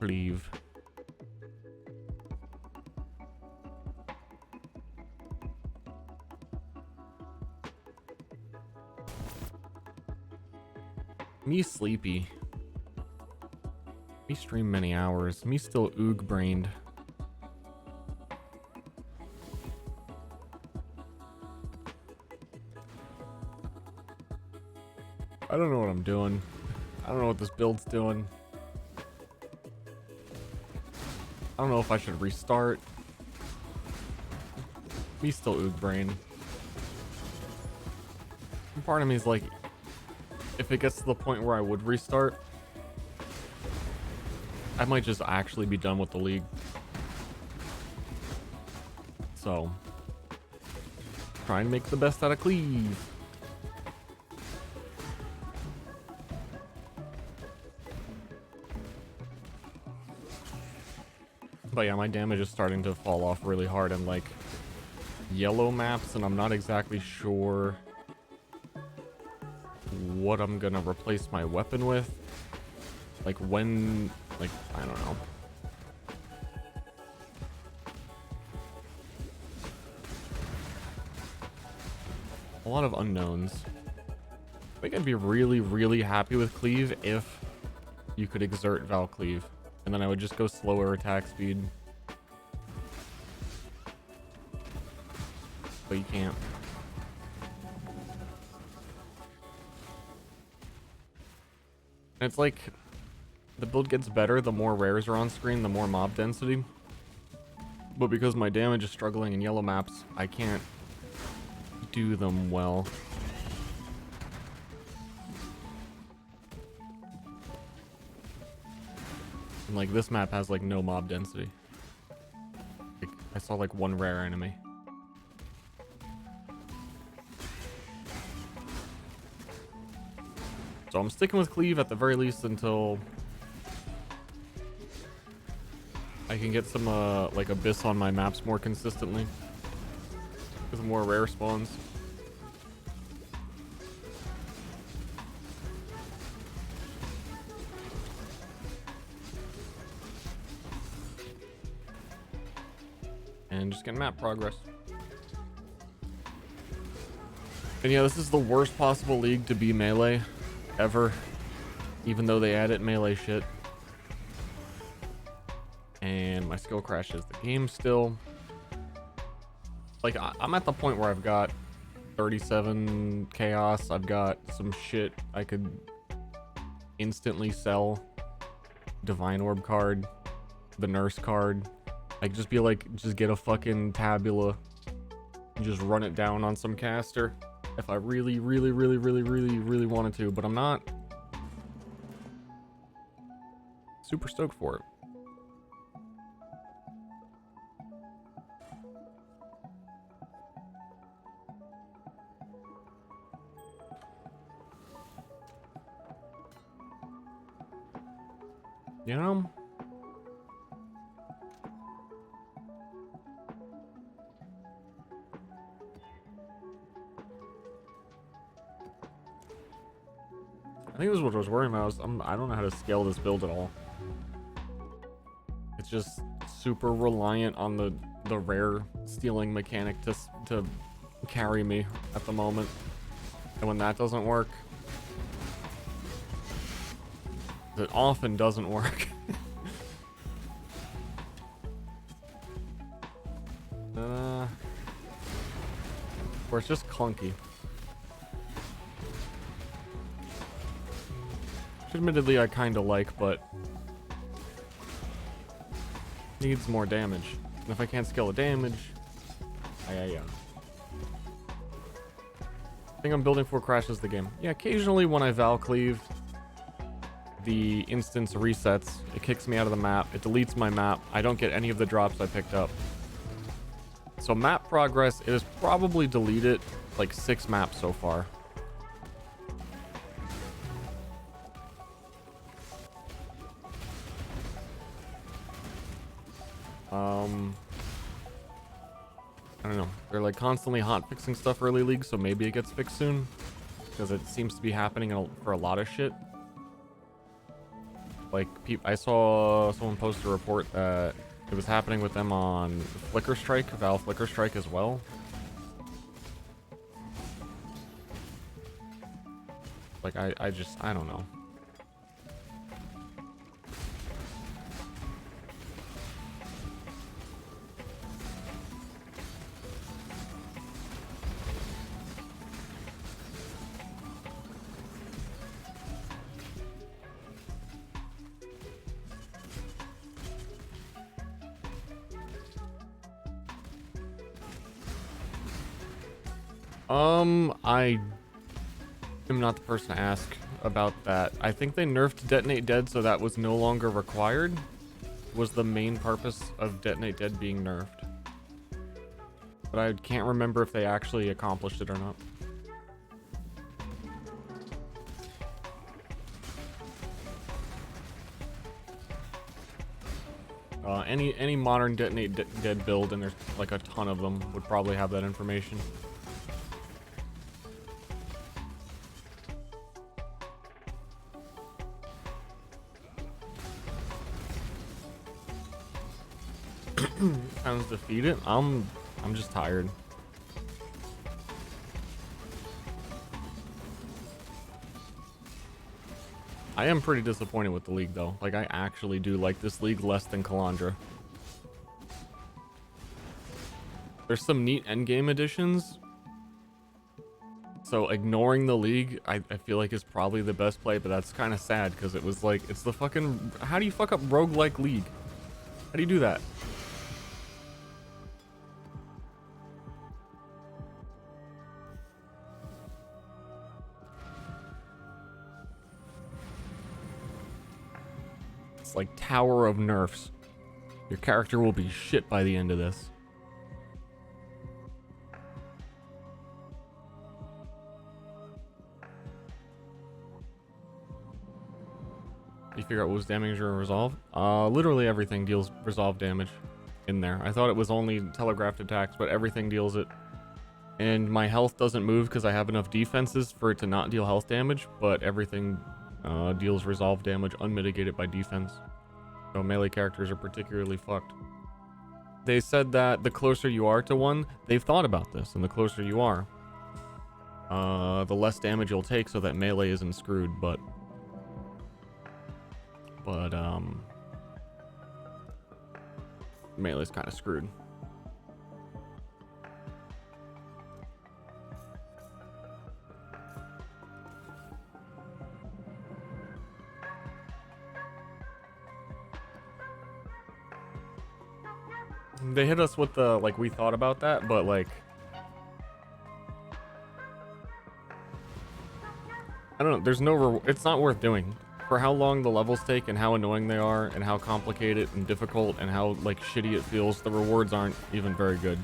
Cleave. Me sleepy. Me stream many hours. Me still oog brained. I don't know what I'm doing. I don't know what this build's doing. I don't know if I should restart. Me still oog brain. Part of me is like, if it gets to the point where I would restart, I might just actually be done with the league. So, try and make the best out of Cleave. But yeah, my damage is starting to fall off really hard in like yellow maps, and I'm not exactly sure what I'm gonna replace my weapon with. Like when, like, I don't know. A lot of unknowns. I think I'd be really, really happy with Cleave if you could exert Vaal Cleave. And then I would just go slower attack speed. But you can't. And it's like, the build gets better the more rares are on screen, the more mob density. But because my damage is struggling in yellow maps, I can't do them well. And like this map has like no mob density. Like, I saw like one rare enemy. So I'm sticking with Cleave at the very least until I can get some like Abyss on my maps more consistently with more rare spawns. And just get map progress. And yeah, this is the worst possible league to be melee ever, even though they added melee shit. And my skill crashes the game still. Like, I'm at the point where I've got 37 chaos. I've got some shit I could instantly sell. Divine Orb card, the Nurse card. I could just be like, just get a fucking Tabula and just run it down on some caster if I really wanted to, but I'm not super stoked for it. You know? I think this is what I was worrying about. I don't know how to scale this build at all. It's just super reliant on the rare stealing mechanic to carry me at the moment. And when that doesn't work, it often doesn't work. Or it's just clunky. Which admittedly I kinda like, but needs more damage. And if I can't scale the damage, yeah. I think I'm building for crashes the game. Yeah, occasionally when I Vaal Cleave, the instance resets. It kicks me out of the map. It deletes my map. I don't get any of the drops I picked up. So map progress, it has probably deleted like 6 maps so far. I don't know. They're like constantly hot fixing stuff early league, so maybe it gets fixed soon. Because it seems to be happening for a lot of shit. Like, I saw someone post a report that it was happening with them on Flicker Strike, Vaal Flicker Strike as well. Like, I don't know. I am not the person to ask about that. I think they nerfed Detonate Dead, so that was no longer required. Was the main purpose of Detonate Dead being nerfed. But I can't remember if they actually accomplished it or not. Any modern Detonate Dead build, and there's like a ton of them, would probably have that information. Sounds defeated. I'm just tired. I am pretty disappointed with the league though. Like, I actually do like this league less than Kalandra. There's some neat endgame additions. So ignoring the league, I feel like is probably the best play, but that's kind of sad because it was like, it's the fucking, how do you fuck up roguelike league? How do you do that? It's like Tower of Nerfs. Your character will be shit by the end of this. You figure out what was damage or resolve? Literally everything deals resolve damage in there. I thought it was only telegraphed attacks, but everything deals it. And my health doesn't move because I have enough defenses for it to not deal health damage, but everything deals resolve damage unmitigated by defense. So melee characters are particularly fucked. They said that the closer you are to one, they've thought about this, and the closer you are, the less damage you'll take so that melee isn't screwed, but melee's kind of screwed. They hit us with the, like, we thought about that, but, like, I don't know, there's no, it's not worth doing. For how long the levels take and how annoying they are and how complicated and difficult and how, like, shitty it feels, the rewards aren't even very good.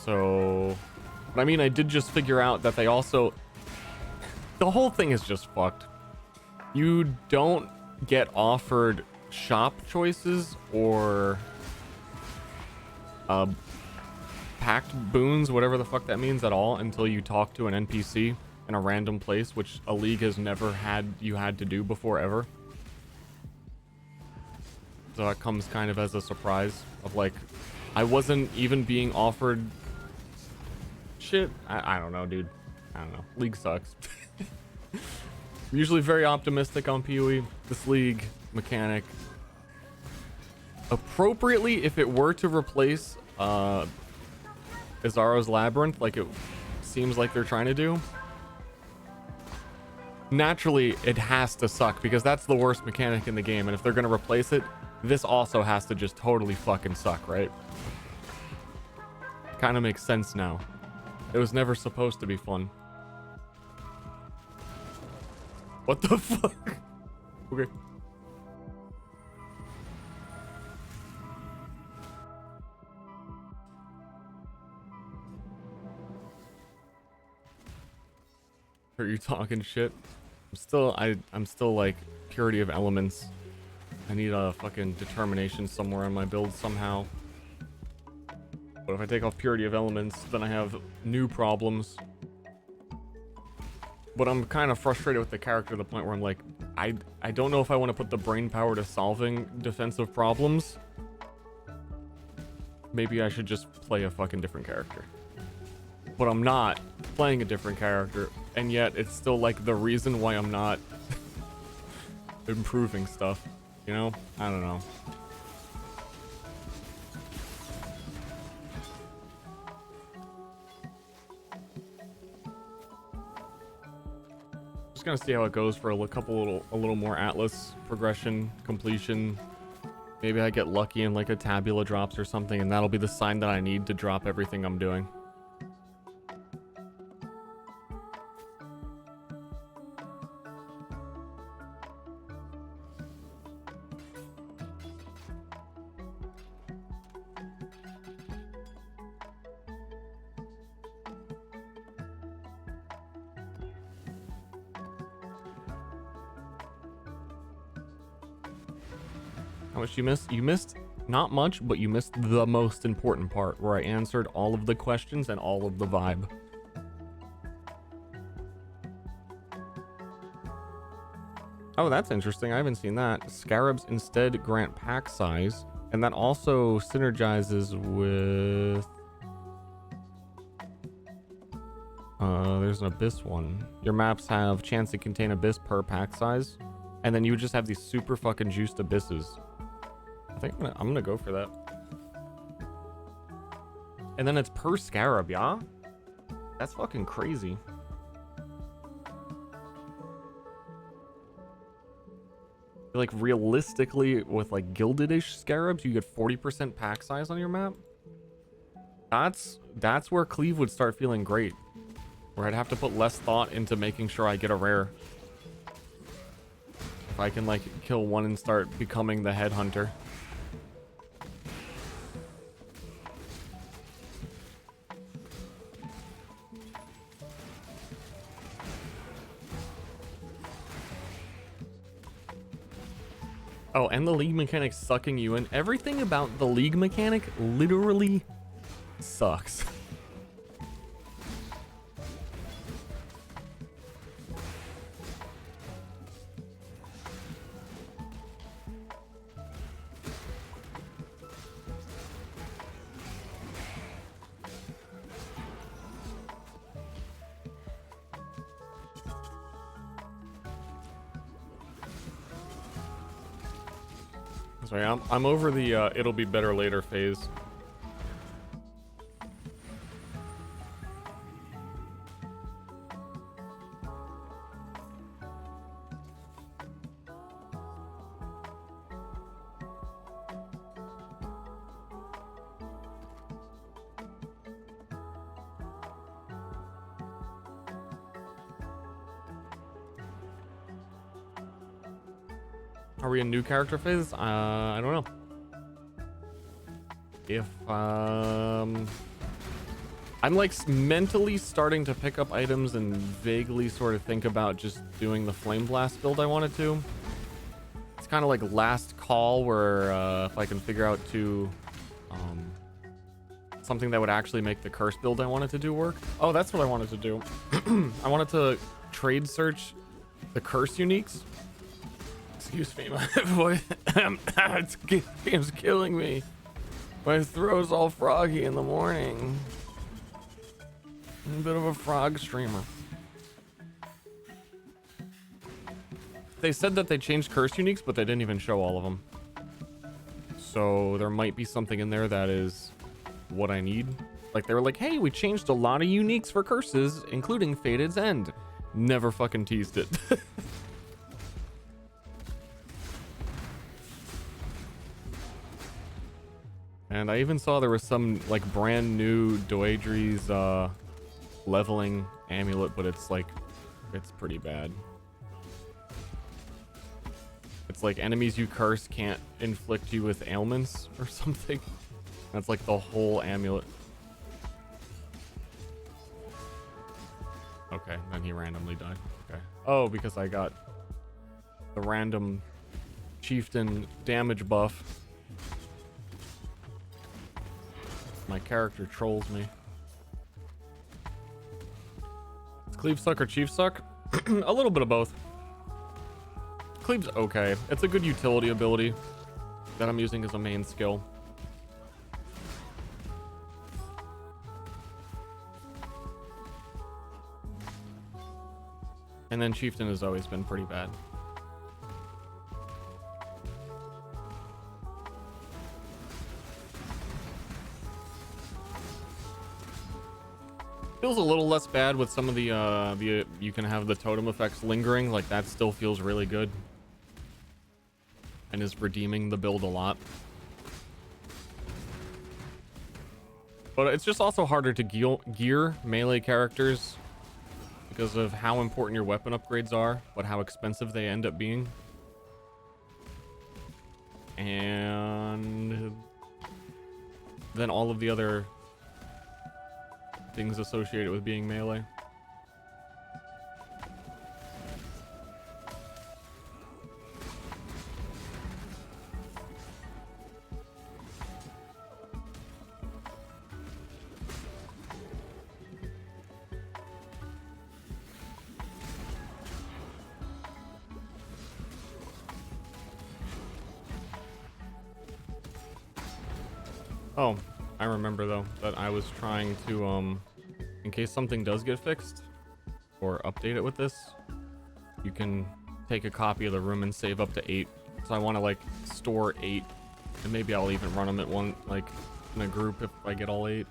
So, but I mean, I did just figure out that they also, the whole thing is just fucked. You don't get offered shop choices or packed boons, whatever the fuck that means, at all until you talk to an NPC in a random place, which a league has never had to do before ever. So that comes kind of as a surprise of, like, I wasn't even being offered shit. I don't know, dude. I don't know. League sucks. Usually very optimistic on PoE. This league mechanic, appropriately, if it were to replace Azara's Labyrinth, like it seems like they're trying to do, naturally it has to suck because that's the worst mechanic in the game, and if they're gonna replace it, this also has to just totally fucking suck, right? Kind of makes sense now. It was never supposed to be fun. What the fuck? Okay. Are you talking shit? I'm still like purity of elements. I need a fucking determination somewhere in my build somehow. But if I take off purity of elements, then I have new problems. But I'm kind of frustrated with the character to the point where I'm like, I don't know if I want to put the brain power to solving defensive problems. Maybe I should just play a fucking different character. But I'm not playing a different character, and yet it's still like the reason why I'm not improving stuff, you know? I don't know. Just gonna see how it goes for a little more Atlas progression, completion. Maybe I get lucky and like a tabula drops or something, and that'll be the sign that I need to drop everything I'm doing. How much you missed? You missed not much, but you missed the most important part, where I answered all of the questions and all of the vibe. Oh, that's interesting. I haven't seen that. Scarabs instead grant pack size, and that also synergizes with... there's an Abyss one. Your maps have chance to contain Abyss per pack size, and then you would just have these super fucking juiced Abysses. I think I'm gonna go for that. And then it's per Scarab, yeah? That's fucking crazy. Like, realistically, with like gilded-ish Scarabs, you get 40% pack size on your map. That's where Cleave would start feeling great. Where I'd have to put less thought into making sure I get a rare. If I can, like, kill one and start becoming the headhunter. Oh, and the league mechanic sucking you in. Everything about the league mechanic literally sucks. Sorry, I'm over the it'll be better later phase. Are we in new character phase? I don't know. If I'm like mentally starting to pick up items and vaguely sort of think about just doing the Flame Blast build I wanted to. It's kind of like last call where if I can figure out something that would actually make the curse build I wanted to do work. Oh, that's what I wanted to do. I wanted to trade search the curse uniques. Excuse me, my voice. Game's killing me. My throat's all froggy in the morning. I'm a bit of a frog streamer. They said that they changed curse uniques, but they didn't even show all of them. So there might be something in there that is what I need. Like, they were like, hey, we changed a lot of uniques for curses, including Fated's End. Never fucking teased it. And I even saw there was some like brand new Doedri's leveling amulet, but it's like, it's pretty bad. It's like enemies you curse can't inflict you with ailments or something. That's like the whole amulet. Okay, then he randomly died. Okay. Oh, because I got the random chieftain damage buff. My character trolls me. It's Cleave suck or Chief suck? A little bit of both. Cleave's okay. It's a good utility ability that I'm using as a main skill. And then Chieftain has always been pretty bad. Feels a little less bad with some of the you can have the totem effects lingering. Like, that still feels really good and is redeeming the build a lot. But it's just also harder to gear melee characters because of how important your weapon upgrades are, but how expensive they end up being. And then all of the other things associated with being melee. Oh, I remember though that I was trying to in case something does get fixed or update it with this, you can take a copy of the room and save up to 8. So I want to like store 8, and maybe I'll even run them at one, like in a group if I get all 8.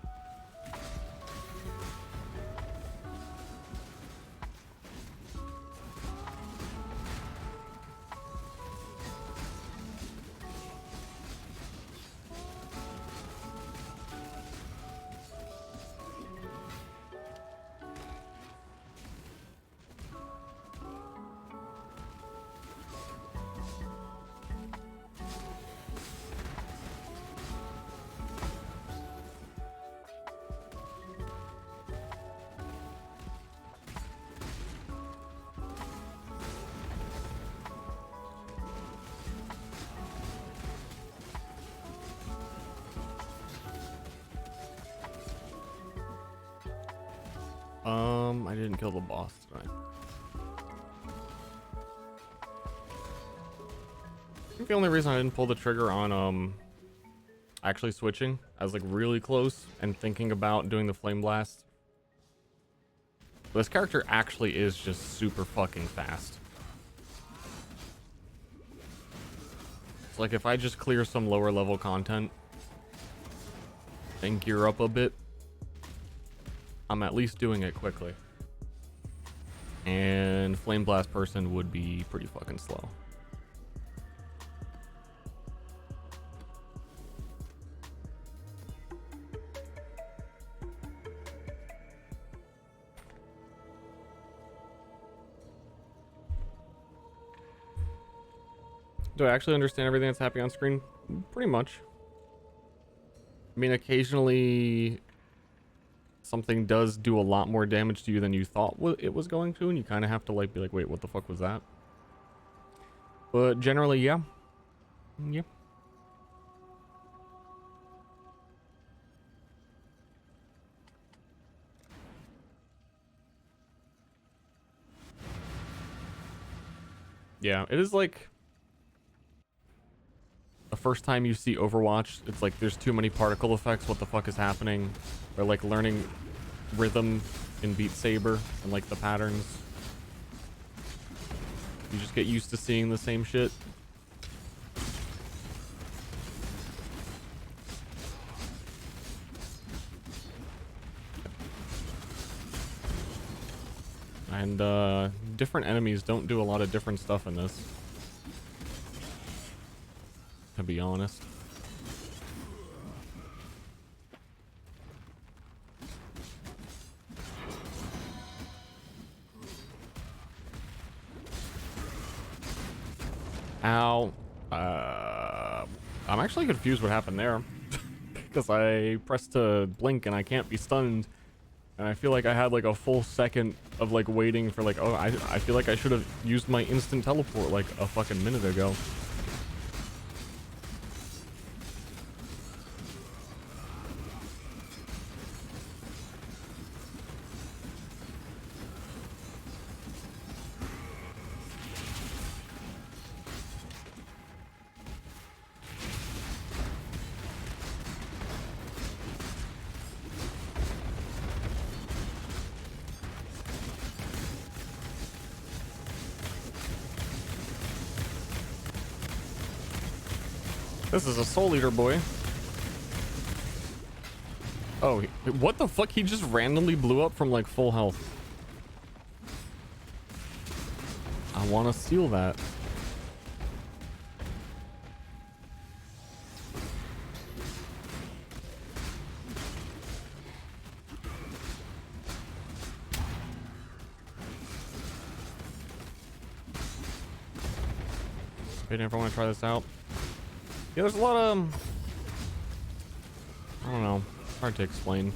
I didn't kill the boss tonight. I think the only reason I didn't pull the trigger on actually switching, I was like really close and thinking about doing the flame blast. But this character actually is just super fucking fast. It's like if I just clear some lower level content and gear up a bit, I'm at least doing it quickly. And Flame Blast person would be pretty fucking slow. Do I actually understand everything that's happening on screen? Pretty much. I mean, occasionally something does do a lot more damage to you than you thought it was going to, and you kind of have to like be like, wait, what the fuck was that? But generally, yeah. Yeah. Yeah, it is like the first time you see Overwatch, it's like there's too many particle effects. What the fuck is happening? Or like learning rhythm in Beat Saber and like the patterns. You just get used to seeing the same shit. And different enemies don't do a lot of different stuff in this, to be honest. Ow. I'm actually confused what happened there. Because I pressed to blink and I can't be stunned. And I feel like I had like a full second of like waiting for like, oh, I feel like I should have used my instant teleport like a fucking minute ago. This is a Soul Eater boy. Oh, what the fuck? He just randomly blew up from like full health. I want to steal that. I never want to try this out. Yeah, there's a lot of... I don't know. Hard to explain.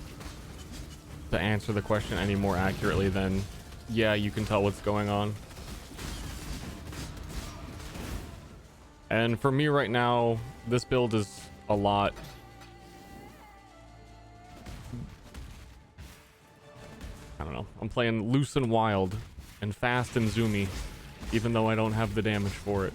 To answer the question any more accurately than... Yeah, you can tell what's going on. And for me right now, this build is a lot... I don't know. I'm playing loose and wild. And fast and zoomy. Even though I don't have the damage for it.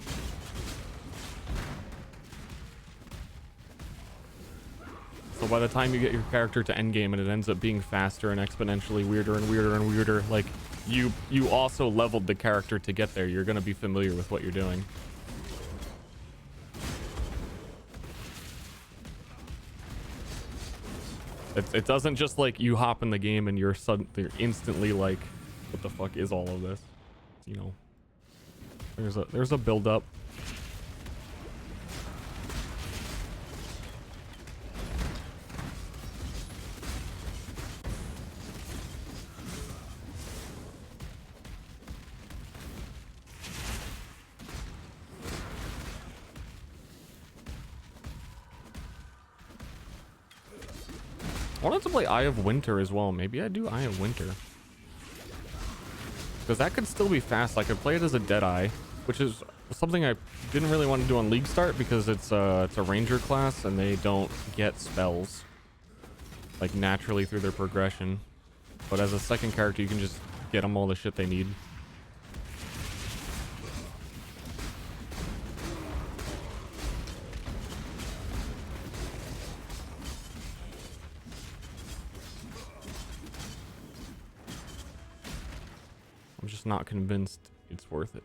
So by the time you get your character to endgame and it ends up being faster and exponentially weirder and weirder and weirder, like you also leveled the character to get there. You're gonna be familiar with what you're doing. It doesn't just like you hop in the game and you're instantly like, what the fuck is all of this? You know, there's a build up. I wanted to play Eye of Winter as well. Maybe I do Eye of Winter. Because that could still be fast. I could play it as a Deadeye, which is something I didn't really want to do on League Start because it's a Ranger class and they don't get spells like naturally through their progression. But as a second character, you can just get them all the shit they need. I'm just not convinced it's worth it.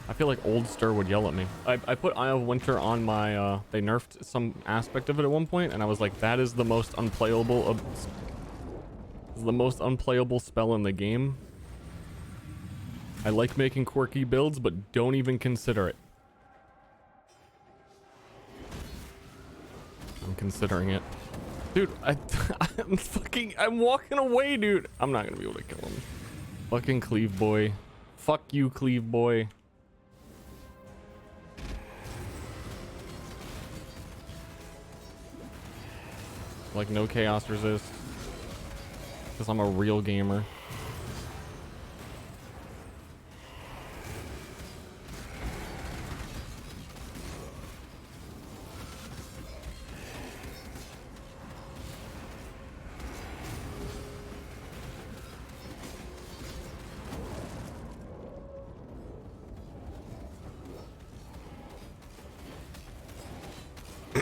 I feel like old Ster would yell at me. I put Eye of Winter on my, they nerfed some aspect of it at one point, and I was like, that is the most unplayable spell in the game. I like making quirky builds, but don't even consider it. I'm considering it. Dude, I'm walking away, dude. I'm not gonna be able to kill him. Fucking Cleave boy. Fuck you, Cleave boy. Like no chaos resist. Because I'm a real gamer.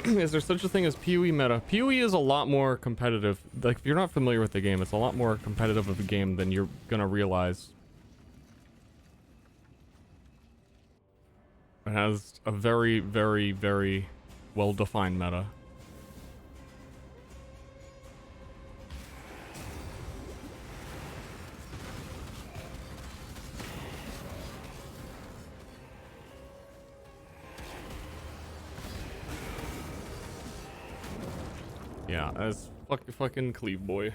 Is there such a thing as PoE meta? PoE is a lot more competitive. Like, if you're not familiar with the game, it's a lot more competitive of a game than you're gonna realize. It has a very, very, very well-defined meta. Yeah, as fucking Cleave boy.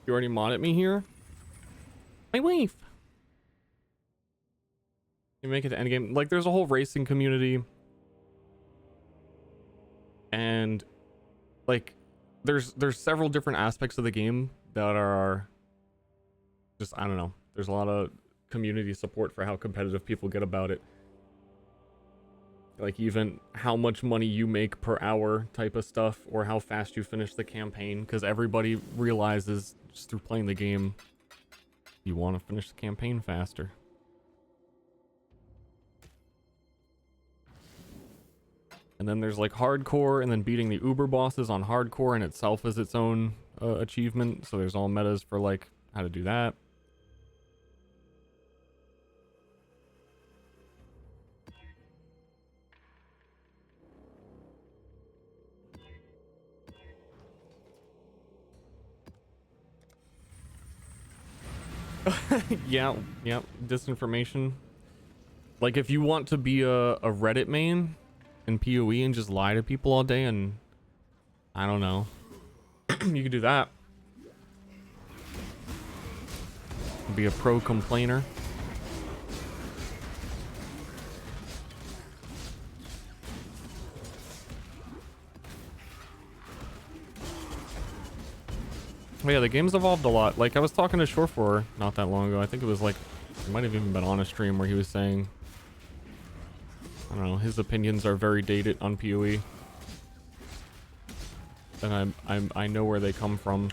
You already mod at me here? My wife! You make it to endgame. Like, there's a whole racing community. And, like, there's several different aspects of the game that are just, I don't know. There's a lot of community support for how competitive people get about it. Like, even how much money you make per hour type of stuff, or how fast you finish the campaign, because everybody realizes just through playing the game you want to finish the campaign faster. And then there's like hardcore, and then beating the Uber bosses on hardcore in itself is its own achievement. So there's all metas for like how to do that. Yeah, disinformation. Like if you want to be a Reddit main in PoE and just lie to people all day, and I don't know, you could do that. Be a pro complainer. But yeah, the game's evolved a lot. Like I was talking to Shore not that long ago. I think it was like, it might have even been on a stream where he was saying, I don't know, his opinions are very dated on PoE. And I know where they come from.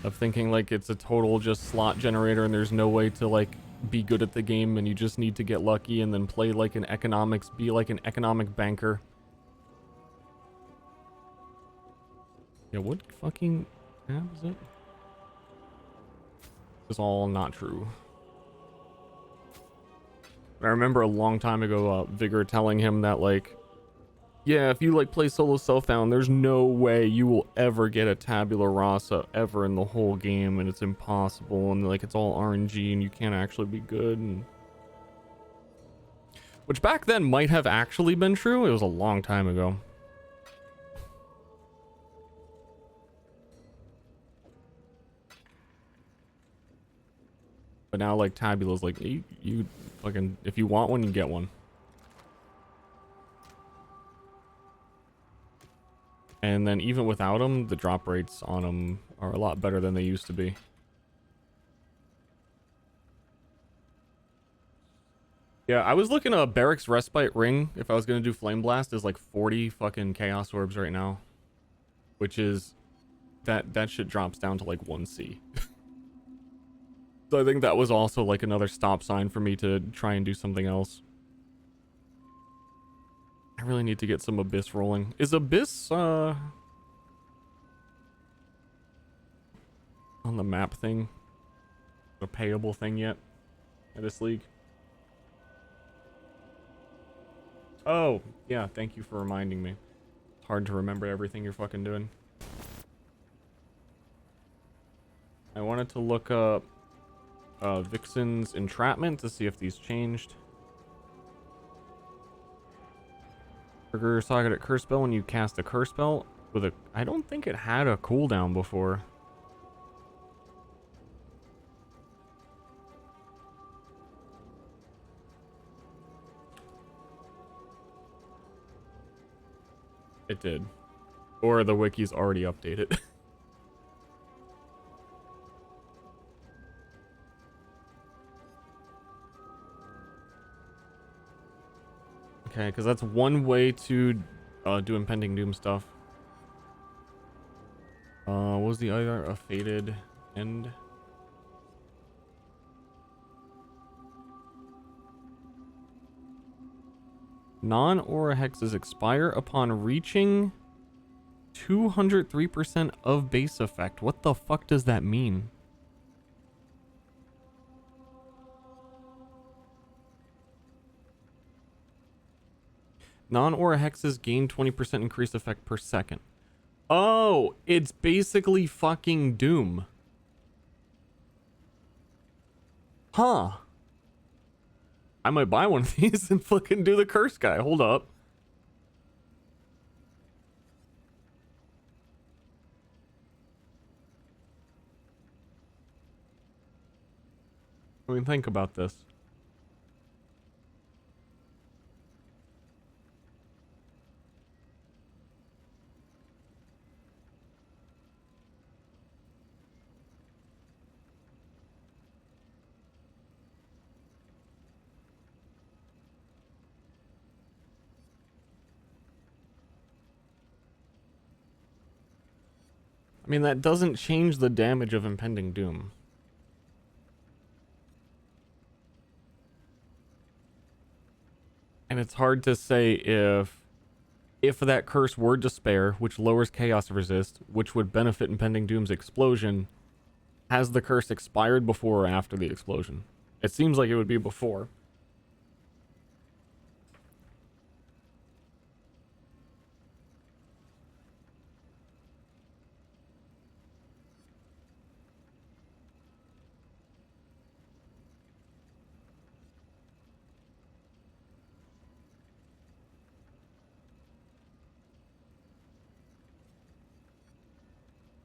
Of thinking like it's a total just slot generator and there's no way to like be good at the game, and you just need to get lucky and then play like an economics, be like an economic banker. Yeah, what fucking tab is it? It's all not true. I remember a long time ago, Vigor telling him that like, yeah, if you like play solo self-found, there's no way you will ever get a tabula rasa ever in the whole game, and it's impossible, and like it's all RNG and you can't actually be good. And which back then might have actually been true. It was a long time ago. But now like tabula's like, you fucking, if you want one, you get one. And then even without them, the drop rates on them are a lot better than they used to be. Yeah, I was looking at a Barracks Respite Ring. If I was going to do Flame Blast, is like 40 fucking Chaos Orbs right now. Which is, that shit drops down to like 1C. So I think that was also like another stop sign for me to try and do something else. I really need to get some Abyss rolling. Is Abyss, on the map thing a payable thing yet in this league? Oh, yeah, thank you for reminding me. It's hard to remember everything you're fucking doing. I wanted to look up Vixen's Entrapment to see if these changed. Trigger socket at curse spell when you cast a curse spell with a... I don't think it had a cooldown before. It did. Or the wiki's already updated. Okay, because that's one way to do Impending Doom stuff. What was the other? A Fated End? Non-aura hexes expire upon reaching 203% of base effect. What the fuck does that mean? Non-aura hexes gain 20% increased effect per second. Oh, it's basically fucking Doom. Huh. I might buy one of these and fucking do the curse guy. Hold up. I mean, think about this. I mean, that doesn't change the damage of Impending Doom. And it's hard to say if that curse were Despair, which lowers Chaos Resist, which would benefit Impending Doom's explosion, has the curse expired before or after the explosion? It seems like it would be before.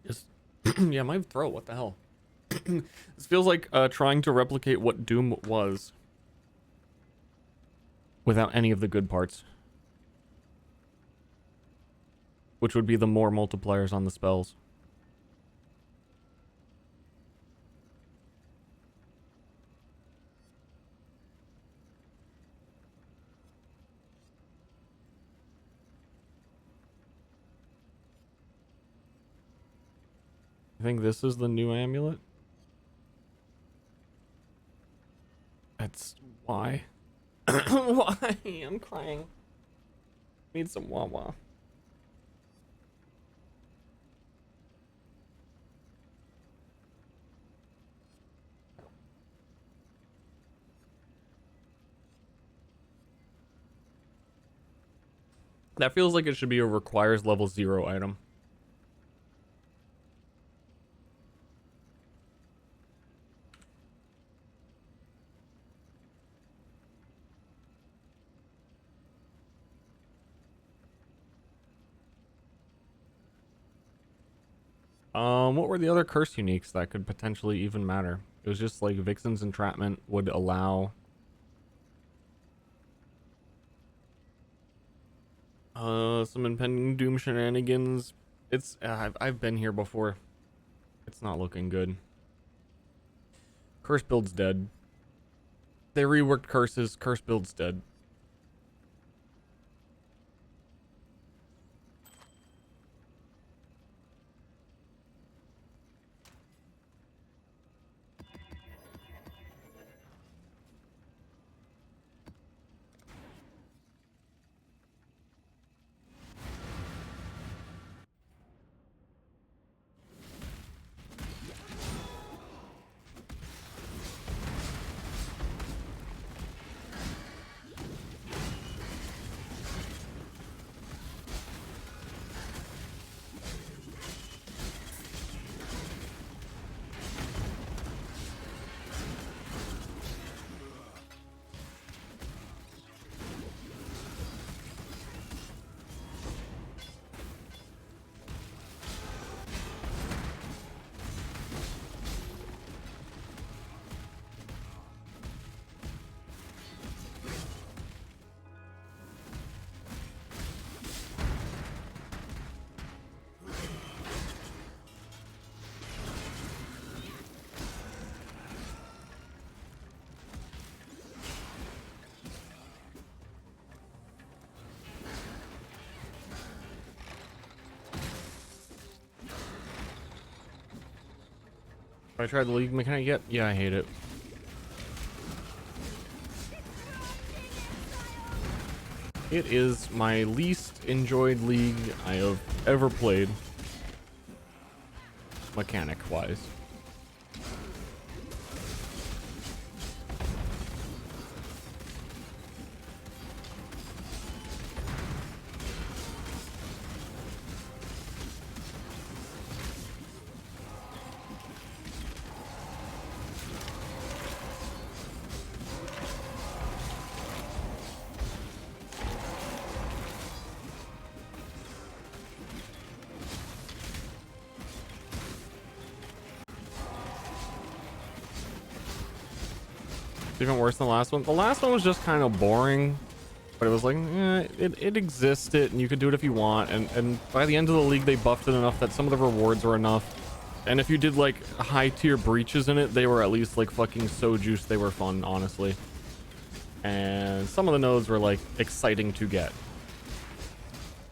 Just yeah, my throat, what the hell? This feels like trying to replicate what Doom was without any of the good parts, which would be the more multipliers on the spells. I think this is the new amulet. That's why. Why? I'm crying. Need some Wawa. That feels like it should be a requires level 0 item. What were the other curse uniques that could potentially even matter? It was just like Vixen's Entrapment would allow some Impending Doom shenanigans. It's I've been here before. It's not looking good. Curse build's dead. They reworked curses. Curse build's dead. I tried the league mechanic yet? Yeah, I hate it. It is my least enjoyed league I have ever played, mechanic-wise. Even worse than the last one. The last one was just kind of boring, but it was like, it existed and you could do it if you want. And by the end of the league, they buffed it enough that some of the rewards were enough. And if you did like high tier breaches in it, they were at least like fucking so juiced. They were fun, honestly. And some of the nodes were like exciting to get.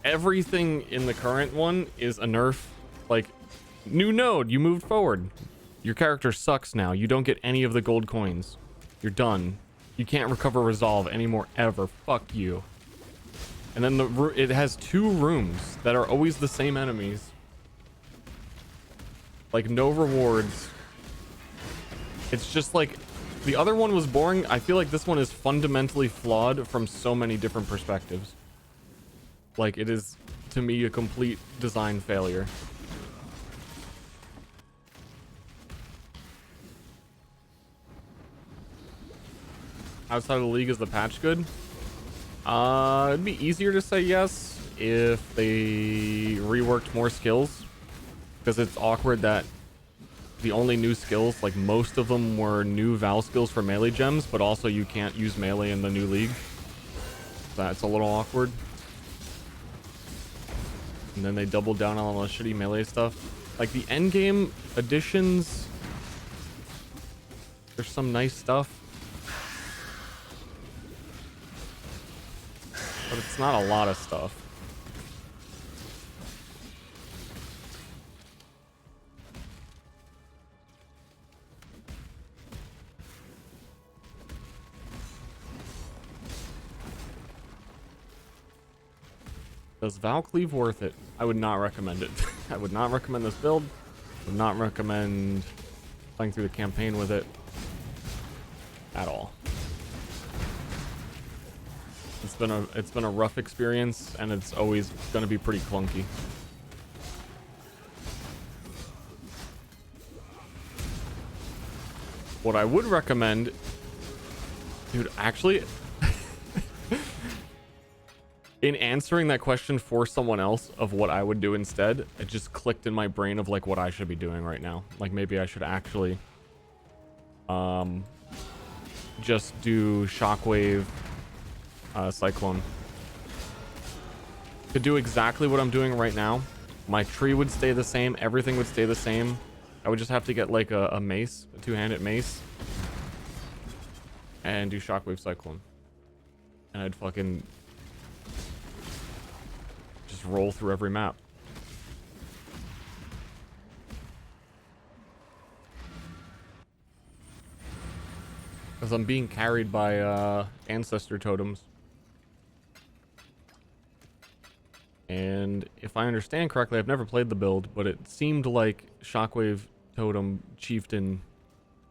Everything in the current one is a nerf. Like, new node, you moved forward. Your character sucks now. You don't get any of the gold coins. You're done. You can't recover resolve anymore ever. Fuck you. And then it has 2 rooms that are always the same enemies. Like, no rewards. It's just like, the other one was boring. I feel like this one is fundamentally flawed from so many different perspectives. Like, it is, to me, a complete design failure. Outside of the league, is the patch good? It'd be easier to say yes if they reworked more skills. Because it's awkward that the only new skills, like most of them were new vaal skills for melee gems, but also you can't use melee in the new league. That's a little awkward. And then they doubled down on all the shitty melee stuff. Like the endgame additions, there's some nice stuff. But it's not a lot of stuff. Does Vaal Cleave worth it? I would not recommend it. I would not recommend this build. Would not recommend playing through the campaign with it at all. It's been a rough experience, and it's always going to be pretty clunky. What I would recommend, dude, actually, in answering that question for someone else of what I would do instead, it just clicked in my brain of like what I should be doing right now. Like maybe I should actually just do Shockwave, Cyclone. To do exactly what I'm doing right now, my tree would stay the same, everything would stay the same. I would just have to get like a mace, a 2-handed mace, and do Shockwave Cyclone. And I'd fucking just roll through every map. Because I'm being carried by ancestor totems. And if I understand correctly, I've never played the build, but it seemed like Shockwave Totem Chieftain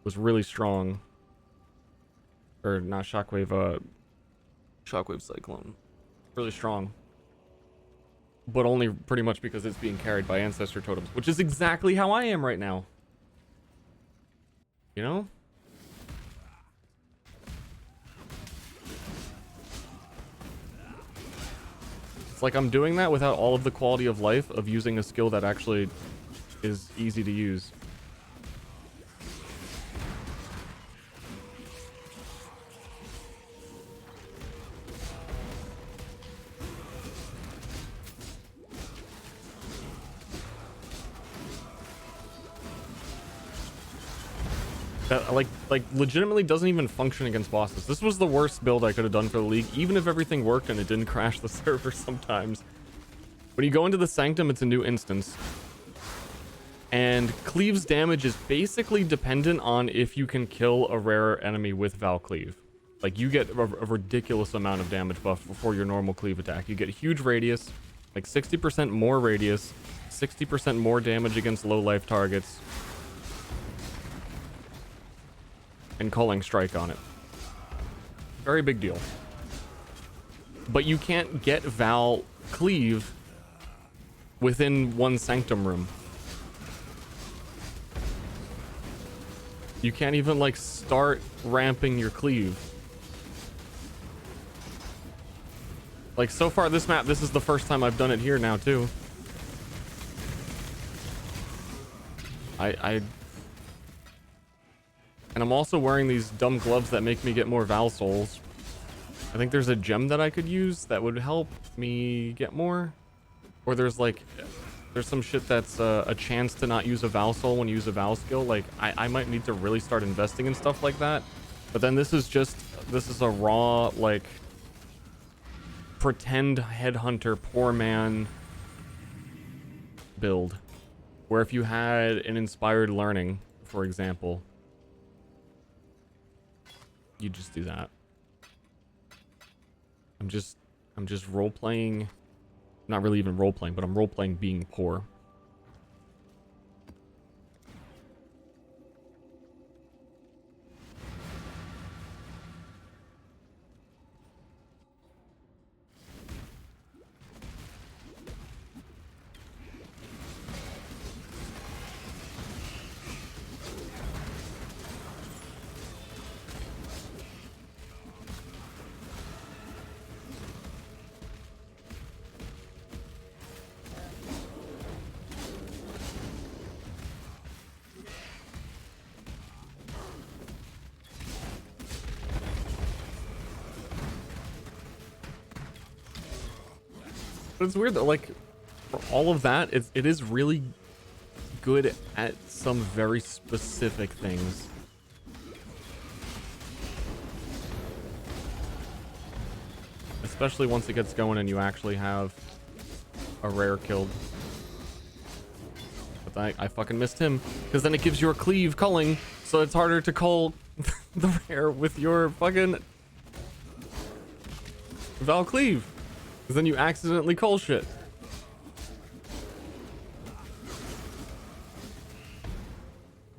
was really strong. Or not Shockwave, Shockwave Cyclone. Really strong. But only pretty much because it's being carried by ancestor totems, which is exactly how I am right now. You know? Like I'm doing that without all of the quality of life of using a skill that actually is easy to use. That like legitimately doesn't even function against bosses. This was the worst build I could have done for the league, even if everything worked and it didn't crash the server sometimes. When you go into the Sanctum, it's a new instance. And Cleave's damage is basically dependent on if you can kill a rare enemy with Vaal Cleave. Like you get a ridiculous amount of damage buff before your normal Cleave attack. You get huge radius, like 60% more radius, 60% more damage against low life targets, and calling strike on it. Very big deal. But you can't get Vaal Cleave within one Sanctum room. You can't even like start ramping your Cleave. Like so far this map, this is the first time I've done it here now too. And I'm also wearing these dumb gloves that make me get more Vaal souls. I think there's a gem that I could use that would help me get more. Or there's some shit that's a chance to not use a Vaal soul when you use a Vaal skill. Like, I might need to really start investing in stuff like that. But then this is a raw, like, pretend headhunter, poor man build. Where if you had an inspired learning, for example, you just do that. I'm just role playing. Not really even role playing, but I'm role playing being poor. But it's weird that, like, for all of that, it is really good at some very specific things. Especially once it gets going and you actually have a rare killed. But I fucking missed him, because then it gives you a cleave culling, so it's harder to cull the rare with your fucking vaal cleave. Because then you accidentally cull shit.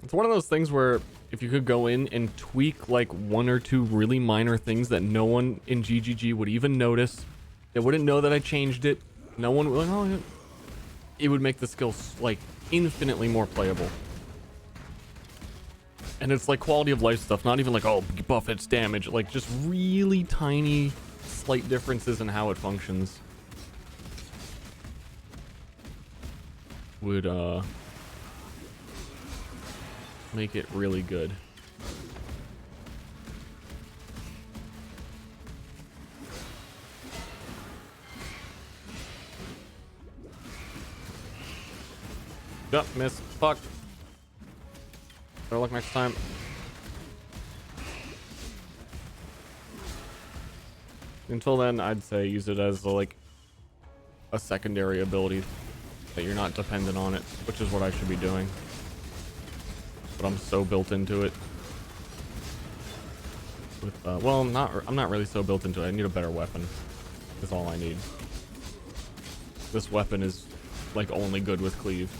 It's one of those things where if you could go in and tweak like one or two really minor things that no one in GGG would even notice, they wouldn't know that I changed it. No one would, like, oh, it would make the skill like infinitely more playable. And it's like quality of life stuff, not even like, oh, buff its damage, like just really tiny slight differences in how it functions would make it really good. Yup, miss. Fuck. Better luck next time. Until then, I'd say use it as like a secondary ability that you're not dependent on it, which is what I should be doing. But I'm so built into it. With well, I'm not really so built into it. I need a better weapon. That's all I need. This weapon is like only good with cleave.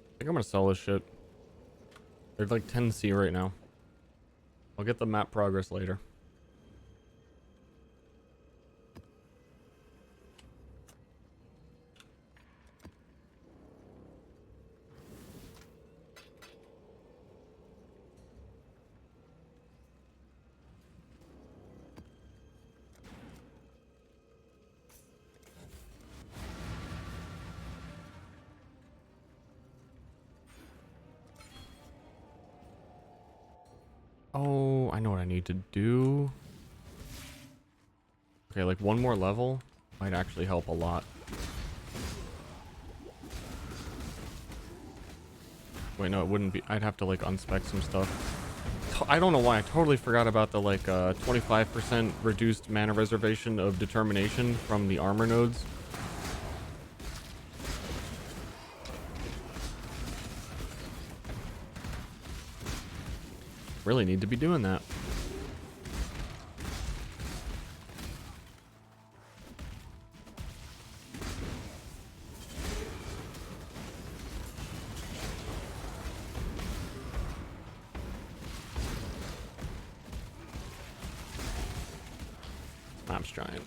I think I'm gonna sell this shit. They're like 10C right now. I'll get the map progress later. Oh, I know what I need to do. Okay, like one more level might actually help a lot. Wait, no, it wouldn't be. I'd have to like unspec some stuff. I don't know why. I totally forgot about the like 25% reduced mana reservation of determination from the armor nodes. Really need to be doing that. Map's giant.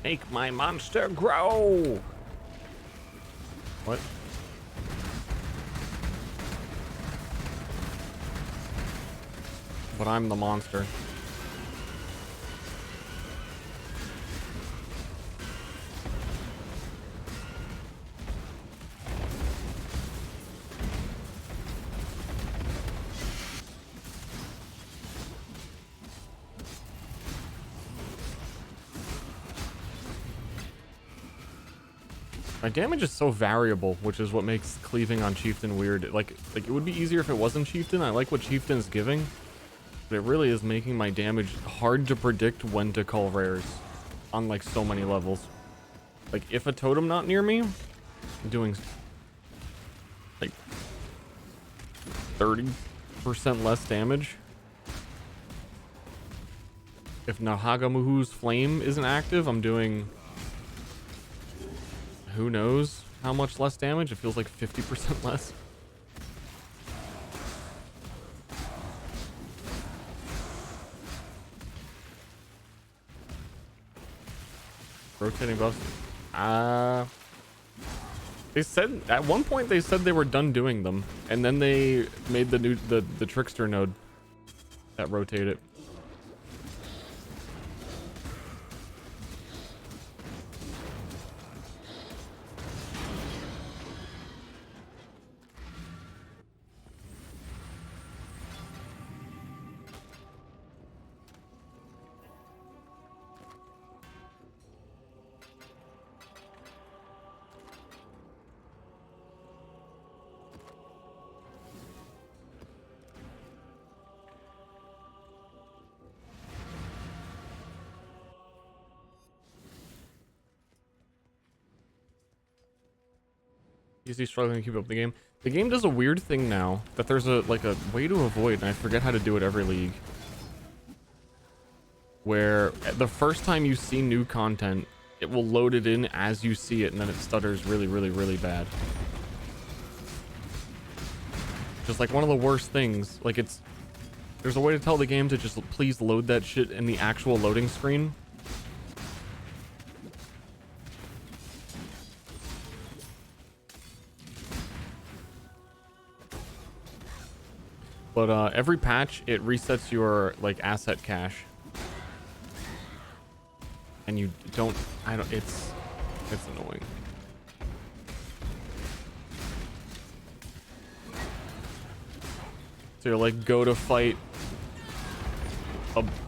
Make my monster grow. What? But I'm the monster. My damage is so variable, which is what makes cleaving on Chieftain weird. Like it would be easier if it wasn't Chieftain. I like what Chieftain is giving, but it really is making my damage hard to predict when to call rares on like so many levels. Like if a totem not near me, I'm doing like 30% less damage. If Nahagamuhu's flame isn't active, I'm doing who knows how much less damage. It feels like 50% less. Rotating buffs. They said at one point they said they were done doing them, and then they made the new the trickster node that rotate it. Easy struggling to keep up the game. The game does a weird thing now that there's a way to avoid, and I forget how to do it every league. Where the first time you see new content, it will load it in as you see it, and then it stutters really, really, really bad. Just like one of the worst things. Like there's a way to tell the game to just please load that shit in the actual loading screen. But every patch, it resets your like asset cache, and you don't. It's annoying. So you're like go to fight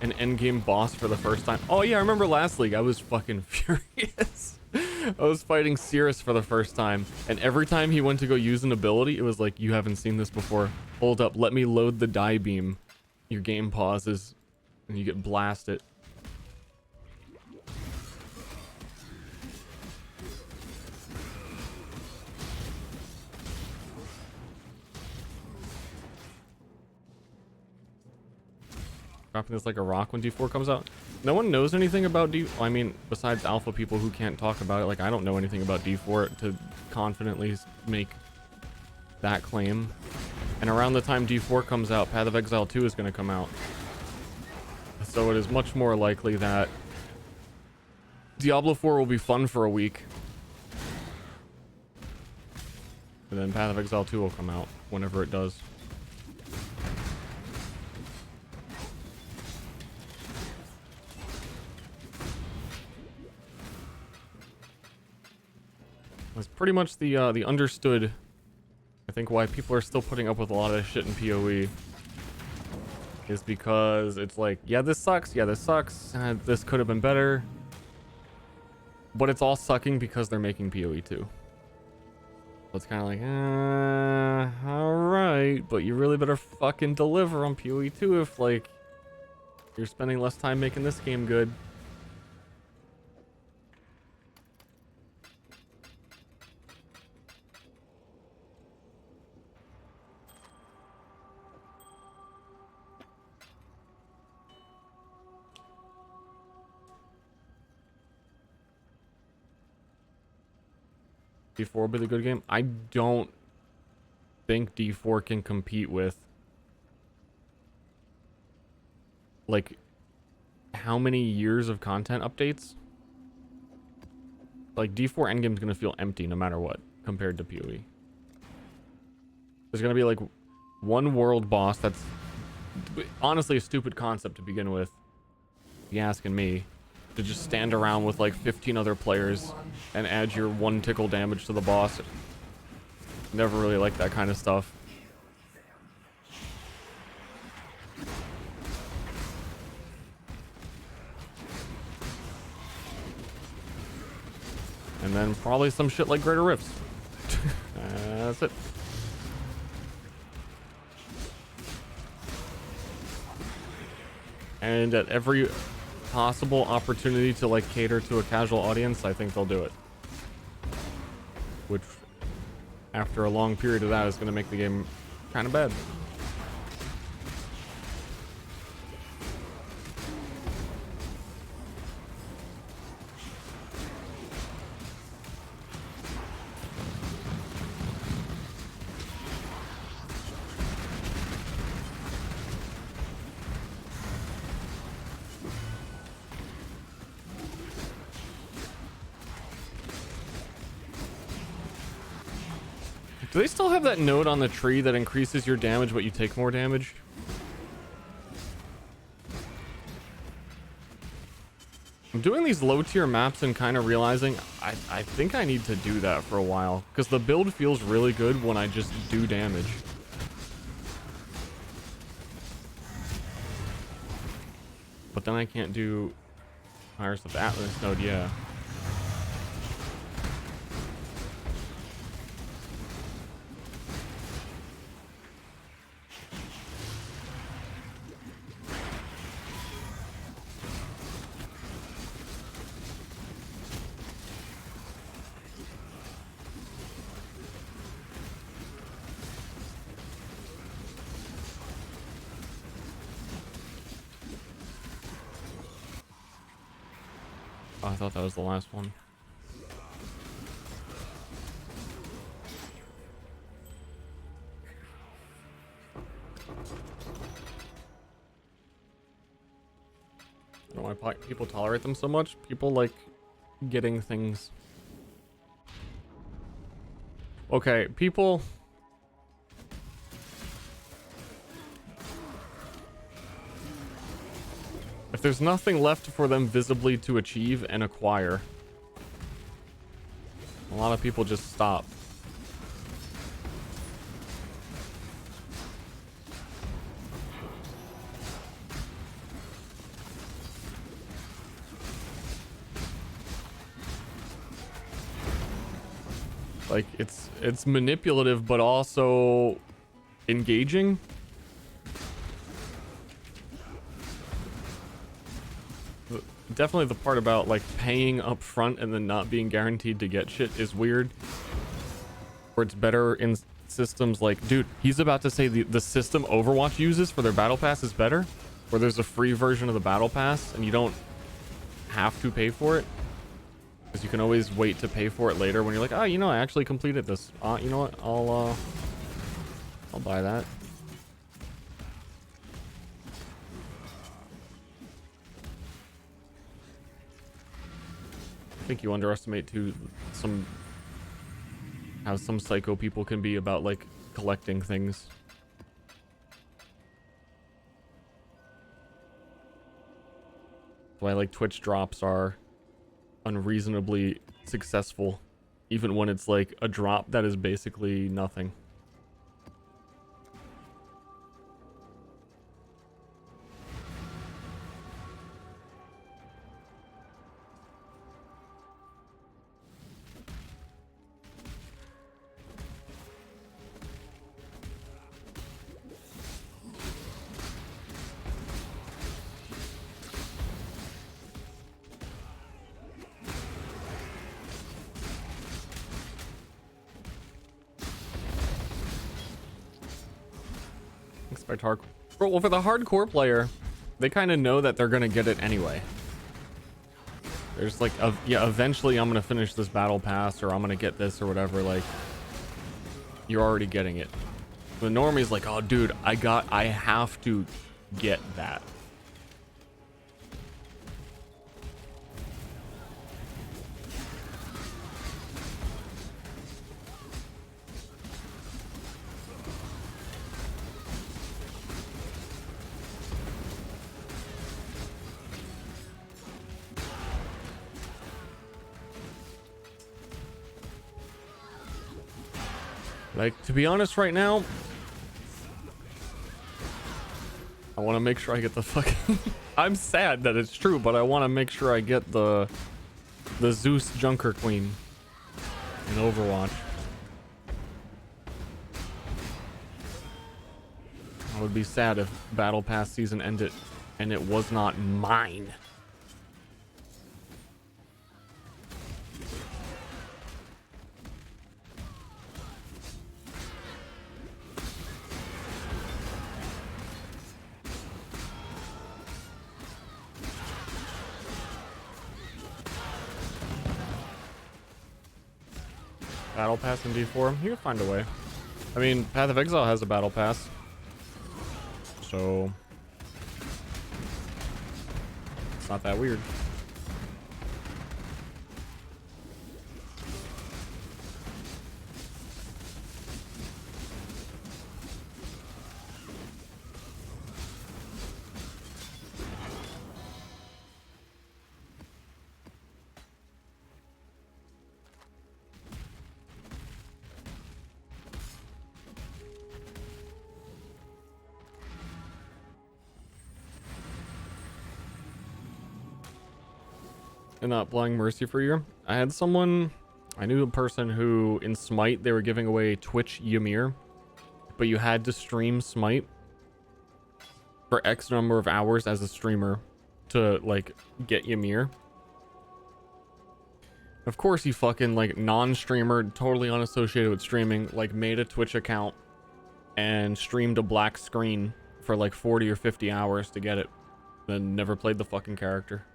an endgame boss for the first time. Oh yeah, I remember last league. I was fucking furious. I was fighting Cirrus for the first time, and every time he went to go use an ability, it was like, you haven't seen this before. Hold up, let me load the die beam. Your game pauses, and you get blasted. Dropping this like a rock when D4 comes out. No one knows anything about D4. I mean, besides alpha people who can't talk about it. Like, I don't know anything about D4 to confidently make that claim. And around the time D4 comes out, Path of Exile 2 is going to come out. So it is much more likely that Diablo 4 will be fun for a week. And then Path of Exile 2 will come out whenever it does. That's pretty much the understood, I think, why people are still putting up with a lot of this shit in PoE. Is because it's like, yeah, this sucks, this could have been better. But it's all sucking because they're making PoE 2. So it's kind of like, alright, but you really better fucking deliver on PoE 2 if, like, you're spending less time making this game good. D4 will be the good game. I don't think D4 can compete with, like, how many years of content updates? like D4 endgame's gonna feel empty no matter what compared to PoE. There's gonna be like one world boss that's honestly a stupid concept to begin with. If you're asking me, to just stand around with like 15 other players and add your 1 tickle damage to the boss. Never really liked that kind of stuff. And then probably some shit like Greater Rifts. That's it. And at every possible opportunity to like cater to a casual audience, I think they'll do it. Which, after a long period of that, is going to make the game kind of bad. Do they still have that node on the tree that increases your damage but you take more damage? I'm doing these low tier maps and kind of realizing I think I need to do that for a while, because the build feels really good when I just do damage. But then I can't do Iris of Atlas node, yeah. Oh, I thought that was the last one. I don't know why people tolerate them so much. People like getting things. Okay, people. If there's nothing left for them visibly to achieve and acquire, a lot of people just stop. Like, it's manipulative, but also engaging. Definitely the part about like paying up front and then not being guaranteed to get shit is weird. Where it's better in systems like, dude, he's about to say the system Overwatch uses for their battle pass is better, where there's a free version of the battle pass and you don't have to pay for it, because you can always wait to pay for it later when you're like, oh, you know, I actually completed this. You know what? I'll buy that. I think you underestimate too how some psycho people can be about like collecting things. That's why like Twitch drops are unreasonably successful, even when it's like a drop that is basically nothing. Well, for the hardcore player, they kind of know that they're gonna get it anyway. There's like, yeah, eventually I'm gonna finish this battle pass, or I'm gonna get this or whatever. Like, you're already getting it. The normie's like, oh, dude, I have to get that. Like, to be honest right now, I want to make sure I get the fucking... I'm sad that it's true, but I want to make sure I get the Zeus Junker Queen in Overwatch. I would be sad if Battle Pass season ended and it was not mine. Battle Pass in D4? You'll find a way. I mean, Path of Exile has a Battle Pass. So... it's not that weird. And not applying Mercy for a year. I had someone, I knew a person who in Smite they were giving away Twitch Ymir, but you had to stream Smite for X number of hours as a streamer to like get Ymir. Of course he fucking like non-streamer, totally unassociated with streaming, like made a Twitch account and streamed a black screen for like 40 or 50 hours to get it, then never played the fucking character.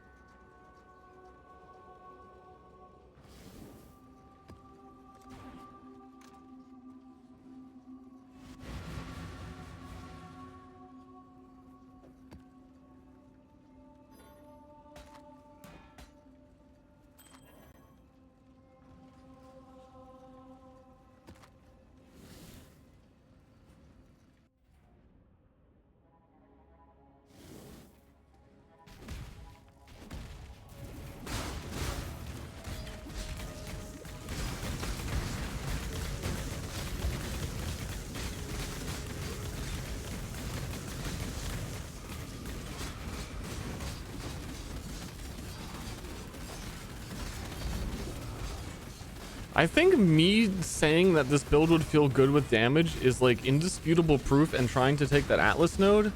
I think me saying that this build would feel good with damage is like indisputable proof, and trying to take that Atlas node.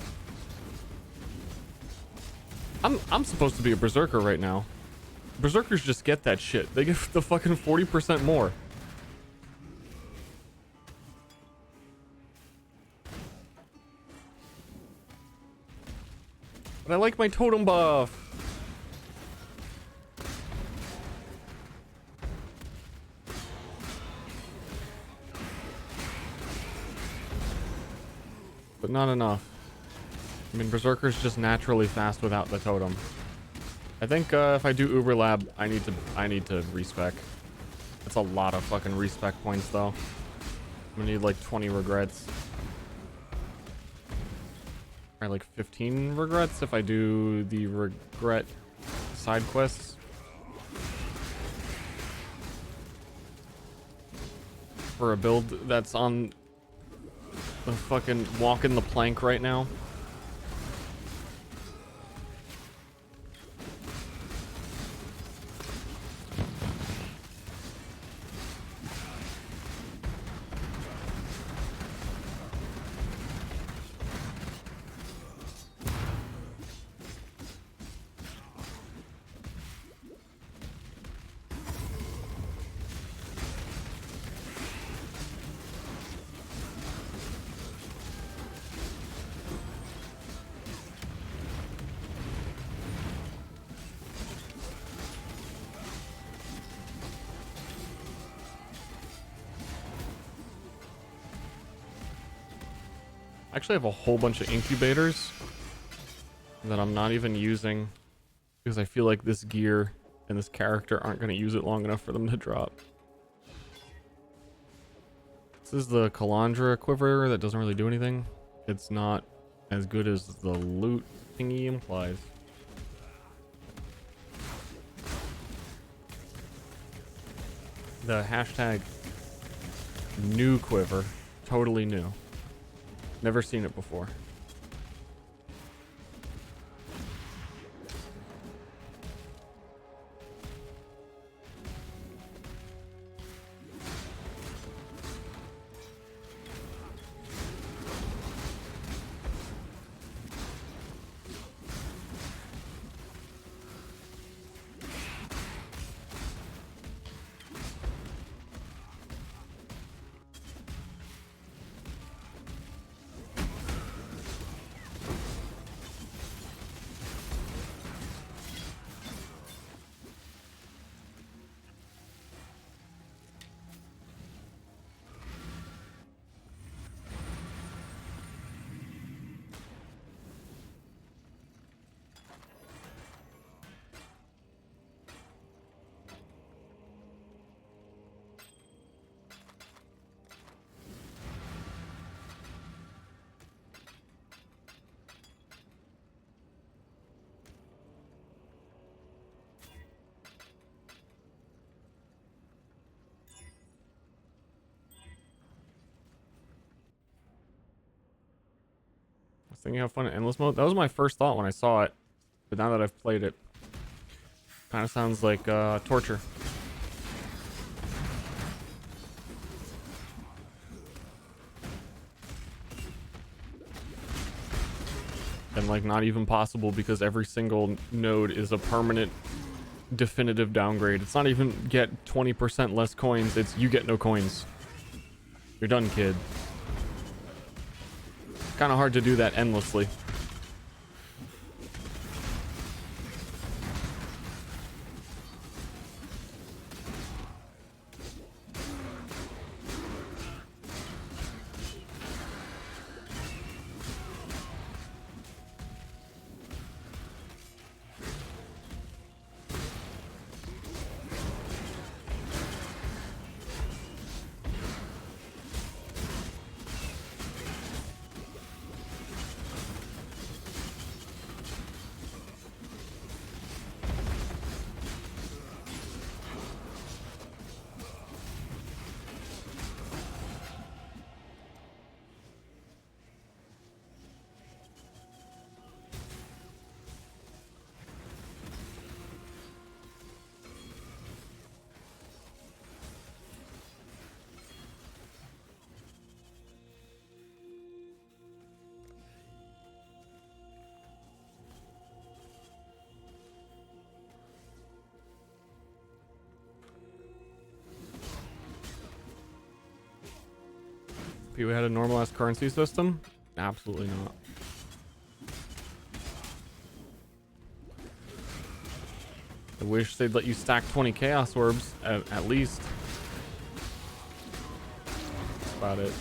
I'm supposed to be a Berserker right now. Berserkers just get that shit. They get the fucking 40% more. But I like my totem buff. But not enough. I mean, Berserker's just naturally fast without the totem. I think if I do Uber Lab, I need to respec. That's a lot of fucking respec points though. I'm gonna need like 20 regrets. Or like 15 regrets if I do the regret side quests. For a build that's on the fucking walking the plank right now. I actually have a whole bunch of incubators that I'm not even using because I feel like this gear and this character aren't going to use it long enough for them to drop. This is the Calandra quiver that doesn't really do anything. It's not as good as the loot thingy implies. The hashtag New quiver. Totally new. Never seen it before. I was thinking how fun in endless mode. That was my first thought when I saw it, but now that I've played it, kind of sounds like torture. And like not even possible because every single node is a permanent definitive downgrade. It's not even get 20% less coins, it's you get no coins. You're done, kid. Kind of hard to do that endlessly. If we had a normalized currency system? Absolutely not. I wish they'd let you stack 20 chaos orbs at least. That's about it.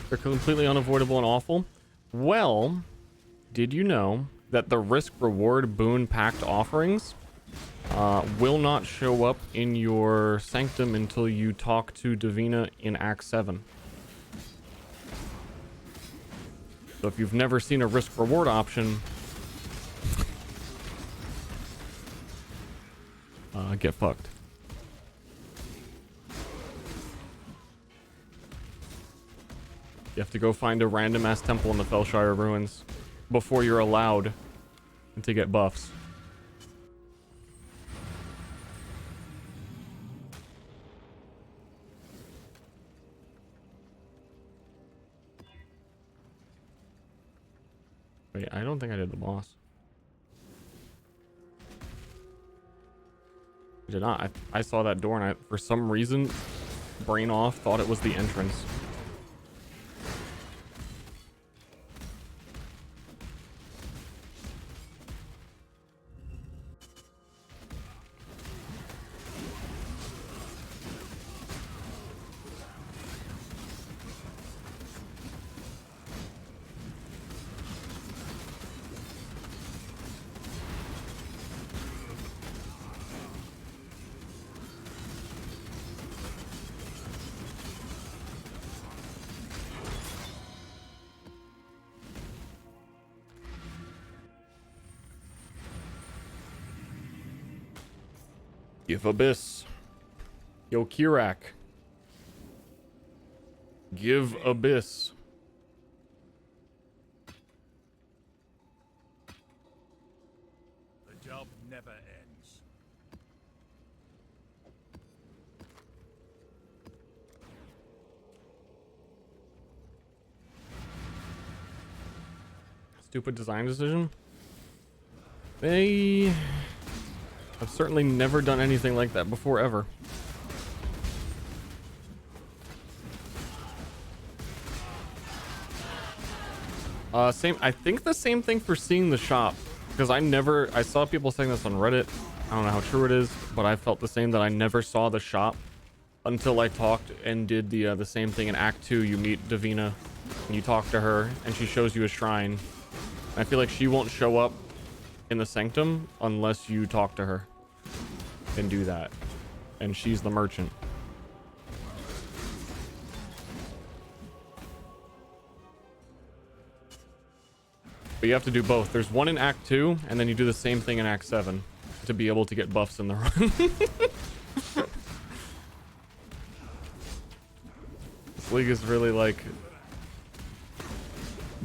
They're completely unavoidable and awful. Well, did you know that the risk reward boon packed offerings will not show up in your Sanctum until you talk to Divina in Act 7? So if you've never seen a risk reward option, get fucked. You have to go find a random ass temple in the Felshire ruins before you're allowed to get buffs. Wait, I don't think I did the boss. I did not. I saw that door and I, for some reason, brain off, thought it was the entrance. Give Abyss. Yo, Kirak. Give Abyss. The job never ends. Stupid design decision. They have certainly never done anything like that before, ever. Same. I think the same thing for seeing the shop, because I saw people saying this on Reddit. I don't know how true it is, but I felt the same, that I never saw the shop until I talked and did the same thing in Act 2. You meet Davina and you talk to her and she shows you a shrine. I feel like she won't show up in the Sanctum unless you talk to her and do that. And she's the merchant. But you have to do both. There's one in Act 2, and then you do the same thing in Act 7 to be able to get buffs in the run. This league is really like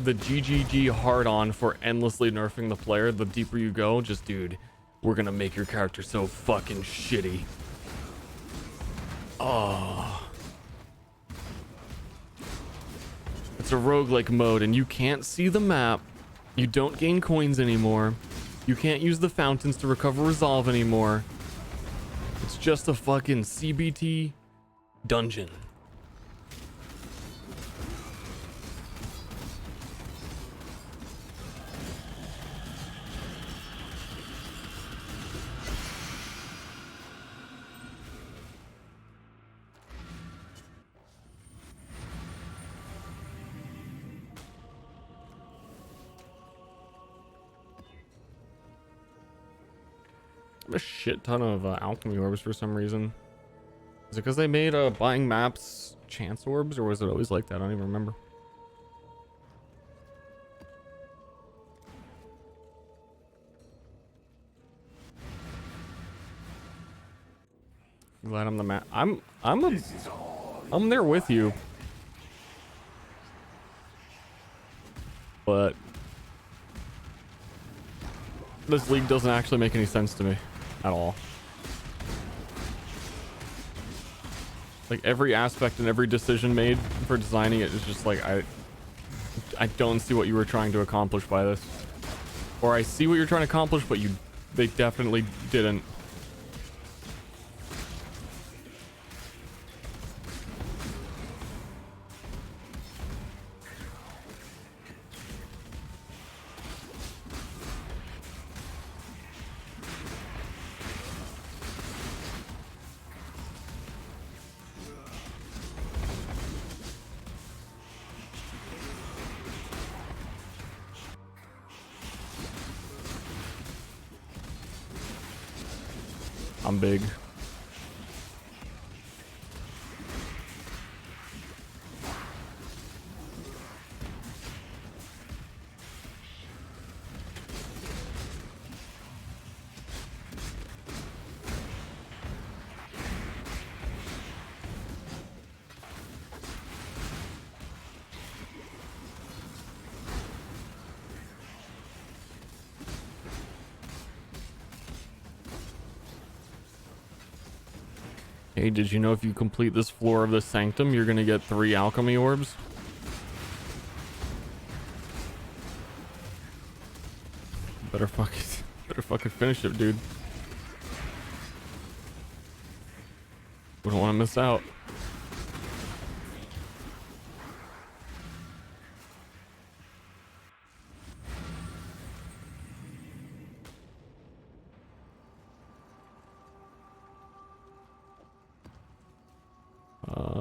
the GGG hard-on for endlessly nerfing the player. The deeper you go, just, dude, we're gonna make your character so fucking shitty. Oh. It's a roguelike mode, and you can't see the map. You don't gain coins anymore. You can't use the fountains to recover resolve anymore. It's just a fucking CBT dungeon. A shit ton of alchemy orbs for some reason. Is it because they made buying maps chance orbs, or was it always like that? I don't even remember. Glad I'm the map. I'm there with you. But this league doesn't actually make any sense to me at all. Like, every aspect and every decision made for designing it is just like, I don't see what you were trying to accomplish by this. Or I see what you're trying to accomplish, but they definitely didn't. I'm big. Hey, did you know if you complete this floor of the Sanctum, you're gonna get 3 alchemy orbs? Better fucking finish it, dude. We don't want to miss out.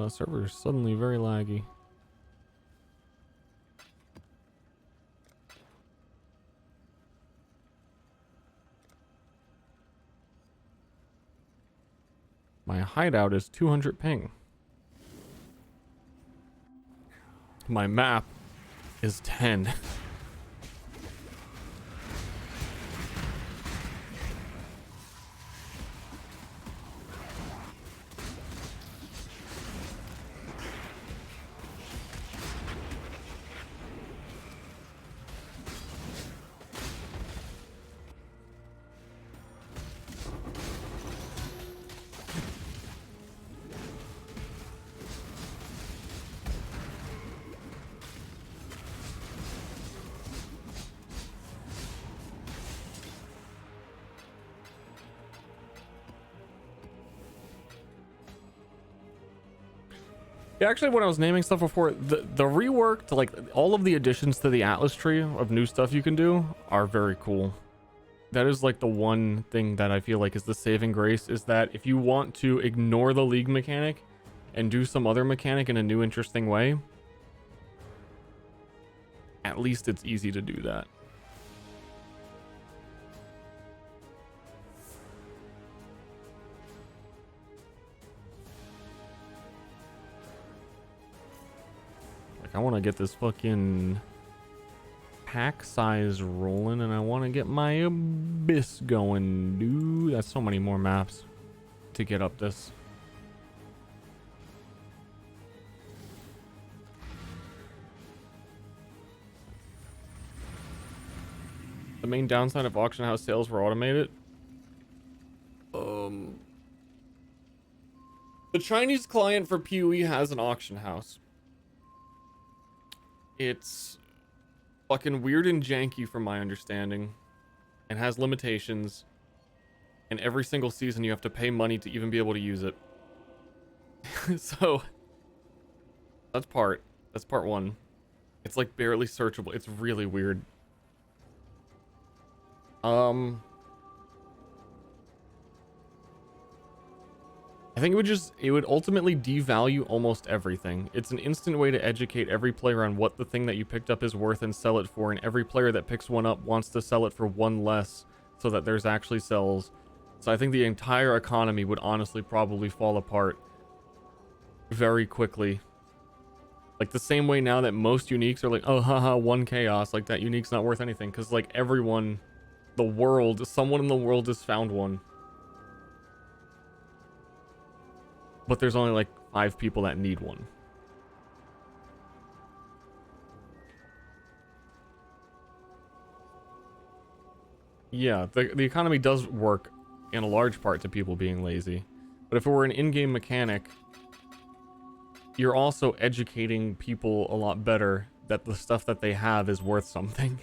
Server is suddenly very laggy. My hideout is 200 ping. My map is 10. Yeah, actually, when I was naming stuff before, the rework to like all of the additions to the Atlas tree of new stuff you can do are very cool. That is like the one thing that I feel like is the saving grace, is that if you want to ignore the league mechanic and do some other mechanic in a new interesting way, at least it's easy to do that. Like, I want to get this fucking pack size rolling, and I want to get my abyss going, dude. That's so many more maps to get up this. The main downside of auction house sales were automated. The Chinese client for PoE has an auction house. It's fucking weird and janky from my understanding, and has limitations, and every single season you have to pay money to even be able to use it. So that's part one. It's like barely searchable. It's really weird. I think it would ultimately devalue almost everything. It's an instant way to educate every player on what the thing that you picked up is worth and sell it for, and every player that picks one up wants to sell it for one less so that there's actually sells. So I think the entire economy would honestly probably fall apart very quickly. Like the same way now that most uniques are like, oh haha, one chaos, like that unique's not worth anything, because like everyone, someone in the world has found one. But there's only like 5 people that need one. Yeah, the economy does work in a large part to people being lazy. But if it were an in-game mechanic, you're also educating people a lot better that the stuff that they have is worth something.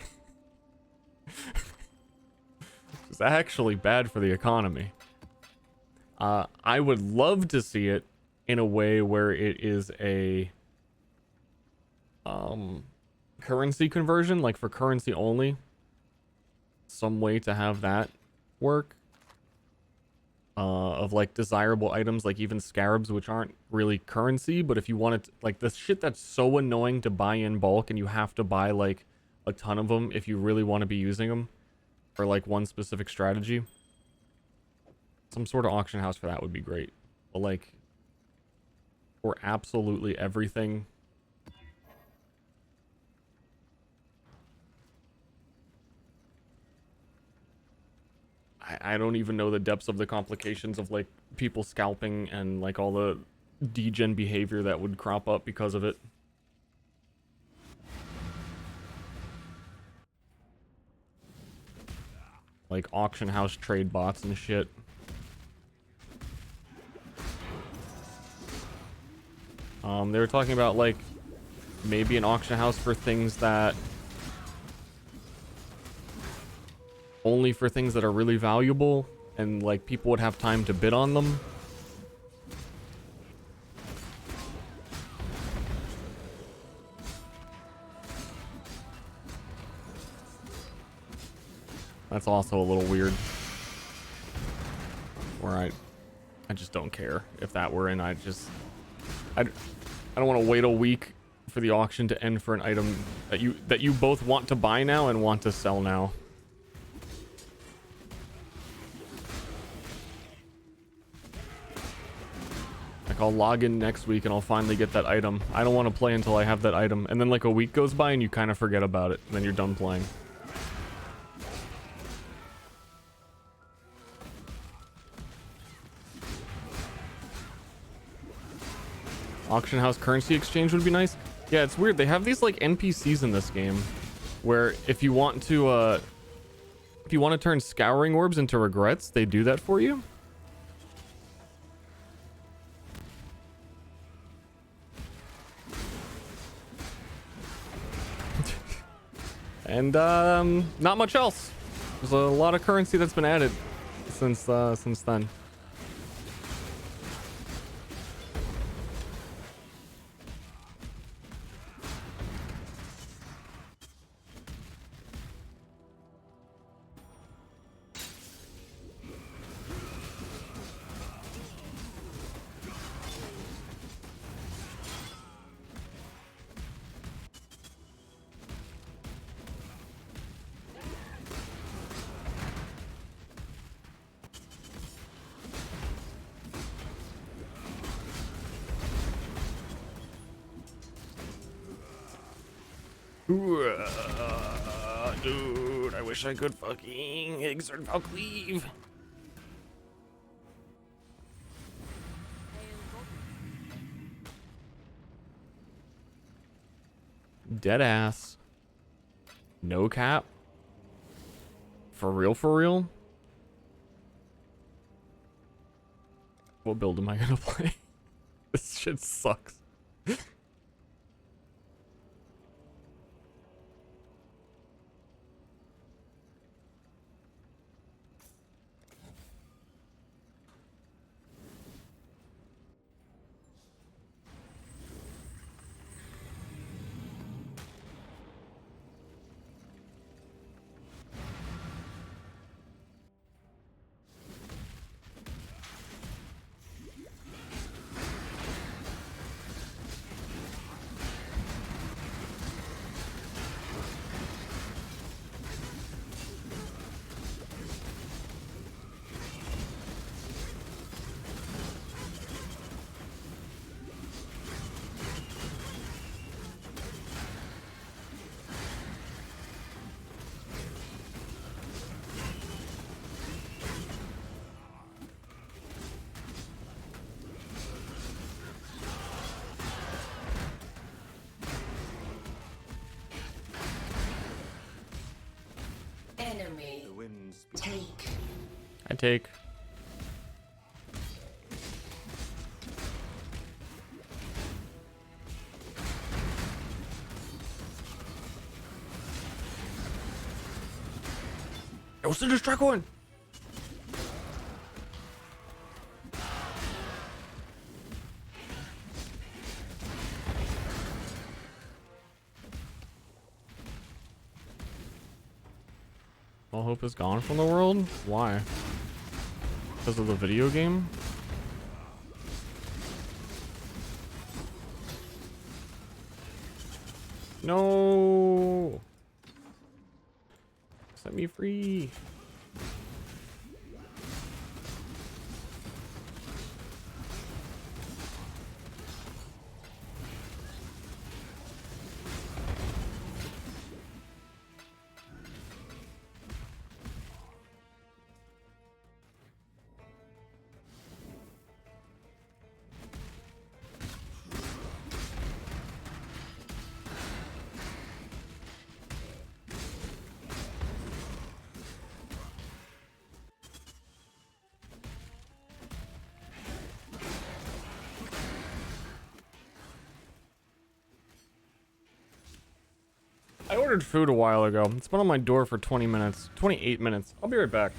It's actually bad for the economy. I would love to see it in a way where it is a currency conversion, like for currency only. Some way to have that work. Of like desirable items, like even scarabs, which aren't really currency, but if you wanted to, like the shit that's so annoying to buy in bulk and you have to buy like a ton of them if you really want to be using them for like one specific strategy. Some sort of auction house for that would be great. But like for absolutely everything, I don't even know the depths of the complications of like people scalping and like all the degen behavior that would crop up because of it. Like auction house trade bots and shit. They were talking about like maybe an auction house for things that only for things that are really valuable and like people would have time to bid on them. That's also a little weird. Where I just don't care if that were in. I don't want to wait a week for the auction to end for an item that you both want to buy now and want to sell now. Like I'll log in next week and I'll finally get that item. I don't want to play until I have that item, and then like a week goes by and you kind of forget about it, and then you're done playing. Auction house currency exchange would be nice. Yeah, it's weird. They have these like NPCs in this game where if you want to turn scouring orbs into regrets, they do that for you. And not much else. There's a lot of currency that's been added since then. Dude, I wish I could fucking exert vaal cleave. Dead ass. No cap. For real, for real? What build am I gonna play? This shit sucks. Enemy. Take. I take. Yo, Cinder strike one. All hope is gone from the world? Why? Because of the video game? No! Set me free. I ordered food a while ago. It's been on my door for 20 minutes. 28 minutes. I'll be right back.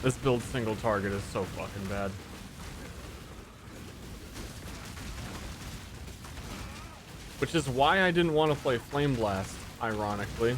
This build single target is so fucking bad. Which is why I didn't want to play Flame Blast, ironically.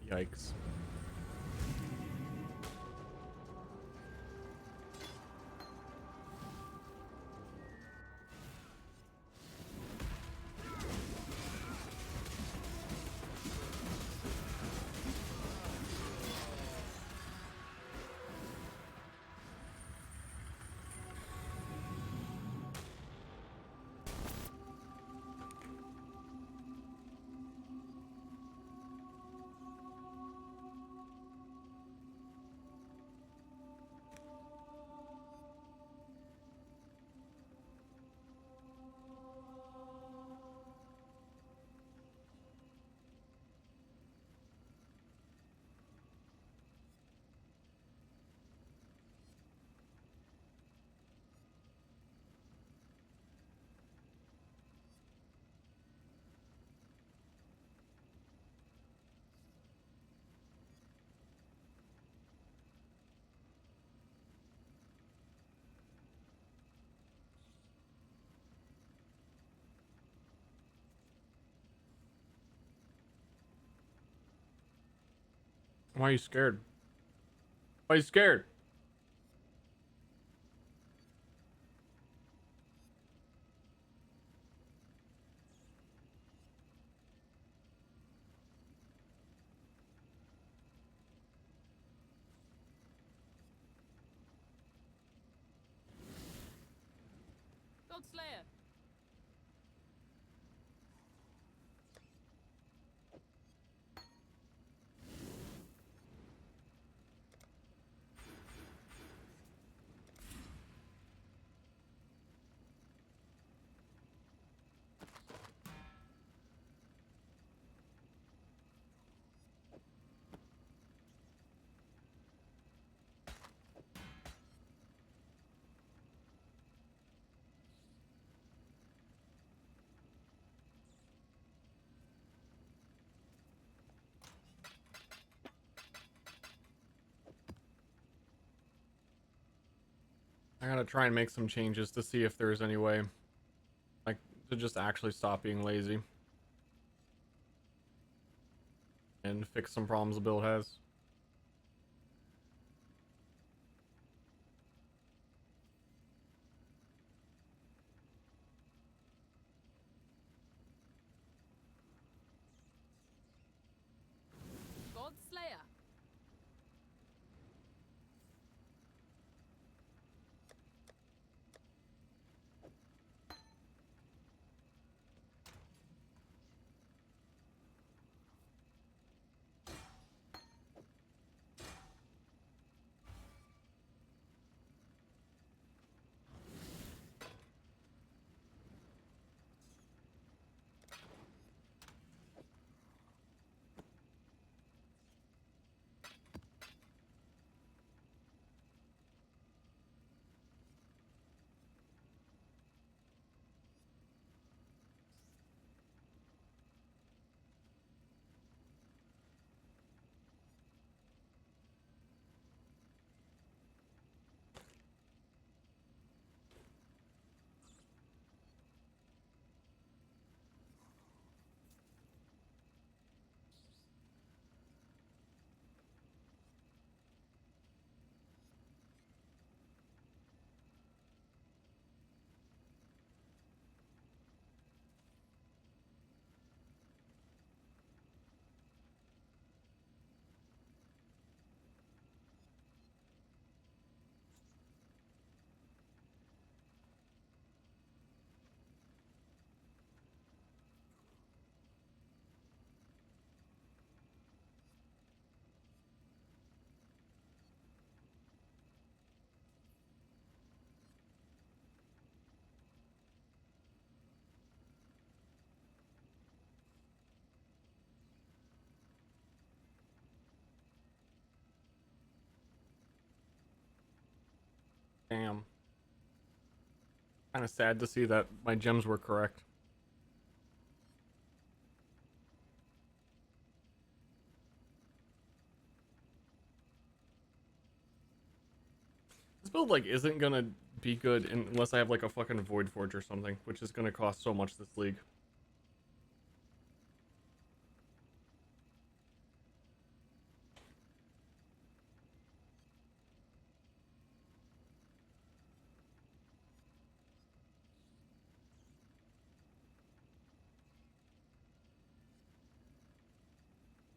Yikes. Why are you scared? Why are you scared? God Slayer. I gotta try and make some changes to see if there's any way, like, to just actually stop being lazy and fix some problems the build has. God Slayer. Damn. Kind of sad to see that my gems were correct. This build like isn't gonna be good unless I have like a fucking Void Forge or something, which is gonna cost so much this league.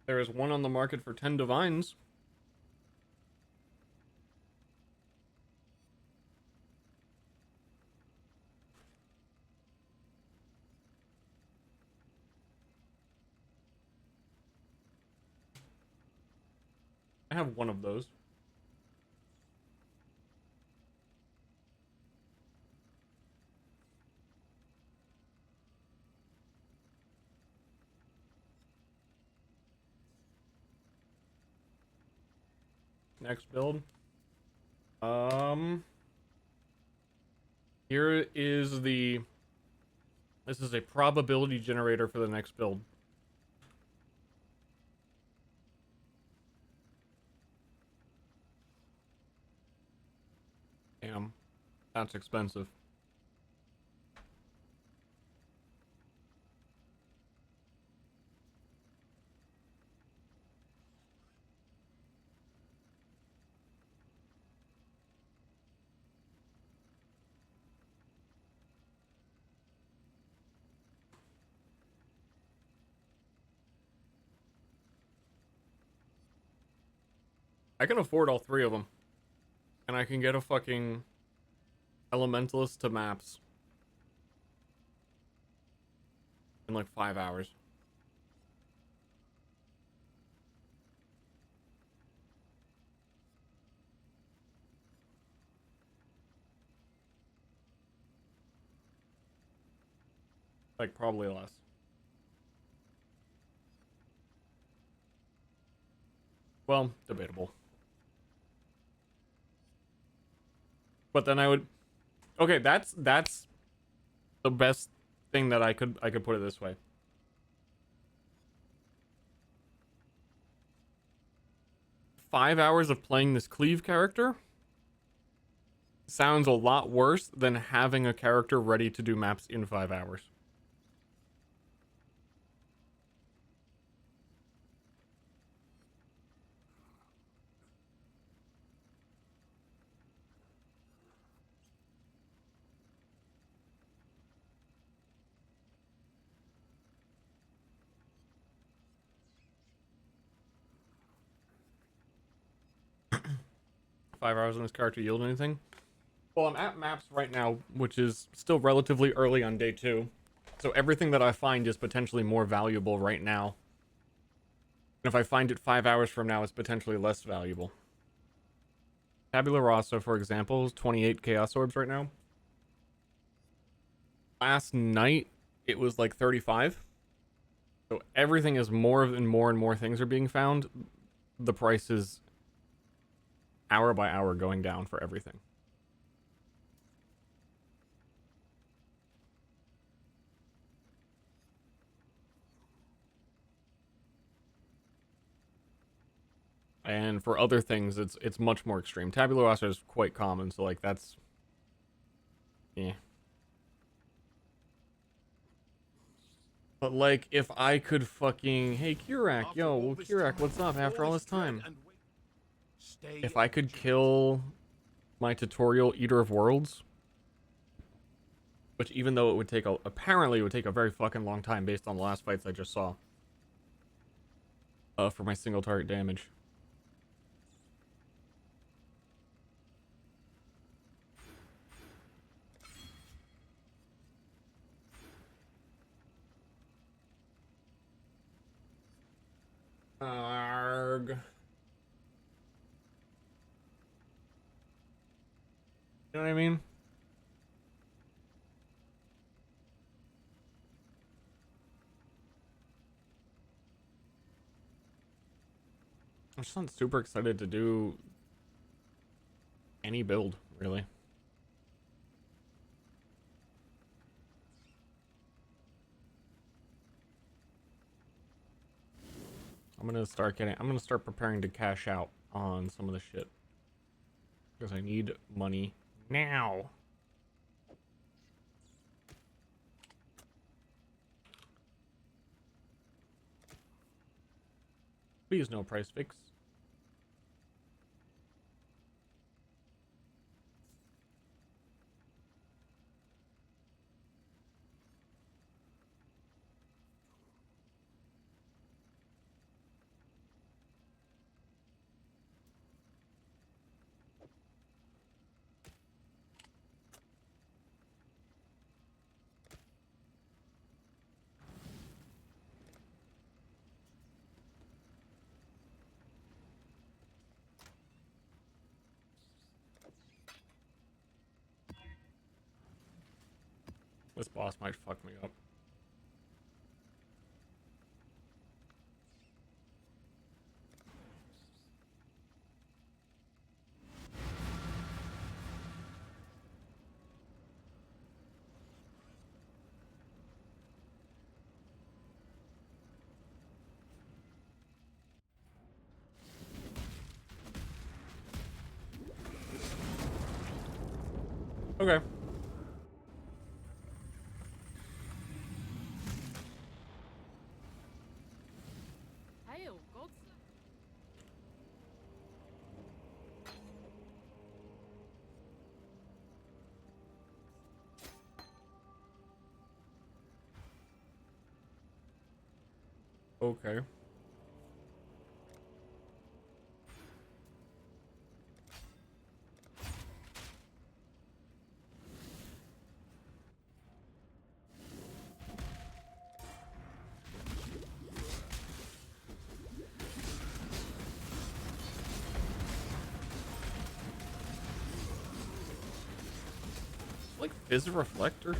There is one on the market for 10 divines. I have one of those. Next build. Here is the... This is a probability generator for the next build. Damn. That's expensive. I can afford all three of them. And I can get a fucking Elementalist to maps in like 5 hours. Like probably less. Well, debatable. But then I would... Okay, that's the best thing that I could put it this way. 5 hours of playing this Cleave character sounds a lot worse than having a character ready to do maps in 5 hours. Five hours on this character yield anything? Well, I'm at maps right now, which is still relatively early on day 2. So everything that I find is potentially more valuable right now. And if I find it 5 hours from now, it's potentially less valuable. Tabula Rasa, for example, is 28 Chaos Orbs right now. Last night, it was like 35. So everything is more and more things are being found. The price is hour by hour going down for everything. And for other things, it's much more extreme. Tabula Rasa is quite common, so like that's... Yeah. But like, if I could fucking... Hey, Kirak, yo, well, Kirak, what's up after all this time? If I could kill my tutorial Eater of Worlds, which even though it would take apparently it would take a very fucking long time based on the last fights I just saw. For my single target damage. Arg. You know what I mean? I'm just not super excited to do any build, really. I'm gonna start preparing to cash out on some of the shit. Because I need money now. Please no price fix. This boss might fuck me up. Okay. Hail, God Slayer. Okay. Like Fizz Reflector?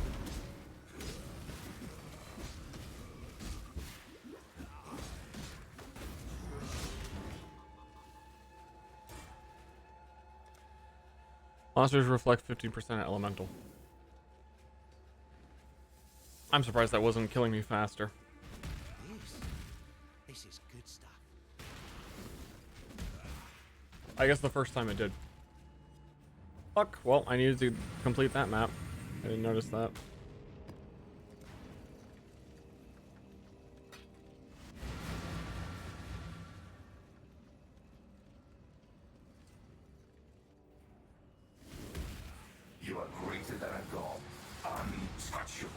Monsters reflect 50% elemental. I'm surprised that wasn't killing me faster. This is good stuff. I guess the first time it did. Fuck. Well, I needed to complete that map. I didn't notice that. You are greater than a god, untouchable.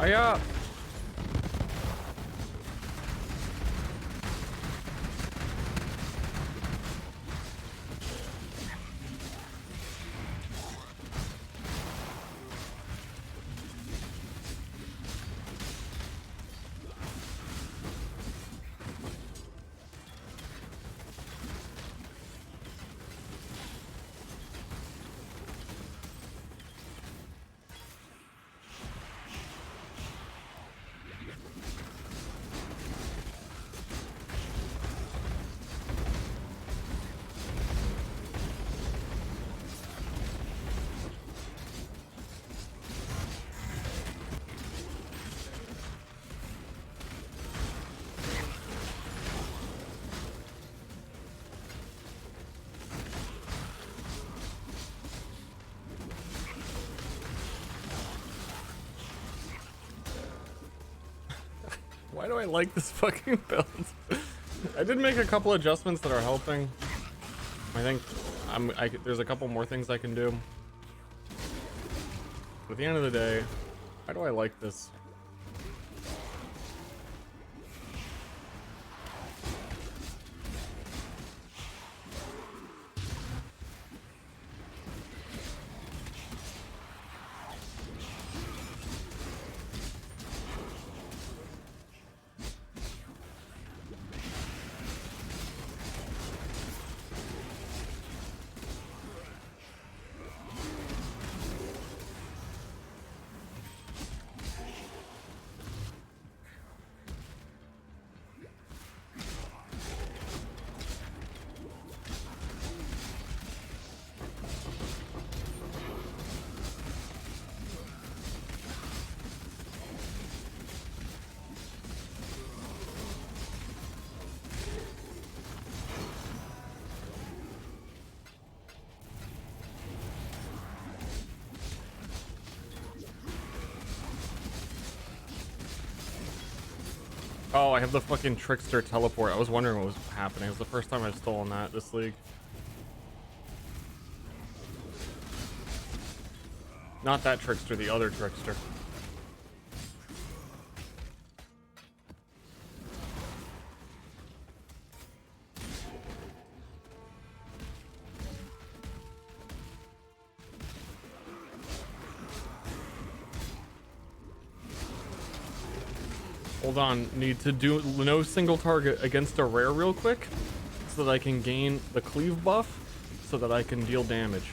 Hiya! do I like this fucking build? I did make a couple adjustments that are helping. I think there's a couple more things I can do. But at the end of the day, why do I like this? Oh, I have the fucking Trickster teleport. I was wondering what was happening. It was the first time I've stolen that this league. Not that Trickster, the other Trickster. Hold on, need to do no single target against a rare real quick so that I can gain the cleave buff so that I can deal damage.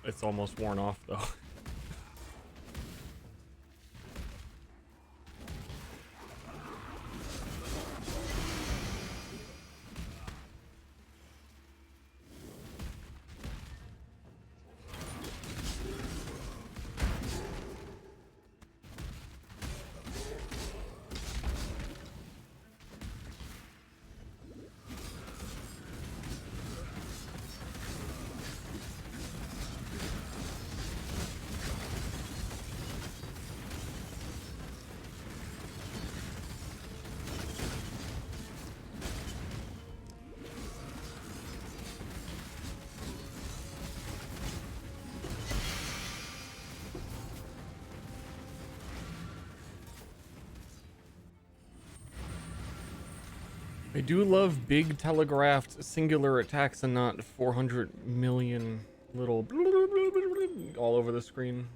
It's almost worn off though. I do love big telegraphed singular attacks and not 400 million little all over the screen.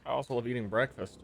I also love eating breakfast.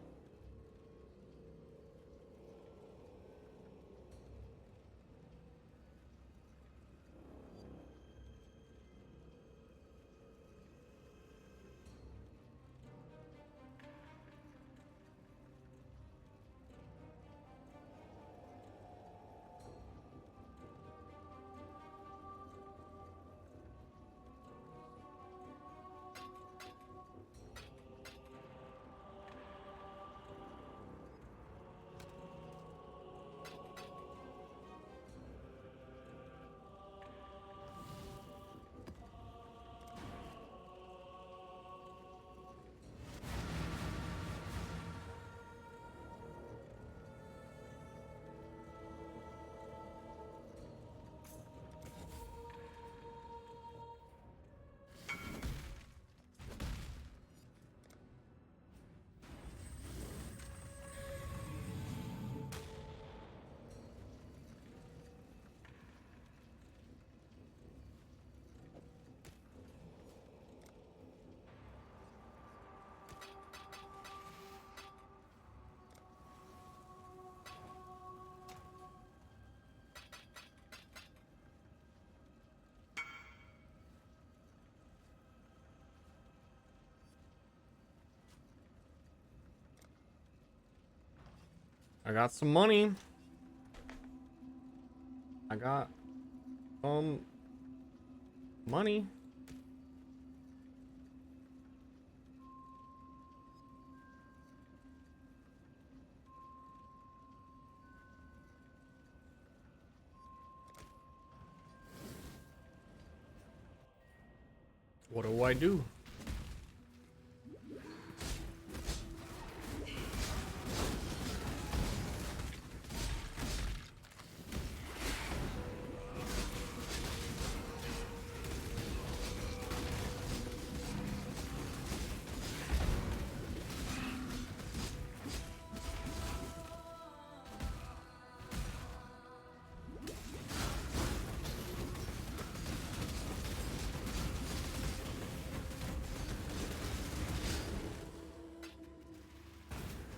I got some money. I got some money. What do I do?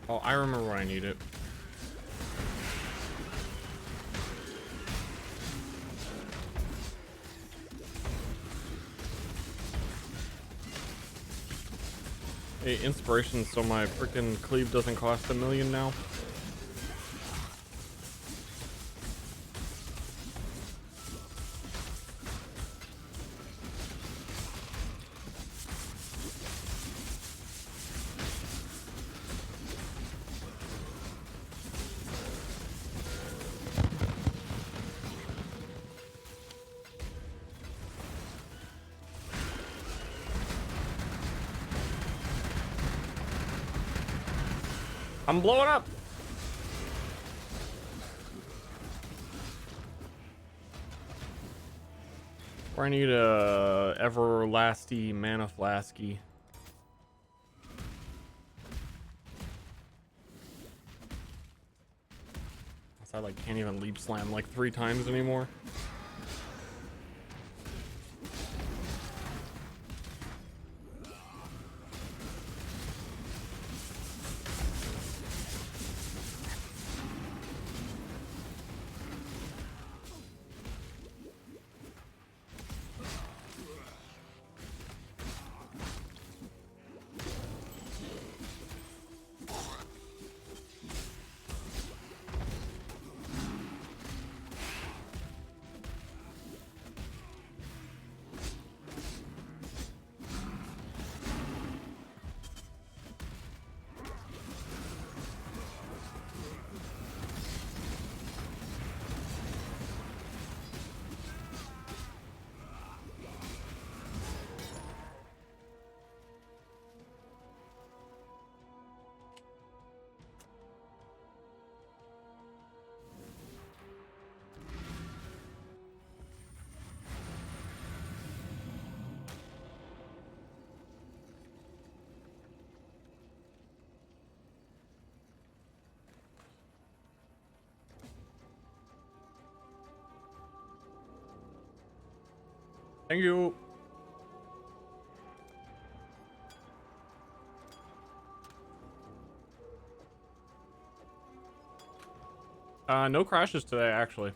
Oh, I remember when I need it. Hey, inspiration, so my freaking cleave doesn't cost $1 million now. I'm blowing up. Or I need a everlasting mana flasky. I like can't even leap slam like 3 times anymore. Thank you. No crashes today, actually.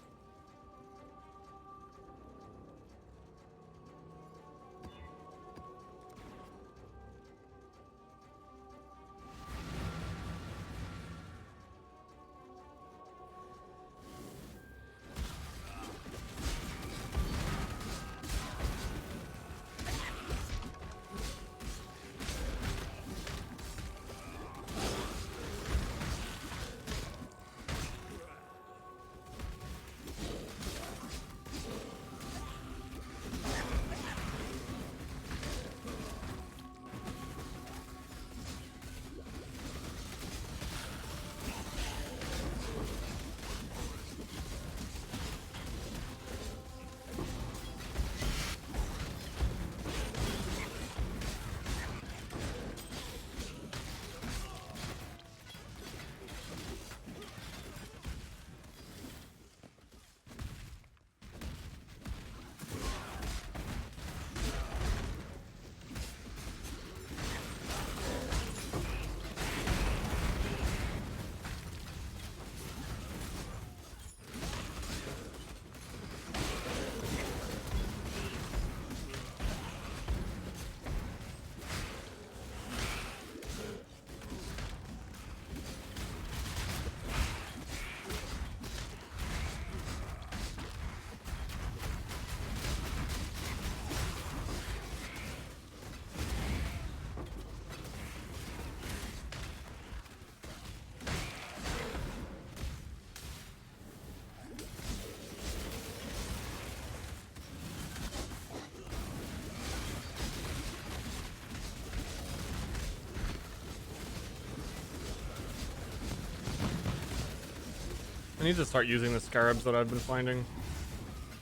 I need to start using the scarabs that I've been finding.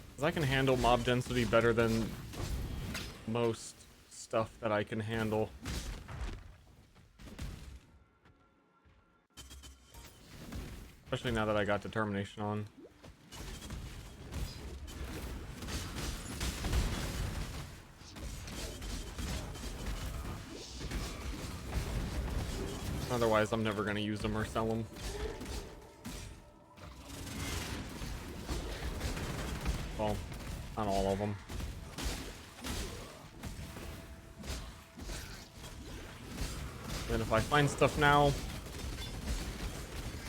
Because I can handle mob density better than most stuff that I can handle. Especially now that I got determination on. Otherwise, I'm never gonna use them or sell them. Well, not all of them. Then if I find stuff now,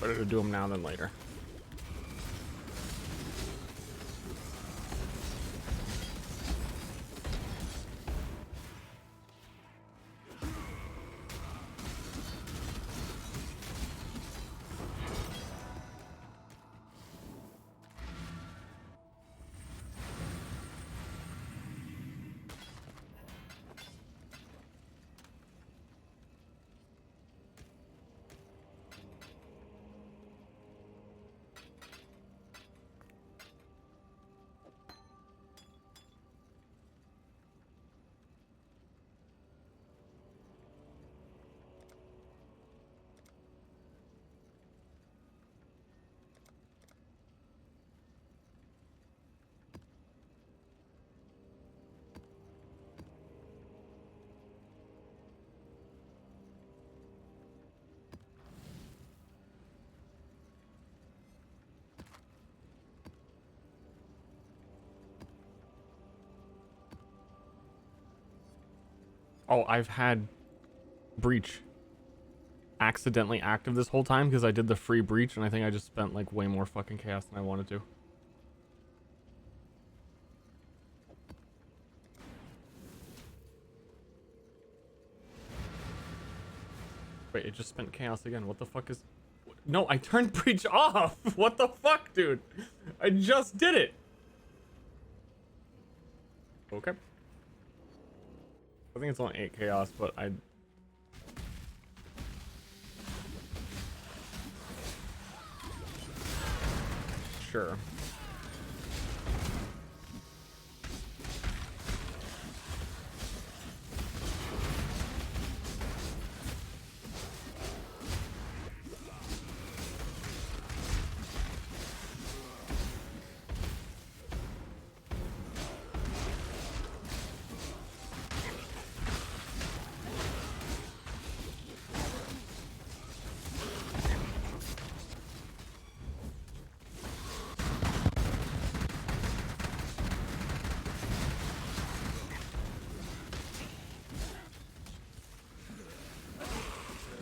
better to do them now than later. Oh, I've had breach accidentally active this whole time because I did the free breach and I think I just spent like way more fucking chaos than I wanted to. Wait, it just spent chaos again. What the fuck is... No, I turned breach off! What the fuck, dude? I just did it! Okay. I think it's only 8 chaos, but I... Sure.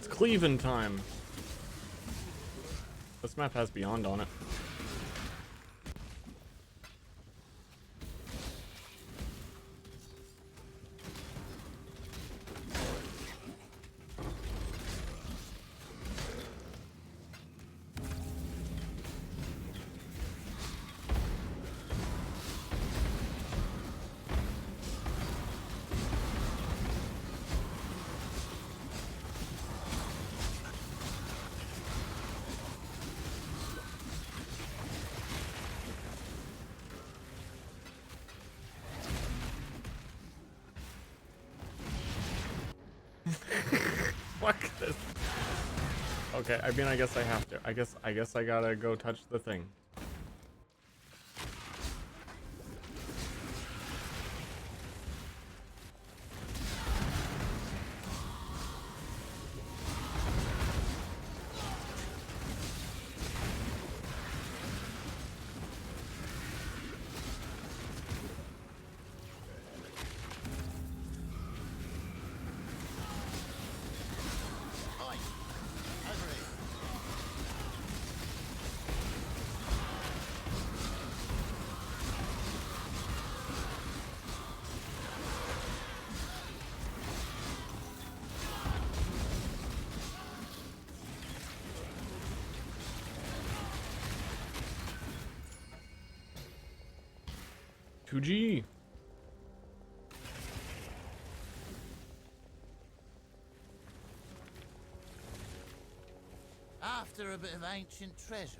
Cleaving time. This map has Beyond on it. Fuck this. Okay, I mean, I guess I have to. I guess I gotta go touch the thing. G. After a bit of ancient treasure,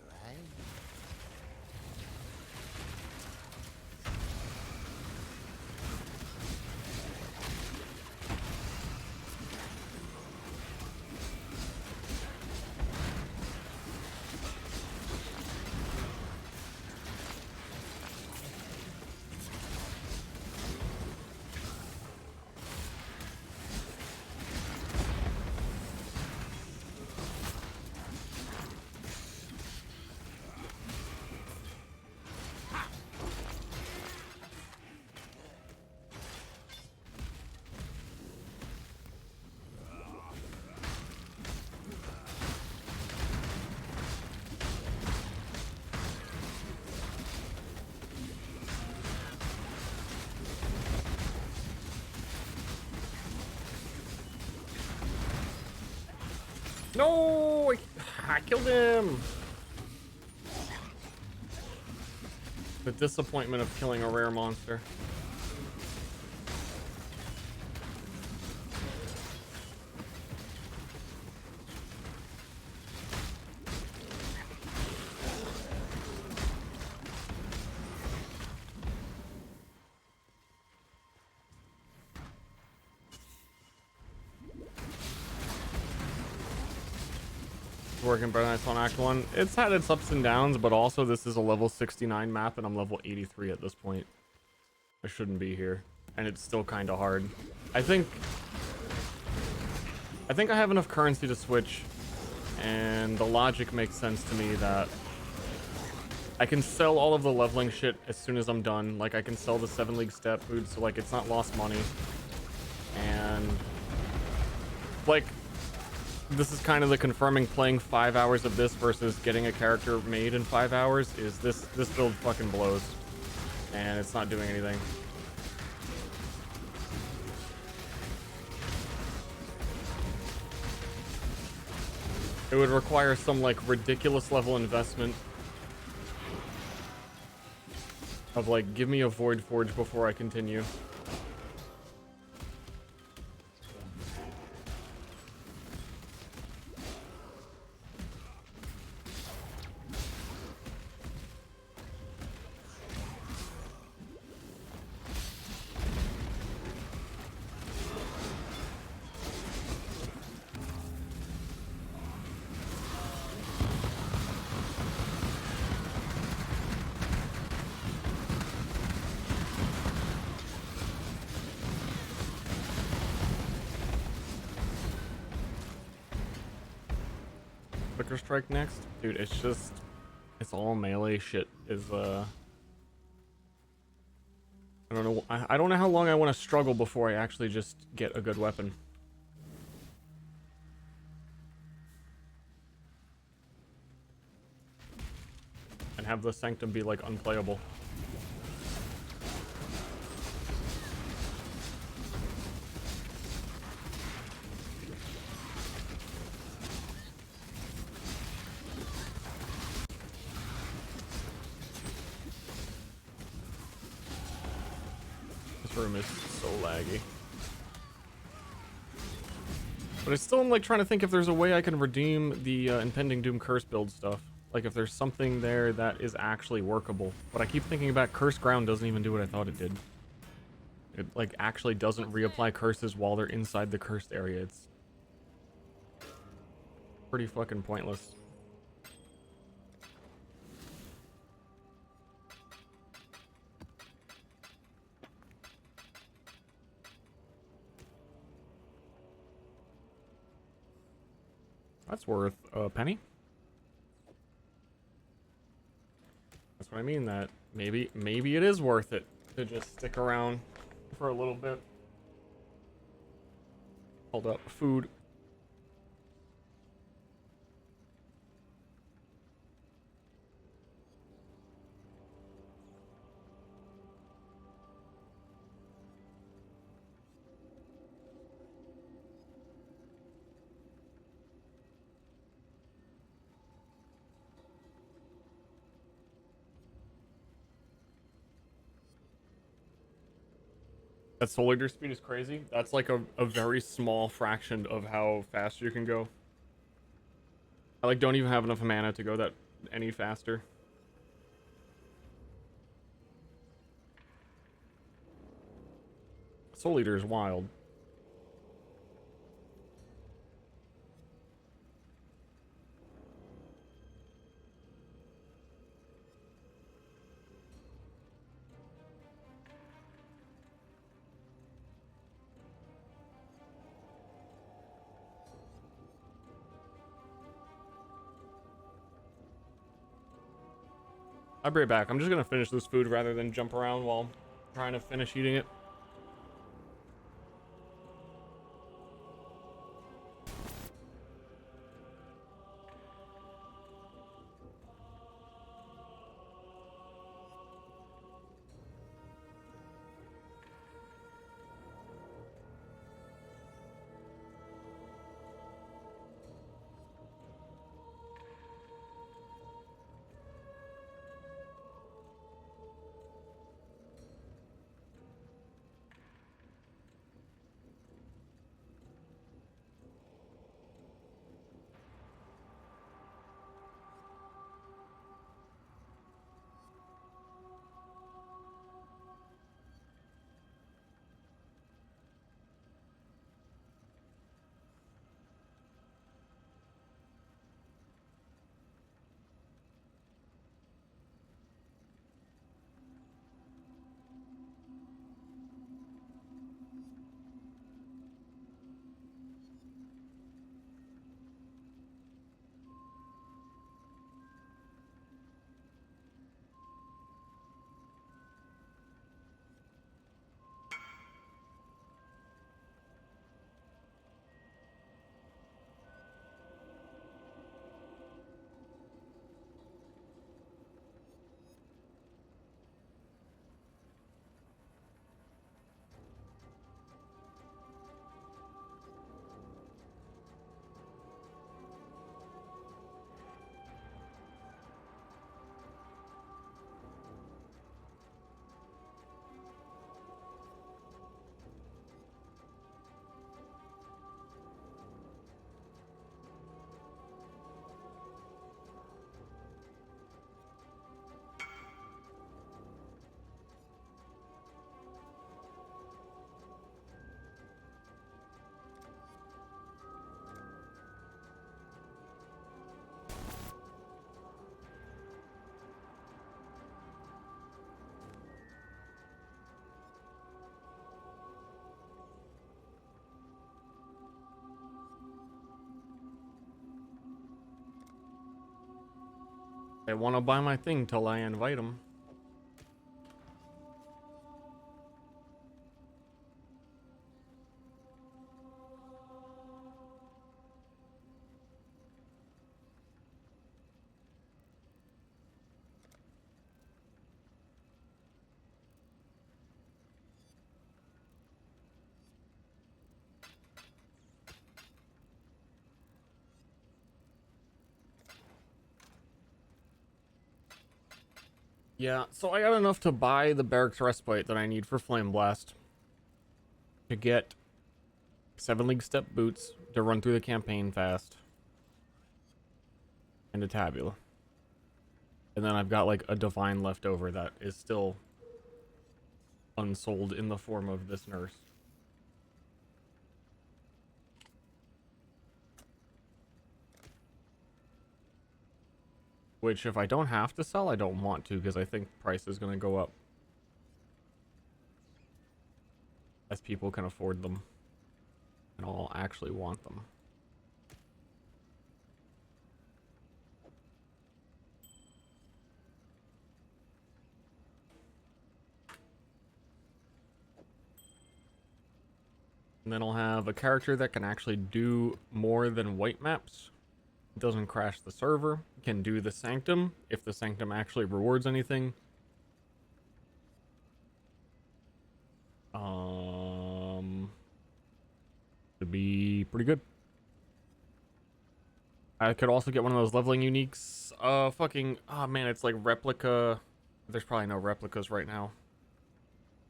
No, I killed him. The disappointment of killing a rare monster. Working very nice on Act 1. It's had its ups and downs, but also this is a level 69 map and I'm level 83 at this point. I shouldn't be here. And it's still kind of hard. I think I have enough currency to switch, and the logic makes sense to me that I can sell all of the leveling shit as soon as I'm done. Like, I can sell the 7 League step food, so like it's not lost money. And like, this is kind of the confirming playing 5 hours of this versus getting a character made in 5 hours is this build fucking blows. And it's not doing anything. It would require some like ridiculous level investment of like, give me a Void Forge before I continue. Flicker Strike next? Dude, it's just, it's all melee shit is, I don't know, I don't know how long I want to struggle before I actually just get a good weapon. And have the Sanctum be, like, unplayable. Room is so laggy. But I still am like trying to think if there's a way I can redeem the impending Doom curse build stuff. Like if there's something there that is actually workable. But I keep thinking about Curse Ground doesn't even do what I thought it did. It like actually doesn't reapply curses while they're inside the cursed area. It's pretty fucking pointless. That's worth a penny. That's what I mean, that maybe it is worth it to just stick around for a little bit. Hold up, food. That soul eater speed is crazy. That's like a very small fraction of how fast you can go. I like don't even have enough mana to go that any faster. Soul Eater is wild. I'll be right back. I'm just gonna finish this food rather than jump around while trying to finish eating it. They want to buy my thing till I invite them. Yeah, so I got enough to buy the barracks respite that I need for Flame Blast. To get 7 League Step boots to run through the campaign fast. And a tabula. And then I've got like a divine left over that is still unsold in the form of this nurse. Which if I don't have to sell, I don't want to because I think price is going to go up. As people can afford them. And I'll actually want them. And then I'll have a character that can actually do more than white maps. It doesn't crash the server. Can do the Sanctum if the Sanctum actually rewards anything. Could be pretty good. I could also get one of those leveling uniques. Oh man, it's like replica. There's probably no replicas right now.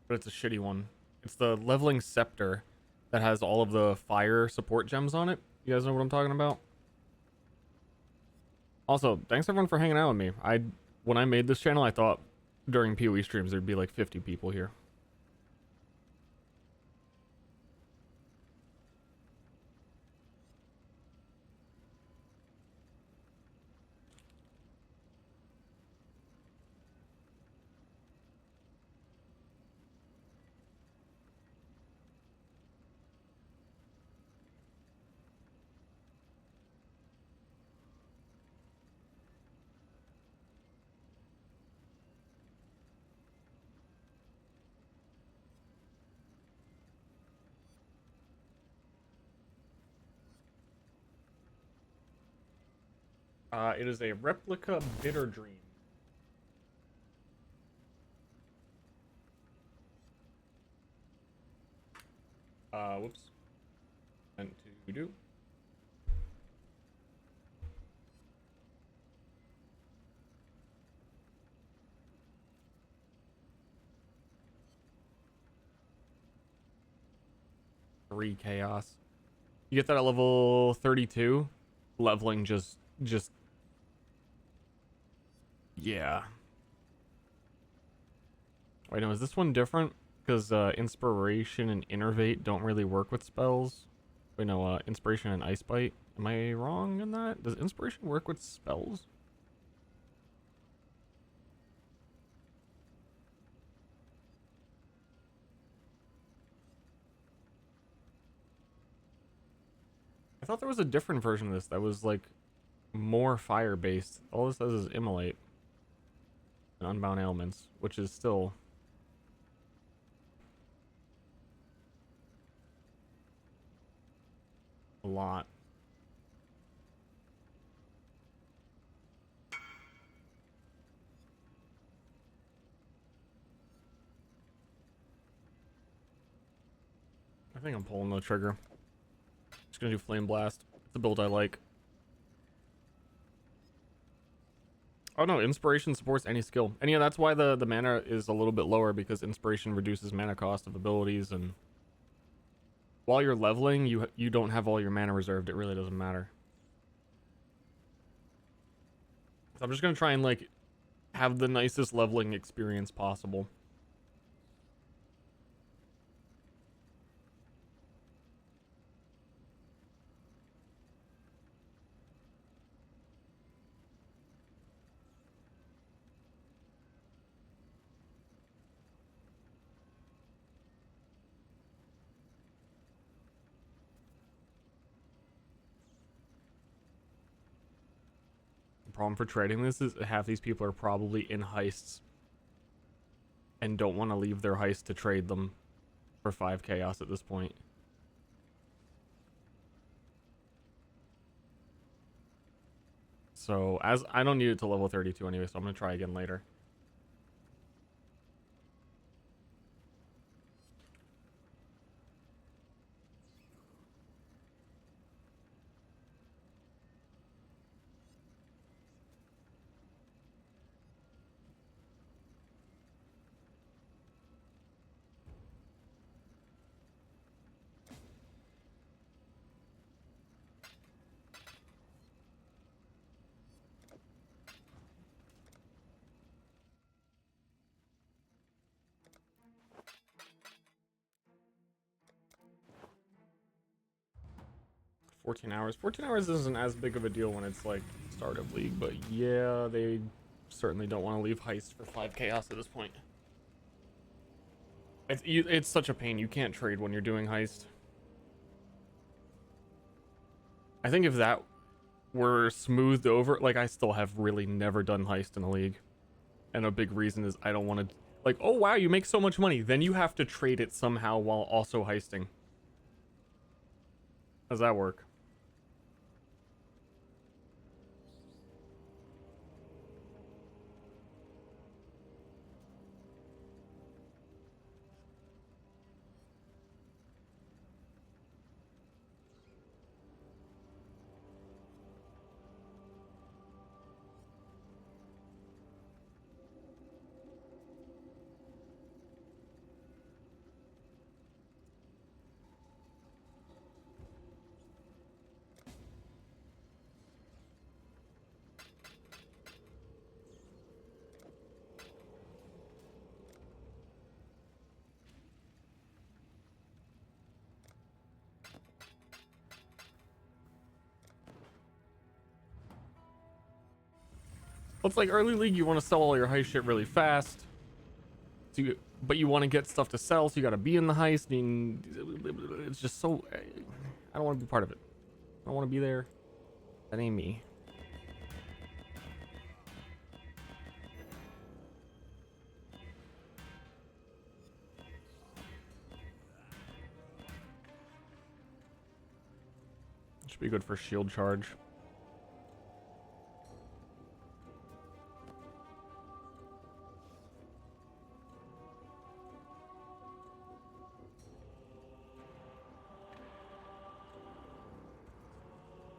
But it's a shitty one. It's the leveling scepter that has all of the fire support gems on it. You guys know what I'm talking about? Also, thanks everyone for hanging out with me. When I made this channel, I thought during PoE streams there'd be like 50 people here. It is a replica bitter dream. Whoops. Meant to do. Three chaos. You get that at level 32. Leveling just yeah. Wait, no, is this one different? Because inspiration and innervate don't really work with spells. Wait, no, inspiration and ice bite. Am I wrong in that? Does inspiration work with spells? I thought there was a different version of this that was like more fire based. All this does is immolate and unbound ailments, which is still a lot. I think I'm pulling the trigger. Just gonna do Flame Blast. It's a build I like. Oh no, Inspiration supports any skill. And yeah, that's why the mana is a little bit lower, because Inspiration reduces mana cost of abilities, and while you're leveling, you don't have all your mana reserved. It really doesn't matter. So I'm just gonna try and like have the nicest leveling experience possible. The problem for trading this is half these people are probably in heists and don't want to leave their heist to trade them for 5 chaos at this point. So as I don't need it to level 32 anyway, so I'm gonna try again later. $14 hours isn't as big of a deal when it's like start of league, but yeah, they certainly don't want to leave heist for 5 chaos at this point. It's such a pain. You can't trade when you're doing heist. I think if that were smoothed over, like, I still have really never done heist in a league, and a big reason is I don't want to, like, oh wow, you make so much money, then you have to trade it somehow while also heisting. How does that work? it's like early league, you want to sell all your heist shit really fast. So but you want to get stuff to sell, so you got to be in the heist. And it's just so... I don't want to be part of it. I don't want to be there. That ain't me. Should be good for shield charge.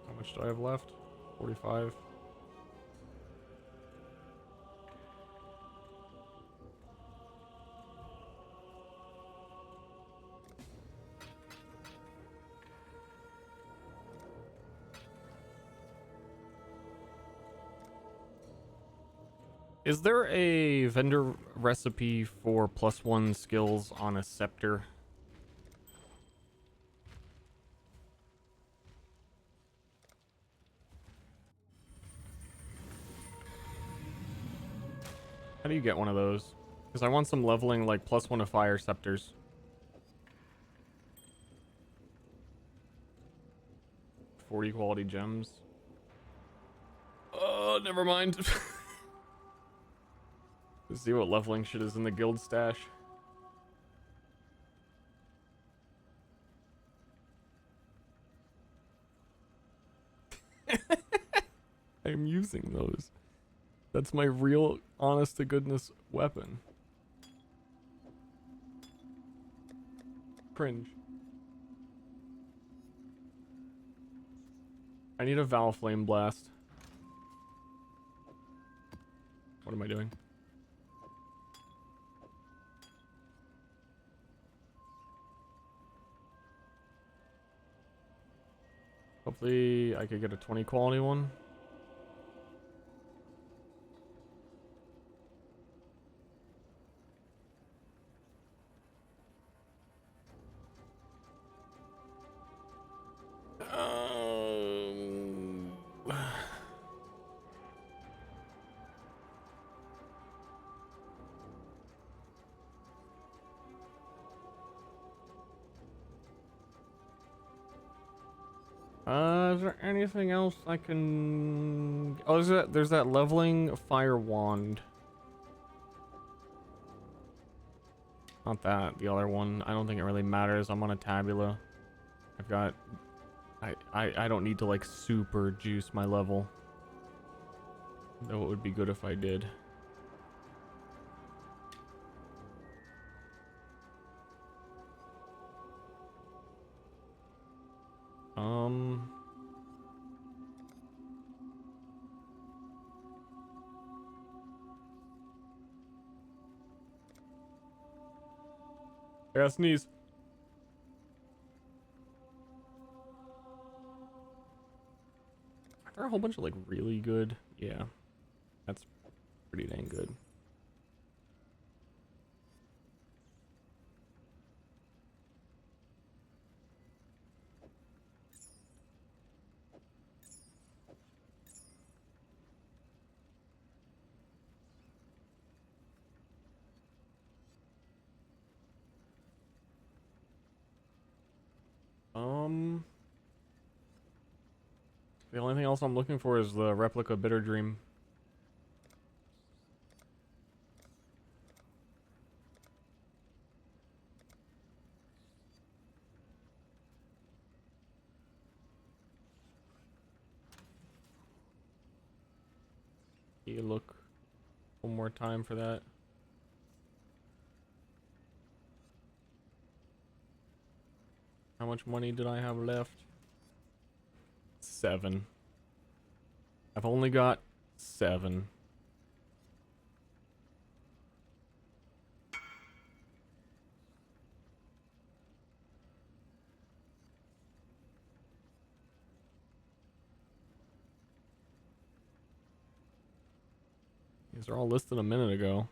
How much do I have left? 45. Is there a vendor recipe for +1 skills on a scepter? How do you get one of those? Because I want some leveling, like +1 to fire scepters. 40 quality gems. Oh, never mind. Let's see what leveling shit is in the guild stash. I'm using those. That's my real, honest to goodness weapon. Cringe. I need a Vaal Flame Blast. What am I doing? Hopefully I could get a 20 quality one. Is there anything else I can... Oh, there's that leveling fire wand. Not that, the other one. I don't think it really matters. I'm on a tabula. I've got... I don't need to like super juice my level. Though it would be good if I did. Yeah, sneeze. Are there a whole bunch of like really good? Yeah, that's pretty dang good. The only thing else I'm looking for is the replica Bitter Dream. You look one more time for that. How much money did I have left? 7. I've only got 7. These are all listed a minute ago.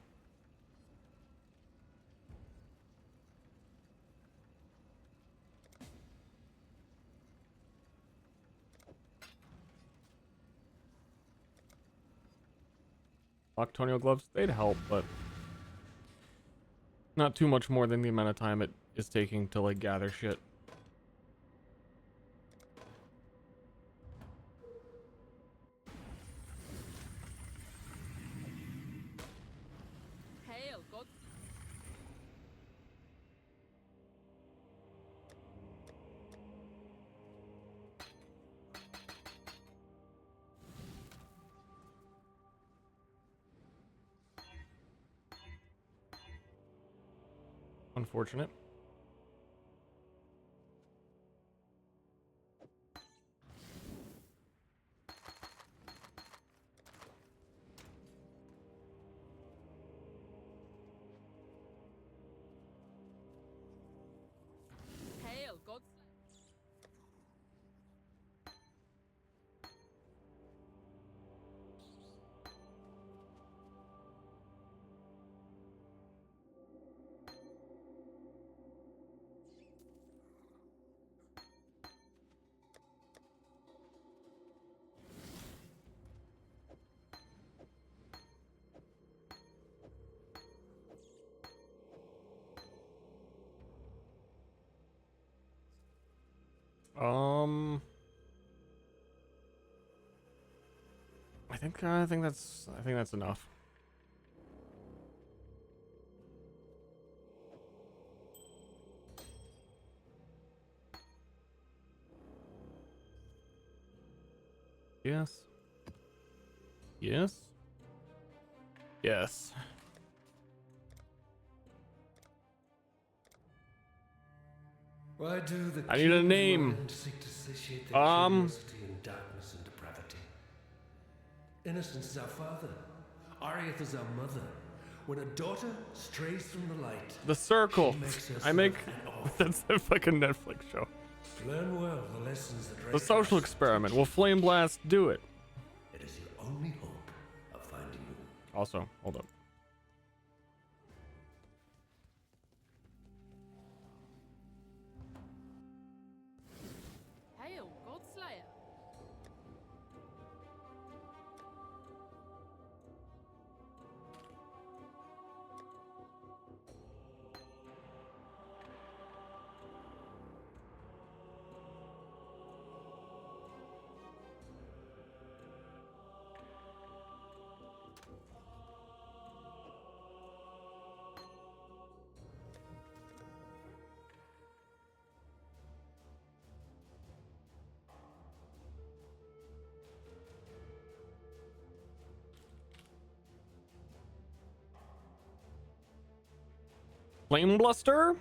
Octonio gloves, they'd help, but not too much more than the amount of time it is taking to like gather shit. Hail, God. Unfortunate. Hail, God. I think that's enough. Yes. Yes. Yes. Why do the I need a king's name. mind seek to satiate their curiosity in darkness and depravity? Innocence is our father. Arieth is our mother. When a daughter strays from the light, The Circle. she makes herself I make an orphan. that's a fucking Netflix show. Learn well the lessons that The social experiment. Will Flame Blast do it? It is your only hope of finding you. Also, hold up. Hail, Godslayer. Flame Bluster?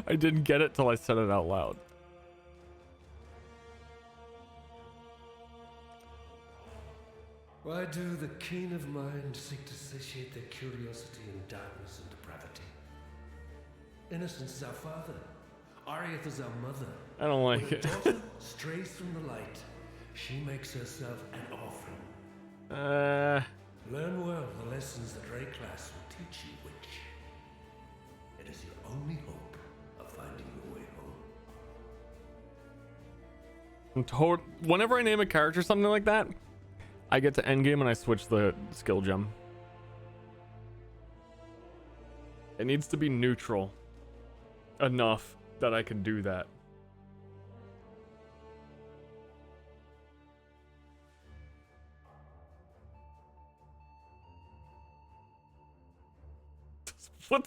I didn't get it till I said it out loud. Why do the keen of mind seek to satiate their curiosity in darkness and depravity? Innocence is our father. Arieth is our mother. I don't like When a it. daughter strays from the light, she makes herself an orphan. Learn well the lessons that Rayclass will teach you, witch. It is your only hope of finding your way home. Whenever I name a character something like that, I get to endgame and I switch the skill gem. It needs to be neutral enough that I can do that.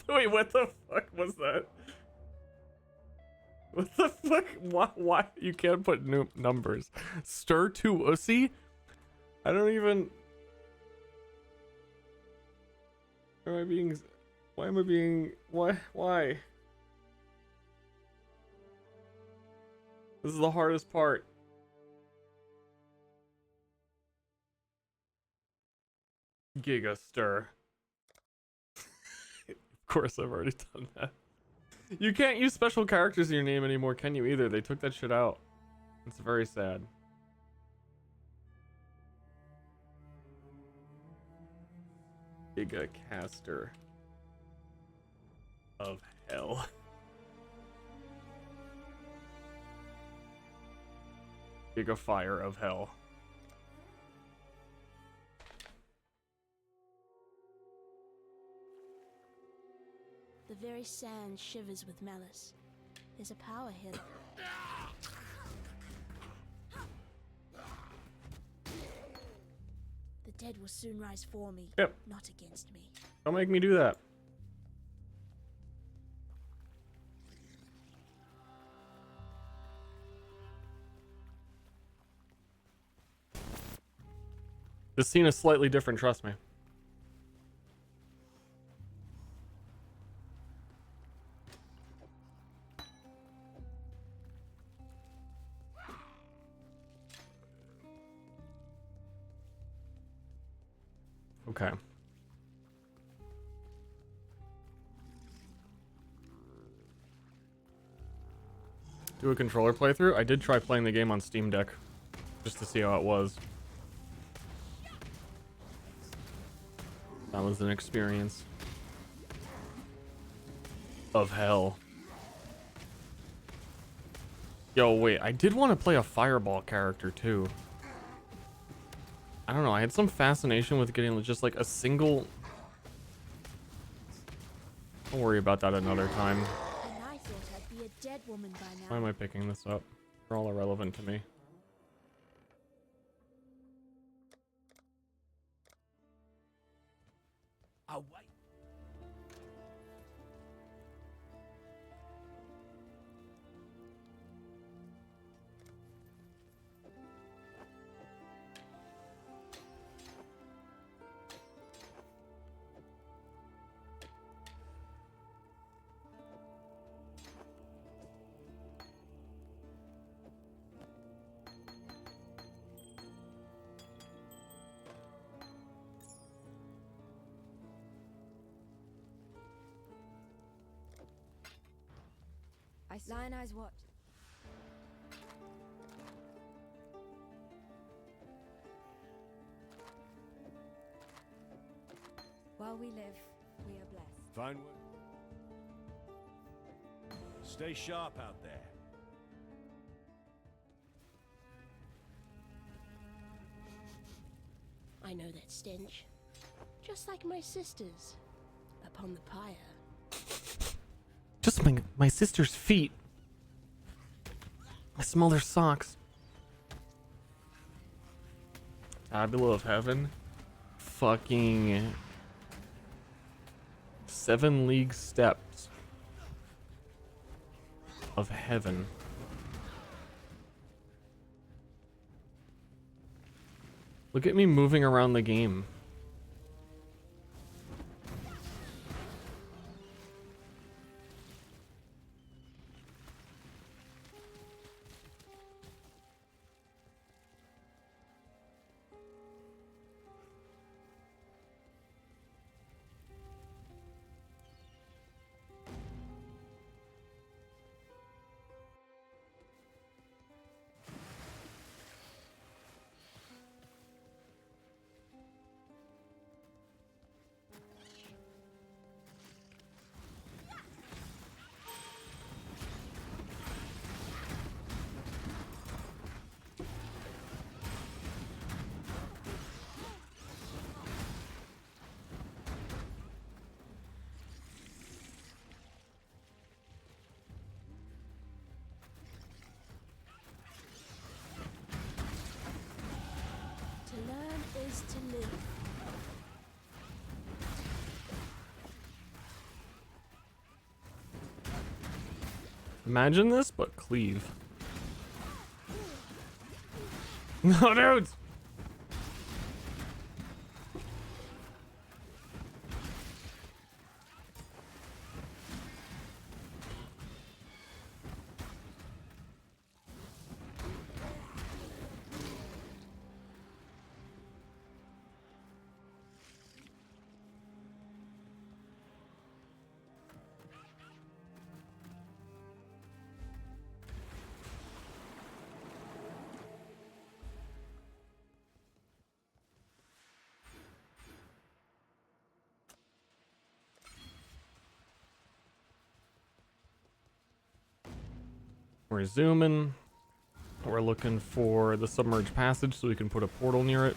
Wait, what the fuck was that? What the fuck? Why? You can't put new numbers. Ster to Ussy? I don't even... Why am I being... Why am I being... Why? This is the hardest part. Giga Ster. Of course, I've already done that. You can't use special characters in your name anymore, can you either? They took that shit out. It's very sad. Giga Caster of Hell. Giga Fire of Hell. very sand shivers with malice. There's a power here. The dead will soon rise for me, Yep. not against me. Don't make me do that. This scene is slightly different, trust me. Okay. Do a controller playthrough? I did try playing the game on Steam Deck just to see how it was. That was an experience of hell. Yo, wait, I did want to play a fireball character too. I don't know, I had some fascination with getting just like a single... Don't worry about that another time. And I thought I'd be a dead woman by now. Why am I picking this up? They're all irrelevant to me. Oh, wait. Lion Eyes what? While we live, we are blessed. Fine work. Stay sharp out there. I know that stench. Just like my sisters upon the pyre. Just my sister's feet. I smell their socks. Tabula of Heaven. Fucking 7 league steps of heaven. Look at me moving around the game. To learn is to live. Imagine this, but cleave. No, dudes! We're zooming. We're looking for the submerged passage so we can put a portal near it.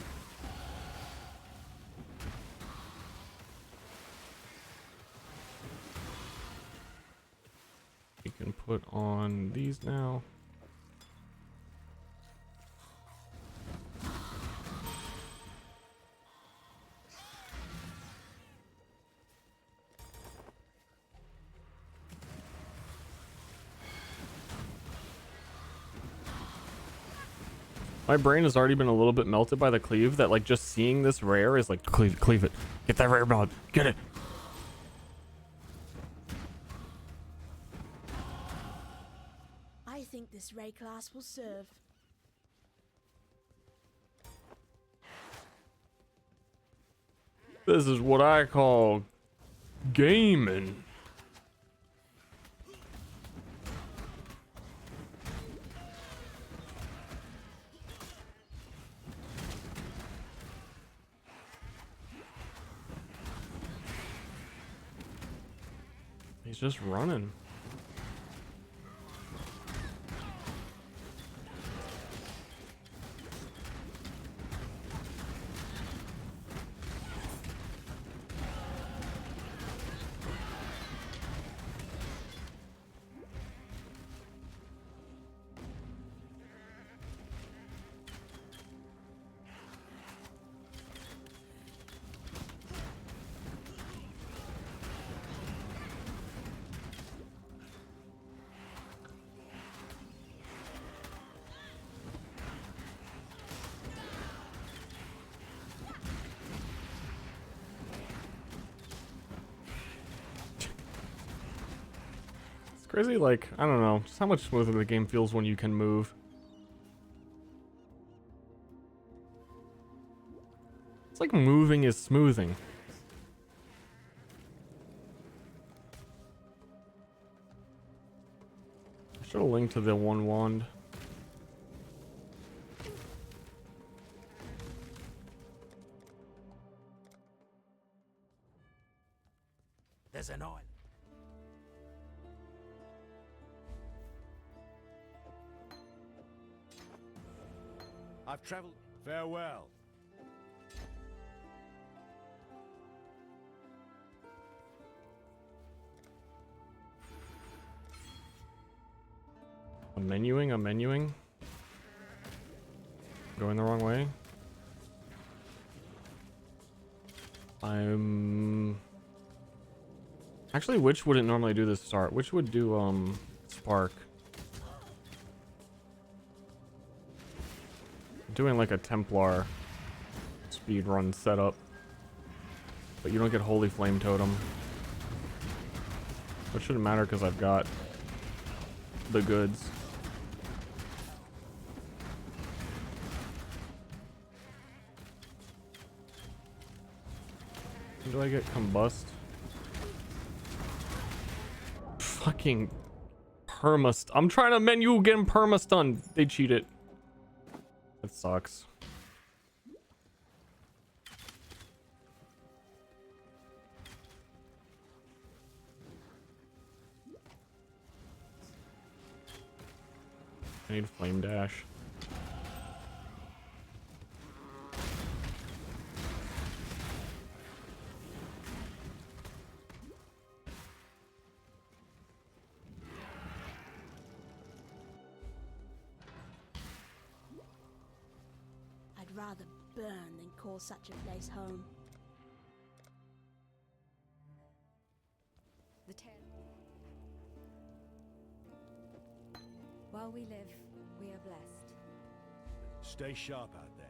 put on these now. My brain has already been a little bit melted by the cleave that like just seeing this rare is like cleave it. Get that rare mod. Get it. I think this ray class will serve. This is what I call gaming. He's just running. Crazy, like, I don't know, just how much smoother the game feels when you can move. It's like moving is smoothing. I should have linked to the one wand. There's an island. I've traveled. Farewell. I'm menuing. Going the wrong way. Actually, which wouldn't normally do this start? Which would do, spark? Doing like a Templar speed run setup, but you don't get Holy Flame Totem, which shouldn't matter because I've got the goods. Do I get combust? Fucking permast. I'm trying to menu getting perma-stunned. They cheated. That sucks. I need flame dash. I'd rather burn than call such a place home. The tale. While we live, we are blessed. Stay sharp out there.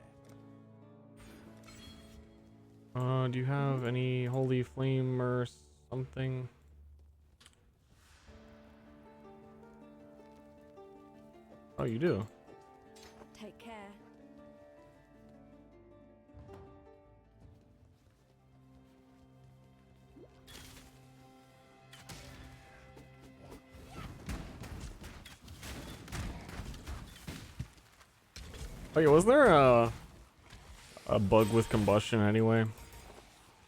Do you have any holy flame or something? Oh, you do. Take care. Oh yeah, was there a bug with combustion anyway?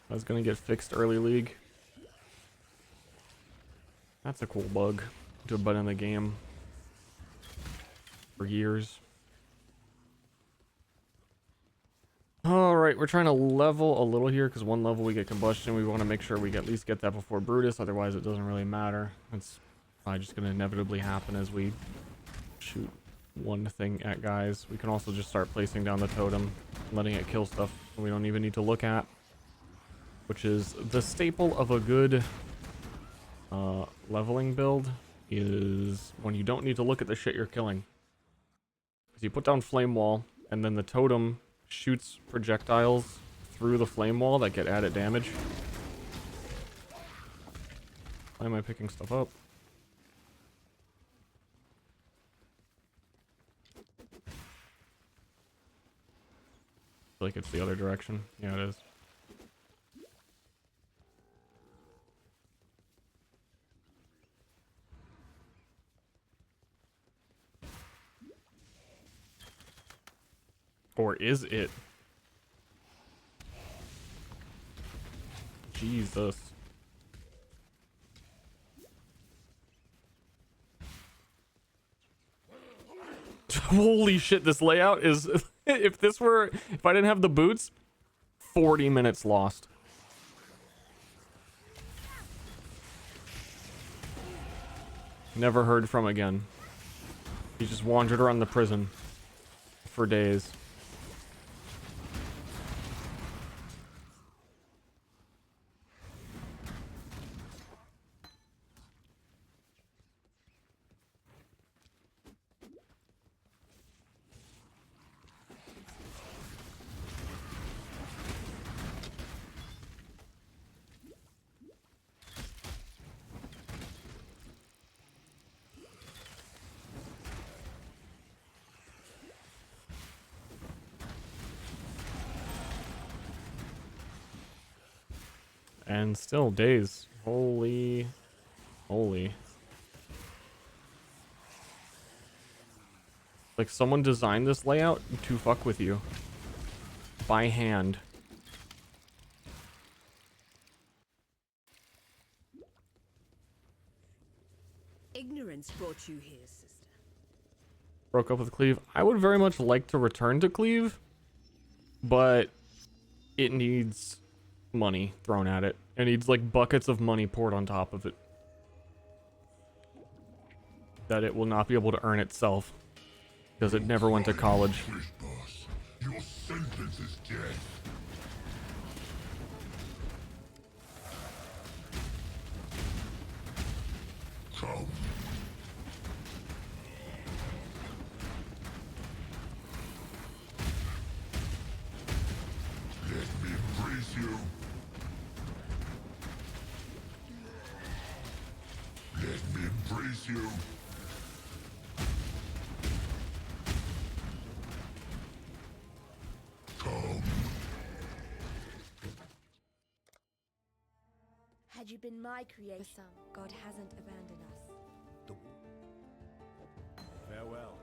I was gonna get fixed early league. That's a cool bug to have been in the game for years. Alright, we're trying to level a little here because one level we get combustion. We want to make sure we at least get that before Brutus, otherwise it doesn't really matter. It's Probably just gonna inevitably happen as we shoot one thing at guys. We can also just start placing down the totem, letting it kill stuff we don't even need to look at, which is the staple of a good leveling build, is when you don't need to look at the shit you're killing. Because you put down flame wall, and then the totem shoots projectiles through the flame wall that get added damage. Why am I picking stuff up? I feel like it's the other direction. Yeah, it is. Or is it? Jesus. Holy shit, this layout is... if I didn't have the boots, 40 minutes lost. Never heard from again. He just wandered around the prison for days. And still days. Holy. Like someone designed this layout to fuck with you. By hand. Ignorance brought you here, sister. Broke up with Cleave. I would very much like to return to Cleave, but it needs money thrown at it. It needs like buckets of money poured on top of it. That it will not be able to earn itself. Because it never went to college. Boss, your sentence is death. Come. Let me embrace you. Let me embrace you. Come. Had you been my For creation, some, God hasn't abandoned us. Farewell.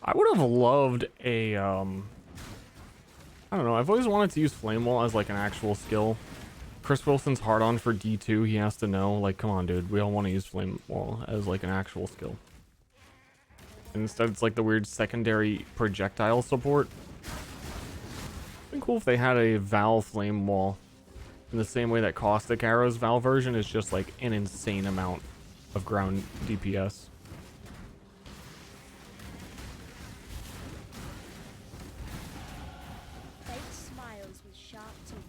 I would have loved a, I don't know, I've always wanted to use Flame Wall as like an actual skill. Chris Wilson's hard on for D2, he has to know, like, come on dude, we all want to use Flame Wall as like an actual skill. And instead it's like the weird secondary projectile support. It'd been cool if they had a Vaal Flame Wall. In the same way that Caustic Arrow's Vaal version is just like an insane amount of ground DPS. fate smiles with sharp teeth.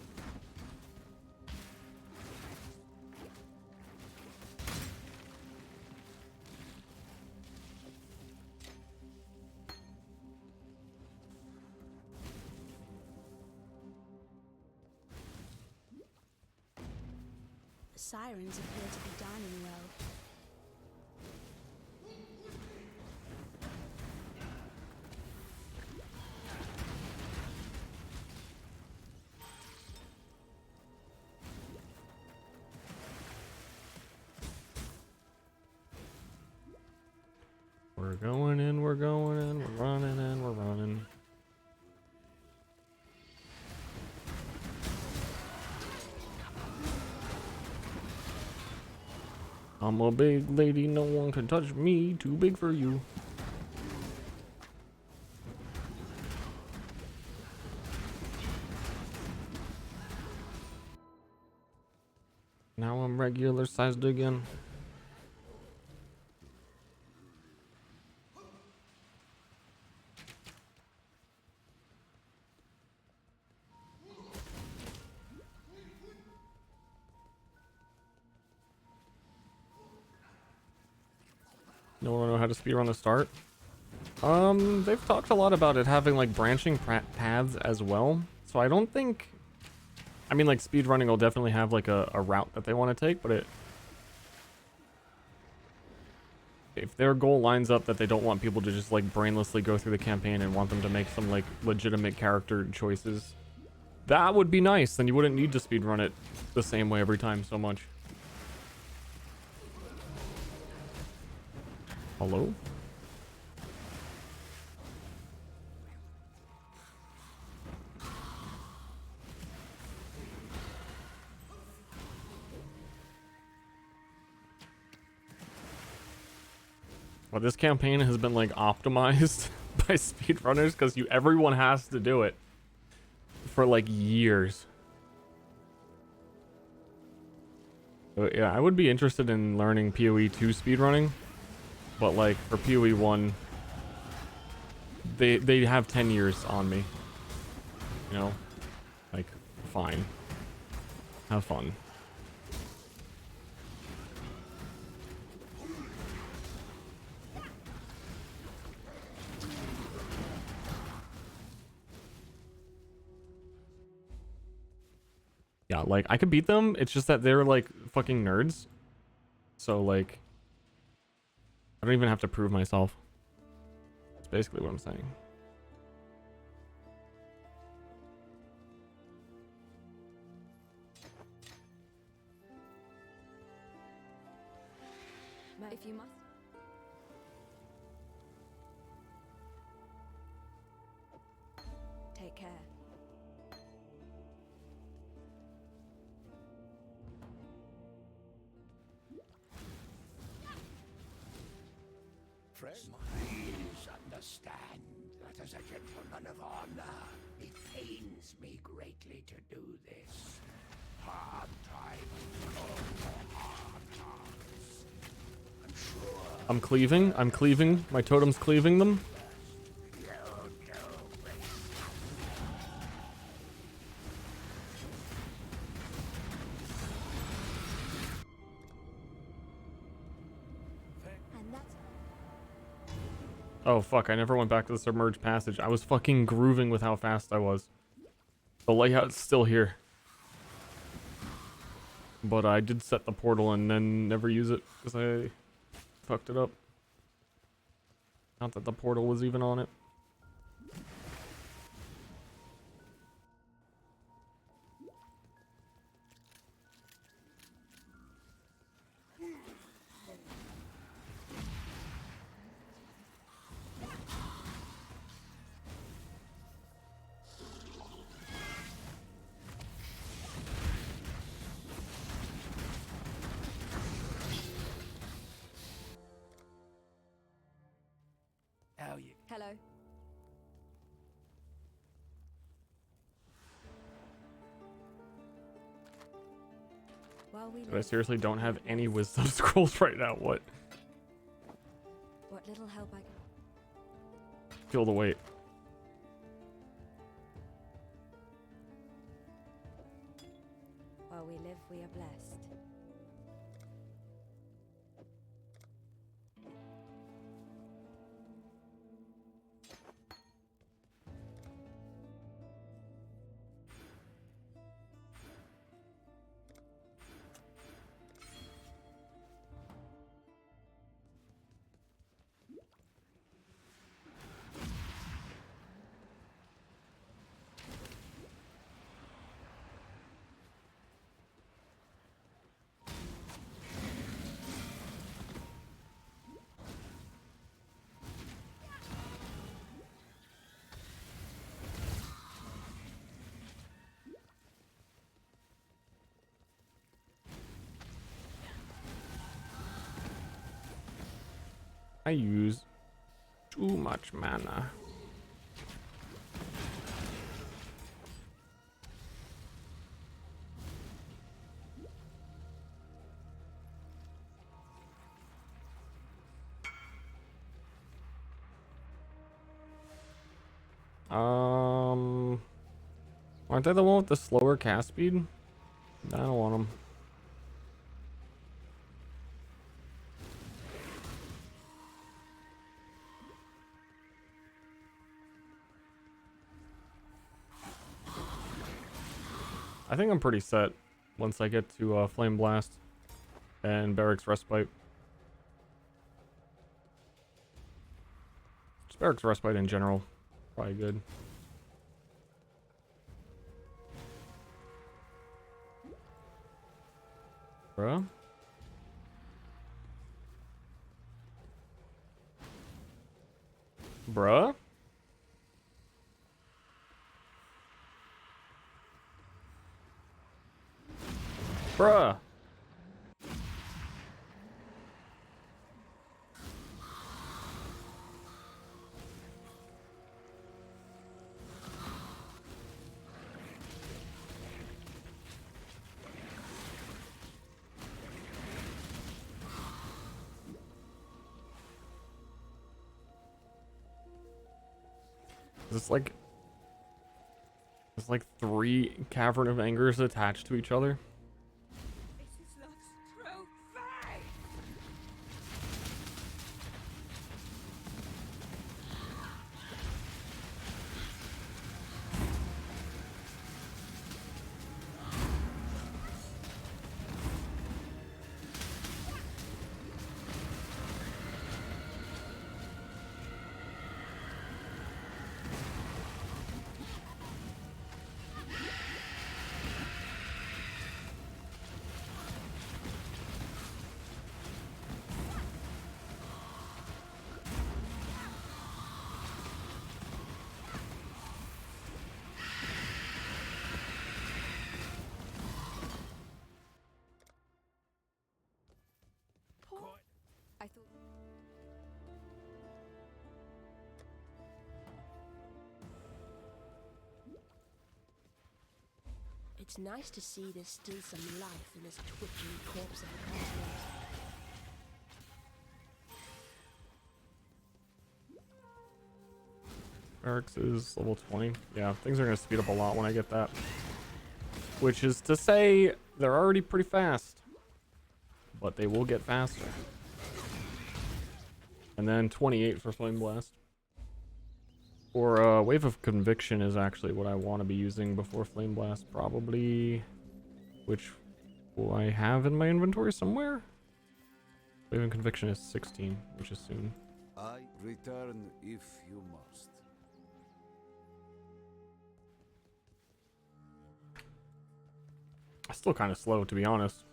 The sirens appear to be dining well. We're going in, we're going in, we're running in, we're running. I'm a big lady, no one can touch me. Too big for you. Now I'm regular sized again. No one know how to speedrun the start. They've talked a lot about it having like branching paths as well. So I don't think, I mean, like speedrunning will definitely have like a route that they want to take, but if their goal lines up that they don't want people to just like brainlessly go through the campaign and want them to make some like legitimate character choices, that would be nice. Then you wouldn't need to speedrun it the same way every time so much. Hello? Well, this campaign has been like optimized by speedrunners because everyone has to do it for like years. So, yeah, I would be interested in learning PoE 2 speedrunning, but like for PoE 1, they have 10 years on me. You know, like fine, have fun. Yeah, like, I could beat them, it's just that they're, like, fucking nerds. So, like, I don't even have to prove myself. That's basically what I'm saying. If you must. Take care. Please understand that as a gentleman of honor, it pains me greatly to do this. Hard times call for hard times. I'm sure. I'm cleaving. I'm cleaving. My totem's cleaving them. Oh fuck, I never went back to the submerged passage. I was fucking grooving with how fast I was. The layout's still here. But I did set the portal and then never use it because I fucked it up. Not that the portal was even on it. Hello. While we But I seriously don't have any wisdom scrolls right now. What? What little help I can. Feel the weight. While we live, we are blessed. I use too much mana. Aren't they the one with the slower cast speed? I don't want them. I think I'm pretty set once I get to Flame Blast and Barracks Respite. Just Barracks Respite in general, probably good. Bruh. Bruh. Bruh. Is this like 3 Cavern of Angers attached to each other? This is not true fight. I thought. It's nice to see there's still some life in this twitching corpse of a continent. Barracks is level 20. Yeah, things are going to speed up a lot when I get that. Which is to say, they're already pretty fast. But they will get faster. And then 28 for Flame Blast. Or Wave of Conviction is actually what I want to be using before Flame Blast, probably. Which will I have in my inventory somewhere? Wave of Conviction is 16, which is soon. I return if you must. Still kind of slow, to be honest.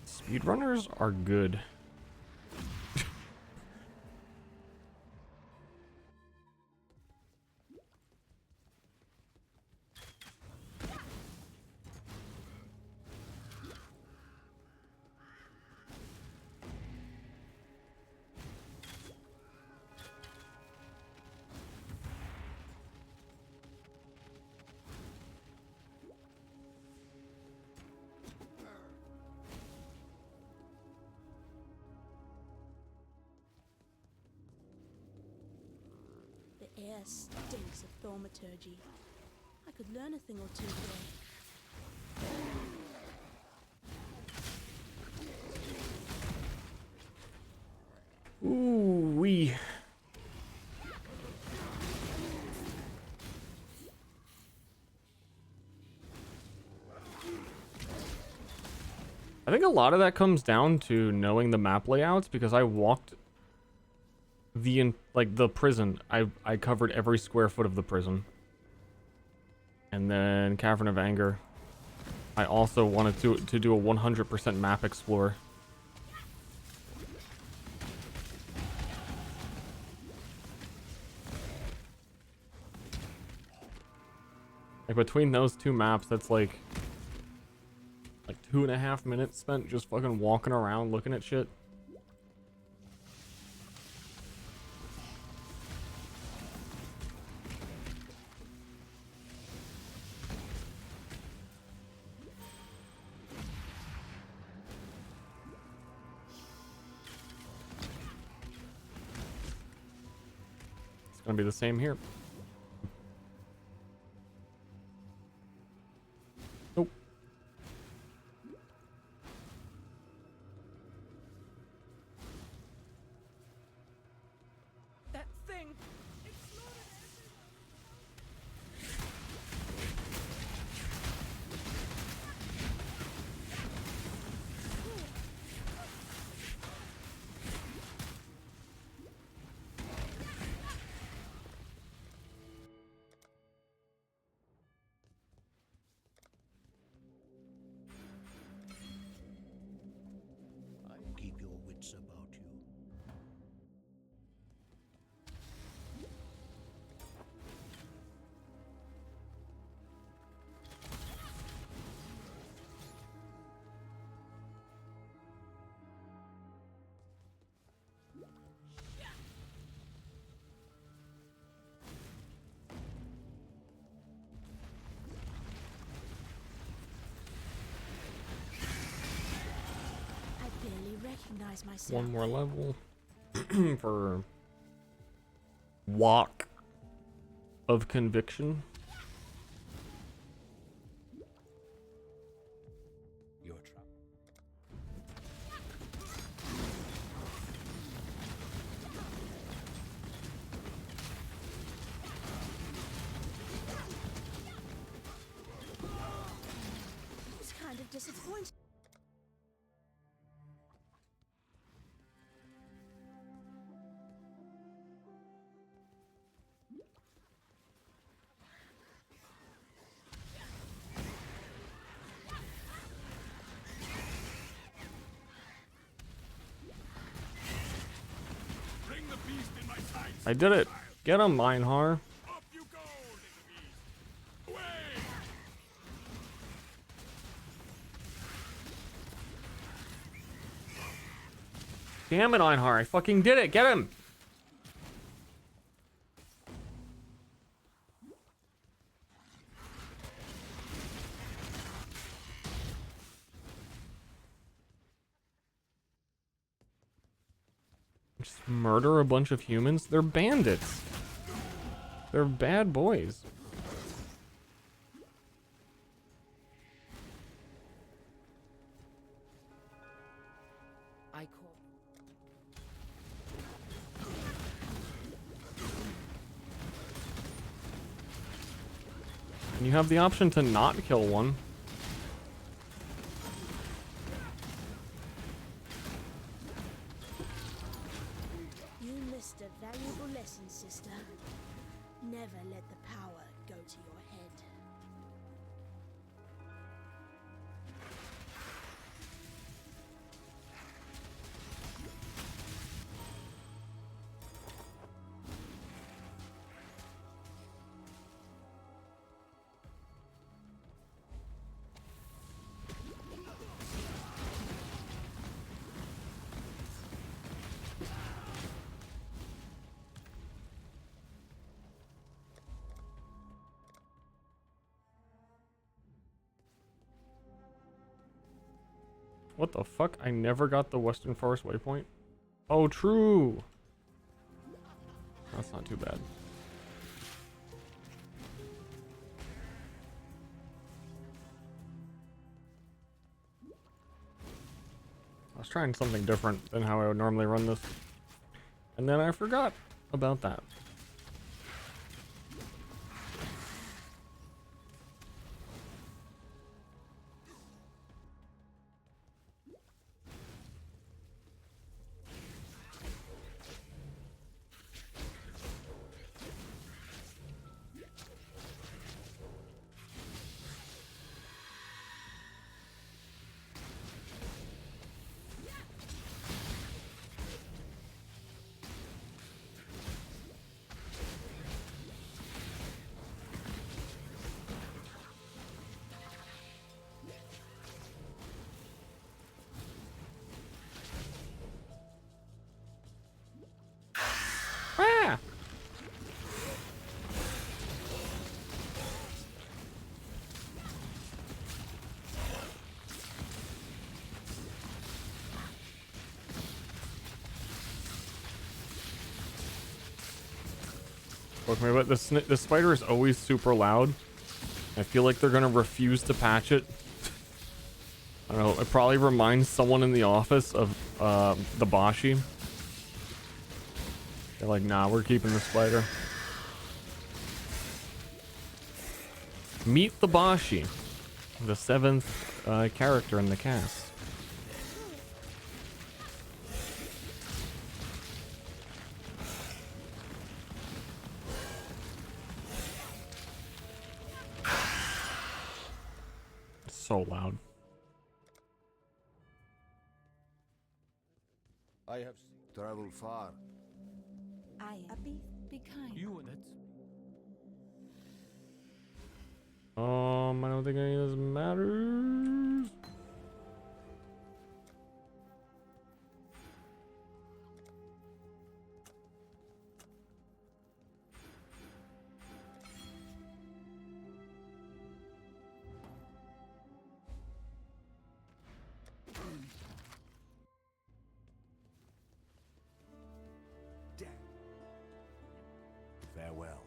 Speedrunners are good. The air stinks of thaumaturgy. I could learn a thing or two here. Ooh wee. I think a lot of that comes down to knowing the map layouts, because I walked the prison. I covered every square foot of the prison. And then Cavern of Anger. I also wanted to do a 100% map explore. Like between those two maps, that's like 2.5 minutes spent just fucking walking around looking at shit. It's gonna be the same here. Nope. That thing. Keep your wits about you. I barely recognize myself. One more level for Walk of Conviction. Your trouble. It's kind of disappointing. Bring the beast in my sights. I did it. Get him, Meinhar. Up you go, little beast. Away! Damn it, Einhar. I fucking did it. Get him. Just murder a bunch of humans? They're bandits. They're bad boys. I call. And you have the option to not kill one. You missed a valuable lesson, sister. Never let the power go to your head. What the fuck? I never got the Western Forest waypoint. Oh, true. That's not too bad. I was trying something different than how I would normally run this. And then I forgot about that. Look, but the spider is always super loud. I feel like they're gonna refuse to patch it. I don't know. It probably reminds someone in the office of the Bashi. They're like, nah, we're keeping the spider. Meet the Bashi, the 7th character in the cast. So loud. I have traveled far. I be kind. You and that's I don't think any of this matters. Farewell.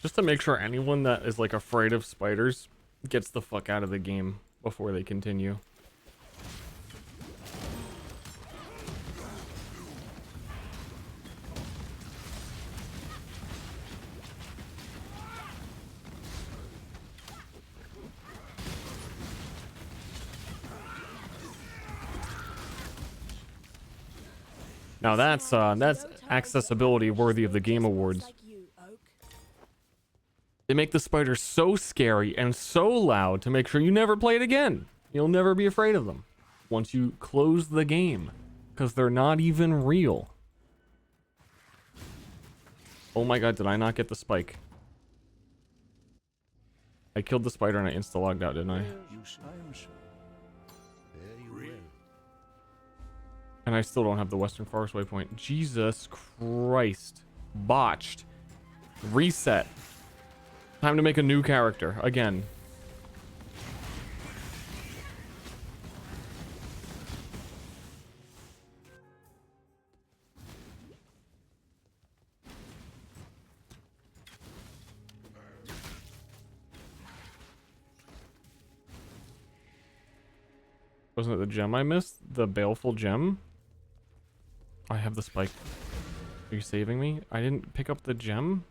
Just to make sure anyone that is like afraid of spiders gets the fuck out of the game before they continue. Now that's accessibility worthy of the Game Awards. They make the spider so scary and so loud to make sure you never play it again. You'll never be afraid of them once you close the game, because they're not even real. Oh my god, did I not get the spike? I killed the spider and I insta-logged out, didn't I? And I still don't have the Western Forest waypoint. Jesus Christ. Botched. Reset. Time to make a new character again. Wasn't it the gem I missed? The baleful gem? I have the spike. Are you saving me? I didn't pick up the gem?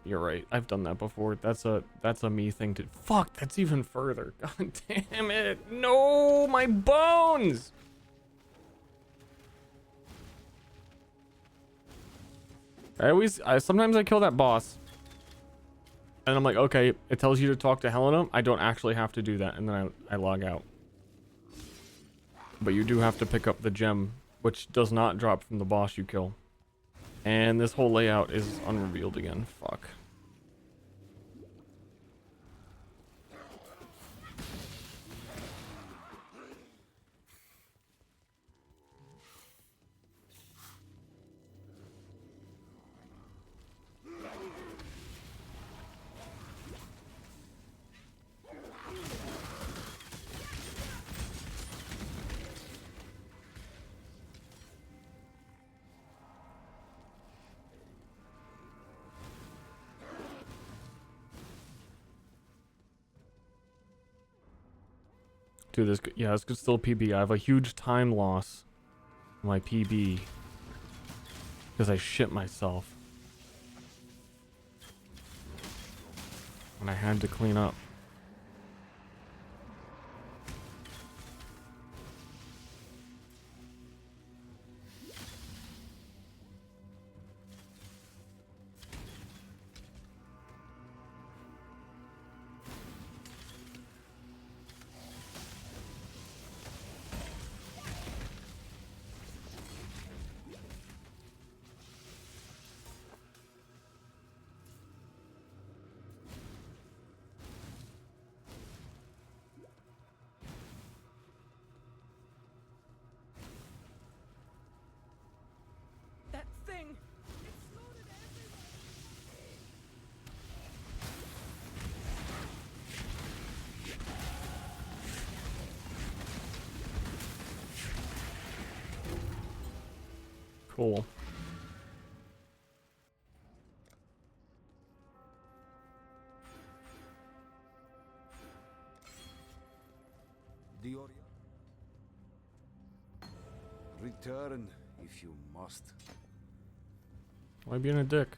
You're right. I've done that before. That's a me thing to... Fuck, that's even further. God damn it. No, my bones! Sometimes I kill that boss. And I'm like, okay, it tells you to talk to Helena. I don't actually have to do that. And then I log out. But you do have to pick up the gem, which does not drop from the boss you kill. And this whole layout is unrevealed again. Fuck. Dude, this could still PB. I have a huge time loss on my PB because I shit myself and I had to clean up. Cool. Dioria. Return if you must. Why being a dick?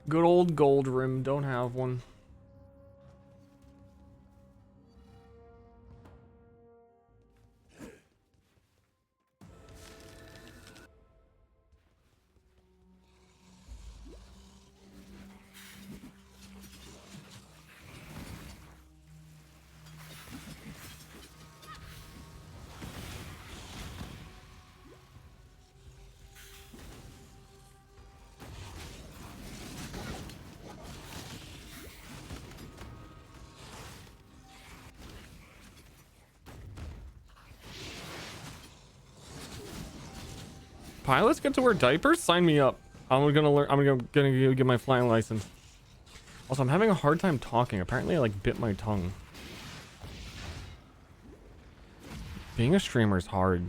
Good old gold rim, don't have one. Pilots get to wear diapers? Sign me up. I'm gonna learn. I'm gonna get my flying license. Also, I'm having a hard time talking. Apparently, I like bit my tongue. Being a streamer is hard.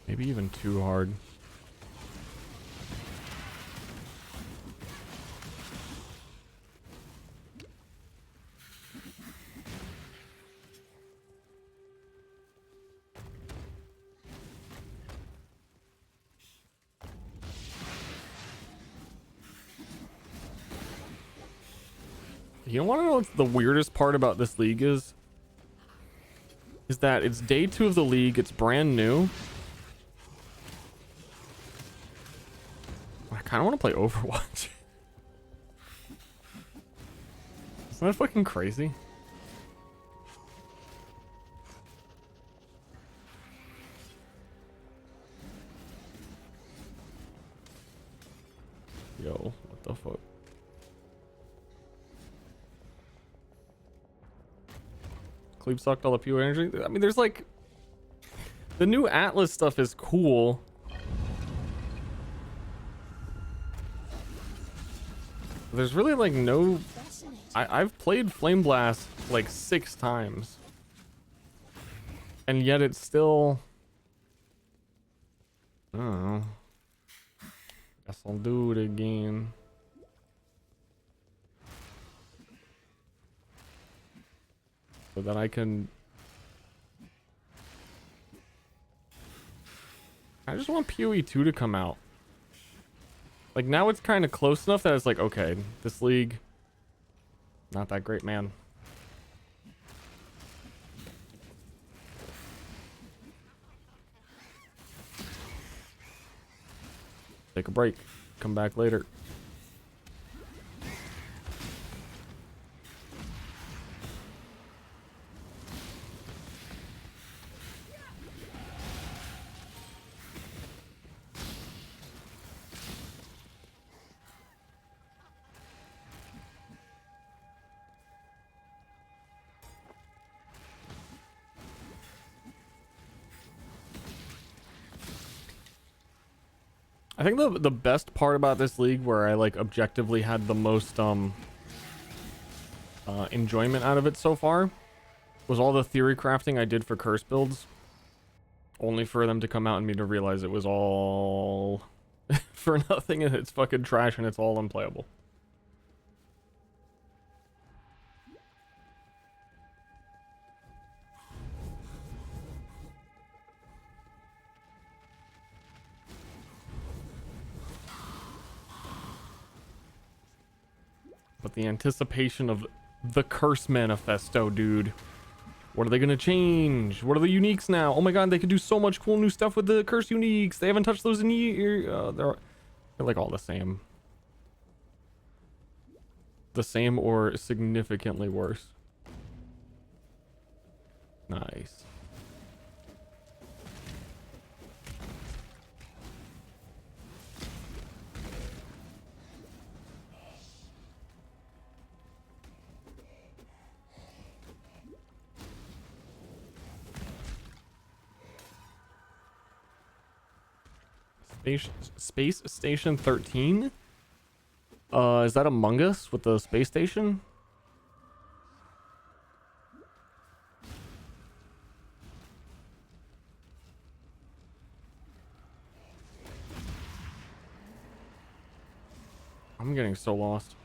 Maybe even too hard. You don't want to know what the weirdest part about this league is? Is that it's day 2 of the league. It's brand new. I kind of want to play Overwatch. Isn't that fucking crazy? Yo, what the fuck? Cleave sucked all the pure energy. I mean, there's like the new Atlas stuff is cool. There's really like no. I've played Flame Blast like 6 times, and yet it's still. I don't know. Guess I'll do it again. So that I can. I just want PoE 2 to come out. Like now it's kind of close enough that it's like, okay, this league, not that great, man. Take a break. Come back later. I think the best part about this league, where I like objectively had the most enjoyment out of it so far, was all the theory crafting I did for curse builds, only for them to come out and me to realize it was all for nothing and it's fucking trash and it's all unplayable. But the anticipation of the curse manifesto, dude. What are they gonna change? What are the uniques now? Oh my god, they could do so much cool new stuff with the curse uniques. They haven't touched those in years. They're like all the same. The same or significantly worse. Nice. Space Station 13? Is that Among Us with the space station? I'm getting so lost.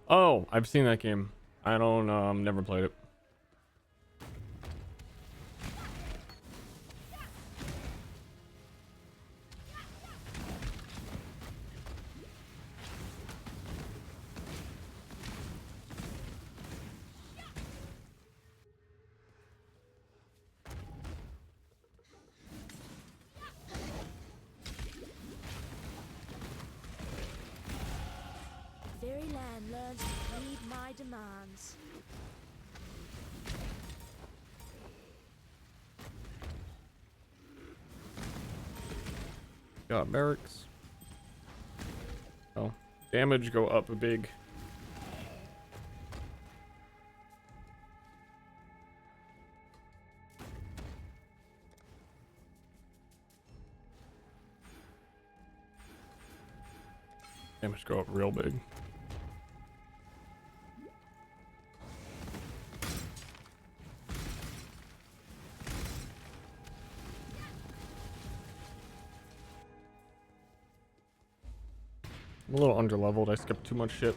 Oh, I've seen that game. I don't never played it. Very land learns to heed my demands. Got barracks. Oh, damage go up a big. Damage go up real big. I'm a little underleveled. I skipped too much shit.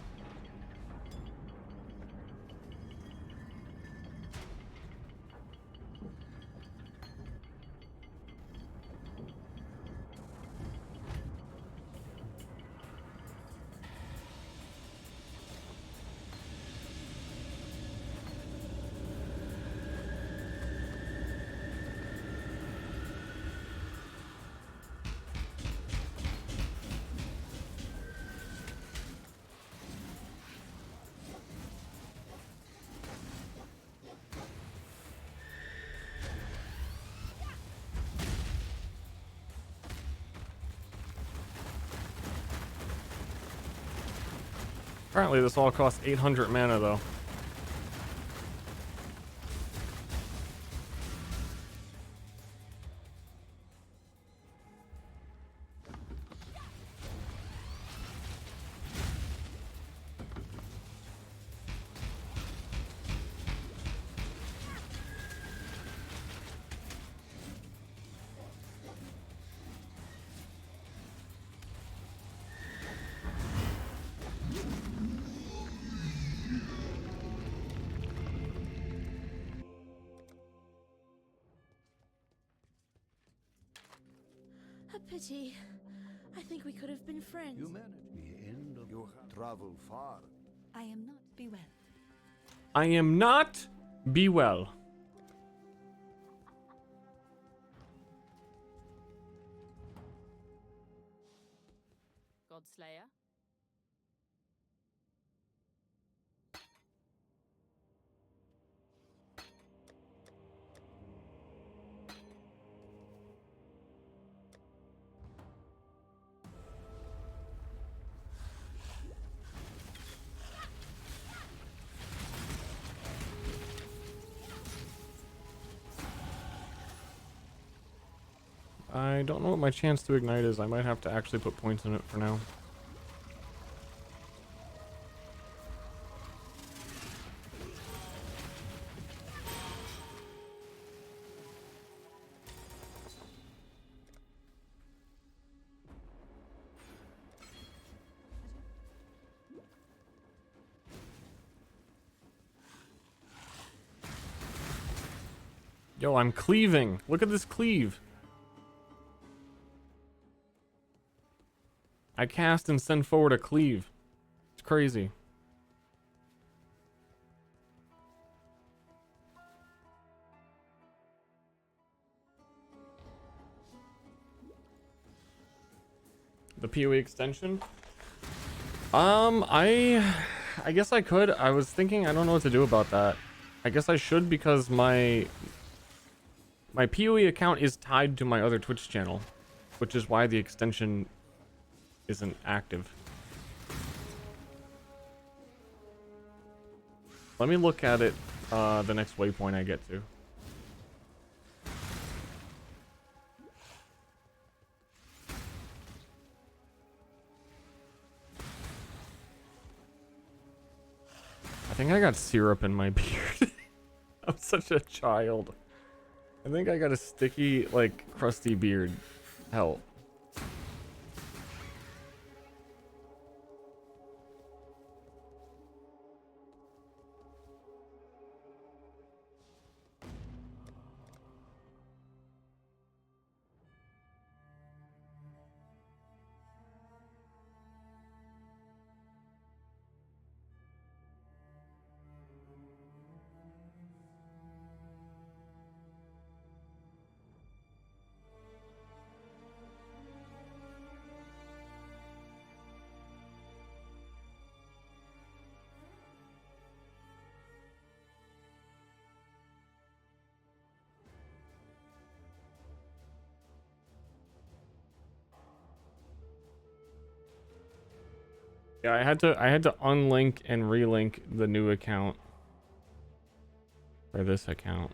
Apparently this all costs 800 mana though. A pity. I think we could have been friends. Humanity end of you travel far. I am not be well. I am not be well. Godslayer. I don't know what my chance to ignite is. I might have to actually put points in it for now. Yo, I'm cleaving. Look at this cleave. I cast and send forward a cleave. It's crazy. The PoE extension? I guess I could. I was thinking I don't know what to do about that. I guess I should because my PoE account is tied to my other Twitch channel, which is why the extension isn't active. Let me look at it the next waypoint I get to. I think I got syrup in my beard. I'm such a child. I think I got a sticky, like, crusty beard. Hell. Yeah, I had to unlink and relink the new account or this account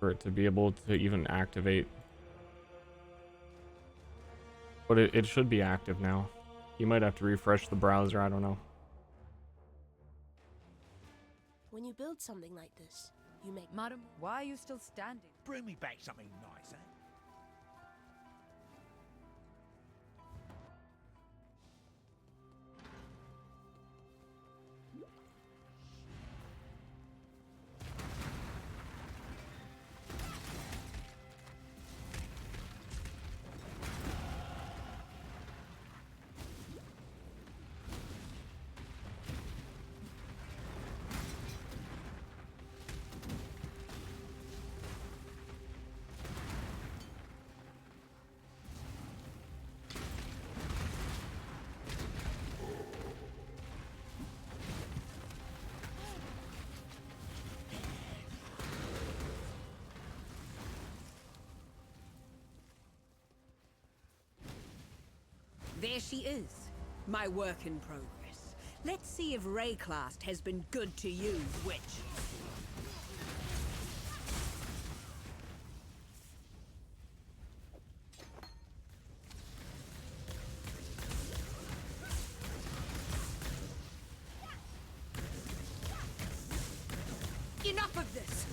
for it to be able to even activate. But it should be active now. You might have to refresh the browser, I don't know. When you build something like this, you make... Madam, why are you still standing? Bring me back something nice, eh? There she is, my work in progress. Let's see if Rayclast has been good to you, witch. Enough of this!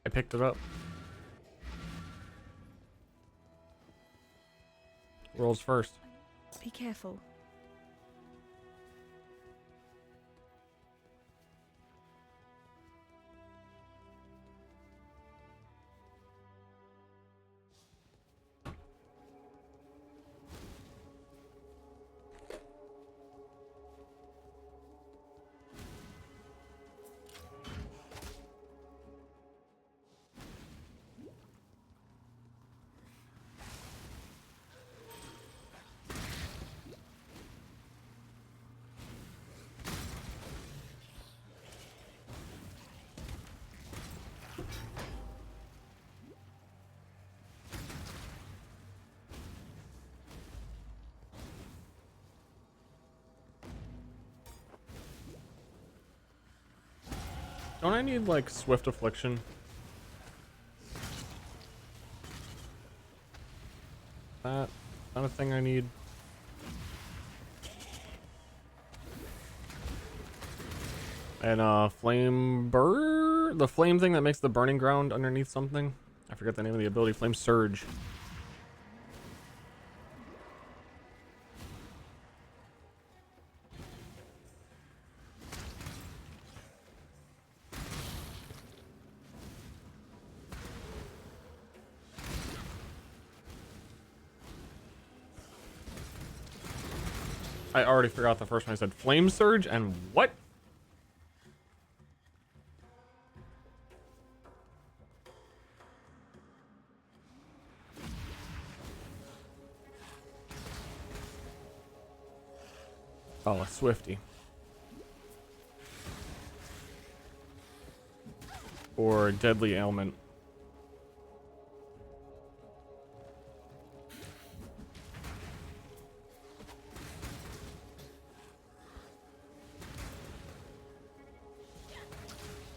I picked it up. Rolls first. Be careful. Don't I need like Swift Affliction? That not a thing I need. And flame the flame thing that makes the burning ground underneath something. I forget the name of the ability. Flame surge. I already forgot the first one. I said flame surge and what? Oh, a Swifty. Or Deadly Ailment.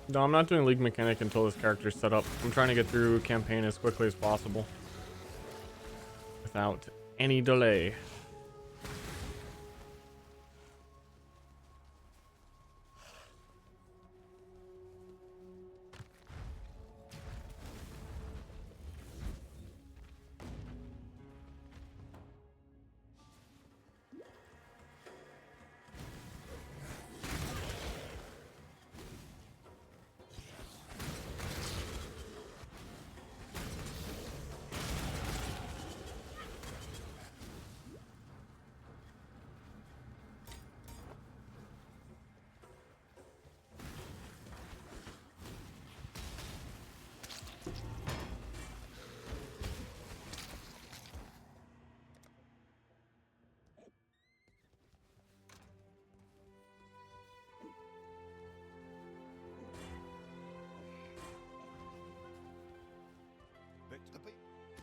No, I'm not doing League Mechanic until this character's set up. I'm trying to get through campaign as quickly as possible. Without any delay.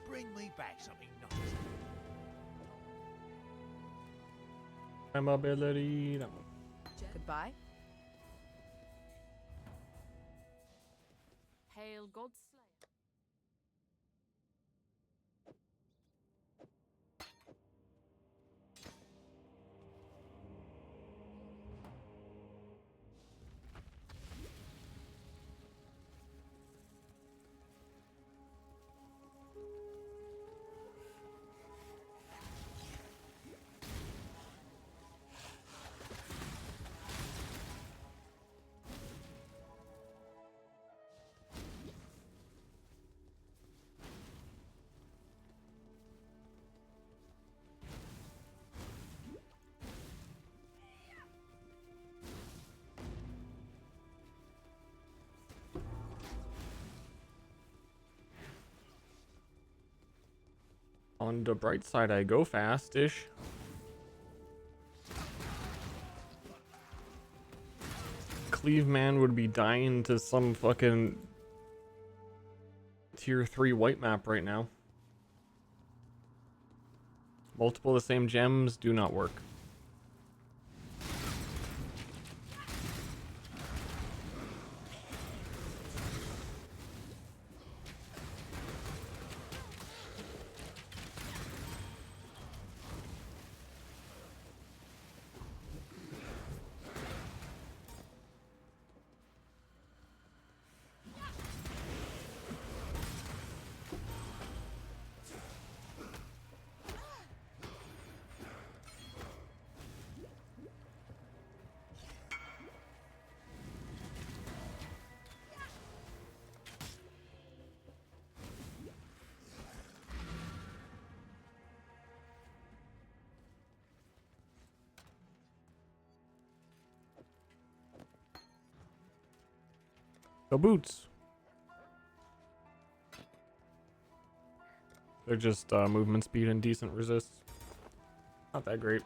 Bring me back something nice. I'm ability. Goodbye. Hail Godslayer. On the bright side, I go fast-ish. Cleave man would be dying to some fucking tier 3 white map right now. Multiple of the same gems do not work. The boots. They're just movement speed and decent resist. Not that great.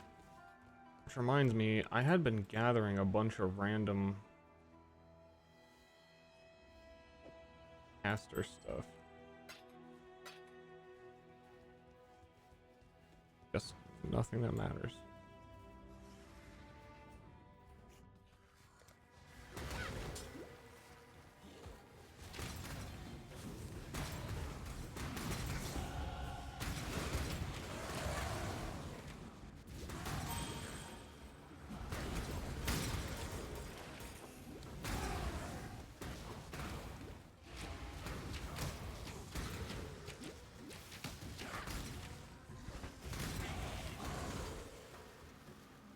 Which reminds me, I had been gathering a bunch of random caster stuff. Guess nothing that matters.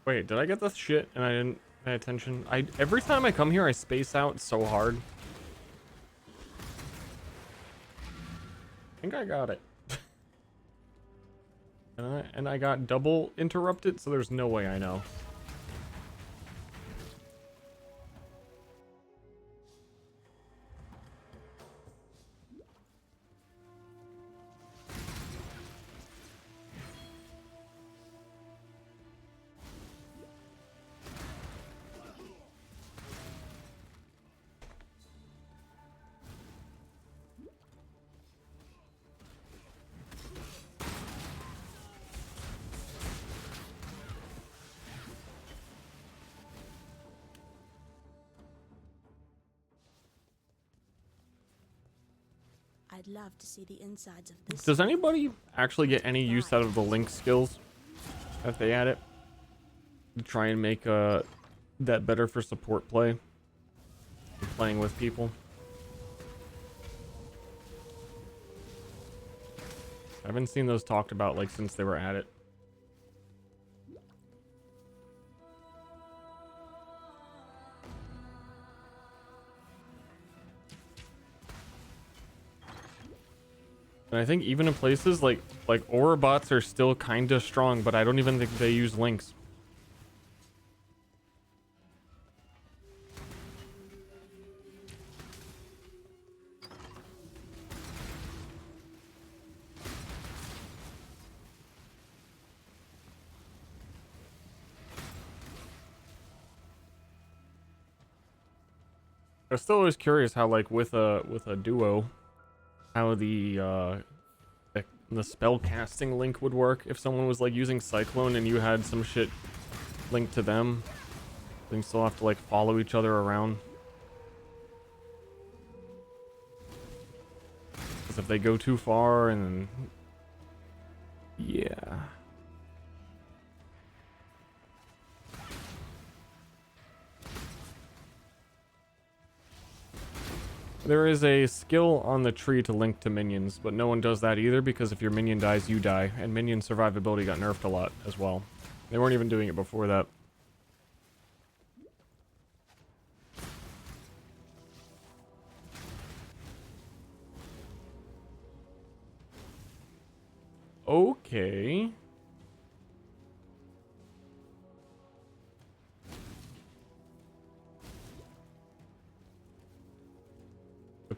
Wait, did I get this shit and I didn't pay attention? Every time I come here, I space out so hard. I think I got it. and I got double interrupted, so there's no way I know. I'd love to see the insides of this. Does anybody actually get any use out of the Link skills that they added? To try and make that better for support play, playing with people. I haven't seen those talked about like since they were added. And I think even in places like Aura bots are still kinda strong, but I don't even think they use links. I was still always curious how like with a duo, how the spell casting link would work if someone was like using Cyclone and you had some shit linked to them. Then you still have to like follow each other around. Because if they go too far and then... Yeah. There is a skill on the tree to link to minions, but no one does that either because if your minion dies, you die. And minion survivability got nerfed a lot as well. They weren't even doing it before that. Okay.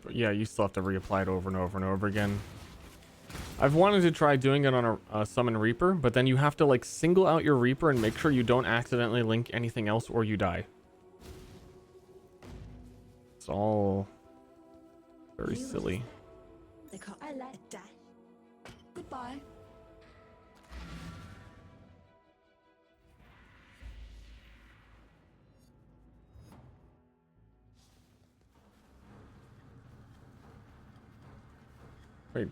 Yeah, you still have to reapply it over and over and over again. I've wanted to try doing it on a summon Reaper, but then you have to like single out your Reaper and make sure you don't accidentally link anything else or you die. It's all very silly. I like that. Goodbye. Wait.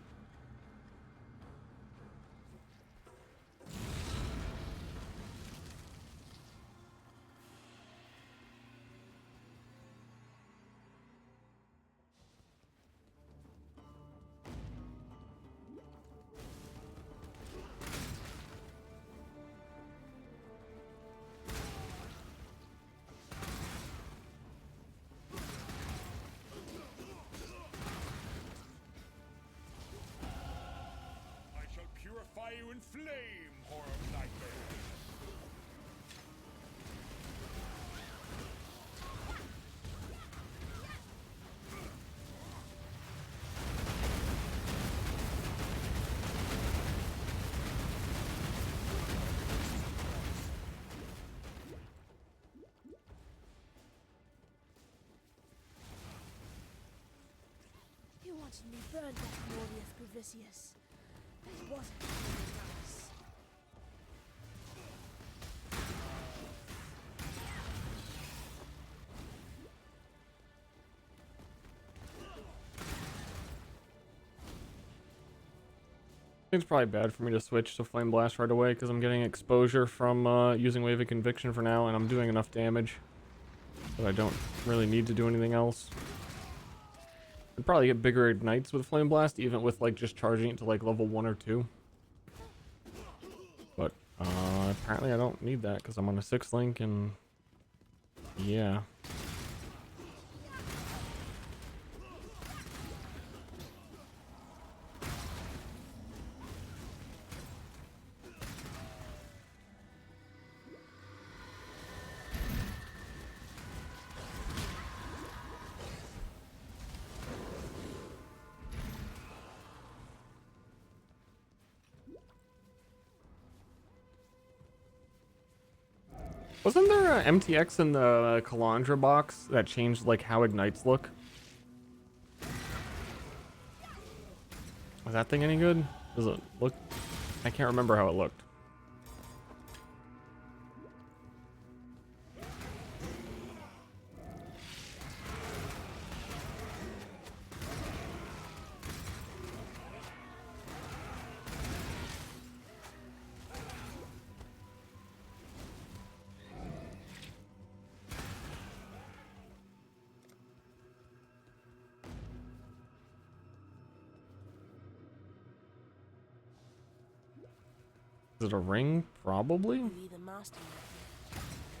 You in flame, horror nightmare. You wanted me burned that glorious Gravicius. That wasn't nice. It's probably bad for me to switch to Flame Blast right away because I'm getting exposure from using Wave of Conviction for now, and I'm doing enough damage that I don't really need to do anything else. I'd probably get bigger ignites with Flame Blast, even with like just charging it to like level 1 or 2. But apparently I don't need that because I'm on a 6th link, and yeah. Wasn't there a MTX in the Kalandra box that changed like how ignites look? Was that thing any good? Does it look? I can't remember how it looked. Is it a ring? Probably. You either master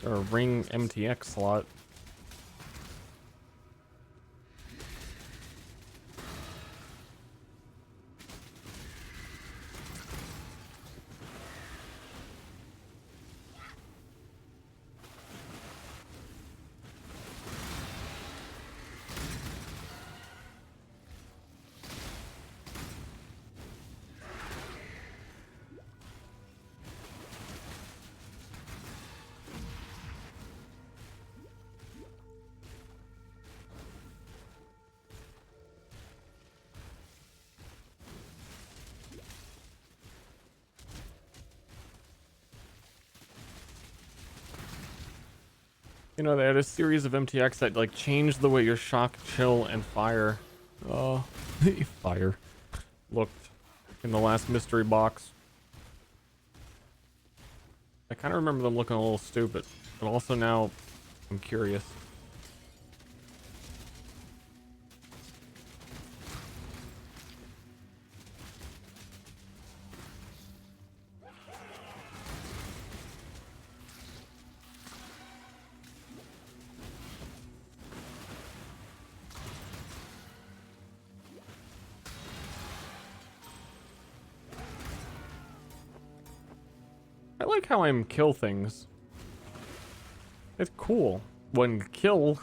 Or a ring MTX slot. You know, they had a series of MTX that like changed the way your shock, chill, and fire fire looked in the last mystery box. I kind of remember them looking a little stupid, but also now I'm curious. I like how I'm kill things. It's cool when kill.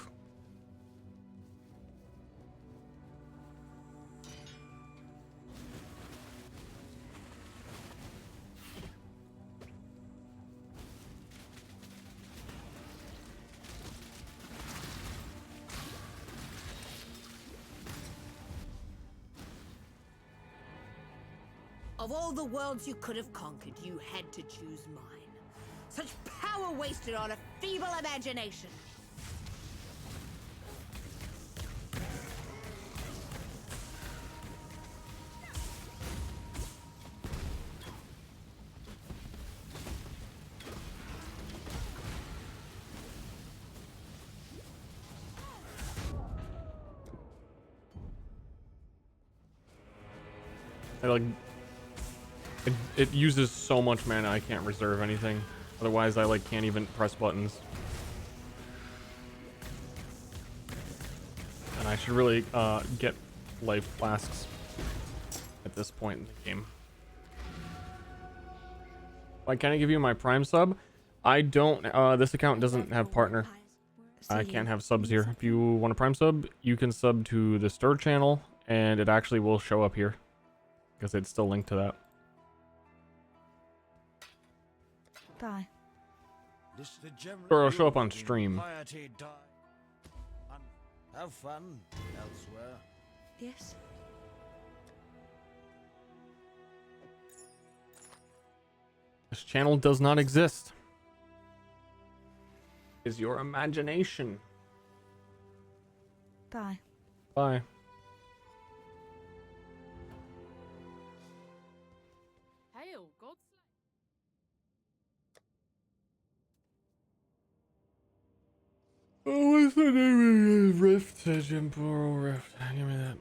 Of all the worlds you could have conquered, you had to choose mine. Such power wasted on a feeble imagination. I like it uses so much mana I can't reserve anything. Otherwise I like can't even press buttons. And I should really get life flasks at this point in the game. Like, can I give you my Prime sub? I don't, this account doesn't have partner. I can't have subs here. If you want a Prime sub, you can sub to the Ster channel, and it actually will show up here. Because it's still linked to that. Bye. Or it'll show up on stream. Have fun elsewhere. Yes. This channel does not exist. Is your imagination. Bye. Bye. Hail, God's Oh, what's the name of it? Rift, Temporal Rift. Give me that.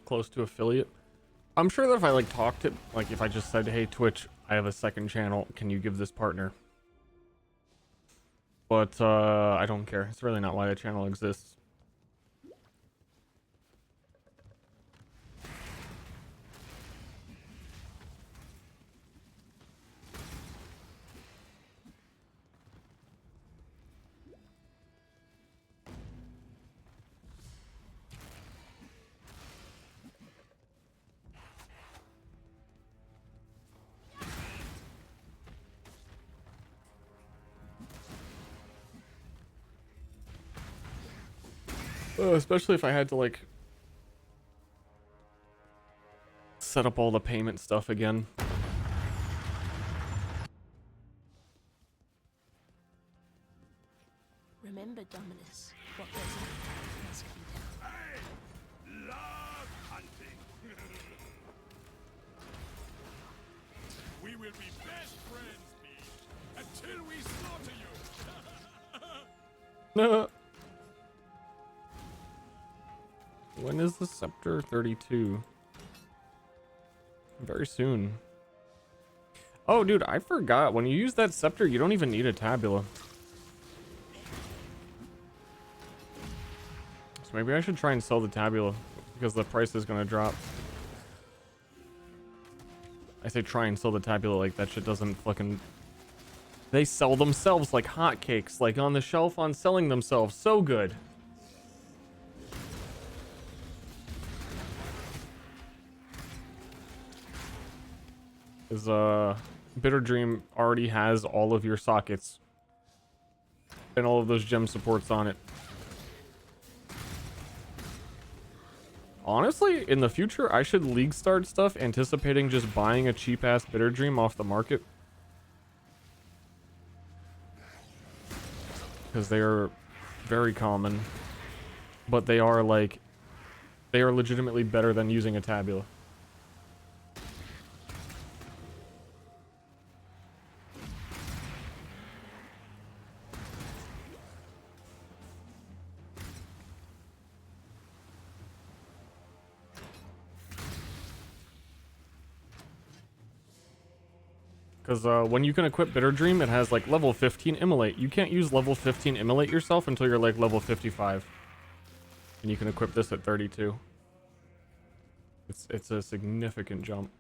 Close to affiliate. I'm sure that if I like talked it, like if I just said, hey Twitch, I have a second channel, can you give this partner? But I don't care. It's really not why the channel exists. Especially if I had to like set up all the payment stuff again. Remember, Dominus, what goes up must come down. I love hunting. We will be best friends, Beast, until we slaughter you. No. When is the scepter? 32. Very soon. Oh, dude, I forgot. When you use that scepter, you don't even need a tabula. So maybe I should try and sell the tabula because the price is going to drop. I say try and sell the tabula like that shit doesn't fucking... They sell themselves like hotcakes, like on the shelf on selling themselves. So good. Because Bitter Dream already has all of your sockets and all of those gem supports on it. Honestly, in the future, I should league start stuff anticipating just buying a cheap ass Bitter Dream off the market. Because they are very common. But they are like, they are legitimately better than using a tabula. Because when you can equip Bitter Dream, it has like level 15 Immolate. You can't use level 15 Immolate yourself until you're like level 55. And you can equip this at 32. It's a significant jump.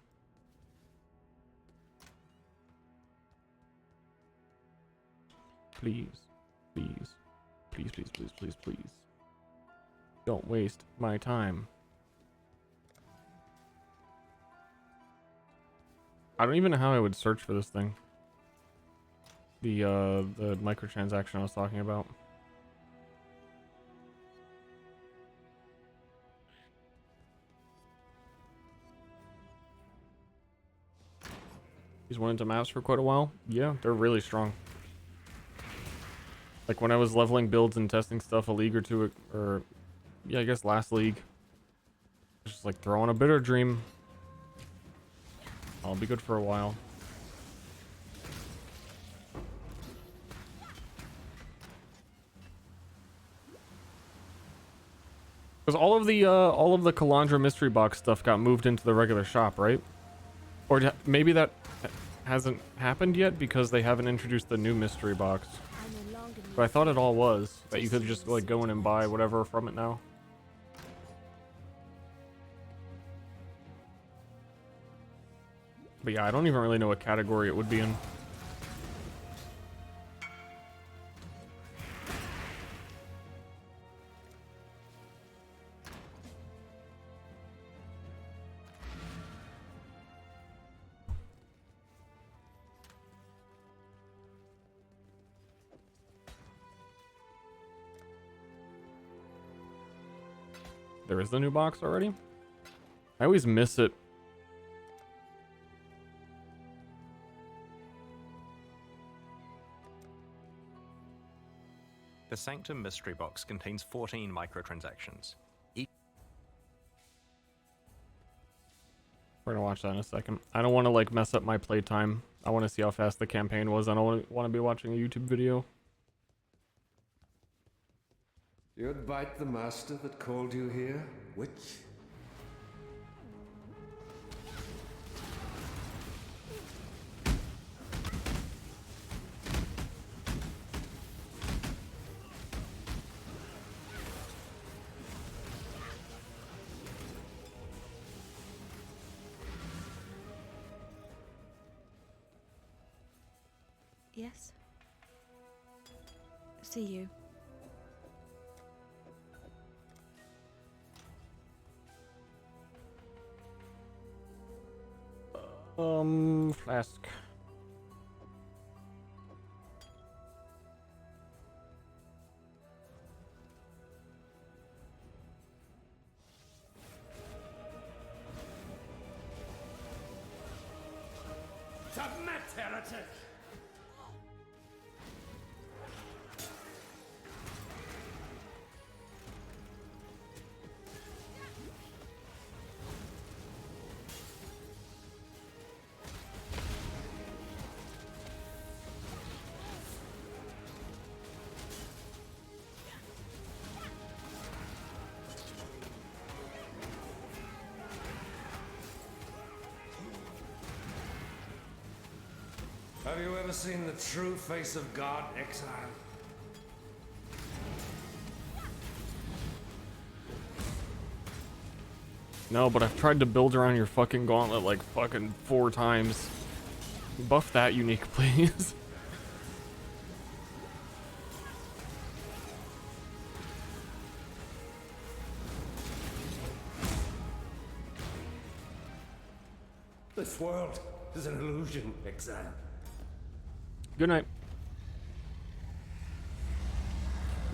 Please, please, please, please, please, please, please. Don't waste my time. I don't even know how I would search for this thing. The microtransaction I was talking about. He's went into maps for quite a while. Yeah, they're really strong. Like when I was leveling builds and testing stuff a league or two, or yeah, I guess last league. Just like throw on a Bitter Dream. I'll be good for a while. Because all of the Kalandra mystery box stuff got moved into the regular shop, right? Or maybe that hasn't happened yet because they haven't introduced the new mystery box. But I thought it all was that you could just like go in and buy whatever from it now. But yeah, I don't even really know what category it would be in. There is the new box already? I always miss it. The Sanctum mystery box contains 14 microtransactions. We're gonna watch that in a second. I don't want to like mess up my playtime. I want to see how fast the campaign was. I don't want to be watching a YouTube video. You'd bite the master that called you here, witch? Yes? See you. Flask. Submit, heretic! Have you ever seen the true face of God, Exile? No, but I've tried to build around your fucking gauntlet like fucking 4 times. Buff that unique, please. This world is an illusion, Exile. Good night.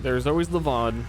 There's always the VOD.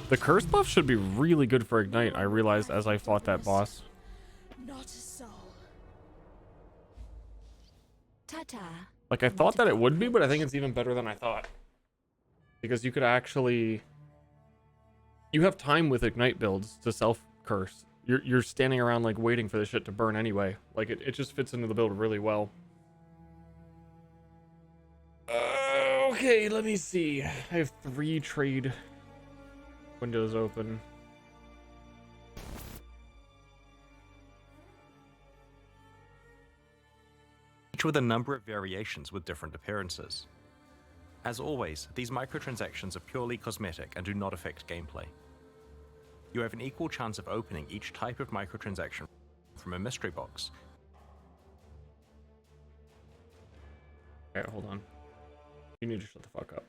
The curse buff should be really good for Ignite, I realized as I fought that boss. Not a soul. Ta-ta. Like, I thought that it would be, but I think it's even better than I thought. Because you could actually... You have time with Ignite builds to self-curse. You're standing around, like, waiting for the shit to burn anyway. Like, it just fits into the build really well. Okay, let me see. I have 3 trade windows open. Each with a number of variations with different appearances. As always, these microtransactions are purely cosmetic and do not affect gameplay. You have an equal chance of opening each type of microtransaction from a mystery box. Okay, hold on. You need to shut the fuck up.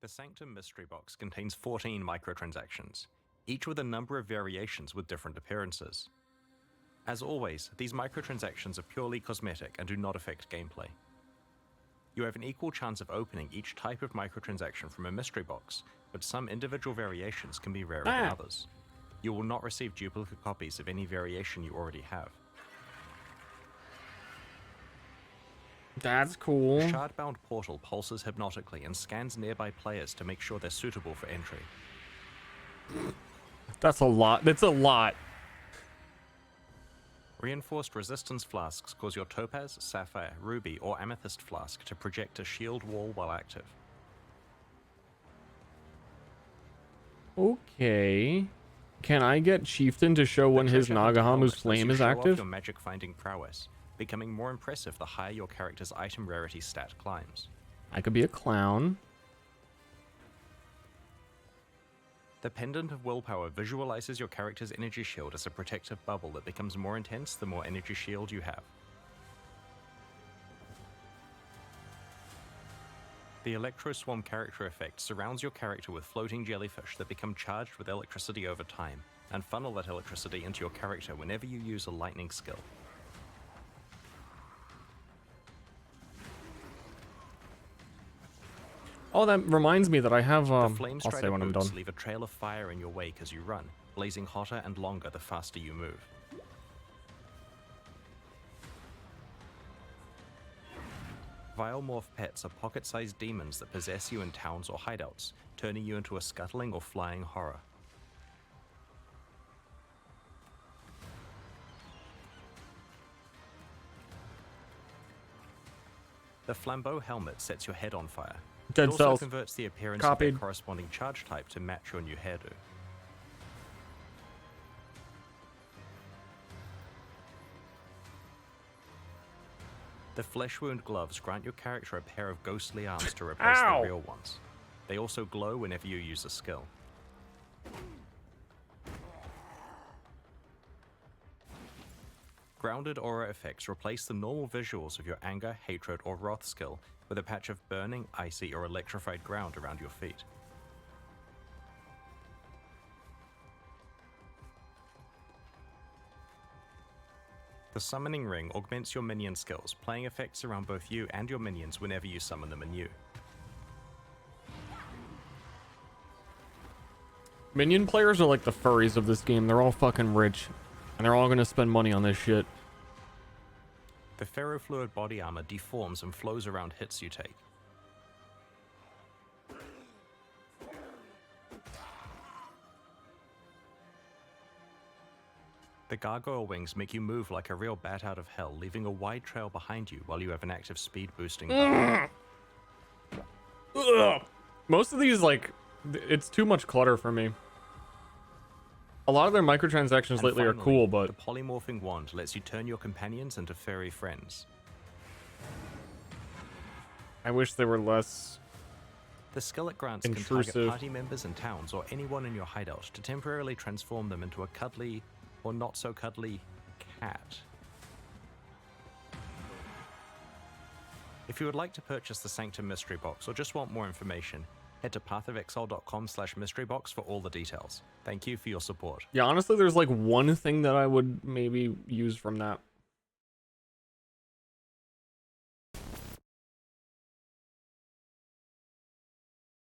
The Sanctum mystery box contains 14 microtransactions, each with a number of variations with different appearances. As always, these microtransactions are purely cosmetic and do not affect gameplay. You have an equal chance of opening each type of microtransaction from a mystery box, but some individual variations can be rarer than others. You will not receive duplicate copies of any variation you already have. That's cool. The shard-bound portal pulses hypnotically and scans nearby players to make sure they're suitable for entry. That's a lot. That's a lot. Reinforced resistance flasks cause your topaz, sapphire, ruby, or amethyst flask to project a shield wall while active. Okay. Can I get Chieftain to show when his Nagahamu's flame is active? Your magic finding prowess, becoming more impressive the higher your character's item rarity stat climbs. I could be a clown. The Pendant of Willpower visualizes your character's energy shield as a protective bubble that becomes more intense the more energy shield you have. The Electro Swarm character effect surrounds your character with floating jellyfish that become charged with electricity over time, and funnel that electricity into your character whenever you use a lightning skill. Oh, that reminds me that I have, The I'll flame say strider when I'm boots done. leave a trail of fire in your wake as you run, blazing hotter and longer the faster you move. Vilemorph pets are pocket-sized demons that possess you in towns or hideouts, turning you into a scuttling or flying horror. The Flambeau helmet sets your head on fire. Dead It also cells. converts the appearance Copied. of their corresponding charge type to match your new hairdo. The flesh wound gloves grant your character a pair of ghostly arms to replace the real ones. They also glow whenever you use a skill. Grounded aura effects replace the normal visuals of your anger, hatred, or wrath skill with a patch of burning, icy, or electrified ground around your feet. The Summoning Ring augments your minion skills, playing effects around both you and your minions whenever you summon them anew. Minion players are like the furries of this game. They're all fucking rich. And they're all gonna spend money on this shit. The ferrofluid body armor deforms and flows around hits you take. The gargoyle wings make you move like a real bat out of hell, leaving a wide trail behind you while you have an active speed boosting buff. Most of these, like, it's too much clutter for me. A lot of their microtransactions And lately are finally, cool, but the polymorphing wand lets you turn your companions into furry friends. I wish they were less. The skillet grants can intrusive. target party members in towns or anyone in your hideout to temporarily transform them into a cuddly or not so cuddly cat. If you would like to purchase the Sanctum mystery box or just want more information, head to pathofexile.com/mysterybox for all the details. Thank you for your support. Yeah, honestly, there's like one thing that I would maybe use from that.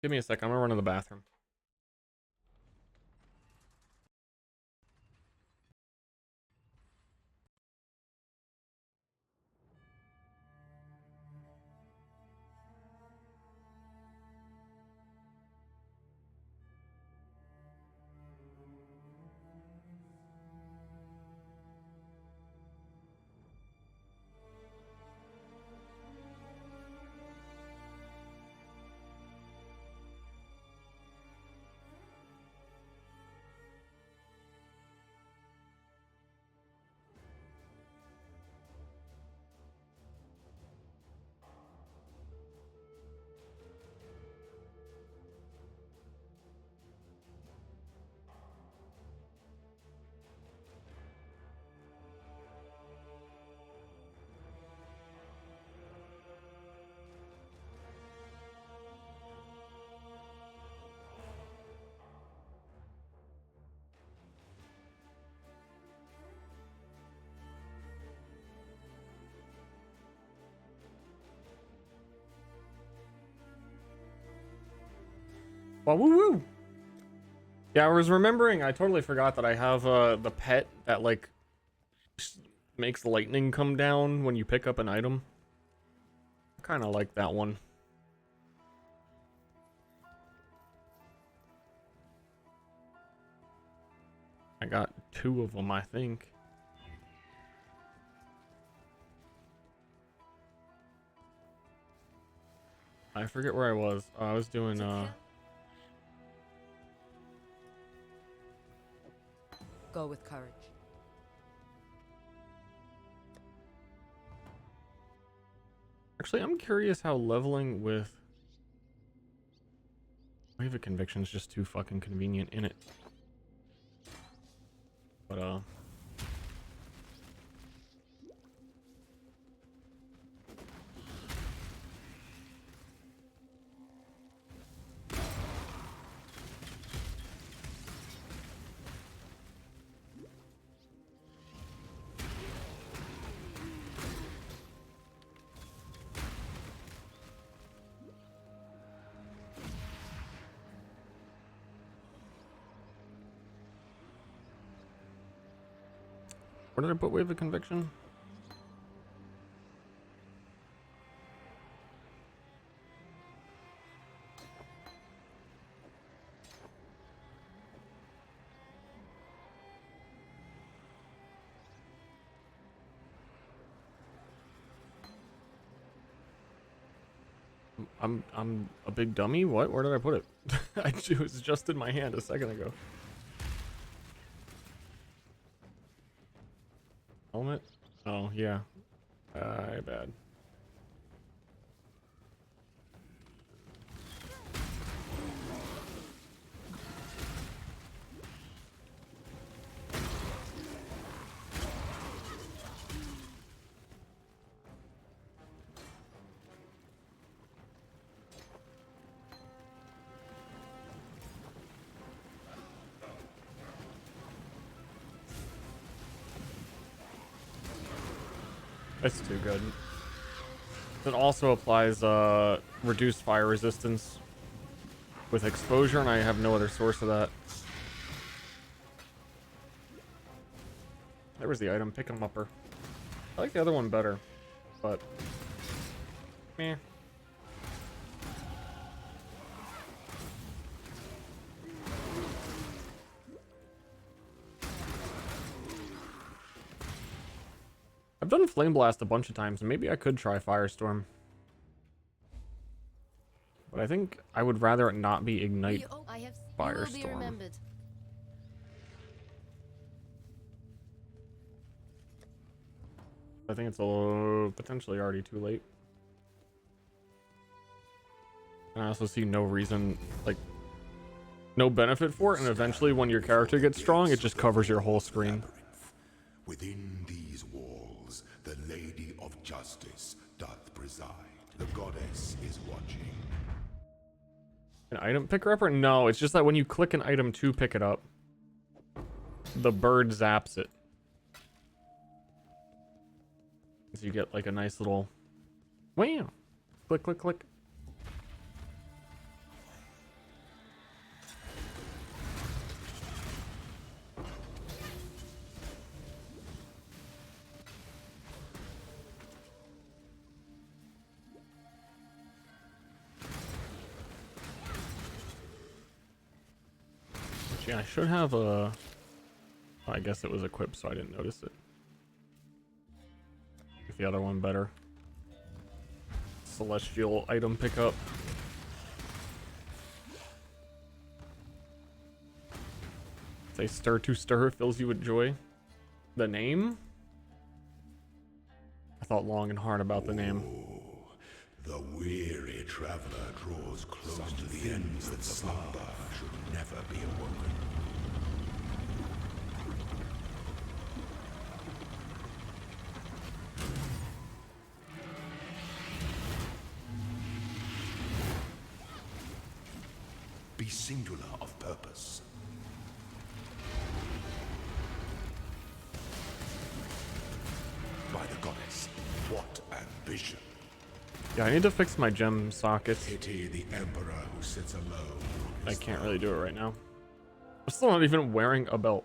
Give me a sec. I'm gonna run to the bathroom. Well, woo woo. Yeah, I was remembering. I totally forgot that I have the pet that like makes lightning come down when you pick up an item. I kind of like that one. I got 2 of them, I think. I forget where I was. I was doing Go with courage. Actually, I'm curious how leveling with Wave of Conviction is just too fucking convenient in it. But where did I put Wave of Conviction? I'm a big dummy? What? Where did I put it? It was just in my hand a second ago. Helmet? Oh, yeah. Bad. It's too good. It also applies reduced fire resistance with exposure, and I have no other source of that. There was the item, pick 'em upper. I like the other one better, but meh. I've done Flame Blast a bunch of times, and maybe I could try Firestorm. But I think I would rather it not be Ignite Firestorm. I think it's a little, potentially already too late. And I also see no reason, like, no benefit for it, and eventually when your character gets strong, it just covers your whole screen. Within these walls, the Lady of Justice doth preside. The goddess is watching. An item picker upper? No, it's just that when you click an item to pick it up, the bird zaps it. So you get like a nice little wham. Click, click, click. Yeah, I should have a... I guess it was equipped, so I didn't notice it. Make the other one better. Celestial item pickup. Say Ster to Ster fills you with joy. The name? I thought long and hard about the name. The weary traveler draws close to the ends that slumber should never be awoken. Be singular of purpose. By the goddess, what ambition! Yeah, I need to fix my gem sockets. Pity the emperor who sits alone. I can't really do it right now. I'm still not even wearing a belt.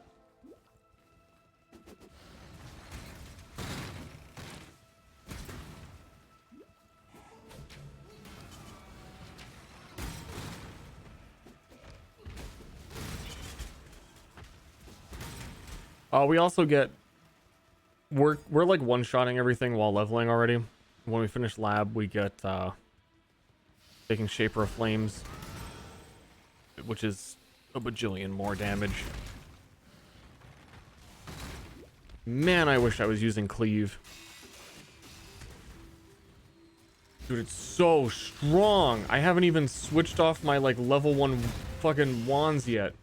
We also get... We're like one-shotting everything while leveling already. When we finish lab, we get taking Shaper of Flames, which is a bajillion more damage. Man, I wish I was using Cleave. Dude, it's so strong. I haven't even switched off my like level 1 fucking wands yet.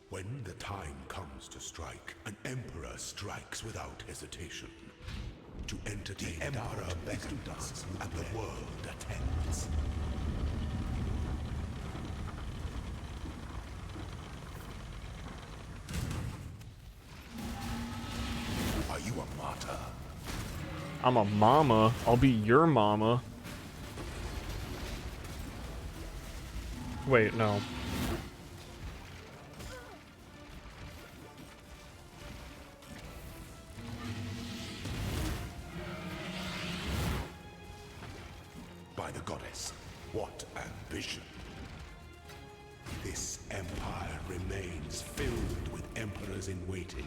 When the time comes to strike, an emperor strikes without hesitation. To entertain the emperor beckons, and the world attends. Are you a martyr? I'm a mama. I'll be your mama. Wait, no. By the goddess, what ambition! This empire remains filled with emperors in waiting.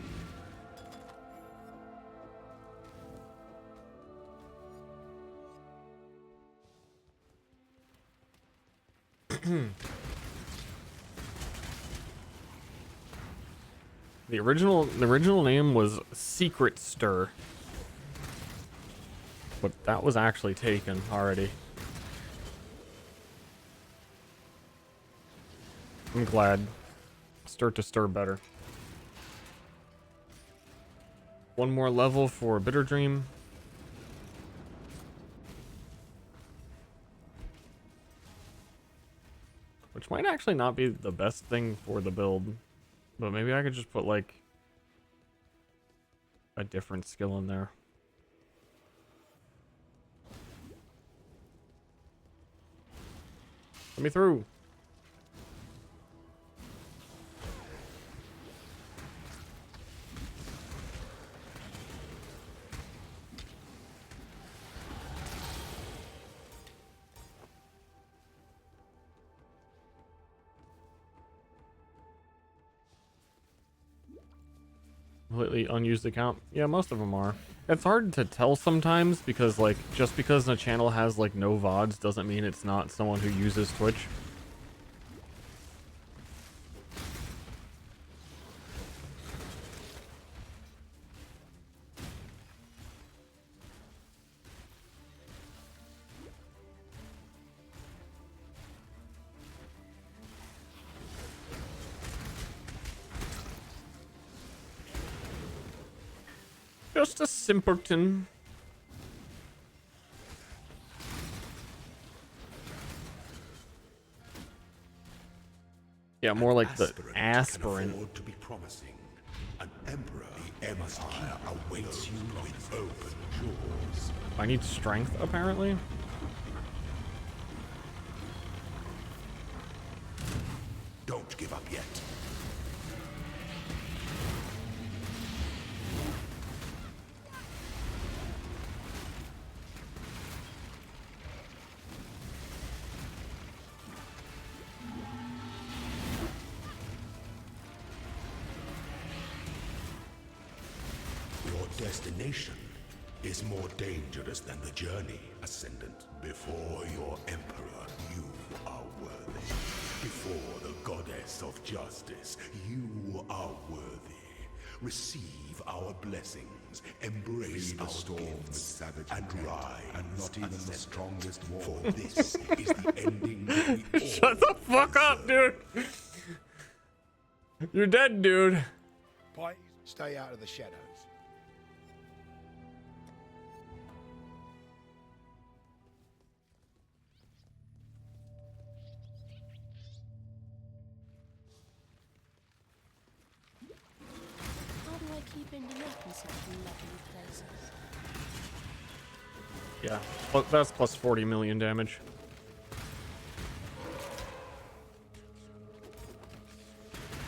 The original name was Secret Ster, but that was actually taken already. I'm glad. Ster to Ster better. One more level for Bitter Dream. Which might actually not be the best thing for the build. But maybe I could just put like a different skill in there. Let me through. Completely unused account. Yeah, most of them are. It's hard to tell sometimes because, like, just because a channel has, like, no VODs doesn't mean it's not someone who uses Twitch. Just a simpleton. Yeah, more like the aspirant. To be promising. An emperor, the empire awaits you with open jaws. I need strength, apparently. Don't give up yet. Destination is more dangerous than the journey, Ascendant. Before your emperor, you are worthy. Before the goddess of justice, you are worthy. Receive our blessings, embrace our storms, and rise. And not even the strongest war. For this is the ending. Shut the fuck up, dude. You're dead, dude. Point, stay out of the shadows. Keep ending up in such lovely places. Yeah, that's plus 40 million damage.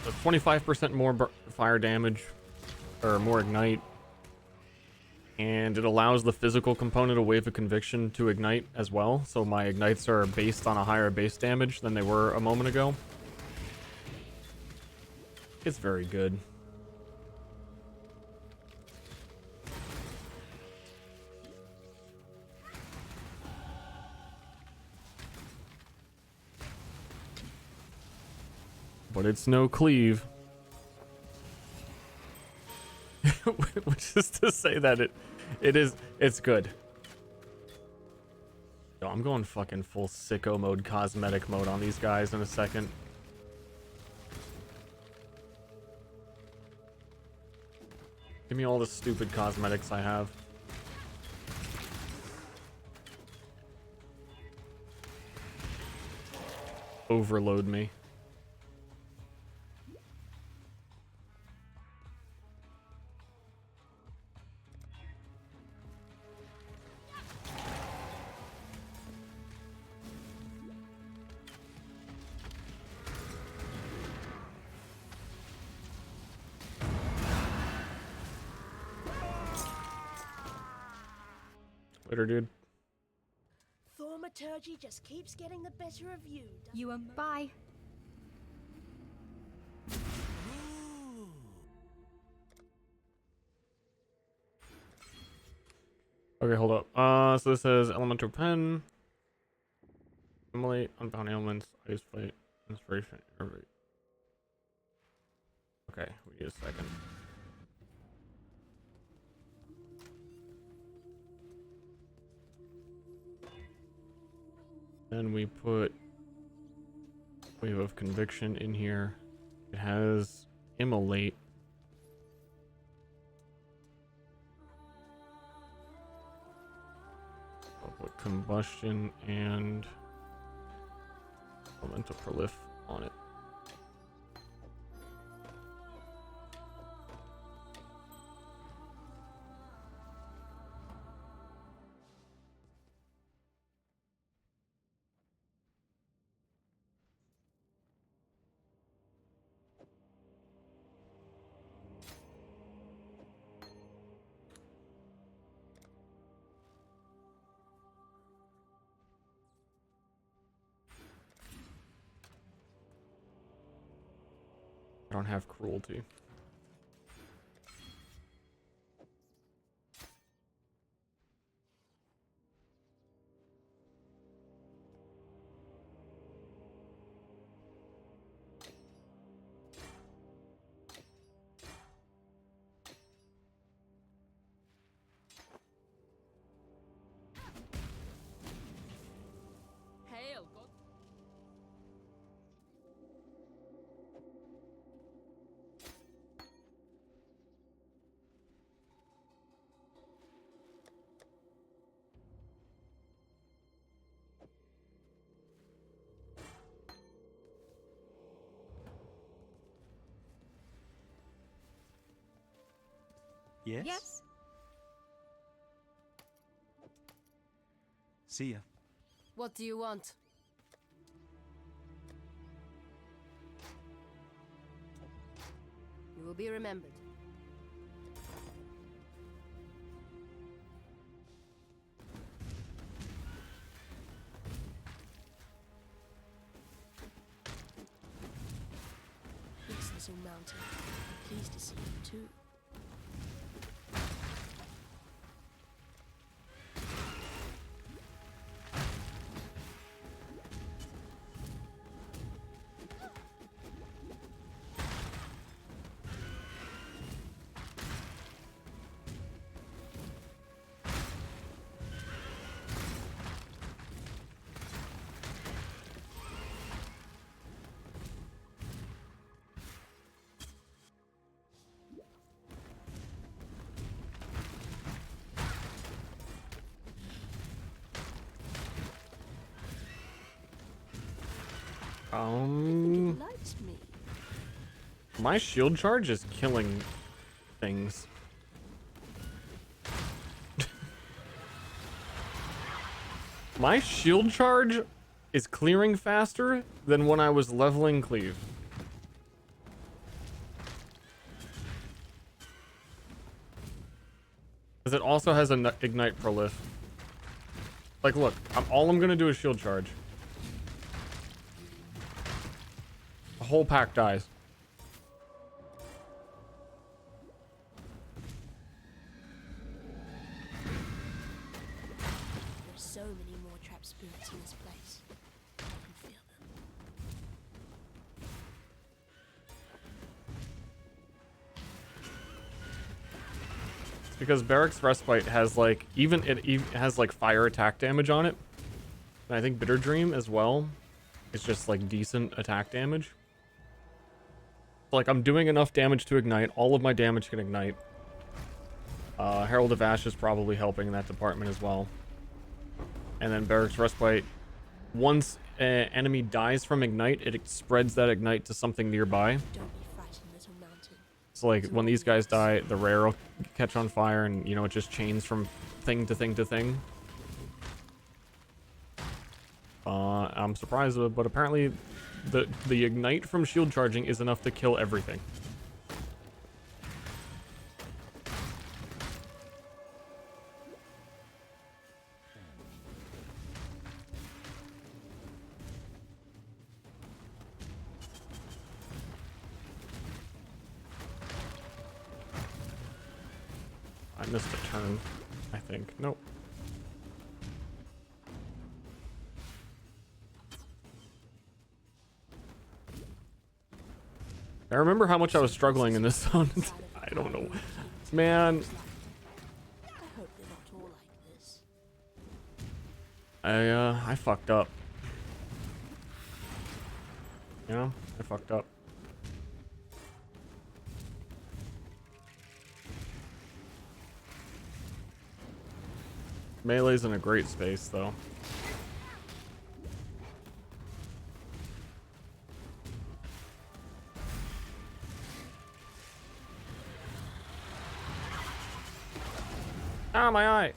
So 25% more fire damage, or more ignite. And it allows the physical component of Wave of Conviction to ignite as well. So my ignites are based on a higher base damage than they were a moment ago. It's very good. But it's no cleave. Which is to say that it's good. Yo, I'm going fucking full sicko mode, cosmetic mode on these guys in a second. Give me all the stupid cosmetics I have. Overload me. Later, dude. Thaumaturgy just keeps getting the better of you. You are bye. Okay, hold up. So this says Elemental Pen. Assimilate, Unbound Ailments, Ice Fight, Inspiration. Okay, we need a second. Then we put Wave of Conviction in here. It has Immolate. I'll put Combustion and Elemental Prolif on it. don't have cruelty. Hail, God. Yes? Yes? See ya. What do you want? You will be remembered. Peace, Little Mountain. Pleased to see you too. Likes me. My shield charge is killing things. My shield charge is clearing faster than when I was leveling Cleave. Because it also has an ignite prolif. Like, look, all I'm gonna do is shield charge. The whole pack dies. There's so many more trap spirits in this place. I can feel them. It's because Barrack's Respite has like it has like fire attack damage on it. And I think Bitter Dream as well. It's just like decent attack damage. Like, I'm doing enough damage to ignite. All of my damage can ignite. Herald of Ash is probably helping in that department as well. And then Barrack's Respite. Once an enemy dies from ignite, it spreads that ignite to something nearby. Don't be frightened, Little Mountain. So, like, when these guys die, the rare will catch on fire, and, you know, it just chains from thing to thing to thing. I'm surprised, but apparently the ignite from shield charging is enough to kill everything. I missed a turn, I think. Nope. I remember how much I was struggling in this zone. I don't know. Man. I hope they're not all like this. I fucked up. You know? I fucked up. Melee's in a great space, though. Ah, my eye.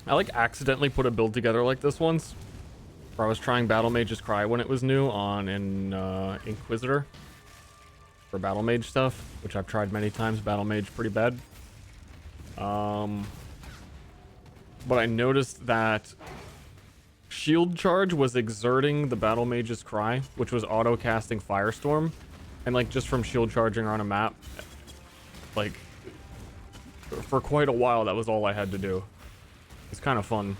I like accidentally put a build together like this once, where I was trying Battle Mage's Cry when it was new on an Inquisitor. for battle mage stuff, which I've tried many times. Battle mage pretty bad. But I noticed that shield charge was exerting the battle mage's cry, which was auto casting firestorm, and like just from shield charging on a map, like for quite a while that was all I had to do. It's kind of fun.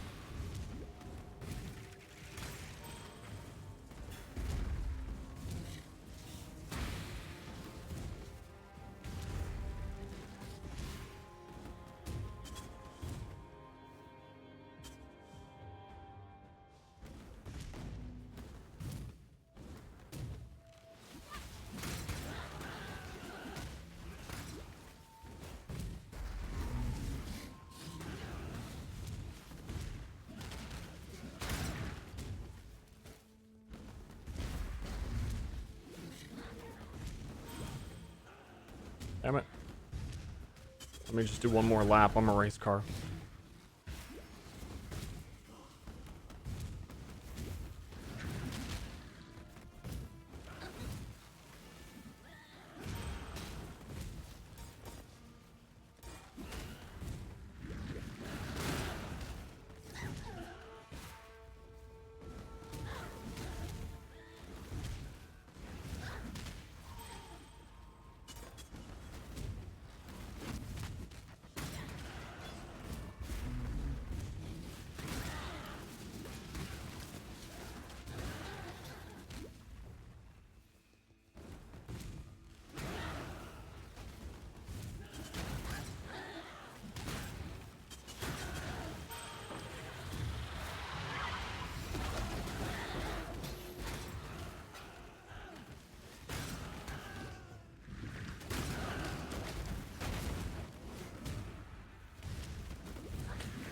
Damn it. Let me just do one more lap. I'm a race car.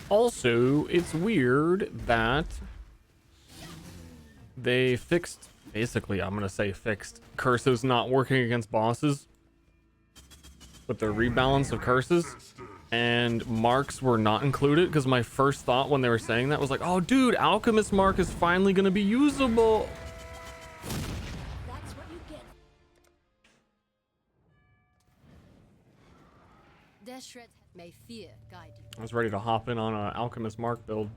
Also, it's weird that they fixed, basically, I'm gonna say fixed, curses not working against bosses with their rebalance of curses, and marks were not included, because my first thought when they were saying that was like, oh dude, Alchemist Mark is finally gonna be usable. That's what you get. Deshret may fear guide you. I was ready to hop in on an Alchemist Mark build.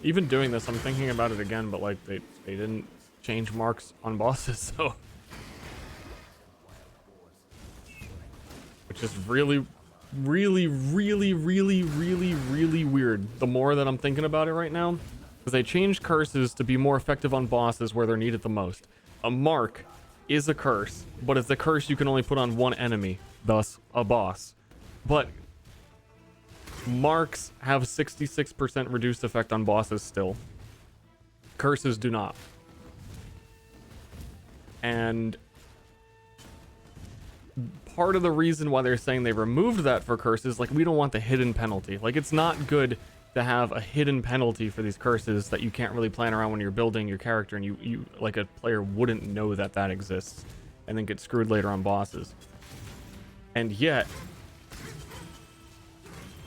Even doing this, I'm thinking about it again, but like they didn't change marks on bosses, so which is really weird. The more that I'm thinking about it right now, because they changed curses to be more effective on bosses where they're needed the most. A mark is a curse, but it's a curse you can only put on one enemy, thus a boss. But marks have 66% reduced effect on bosses still. Curses do not. And part of the reason why they're saying they removed that for curses, like, we don't want the hidden penalty. Like, it's not good to have a hidden penalty for these curses that you can't really plan around when you're building your character, and you like a player wouldn't know that that exists and then get screwed later on bosses. And yet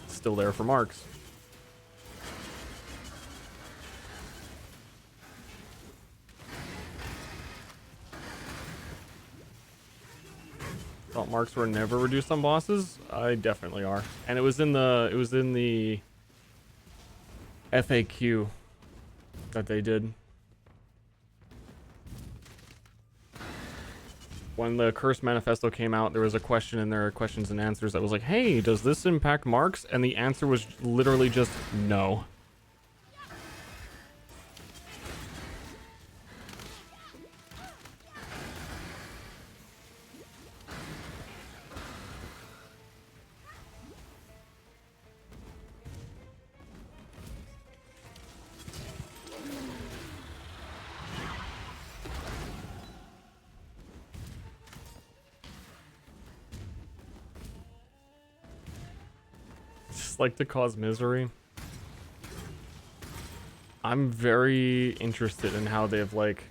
still there for marks. Thought marks were never reduced on bosses? I definitely are. And it was in the FAQ that they did. When the Curse Manifesto came out, there was a question in there, questions and answers, that was like, hey, does this impact marks? And the answer was literally just no. Like to cause misery. I'm very interested in how they've, like,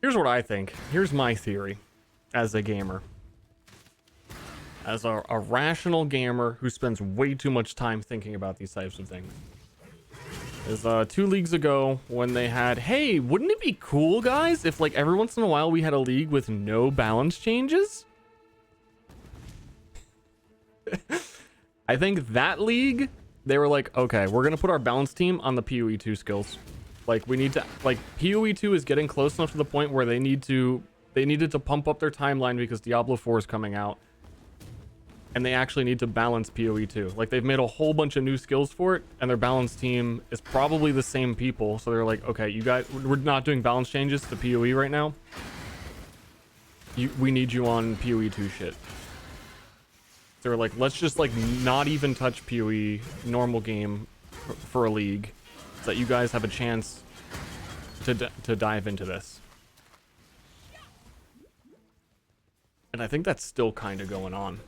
here's what I think. Here's my theory as a gamer. As a rational gamer who spends way too much time thinking about these types of things. is 2 leagues ago when they had, hey, wouldn't it be cool, guys, if like every once in a while we had a league with no balance changes? I think that league, they were like, okay, we're gonna put our balance team on the PoE 2 skills. Like, we need to, like, PoE 2 is getting close enough to the point where they needed to pump up their timeline because Diablo 4 is coming out. And they actually need to balance PoE 2. Like, they've made a whole bunch of new skills for it, and their balance team is probably the same people. So they're like, okay, you guys, we're not doing balance changes to PoE right now. We need you on PoE 2 shit. So they're like, let's just, like, not even touch PoE normal game for a league, so that you guys have a chance to dive into this. And I think that's still kind of going on.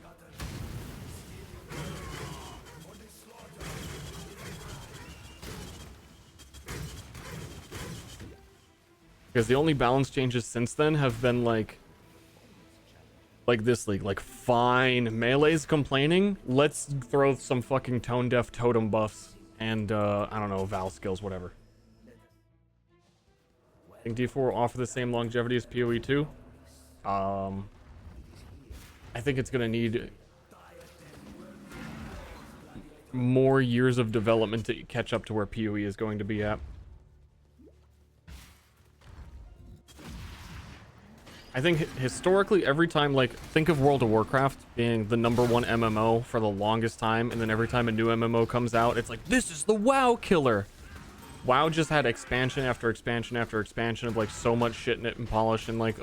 Because the only balance changes since then have been like this league, like, fine, Melee's complaining, let's throw some fucking tone deaf totem buffs and I don't know, vaal skills, whatever. I think D4 will offer the same longevity as PoE 2. I think it's gonna need more years of development to catch up to where PoE is going to be at. I think historically, every time, like, think of World of Warcraft being the #1 MMO for the longest time, and then every time a new MMO comes out, it's like, this is the WoW killer. WoW just had expansion after expansion after expansion of, like, so much shit in it and polish and, like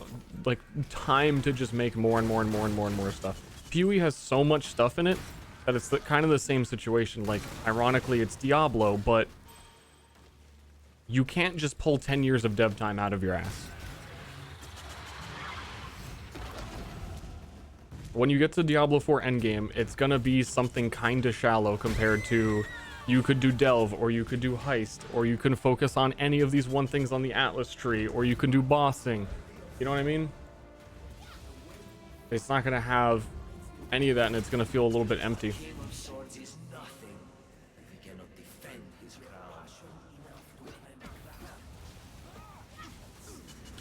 time to just make more and more and more and more and more stuff. PoE has so much stuff in it that it's kind of the same situation. Like, ironically, it's Diablo, but you can't just pull 10 years of dev time out of your ass. When you get to Diablo 4 endgame, it's gonna be something kinda shallow compared to you could do Delve, or you could do Heist, or you can focus on any of these one things on the Atlas tree, or you can do bossing. You know what I mean? It's not gonna have any of that, and it's gonna feel a little bit empty.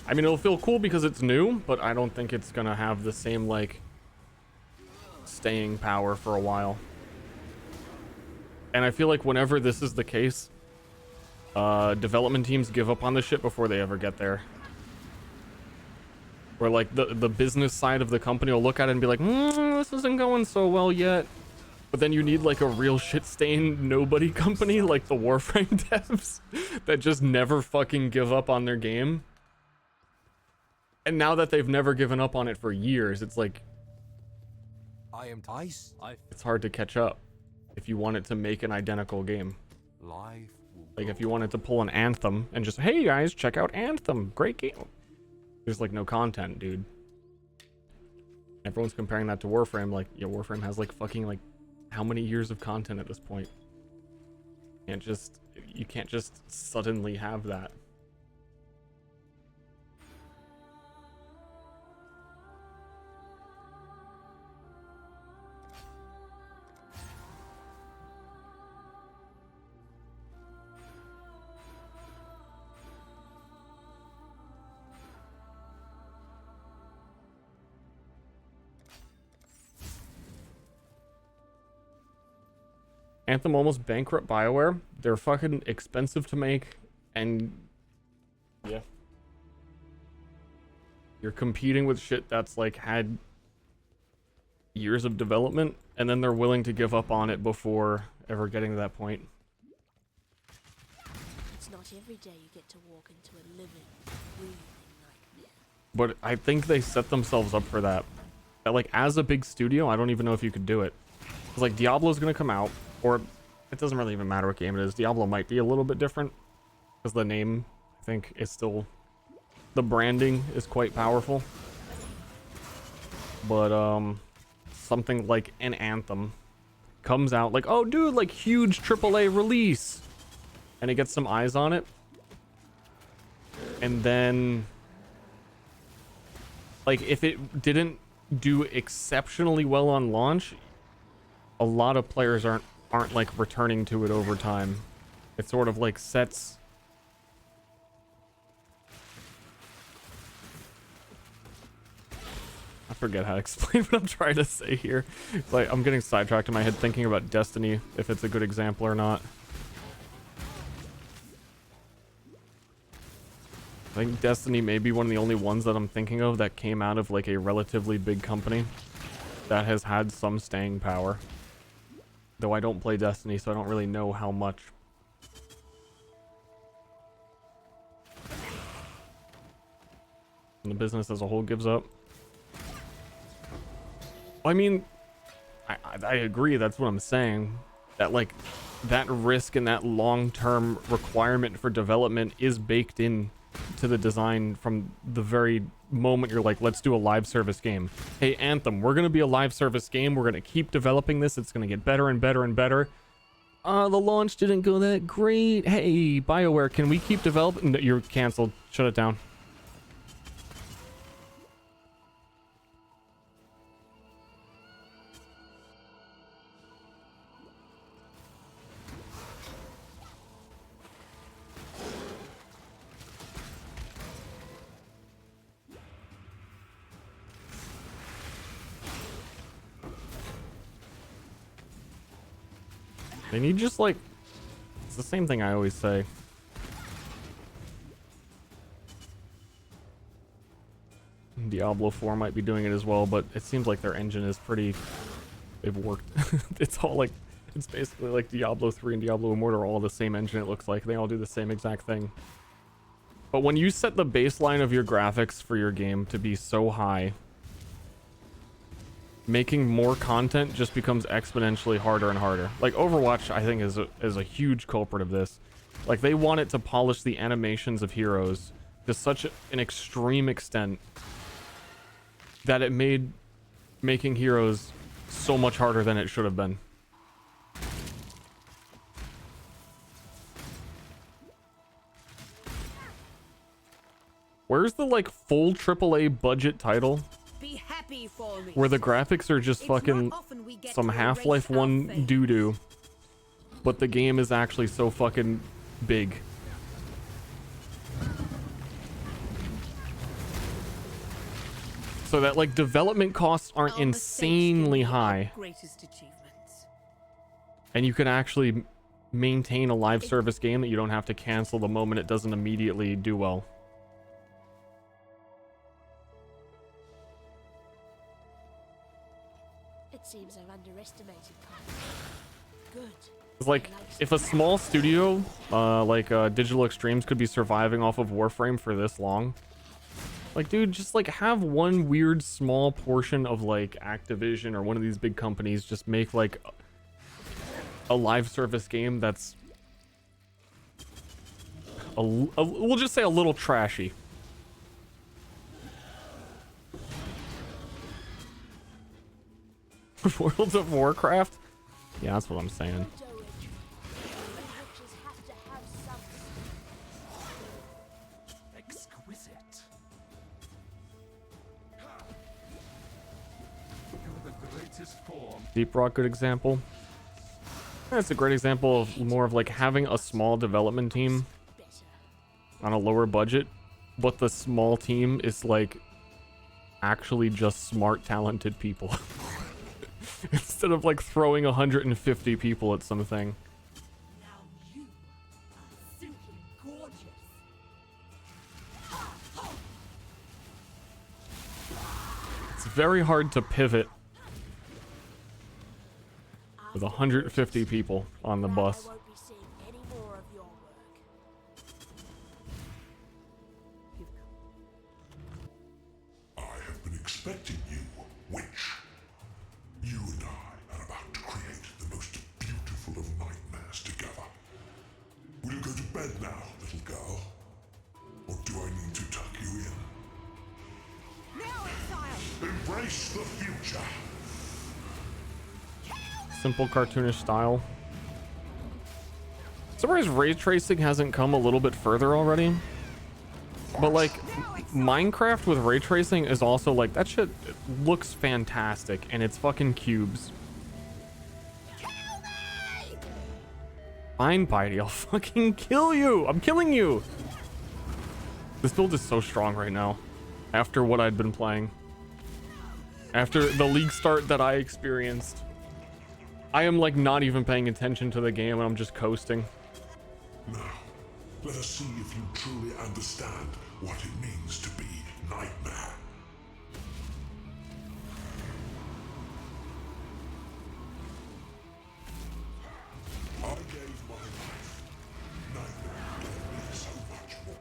I mean, it'll feel cool because it's new, but I don't think it's gonna have the same, like, staying power for a while. And I feel like whenever this is the case, development teams give up on the shit before they ever get there. Where, like, the business side of the company will look at it and be like, this isn't going so well yet. But then you need, like, a real shit-stained nobody company like the Warframe devs that just never fucking give up on their game. And now that they've never given up on it for years, it's like, it's hard to catch up if you want it to make an identical game. Like, if you wanted to pull an Anthem and just, hey guys, check out Anthem, great game. There's, like, no content, dude. Everyone's comparing that to Warframe. Like, yeah, Warframe has, like, fucking, like, how many years of content at this point? You can't just suddenly have that. Anthem almost bankrupt BioWare. They're fucking expensive to make, and yeah, you're competing with shit that's, like, had years of development, and then they're willing to give up on it before ever getting to that point. It's not every day you get to walk into a living, breathing nightmare. But I think they set themselves up for that. That, like, as a big studio, I don't even know if you could do it. Because, like, Diablo's gonna come out, or it doesn't really even matter what game it is. Diablo might be a little bit different, because the name, I think, is still... the branding is quite powerful. But, something like an Anthem comes out, like, oh, dude, like, huge AAA release! And it gets some eyes on it. And then... like, if it didn't do exceptionally well on launch, a lot of players aren't like returning to it over time. It sort of like sets... I forget how to explain what I'm trying to say here. It's like I'm getting sidetracked in my head thinking about Destiny, if it's a good example or not. I think Destiny may be one of the only ones that I'm thinking of that came out of like a relatively big company that has had some staying power. Though I don't play Destiny, so I don't really know how much. And the business as a whole gives up. I mean, I agree, that's what I'm saying. That like, that risk and that long-term requirement for development is baked in to the design from the very moment you're like, let's do a live service game. Hey, Anthem, we're going to be a live service game. We're going to keep developing this. It's going to get better and better and better. The launch didn't go that great. Hey, BioWare, can we keep developing? No, you're canceled. Shut it down. They need just like, it's the same thing I always say. Diablo 4 might be doing it as well, but it seems like their engine is pretty, they've worked. It's all like, it's basically like Diablo 3 and Diablo Immortal are all the same engine, it looks like. They all do the same exact thing. But when you set the baseline of your graphics for your game to be so high, making more content just becomes exponentially harder and harder. Like Overwatch, I think, is a huge culprit of this. Like they want it to polish the animations of heroes to such an extreme extent that it made making heroes so much harder than it should have been. Where's the like full AAA budget title? Be happy for me. Where the graphics are just fucking some Half-Life 1 doo-doo, but the game is actually so fucking big. So that like development costs aren't insanely high, and you can actually maintain a live service game that you don't have to cancel the moment it doesn't immediately do well. Seems I've underestimated Path. Good. It's like if a small studio like Digital Extremes could be surviving off of Warframe for this long, like dude, just like have one weird small portion of like Activision or one of these big companies just make like a live service game that's we'll just say a little trashy. World of Warcraft? Yeah, that's what I'm saying. Exquisite. Deep Rock, good example. That's a great example of more of like having a small development team on a lower budget, but the small team is like actually just smart, talented people. Instead of like throwing 150 people at something. Now you are simply gorgeous. It's very hard to pivot with 150 people on the bus. I have been expecting you, witch. You and I are about to create the most beautiful of nightmares together. Will you go to bed now, little girl? Or do I need to tuck you in? Now, exile! Embrace the future! Simple cartoonish style. Surprised ray tracing hasn't come a little bit further already. But like Minecraft with ray tracing is also like that shit looks fantastic and it's fucking cubes. Fine, Piety, I'll fucking kill you. I'm killing you. This build is so strong right now. After what I'd been playing. After the league start that I experienced. I am like not even paying attention to the game and I'm just coasting. Now, let us see if you truly understand what it means to be Nightmare. I gave my life. Nightmare gave me so much more.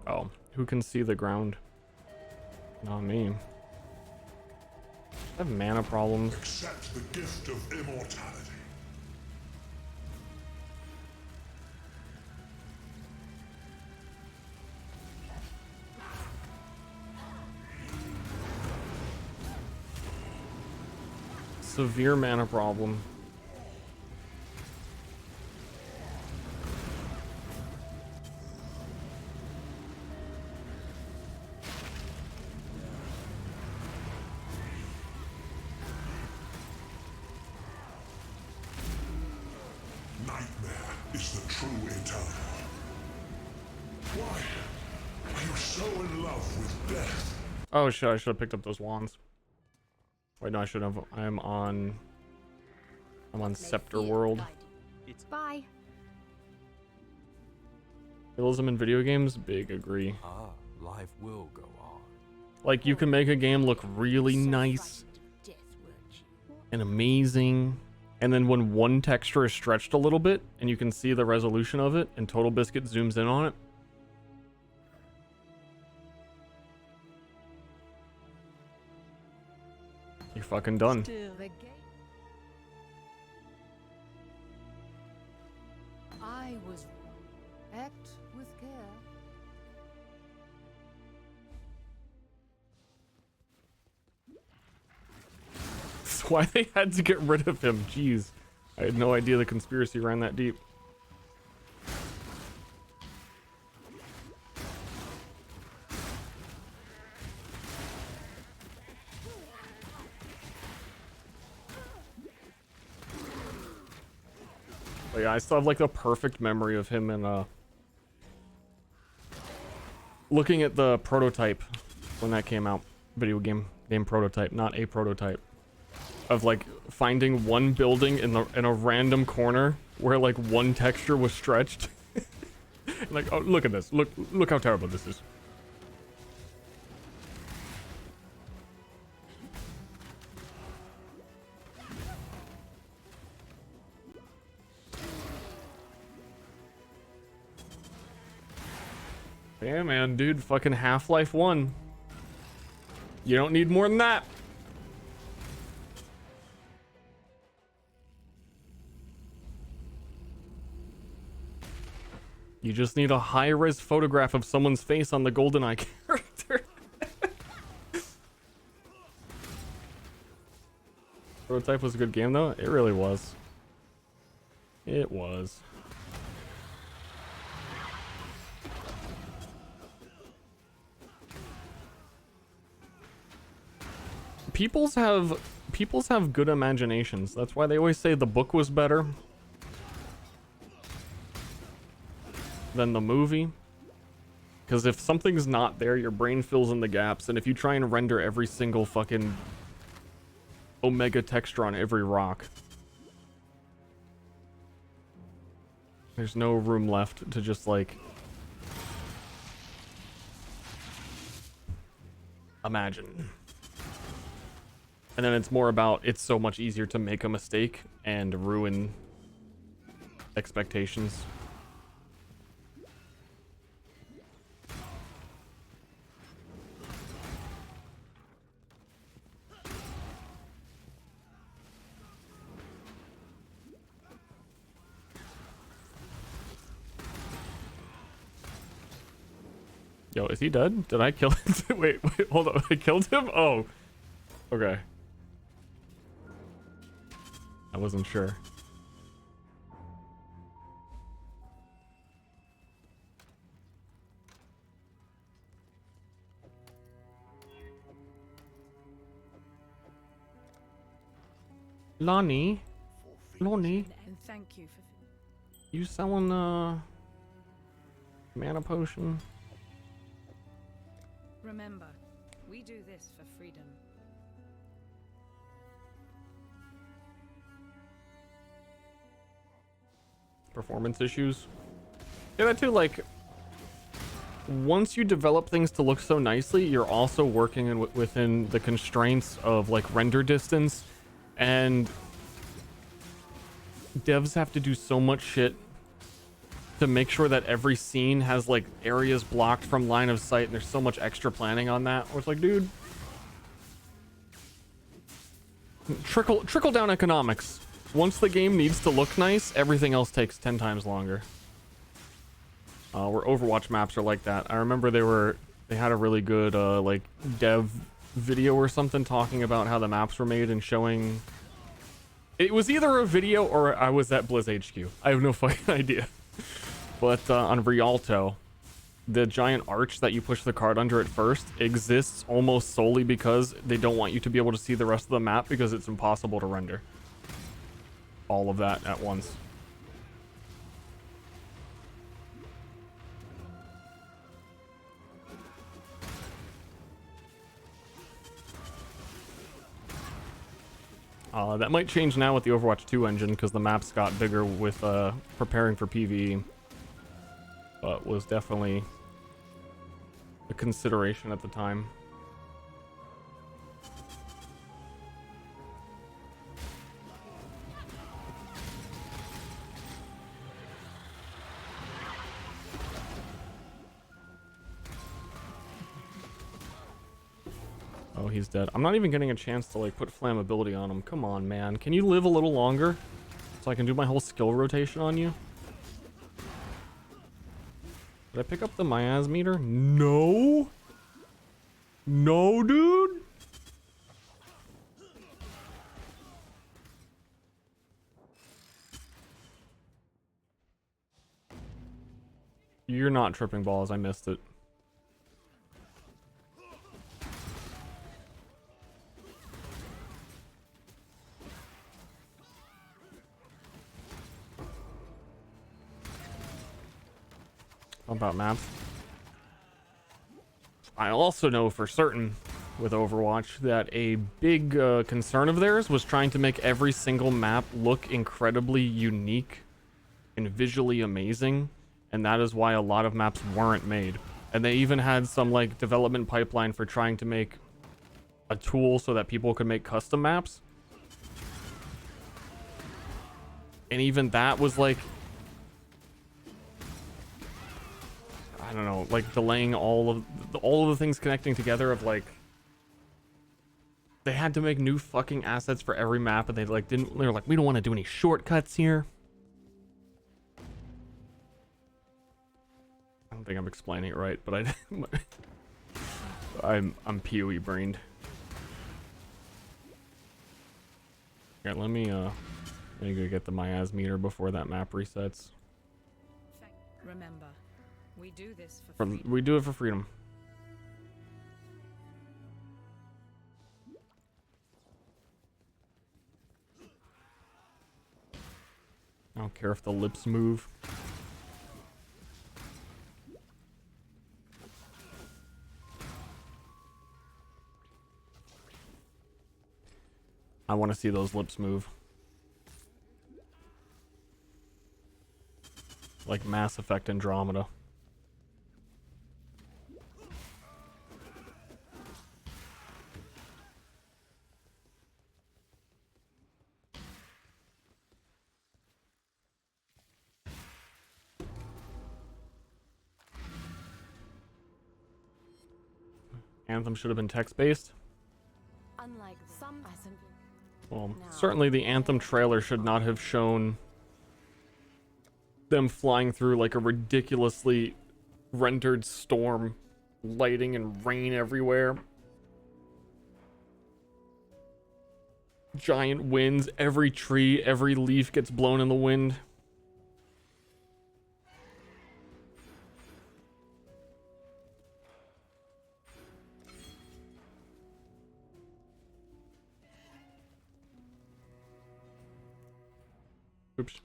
Oh, who can see the ground? Not me. I have mana problems. Accept the gift of immortality. Severe mana problem. Nightmare is the true eternal. Why are you so in love with death? Oh shit, I should have picked up those wands. Wait, no, I should have. I'm on Scepter World. Bye. Realism in video games? Big agree. Ah, life will go on. Like, you can make a game look really nice and amazing, and then when one texture is stretched a little bit and you can see the resolution of it and Total Biscuit zooms in on it, you're fucking done. I was act with care. That's why they had to get rid of him. Jeez. I had no idea the conspiracy ran that deep. But yeah, I still have like the perfect memory of him and looking at the prototype when that came out. Video game name prototype, not a prototype. Of like finding one building in a random corner where like one texture was stretched. Like, oh, look at this. Look how terrible this is. Yeah, man, dude, fucking Half-Life 1. You don't need more than that. You just need a high-res photograph of someone's face on the GoldenEye character. Prototype was a good game, though. It really was. It was. People's have good imaginations. That's why they always say the book was better than the movie. Because if something's not there, your brain fills in the gaps, and if you try and render every single fucking omega texture on every rock, there's no room left to just like imagine. And then it's more about, it's so much easier to make a mistake and ruin expectations. Yo, is he dead? Did I kill him? Wait, hold on. I killed him? Oh. Okay. I wasn't sure. Lonnie. Lonnie. And thank you for. You selling mana potion? Remember, we do this for freedom. Performance issues. Yeah, that too, like, once you develop things to look so nicely, you're also working within the constraints of, like, render distance, and devs have to do so much shit to make sure that every scene has, like, areas blocked from line of sight, and there's so much extra planning on that, where it's like, dude, trickle down economics. Once the game needs to look nice, everything else takes 10 times longer. Where Overwatch maps are like that. I remember they had a really good like dev video or something talking about how the maps were made and showing. It was either a video or I was at Blizz HQ. I have no fucking idea. But on Rialto, the giant arch that you push the card under at first exists almost solely because they don't want you to be able to see the rest of the map because it's impossible to render all of that at once. That might change now with the Overwatch 2 engine because the maps got bigger with preparing for PvE, but was definitely a consideration at the time. Oh, he's dead. I'm not even getting a chance to, like, put flammability on him. Come on, man. Can you live a little longer so I can do my whole skill rotation on you? Did I pick up the Miaz meter? No. No, dude. You're not tripping balls. I missed it. About maps. I also know for certain with Overwatch that a big concern of theirs was trying to make every single map look incredibly unique and visually amazing, and that is why a lot of maps weren't made. And they even had some, like, development pipeline for trying to make a tool so that people could make custom maps, and even that was, like, I don't know, like, delaying all of the things connecting together of, like, they had to make new fucking assets for every map, and they were like, we don't want to do any shortcuts here. I don't think I'm explaining it right, but I'm PoE brained. Here, let me go get the Miaz meter before that map resets. Remember, we do this for freedom. We do it for freedom. I don't care if the lips move. I want to see those lips move. Like Mass Effect Andromeda. Anthem should have been text-based. Unlike some, I simply. Well, certainly the Anthem trailer should not have shown them flying through like a ridiculously rendered storm, lighting and rain everywhere. Giant winds, every tree, every leaf gets blown in the wind. Oops.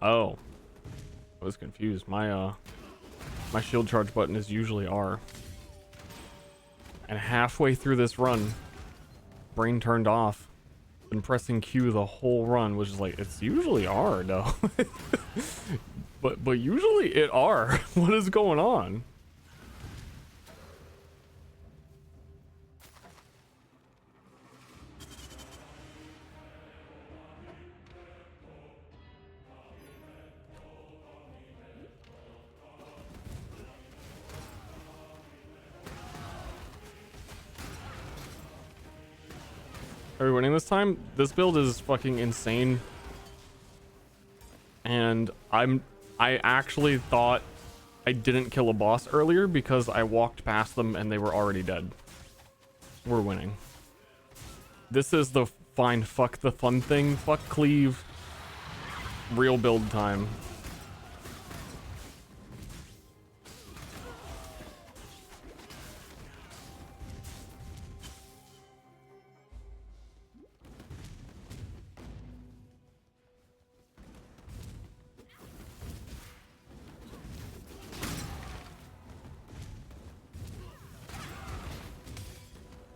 Oh, I was confused. My shield charge button is usually R. And halfway through this run, brain turned off. Been pressing Q the whole run, which is like, it's usually R, though. but usually it R. What is going on? Are we winning this time? This build is fucking insane. And I actually thought I didn't kill a boss earlier because I walked past them and they were already dead. We're winning. This is the fine fuck the fun thing. Fuck Cleave. Real build time.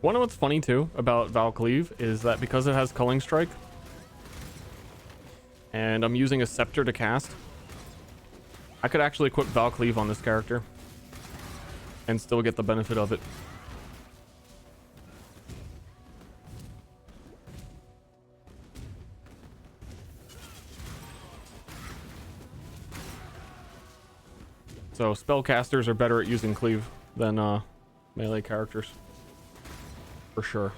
One of what's funny too about Vaal Cleave is that because it has Culling Strike and I'm using a Scepter to cast, I could actually equip Vaal Cleave on this character and still get the benefit of it. So spellcasters are better at using Cleave than melee characters. For sure.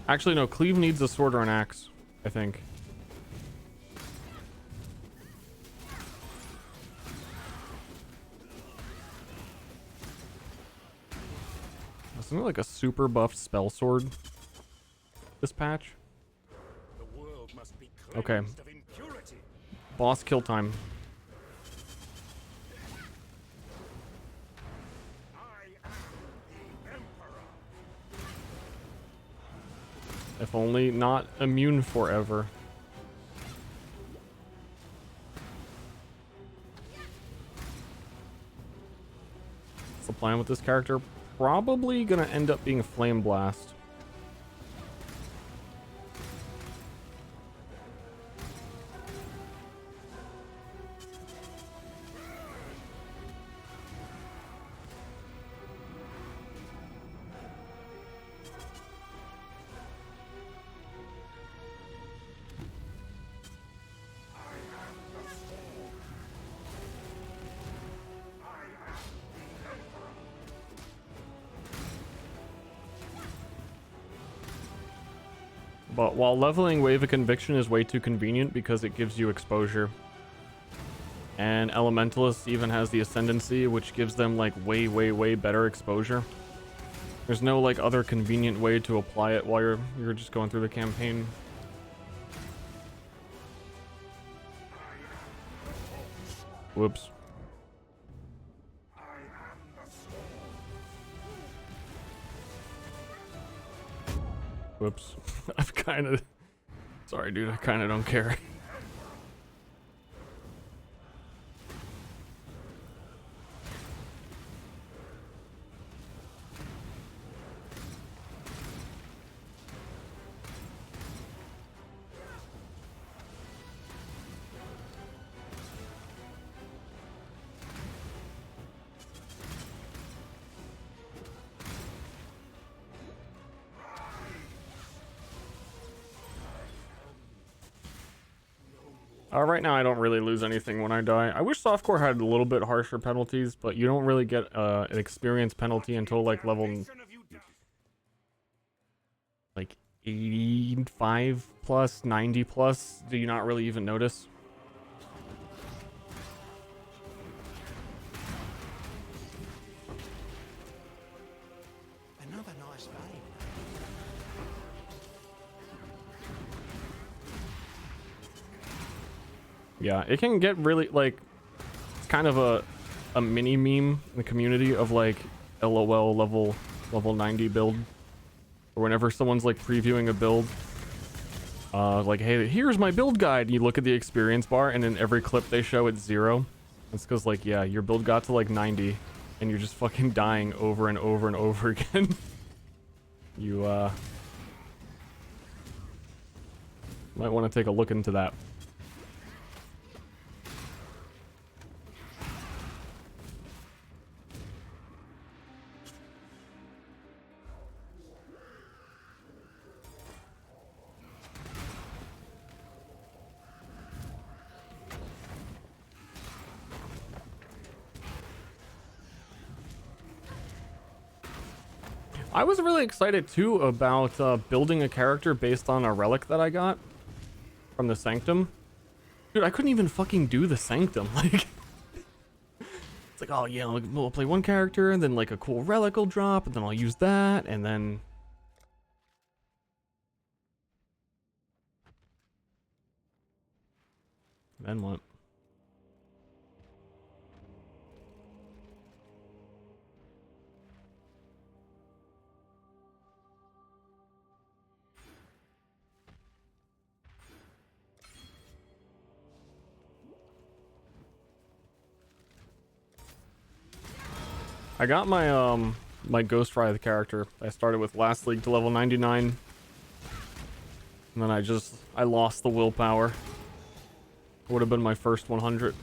Actually, no, Cleave needs a sword or an axe, I think. Isn't it like a super buffed spell sword this patch? The world must be Okay. cleansed of impurity. Boss kill time. If only not immune forever. What's the plan with this character? Probably gonna end up being Flame Blast. But while leveling Wave of Conviction is way too convenient because it gives you exposure, and Elementalist even has the Ascendancy, which gives them like way better exposure. There's no like other convenient way to apply it while you're just going through the campaign. Whoops. Whoops. I've kind of... Sorry, dude. I kind of don't care. Right now I don't really lose anything when I die. I wish softcore had a little bit harsher penalties, but you don't really get an experience penalty until like level like 85 plus, 90 plus. Do you not really even notice? Another nice vein. Yeah, it can get really like, it's kind of a mini meme in the community of like LOL level 90 build, or whenever someone's like previewing a build, like, hey, here's my build guide, and you look at the experience bar, and in every clip they show it's 0. It's because, like, yeah, your build got to like 90 and you're just fucking dying over and over and over again. You might want to take a look into that. I was really excited too about building a character based on a relic that I got from the Sanctum. Dude, I couldn't even fucking do the Sanctum. Like, it's like, oh yeah, we'll play one character, and then like a cool relic will drop, and then I'll use that, and then what? I got my my Ghost Rider character I started with last league to level 99. And then I lost the willpower. Would have been my first 100.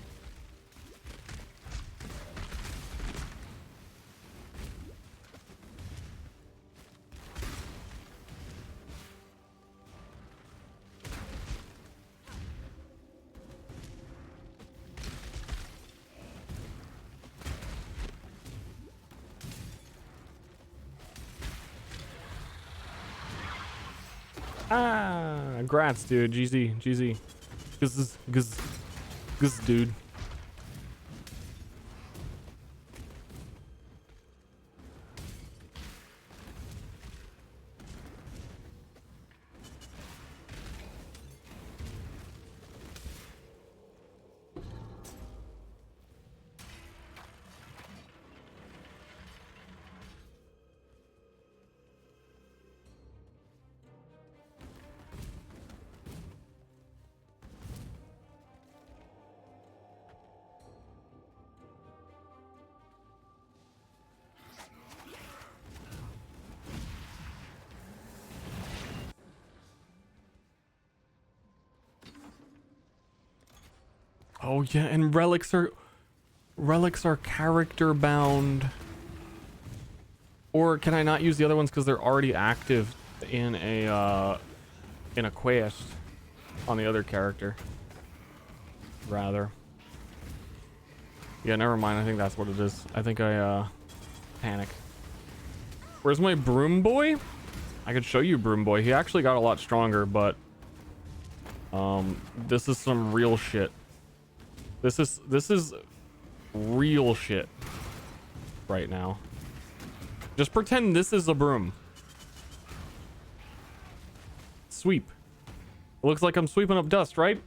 Grats, dude. GZ. Gz, dude. Oh yeah, and relics are character bound. Or can I not use the other ones because they're already active in a quest on the other character? Rather. Yeah, never mind. I think that's what it is. I think I panic. Where's my Broom Boy? I could show you Broom Boy. He actually got a lot stronger, but this is some real shit. This is real shit right now. Just pretend this is a broom. Sweep. It looks like I'm sweeping up dust, right?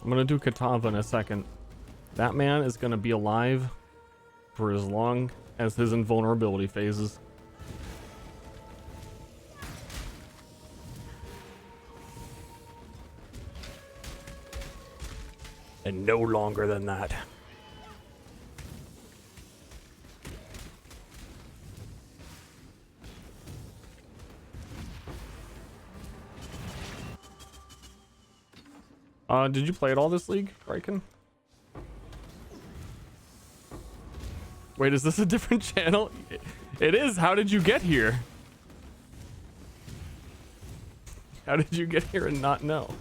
I'm gonna do Katava in a second. That man is gonna be alive for as long as his invulnerability phases. And no longer than that. Did you play it all this league, Riken? Wait, is this a different channel? It is. How did you get here? How did you get here and not know?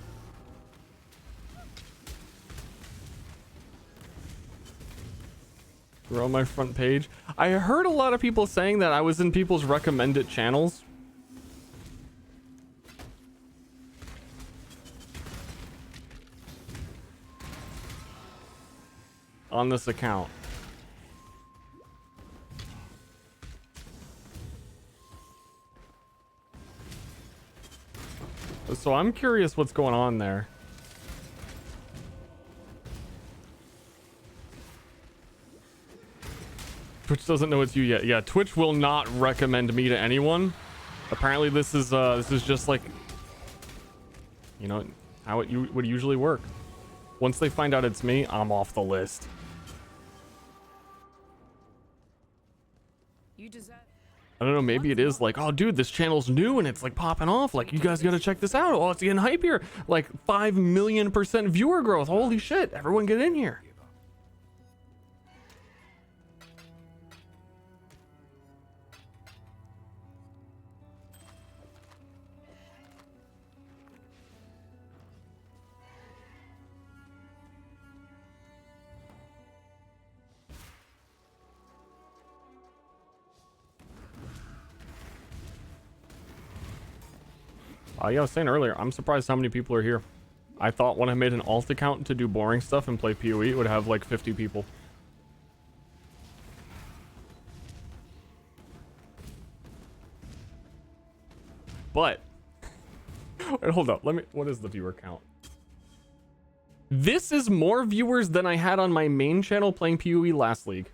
You're on my front page. I heard a lot of people saying that I was in people's recommended channels. on this account. So I'm curious what's going on there. Twitch doesn't know it's you yet. Yeah, Twitch will not recommend me to anyone. Apparently this is just like, you know, how it would usually work. Once they find out it's me, I'm off the list. You deserve. I don't know, maybe it is like, oh dude, this channel's new and it's like popping off. Like, you guys gotta check this out. Oh, it's getting hype here. Like 5 million % viewer growth. Holy shit, everyone get in here. Yeah, I was saying earlier, I'm surprised how many people are here. I thought when I made an alt account to do boring stuff and play PoE, it would have like 50 people. But, wait, hold up. What is the viewer count? This is more viewers than I had on my main channel playing PoE last league.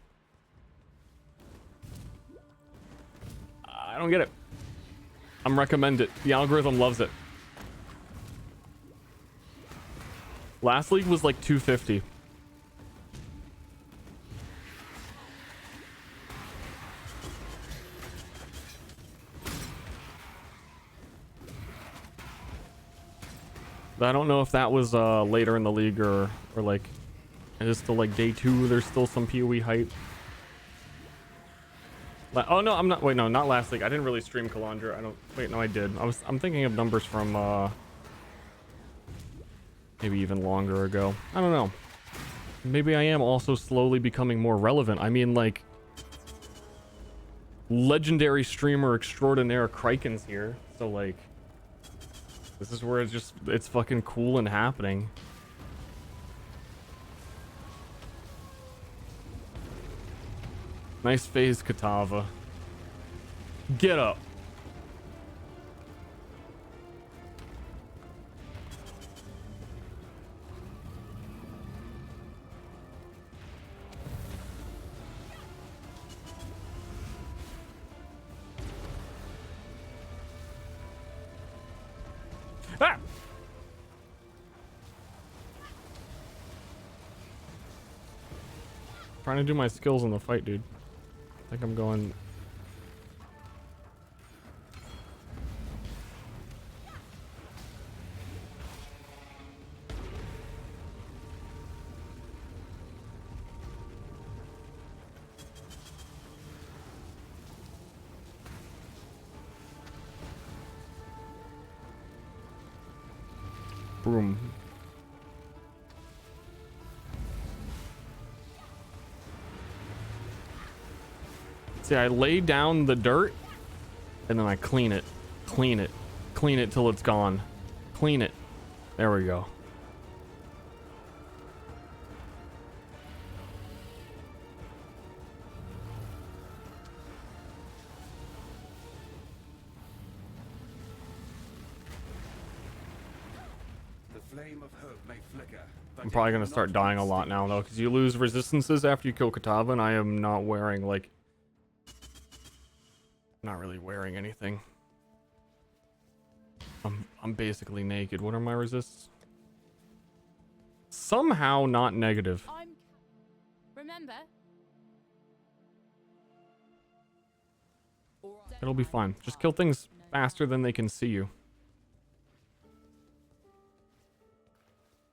I don't get it. I'm recommend it. The algorithm loves it. Last league was like 250. I don't know if that was later in the league or like it is still like day 2. There's still some PoE hype. Oh no, I'm not. Wait, no, not last league. I didn't really stream Kalandra. I don't. Wait, no, I did. I'm thinking of numbers from maybe even longer ago. I don't know. Maybe I am also slowly becoming more relevant. I mean, like, legendary streamer extraordinaire Kraken's here, so like, this is where it's fucking cool and happening. Nice phase, Katava. Get up. Ah! Trying to do my skills in the fight, dude. I think I'm going. Boom. See, I lay down the dirt and then I clean it till it's gone. Clean it. There we go. The flame of hope may flicker, I'm probably gonna start dying a lot now though, because you lose resistances after you kill Katava, and I am not wearing like. Not really wearing anything. I'm basically naked. What are my resists? Somehow not negative. Remember? It'll be fine. Just kill things faster than they can see you.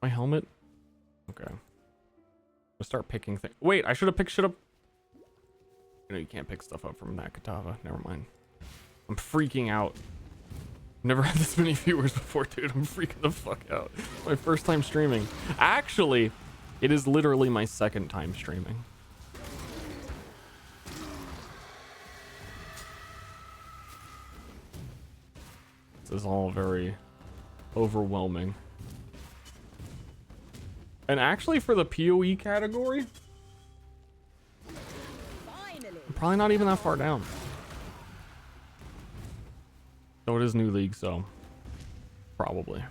My helmet? Okay. I'll start picking things. Wait, I should have picked shit up. You know, you can't pick stuff up from that Katava. Never mind. I'm freaking out. Never had this many viewers before, dude. I'm freaking the fuck out. My first time streaming. Actually, it is literally my second time streaming. This is all very overwhelming. And actually, for the PoE category, I'm probably not even that far down. Though it is new league, so probably.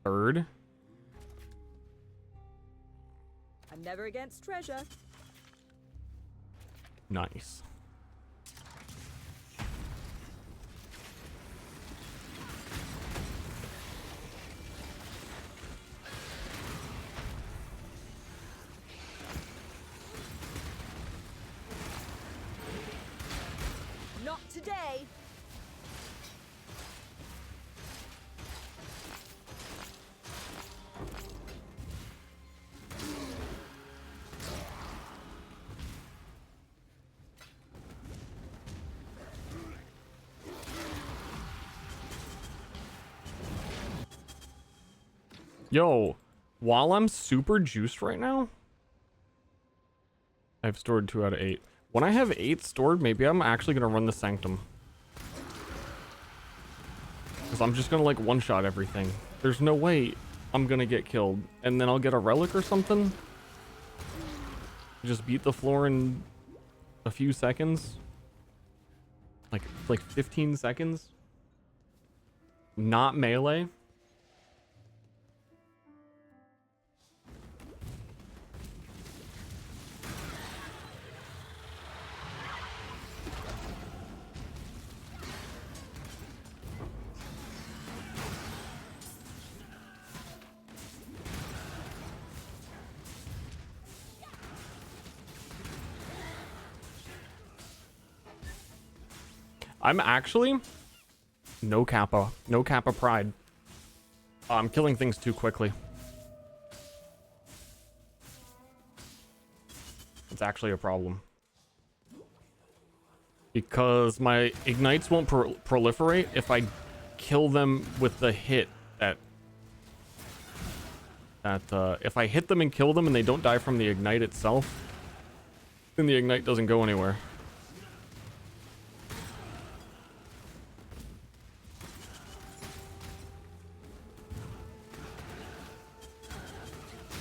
Third. I'm never against treasure. Nice. Not today. Yo, while I'm super juiced right now, I've stored 2 out of 8. When I have 8 stored, maybe I'm actually gonna run the Sanctum. Because I'm just gonna like one-shot everything. There's no way I'm gonna get killed. And then I'll get a relic or something. Just beat the floor in a few seconds. Like 15 seconds. Not melee. I'm actually no kappa pride. I'm killing things too quickly. It's actually a problem. Because my ignites won't proliferate if I kill them with the hit that if I hit them and kill them and they don't die from the ignite itself, then the ignite doesn't go anywhere.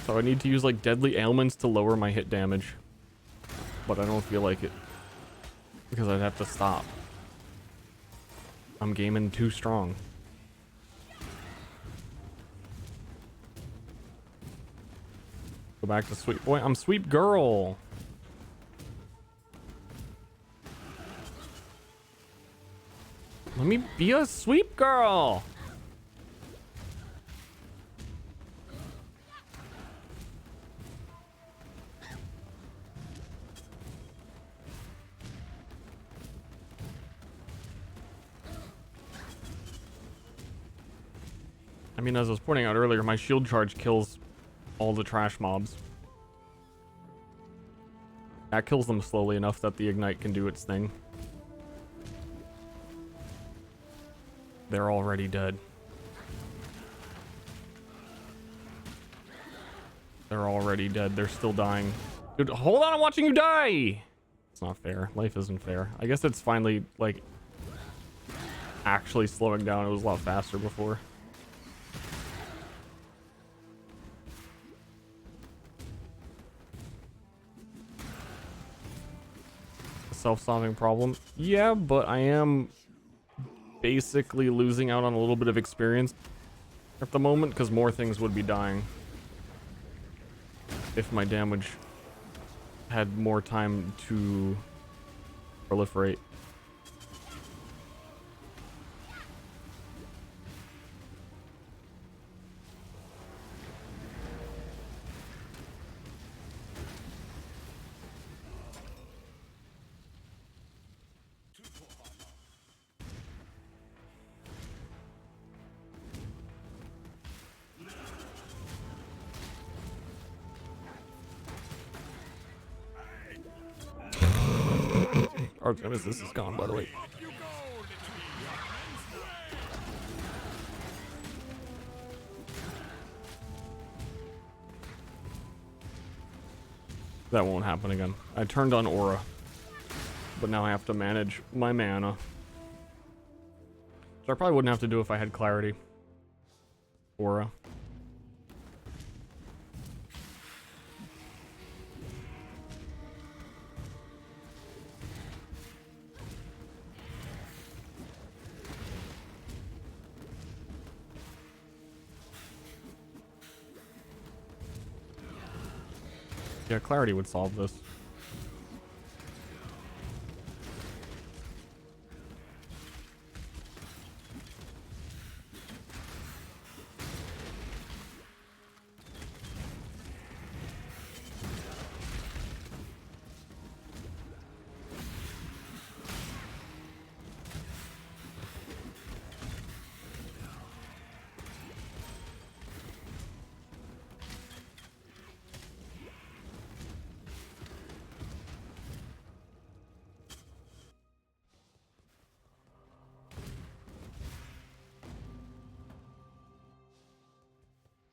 So I need to use like deadly ailments to lower my hit damage. But I don't feel like it. Because I'd have to stop. I'm gaming too strong. Go back to sweep boy. I'm sweep girl. Let me be a sweep girl. I mean, as I was pointing out earlier, my shield charge kills all the trash mobs. That kills them slowly enough that the ignite can do its thing. They're already dead. They're already dead. They're still dying. Dude, hold on, I'm watching you die! It's not fair. Life isn't fair. I guess it's finally, like, actually slowing down. It was a lot faster before. Self-solving problem. Yeah, but I am basically losing out on a little bit of experience at the moment because more things would be dying if my damage had more time to proliferate. Artemis, this is gone, by the way. That won't happen again. I turned on Aura, but now I have to manage my mana. So I probably wouldn't have to do if I had Clarity. Aura. Yeah, clarity would solve this.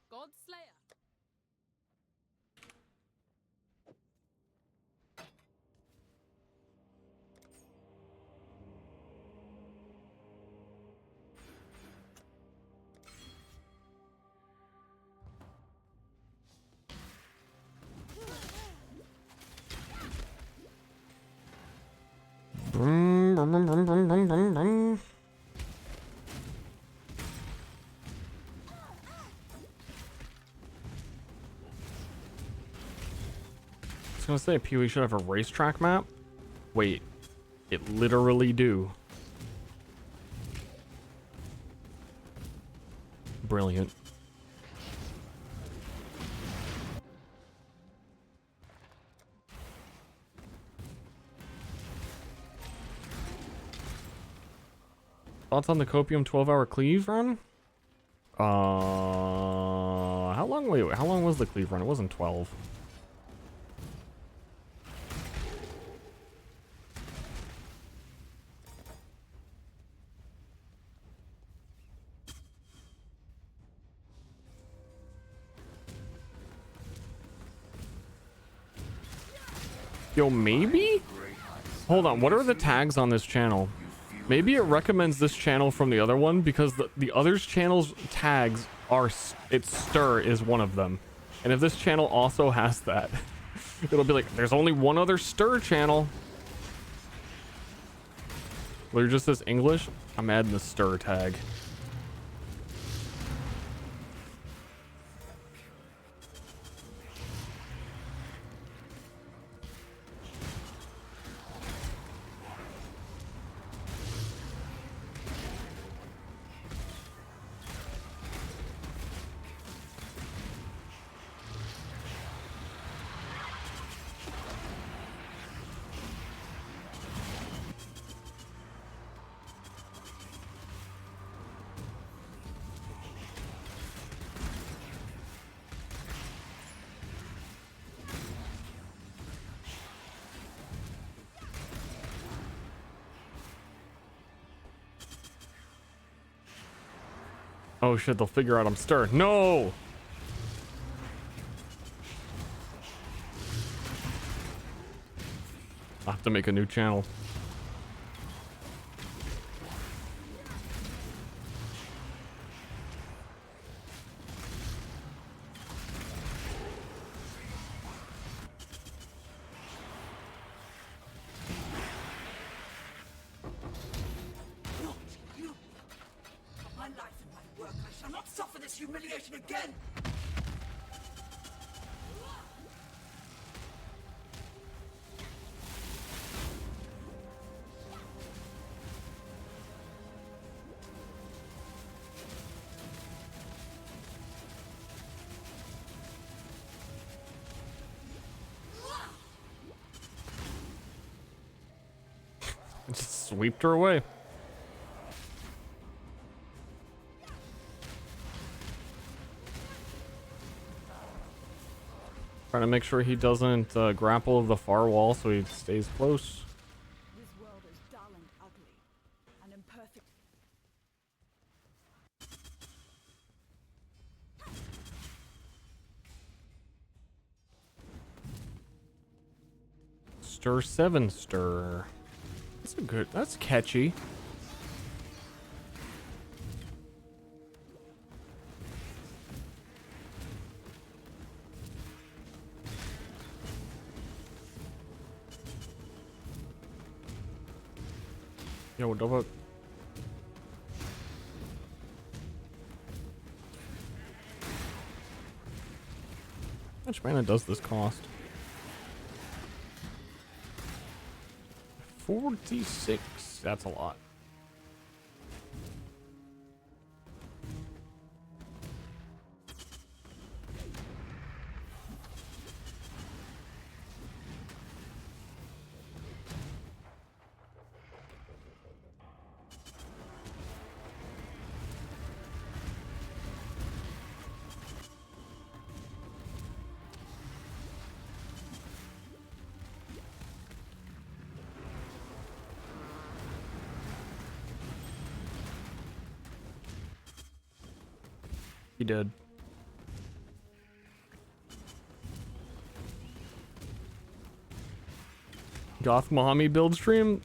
God Slayer. Brum, brum, brum, brum, brum, brum, brum, brum. I was gonna say, Pee-wee should have a racetrack map. Wait, it literally do. Brilliant. Thoughts on the Copium 12-hour Cleave run? How long? Wait, how long was the Cleave run? It wasn't 12. Yo, maybe? Hold on, what are the tags on this channel? Maybe it recommends this channel from the other one because the other's channel's tags are, it's Ster is one of them. And if this channel also has that, it'll be like, there's only one other Ster channel. Where it just says English, I'm adding the Ster tag. Oh shit, they'll figure out I'm Ster. No! I'll have to make a new channel. Not you! For my life and my work, I shall not suffer this humiliation again! Just sweeped her away. Trying to make sure he doesn't grapple the far wall so he stays close. This world is dull and ugly, and imperfect. Ster 7 Ster. That's a good, that's catchy. Yo, what the fuck? How much mana does this cost? 46. That's a lot. He did. Goth mommy build stream?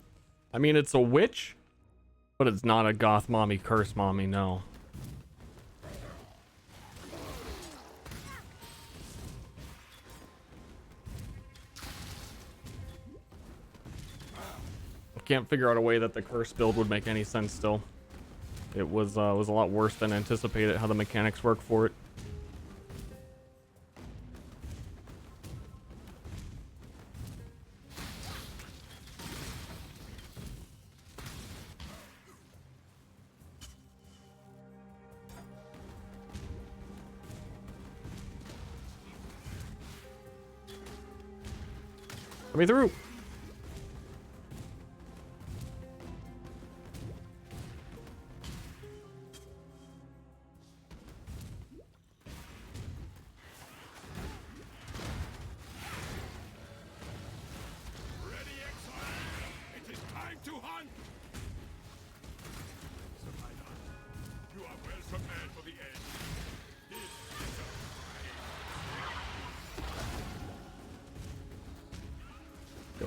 I mean, it's a witch, but it's not a goth mommy curse mommy, no. I can't figure out a way that the curse build would make any sense still. It was a lot worse than anticipated how the mechanics work for it. Let me through.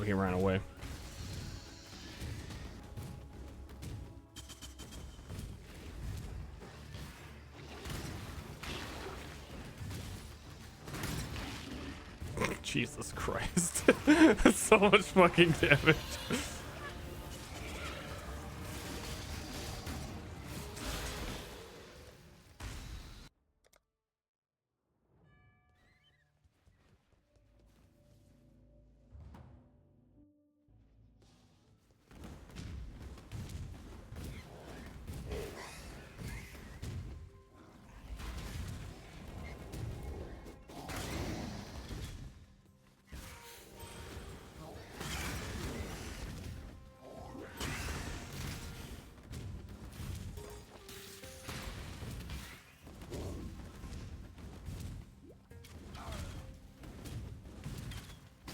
He ran away. Jesus Christ. That's so much fucking damage.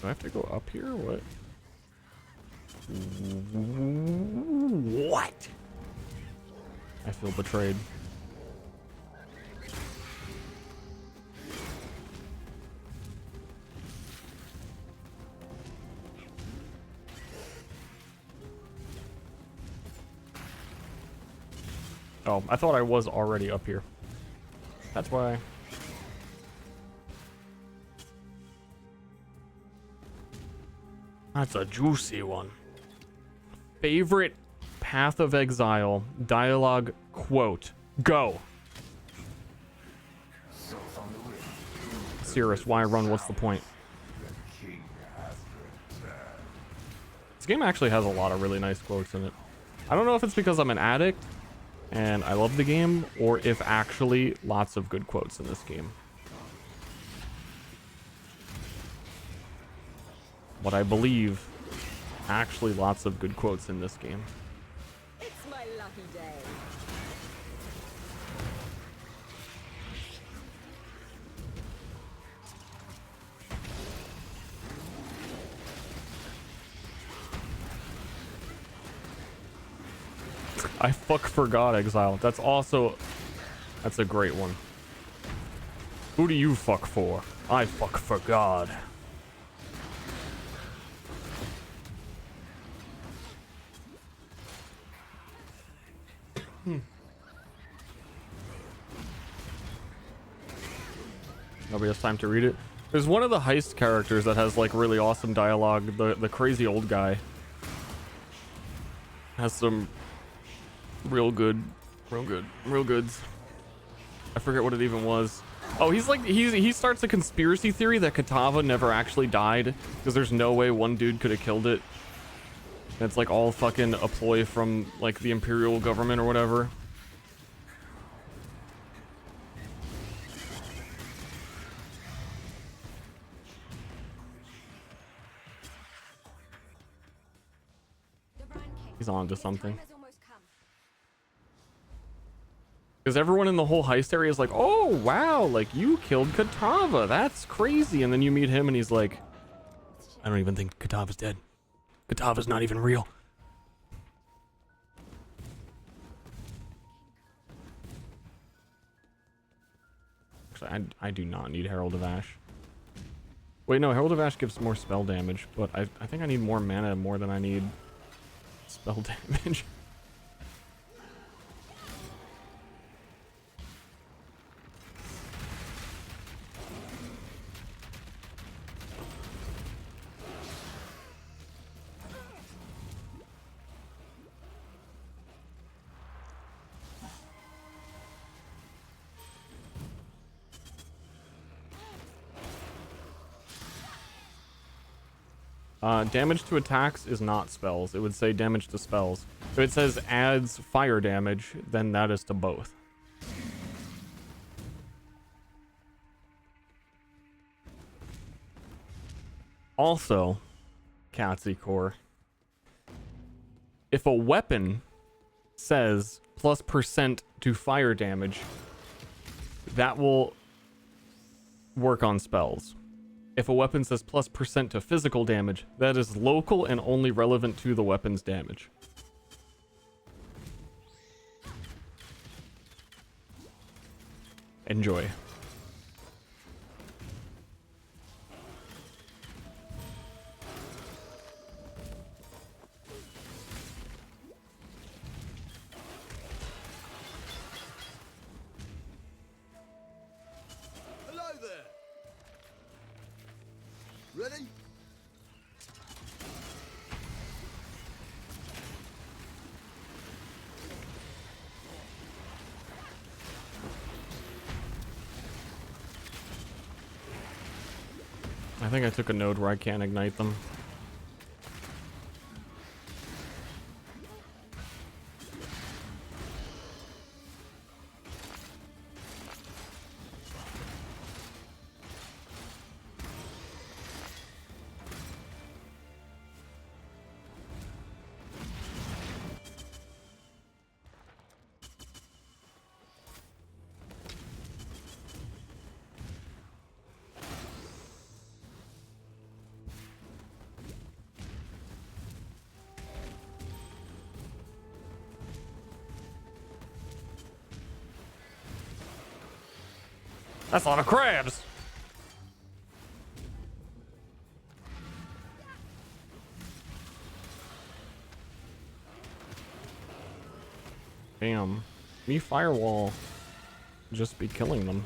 Do I have to go up here or what? What? I feel betrayed. Oh, I thought I was already up here. That's why. That's a juicy one. Favorite Path of Exile dialogue quote. Go. Cirrus, why run? What's the point? This game actually has a lot of really nice quotes in it. I don't know if it's because I'm an addict and I love the game, or if actually lots of good quotes in this game. But I believe actually lots of good quotes in this game. It's my lucky day. I fuck for God, Exile. That's a great one. Who do you fuck for? I fuck for God. Nobody has time to read it. There's one of the heist characters that has like really awesome dialogue. The crazy old guy has some real goods. I forget what it even was. Oh, he starts a conspiracy theory that Katava never actually died because there's no way one dude could have killed it. It's like all fucking a ploy from like the Imperial government or whatever. He's on to something. Because everyone in the whole heist area is like, oh wow, like you killed Katava, that's crazy. And then you meet him and he's like, I don't even think Katava's dead. Katava's not even real. Actually, I do not need Herald of Ash. Wait, no, Herald of Ash gives more spell damage, but I think I need more mana more than I need spell damage. Damage to attacks is not spells. It would say damage to spells. If it says adds fire damage, then that is to both. Also, Catsy Core, if a weapon says +% to fire damage, that will work on spells. If a weapon says +% to physical damage, that is local and only relevant to the weapon's damage. Enjoy. Hello there. Ready? I think I took a node where I can't ignite them. That's a lot of crabs. Damn. Me firewall just be killing them.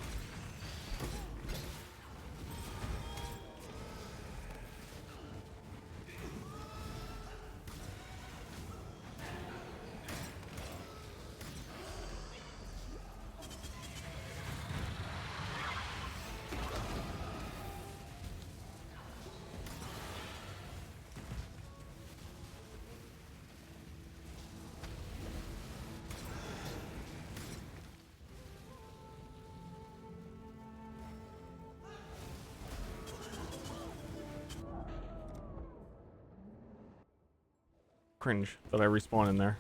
Cringe that I respawn in there.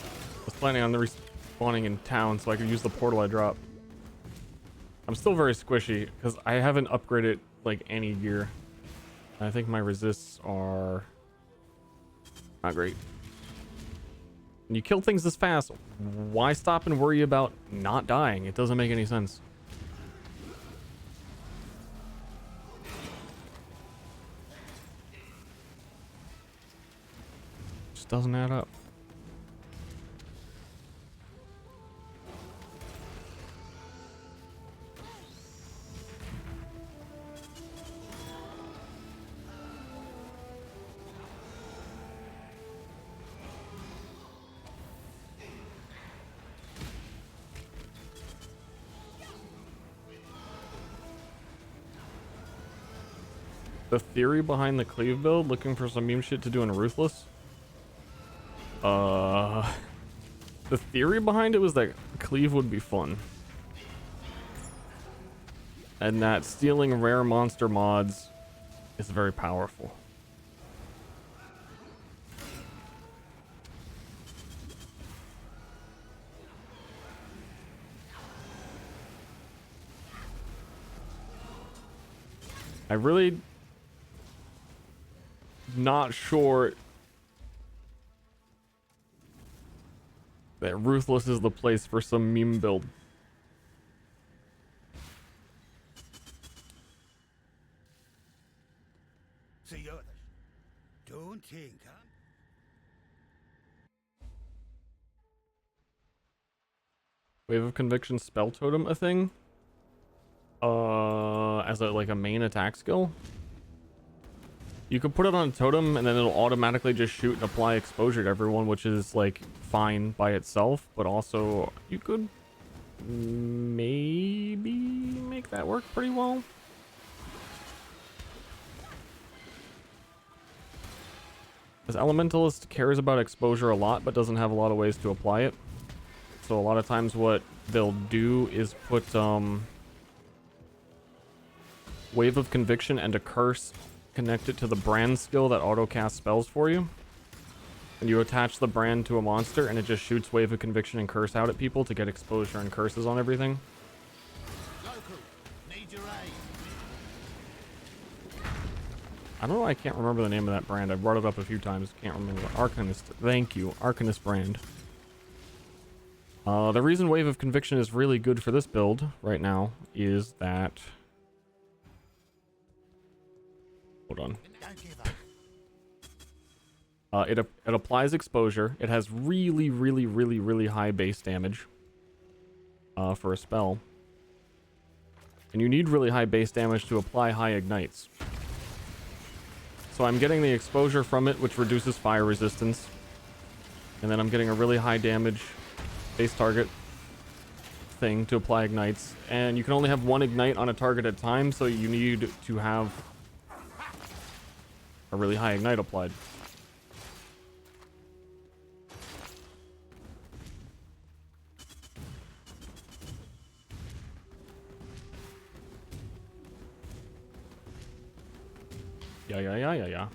I was planning on the respawning in town so I could use the portal I dropped. I'm still very squishy because I haven't upgraded like any gear. I think my resists are not great. When you kill things this fast, why stop and worry about not dying? It doesn't make any sense. Doesn't add up. The theory behind the Cleave build, looking for some meme shit to do in Ruthless. The theory behind it was that Cleave would be fun. And that stealing rare monster mods is very powerful. I really not sure that Ruthless is the place for some meme build. Senhores, don't think, huh? Wave of Conviction spell totem a thing? As a like a main attack skill? You could put it on a totem and then it'll automatically just shoot and apply exposure to everyone, which is like fine by itself, but also you could maybe make that work pretty well. This Elementalist cares about exposure a lot, but doesn't have a lot of ways to apply it. So a lot of times what they'll do is put Wave of Conviction and a curse connected to the brand skill that auto casts spells for you. And you attach the brand to a monster and it just shoots Wave of Conviction and curse out at people to get exposure and curses on everything. I don't know, I can't remember the name of that brand. I brought it up a few times. Can't remember. Arcanist. Thank you. Arcanist brand. The reason Wave of Conviction is really good for this build right now is that... Hold on. It applies exposure. It has really high base damage for a spell. And you need really high base damage to apply high ignites. So I'm getting the exposure from it, which reduces fire resistance. And then I'm getting a really high damage base target thing to apply ignites. And you can only have one ignite on a target at a time, so you need to have a really high ignite applied. Yeah.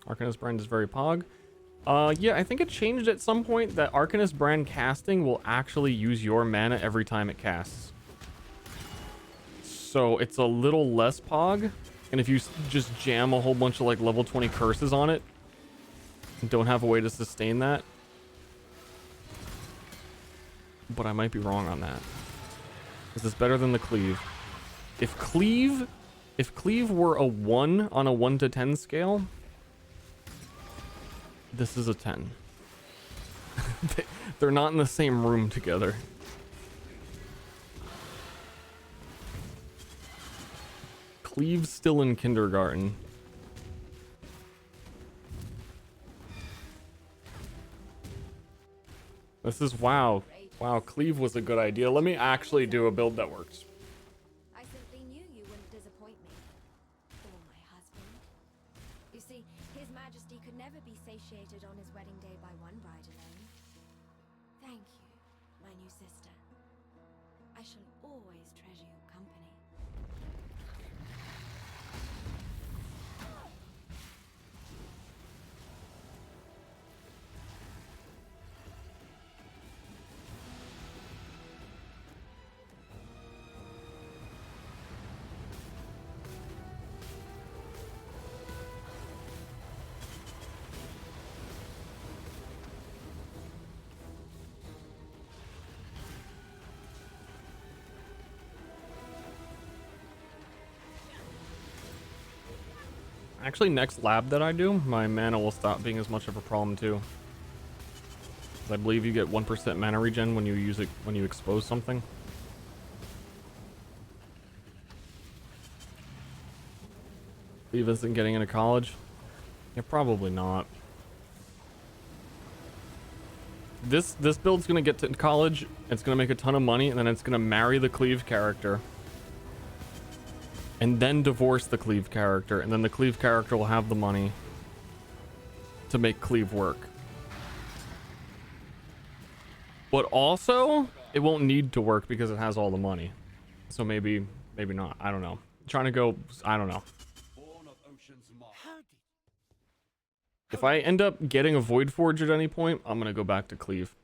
Arcanist brand is very pog. Yeah, I think it changed at some point that Arcanist brand casting will actually use your mana every time it casts. So it's a little less pog. And if you just jam a whole bunch of like level 20 curses on it and don't have a way to sustain that. But I might be wrong on that. Is this better than the Cleave? If Cleave were a 1 on a 1 to 10 scale, this is a 10. They're not in the same room together. Cleave's still in kindergarten. This is wow. Wow, Cleave was a good idea. Let me actually do a build that works. I simply knew you wouldn't disappoint me. Or my husband. You see, His Majesty could never be satiated on his wedding day by one bride alone. Thank you, my new sister. I shall always treasure your company. Actually, next lab that I do, my mana will stop being as much of a problem too. I believe you get 1% mana regen when you use it, when you expose something. Cleave isn't getting into college? Yeah, probably not. This build's gonna get to college, it's gonna make a ton of money, and then it's gonna marry the Cleave character. and then divorce the Cleave character, and then the Cleave character will have the money to make Cleave work. But also, it won't need to work because it has all the money. So maybe not. I don't know. Trying to go, I don't know. If I end up getting a Void Forge at any point, I'm gonna go back to Cleave,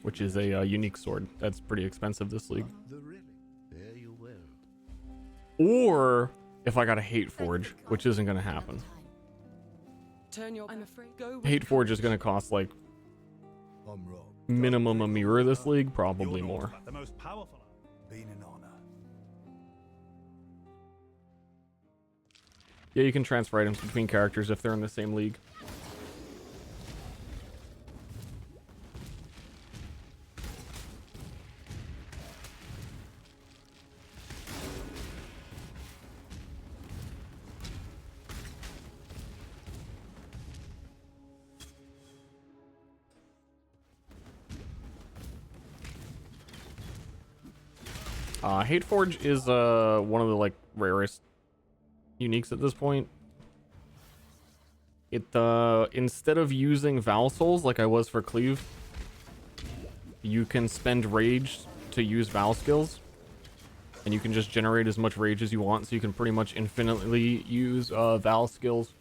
which is a unique sword. That's pretty expensive this league. Or if I got a Hate Forge, which isn't gonna happen. I'm afraid. Go. Hate Forge is gonna cost like minimum a mirror this league, probably more. The most powerful. Been an honor. Yeah, you can transfer items between characters if they're in the same league. Hate Forge is one of the like rarest uniques at this point. It instead of using Vaal Souls like I was for Cleave, you can spend rage to use Vaal skills, and you can just generate as much rage as you want, so you can pretty much infinitely use Vaal skills.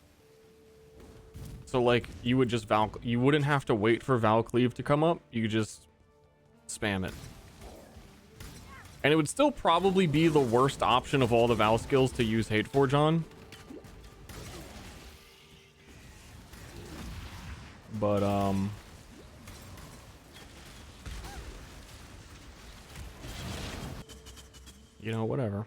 So like you wouldn't have to wait for Vaal Cleave to come up, you could just spam it. And it would still probably be the worst option of all the Vaal skills to use Hate Forge on. But, you know, whatever.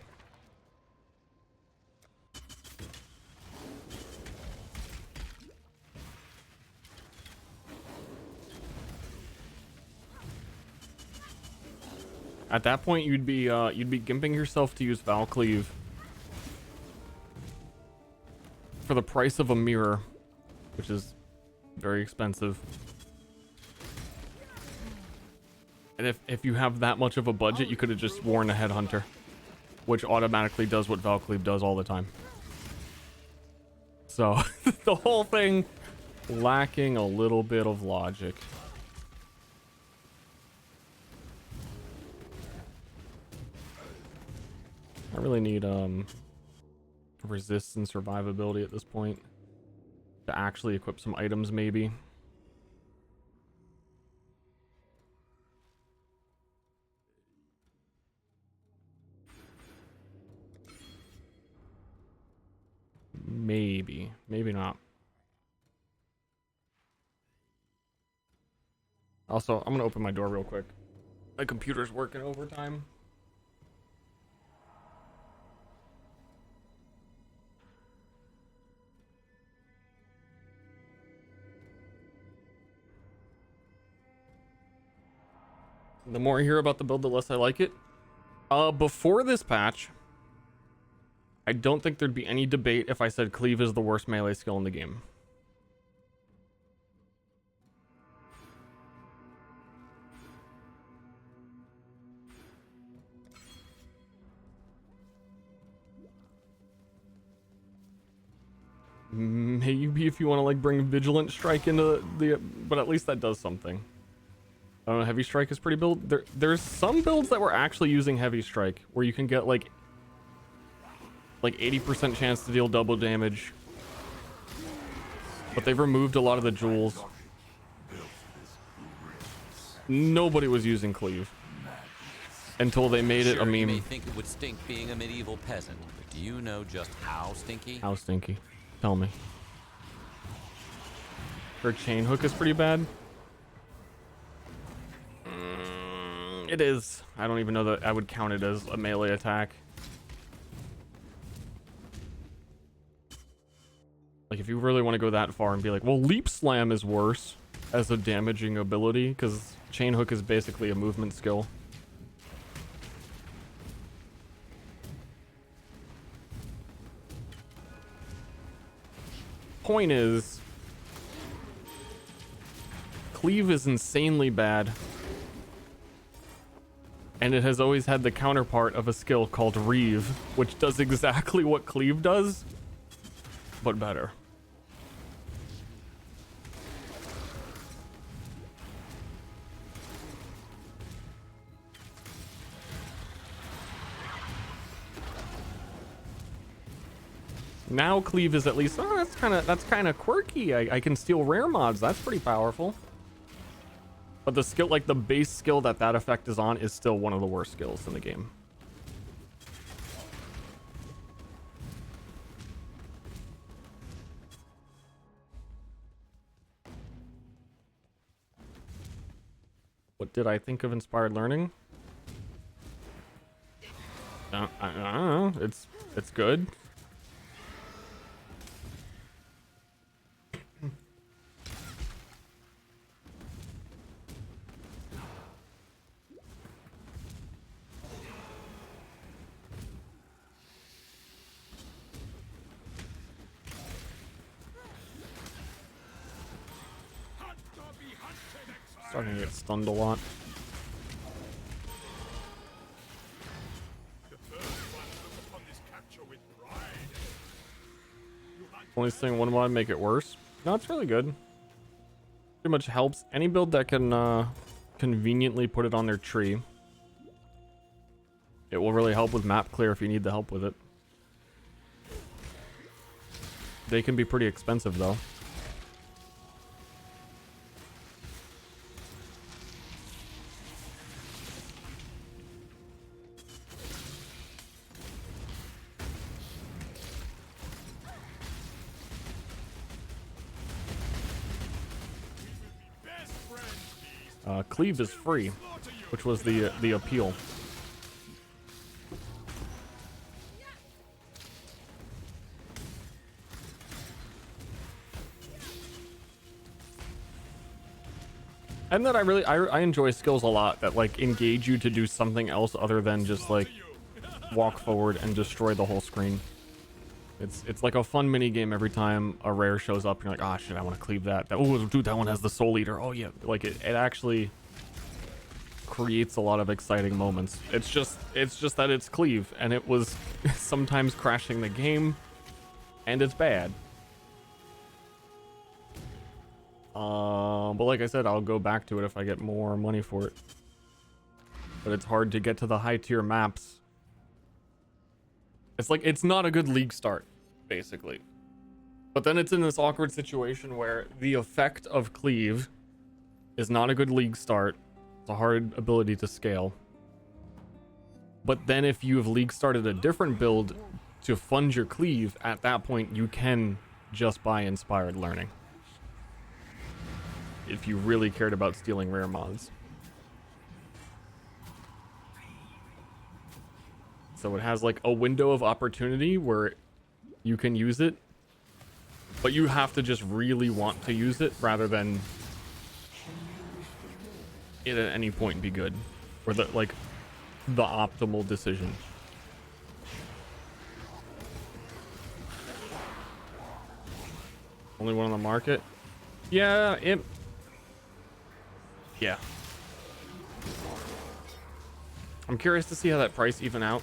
At that point, you'd be gimping yourself to use Vaal Cleave for the price of a mirror, which is very expensive. And if you have that much of a budget, you could have just worn a Headhunter, which automatically does what Vaal Cleave does all the time. So the whole thing lacking a little bit of logic. I really need resist and survivability at this point to actually equip some items, maybe. Maybe not. Also, I'm gonna open my door real quick. My computer's working overtime. The more I hear about the build, the less I like it. Before this patch, I don't think there'd be any debate if I said Cleave is the worst melee skill in the game. Maybe if you want to like bring Vigilant Strike into the, but at least that does something. I don't know, Heavy Strike is pretty build. There's some builds that were actually using Heavy Strike where you can get like 80% chance to deal double damage, but they've removed a lot of the jewels. Nobody was using Cleave until they made it a meme. You may think it would stink being a medieval peasant, but do you know just how stinky? How stinky? Tell me. Her chain hook is pretty bad. It is. I don't even know that I would count it as a melee attack. Like, if you really want to go that far and be like, well, Leap Slam is worse as a damaging ability, because Chain Hook is basically a movement skill. Point is, Cleave is insanely bad And it has always had the counterpart of a skill called Reeve, which does exactly what Cleave does, but better. Now Cleave is at least, oh, that's kind of quirky. I can steal rare mods. That's pretty powerful. But the skill, like the base skill that effect is on, is still one of the worst skills in the game. What did I think of Inspired Learning? I don't know. It's good. Starting to get stunned a lot. Only thing one mod make it worse. No, it's really good. Pretty much helps any build that can conveniently put it on their tree. It will really help with map clear if you need the help with it. They can be pretty expensive though. Cleave is free, which was the appeal. And that I enjoy skills a lot that like engage you to do something else other than just like walk forward and destroy the whole screen. It's like a fun mini game every time a rare shows up. You're like, ah, shit, I want to cleave that. Oh, dude, that one has the Soul Eater. Oh yeah, like it actually creates a lot of exciting moments. It's just that it's Cleave, and it was sometimes crashing the game, and it's bad. But like I said, I'll go back to it if I get more money for it. But it's hard to get to the high tier maps. It's like, it's not a good league start, basically. But then it's in this awkward situation where the effect of Cleave is not a good league start. It's a hard ability to scale. But then if you have league started a different build to fund your Cleave, at that point you can just buy Inspired Learning. If you really cared about stealing rare mods. So it has like a window of opportunity where you can use it, but you have to just really want to use it rather than it at any point be good, or the optimal decision. Only one on the market? Yeah, yeah. I'm curious to see how that price even out,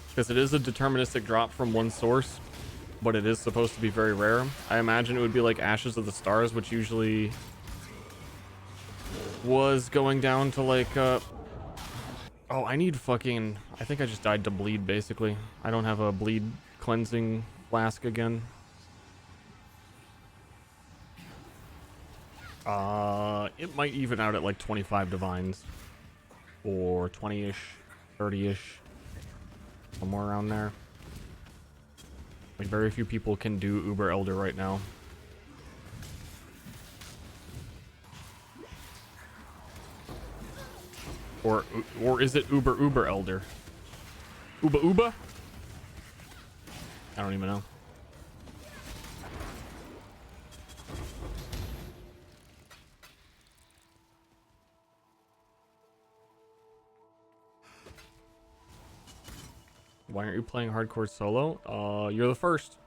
because it is a deterministic drop from one source, but it is supposed to be very rare. I imagine it would be like Ashes of the Stars, which usually was going down to like oh, I need fucking, I think I just died to bleed basically. I don't have a bleed cleansing flask again. It might even out at like 25 divines or 20-ish, 30-ish, somewhere around there. Like very few people can do Uber Elder right now. Or is it Uber Elder? Uba? I don't even know. Why aren't you playing hardcore solo? You're the first.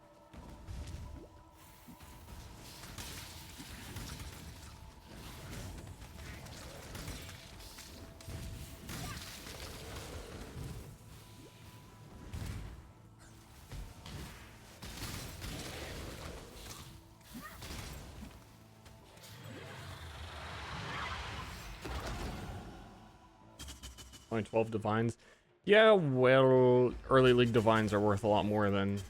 Only 12 divines. Yeah, well, early league divines are worth a lot more than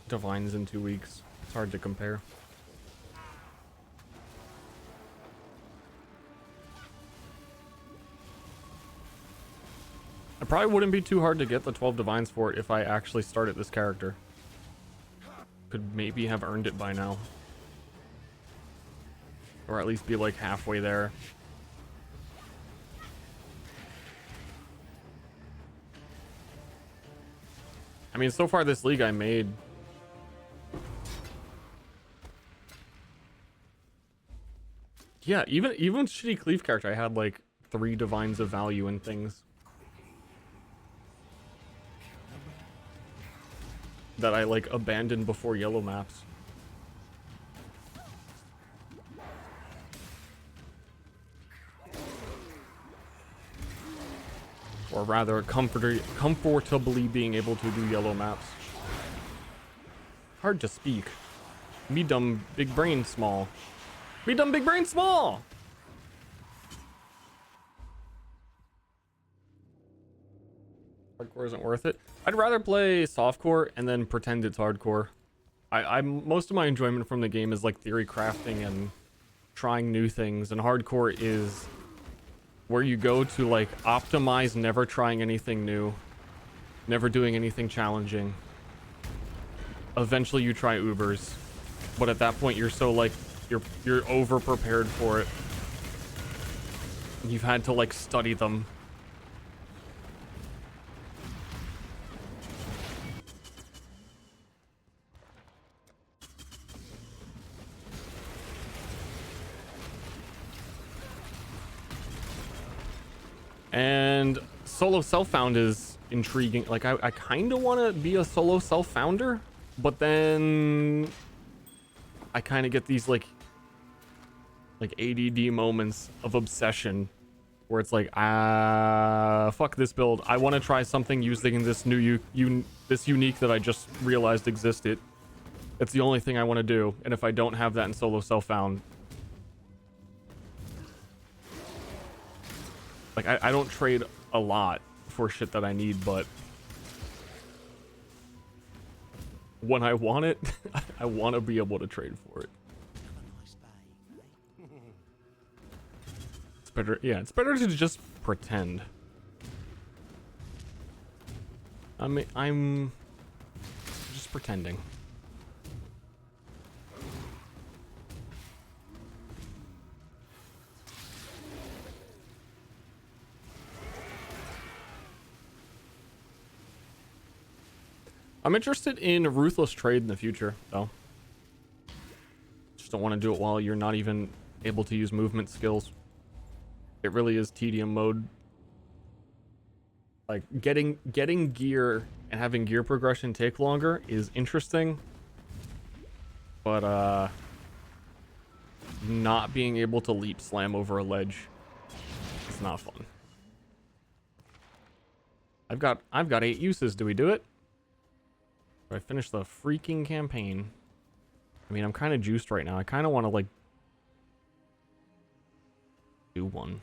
divines in 2 weeks. It's hard to compare. It probably wouldn't be too hard to get the 12 divines for it if I actually started this character. Could maybe have earned it by now. Or at least be like halfway there. I mean, so far this league I made... Yeah, even shitty Cleave character, I had like 3 divines of value and things. That I like abandoned before yellow maps. Or rather, comfortably being able to do yellow maps. Hard to speak. Me dumb, big brain small. Me dumb, big brain small! Hardcore isn't worth it. I'd rather play softcore and then pretend it's hardcore. Most of my enjoyment from the game is like theory crafting and trying new things, and hardcore is where you go to like optimize, never trying anything new, never doing anything challenging. Eventually you try Ubers, but at that point you're so like you're over prepared for it. You've had to like study them. And solo self-found is intriguing. Like, I kind of want to be a solo self-founder, but then I kind of get these like ADD moments of obsession where it's like, fuck this build. I want to try something using this this unique that I just realized existed. It's the only thing I want to do. And if I don't have that in solo self-found, like, I don't trade a lot for shit that I need, but when I want it, I want to be able to trade for it. It's better, yeah, it's better to just pretend. I'm just pretending. I'm interested in ruthless trade in the future, though. Just don't want to do it while you're not even able to use movement skills. It really is tedium mode. Like, getting gear and having gear progression take longer is interesting, but not being able to leap slam over a ledge is not fun. I've got 8 uses. Do we do it? Do I finish the freaking campaign? I mean, I'm kind of juiced right now. I kind of want to, like, do one.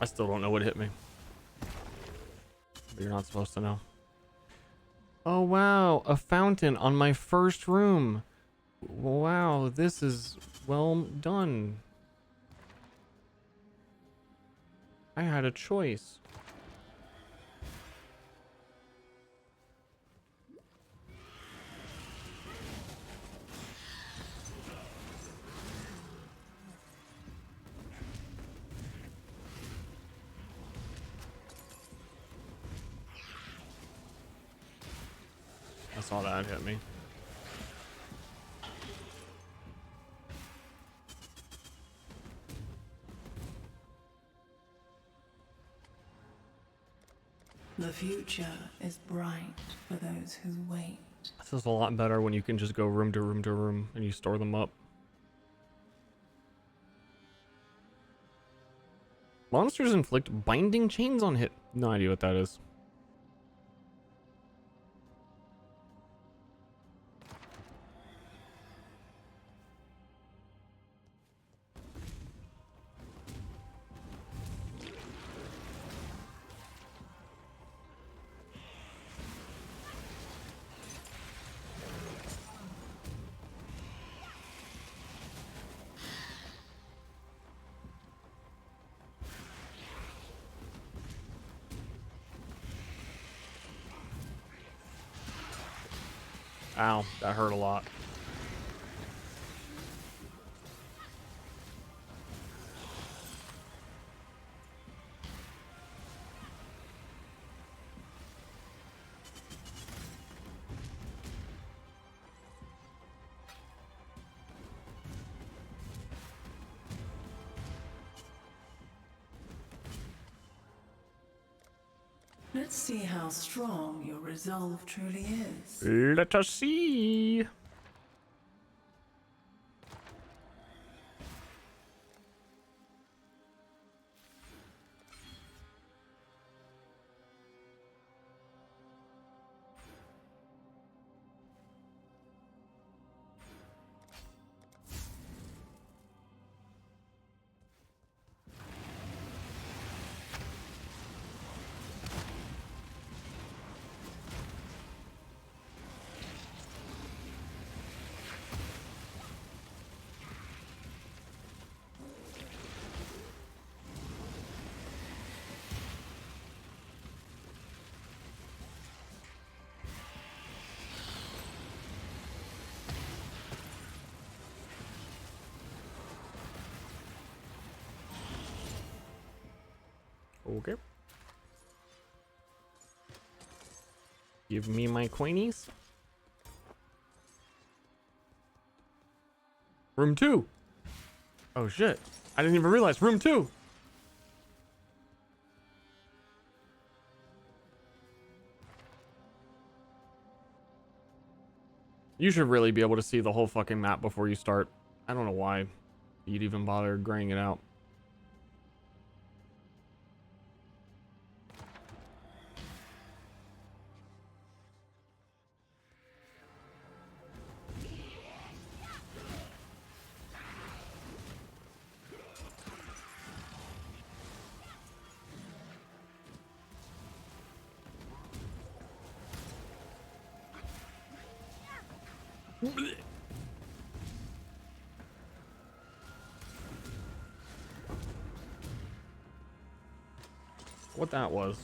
I still don't know what hit me. But you're not supposed to know. Oh wow, a fountain on my first room. Wow, this is well done. I had a choice. I saw that hit me. The future is bright for those who wait. This is a lot better when you can just go room to room to room and you store them up. Monsters inflict binding chains on hit. No idea what that is. Ow, that hurt a lot. Let's see how strong your resolve truly is. Let us see. Okay. Give me my coinies. Room 2. Oh shit. I didn't even realize. Room 2. You should really be able to see the whole fucking map before you start. I don't know why you'd even bother graying it out. What that was.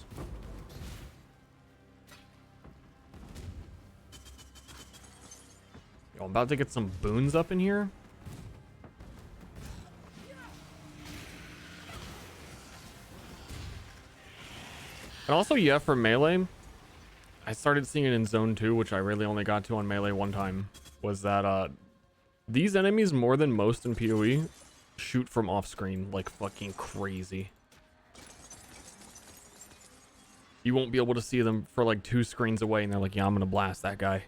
Yo, I'm about to get some boons up in here. And also, yeah, for melee, I started seeing it in Zone 2, which I really only got to on melee one time, was that these enemies, more than most in PoE, shoot from off-screen like fucking crazy. You won't be able to see them for like 2 screens away, and they're like, yeah, I'm gonna blast that guy.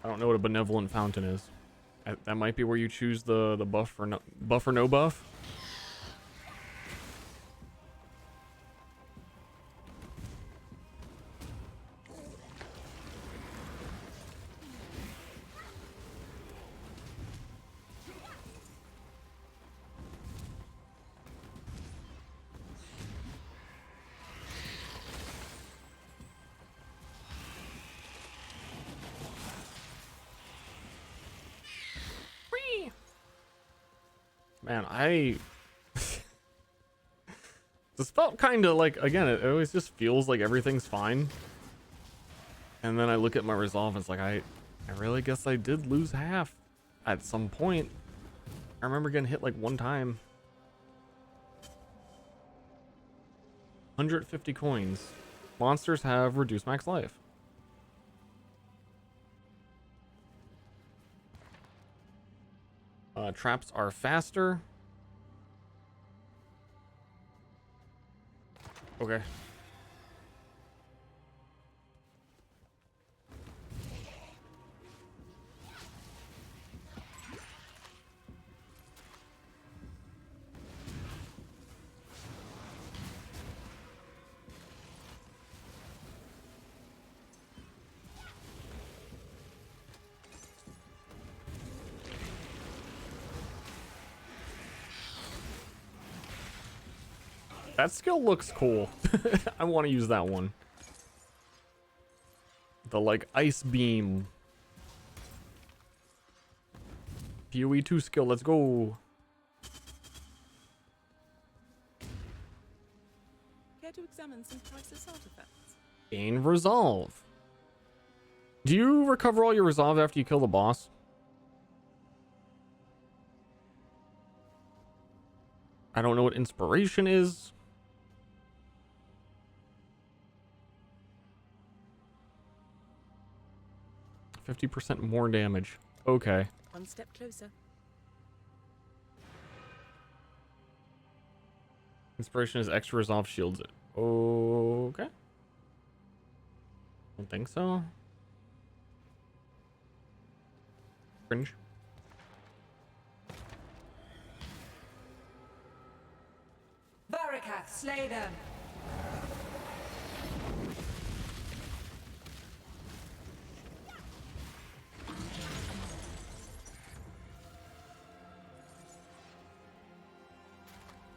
I don't know what a benevolent fountain is. That might be where you choose the buff or no buff. Man, this felt kind of like, again, it always just feels like everything's fine. And then I look at my resolve and it's like, I really guess I did lose half at some point. I remember getting hit like one time. 150 coins. Monsters have reduced max life. Traps are faster. Okay. That skill looks cool. I want to use that one. The like ice beam. PoE 2 skill, let's go. Care to examine some priceless artifacts? Gain resolve. Do you recover all your resolve after you kill the boss? I don't know what inspiration is. 50% more damage. Okay. One step closer. Inspiration is extra resolve shields it. Okay. Don't think so. Cringe. Varakath, slay them.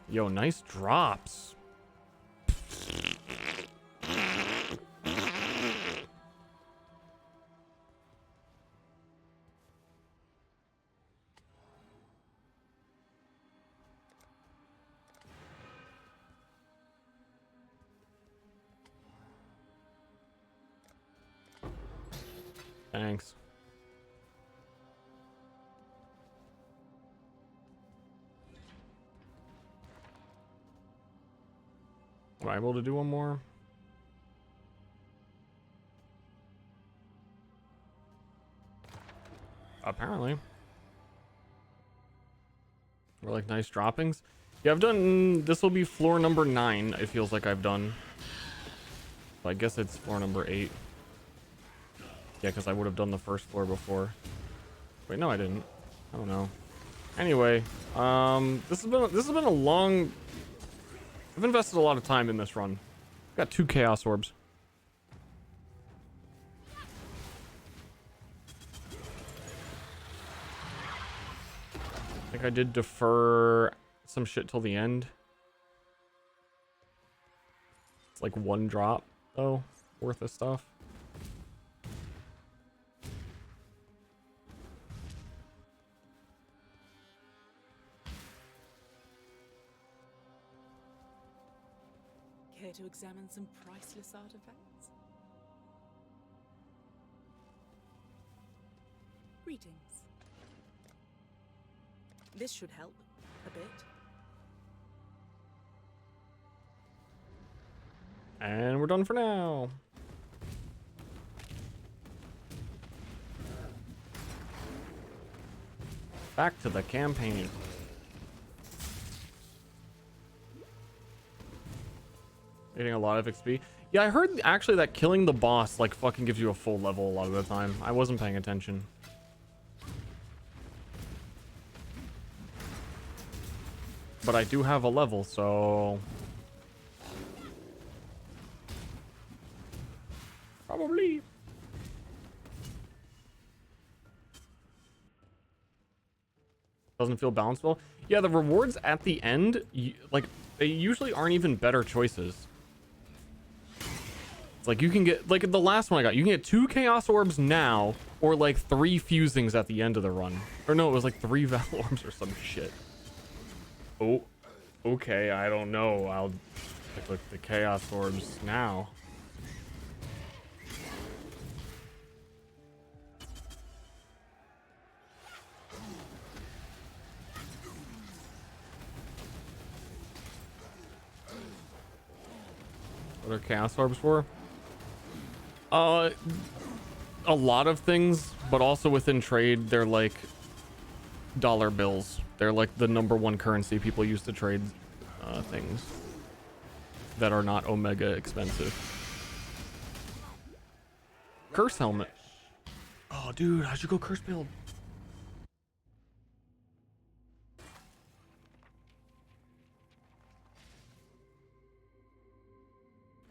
Yo, nice drops. Thanks. Am I able to do one more? Apparently. We're like nice droppings. Yeah, I've done, this will be floor number 9. It feels like I've done. So I guess it's floor number 8. Yeah, because I would have done the first floor before. Wait, no, I didn't. I don't know. Anyway, this has been a long. I've invested a lot of time in this run. Got 2 chaos orbs. I think I did defer some shit till the end. It's like 1 drop though, worth of stuff. Care to examine some priceless artifacts? Greetings. This should help a bit. And we're done for now. Back to the campaign. Getting a lot of XP. Yeah, I heard actually that killing the boss like fucking gives you a full level a lot of the time. I wasn't paying attention. But I do have a level, so probably. Doesn't feel balanced well. Yeah, the rewards at the end, like, they usually aren't even better choices. It's like you can get, like the last one I got, you can get 2 chaos orbs now, or like 3 fusings at the end of the run. Or no, it was like 3 vaal orbs or some shit. Oh, okay, I don't know. I'll click the chaos orbs now. What are chaos orbs for? A lot of things, but also within trade, they're like dollar bills. They're like the #1 currency people use to trade things. that are not Omega expensive. Curse helmet. Oh, dude, I should go curse build.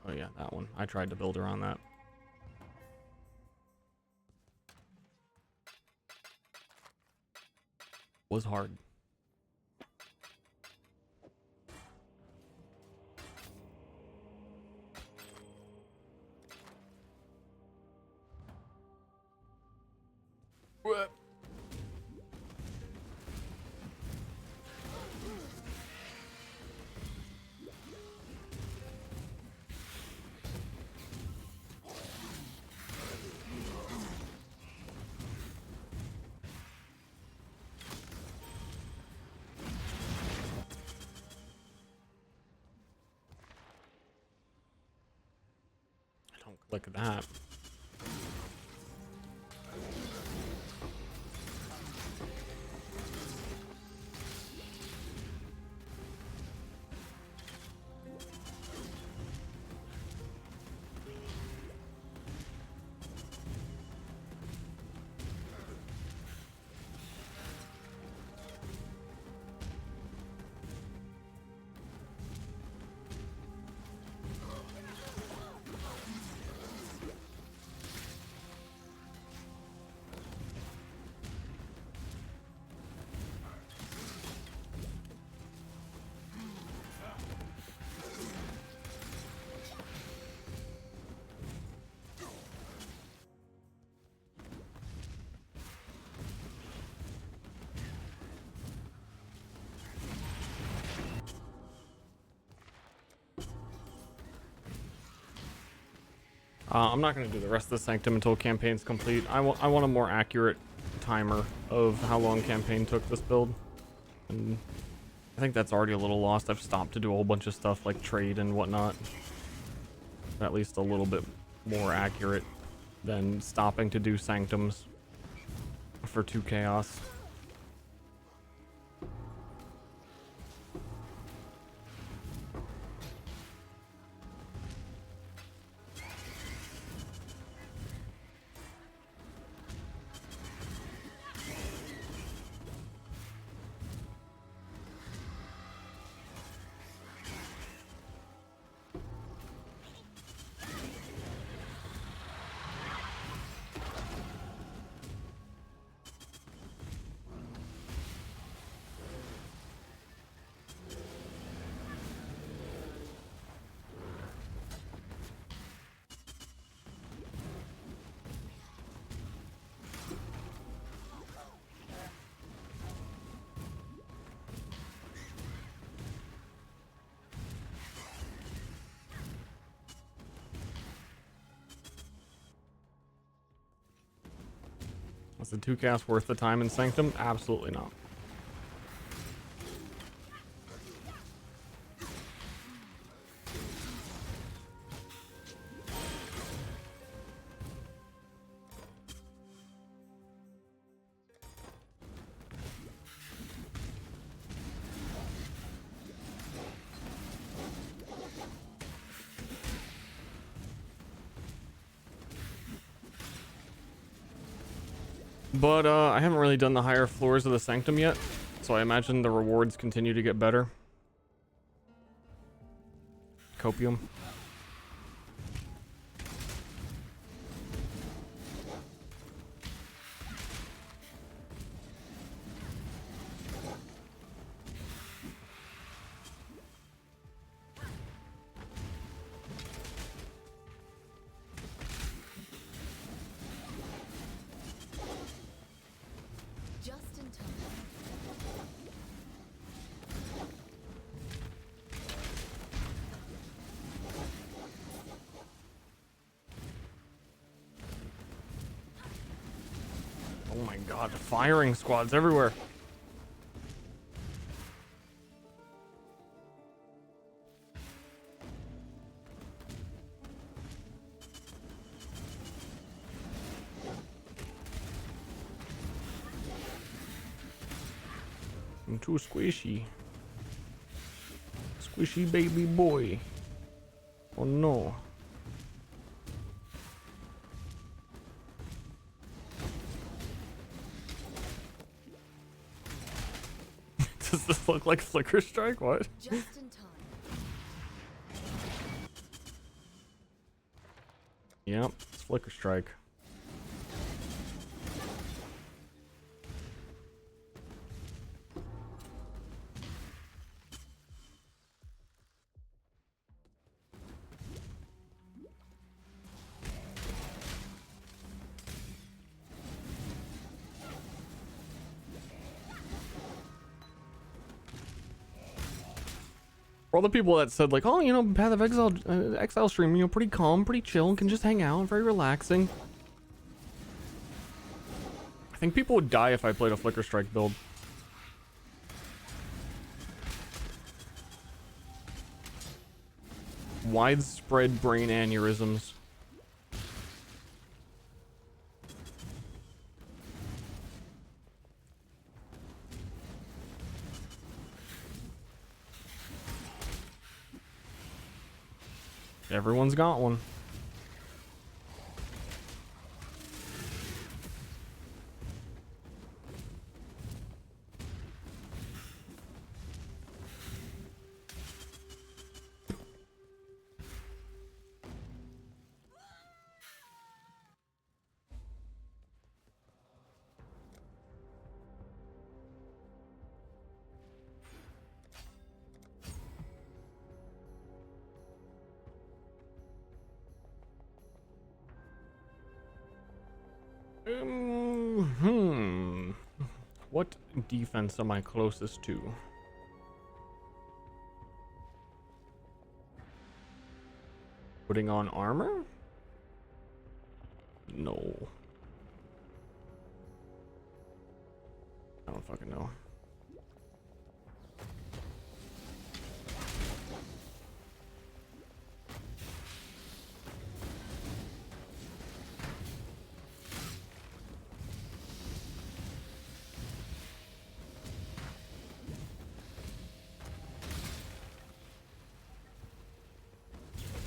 Oh yeah, that one. I tried to build around that. Was hard. What? Don't click that. I'm not going to do the rest of the Sanctum until campaign's complete. I want a more accurate timer of how long campaign took this build. And I think that's already a little lost. I've stopped to do a whole bunch of stuff like trade and whatnot. At least a little bit more accurate than stopping to do Sanctums for 2 Chaos. Was the 2 cast worth the time in Sanctum? Absolutely not. But I haven't really done the higher floors of the Sanctum yet, so I imagine the rewards continue to get better. Copium. Oh my god, firing squads everywhere. I'm too squishy. Squishy baby boy. Oh no. Does this look like Flicker Strike? What? Just in time. Yep, it's Flicker Strike. For all the people that said like, oh, you know, Path of Exile, Exile stream, you know, pretty calm, pretty chill, can just hang out, very relaxing. I think people would die if I played a Flicker Strike build. Widespread brain aneurysms. Everyone's got one. What defense am I closest to? Putting on armor? No. I don't fucking know.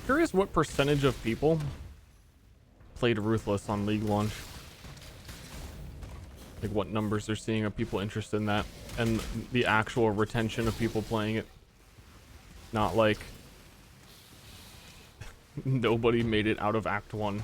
Curious what percentage of people played Ruthless on League launch. Like what numbers they're seeing of people interested in that and the actual retention of people playing it. Not like nobody made it out of Act 1.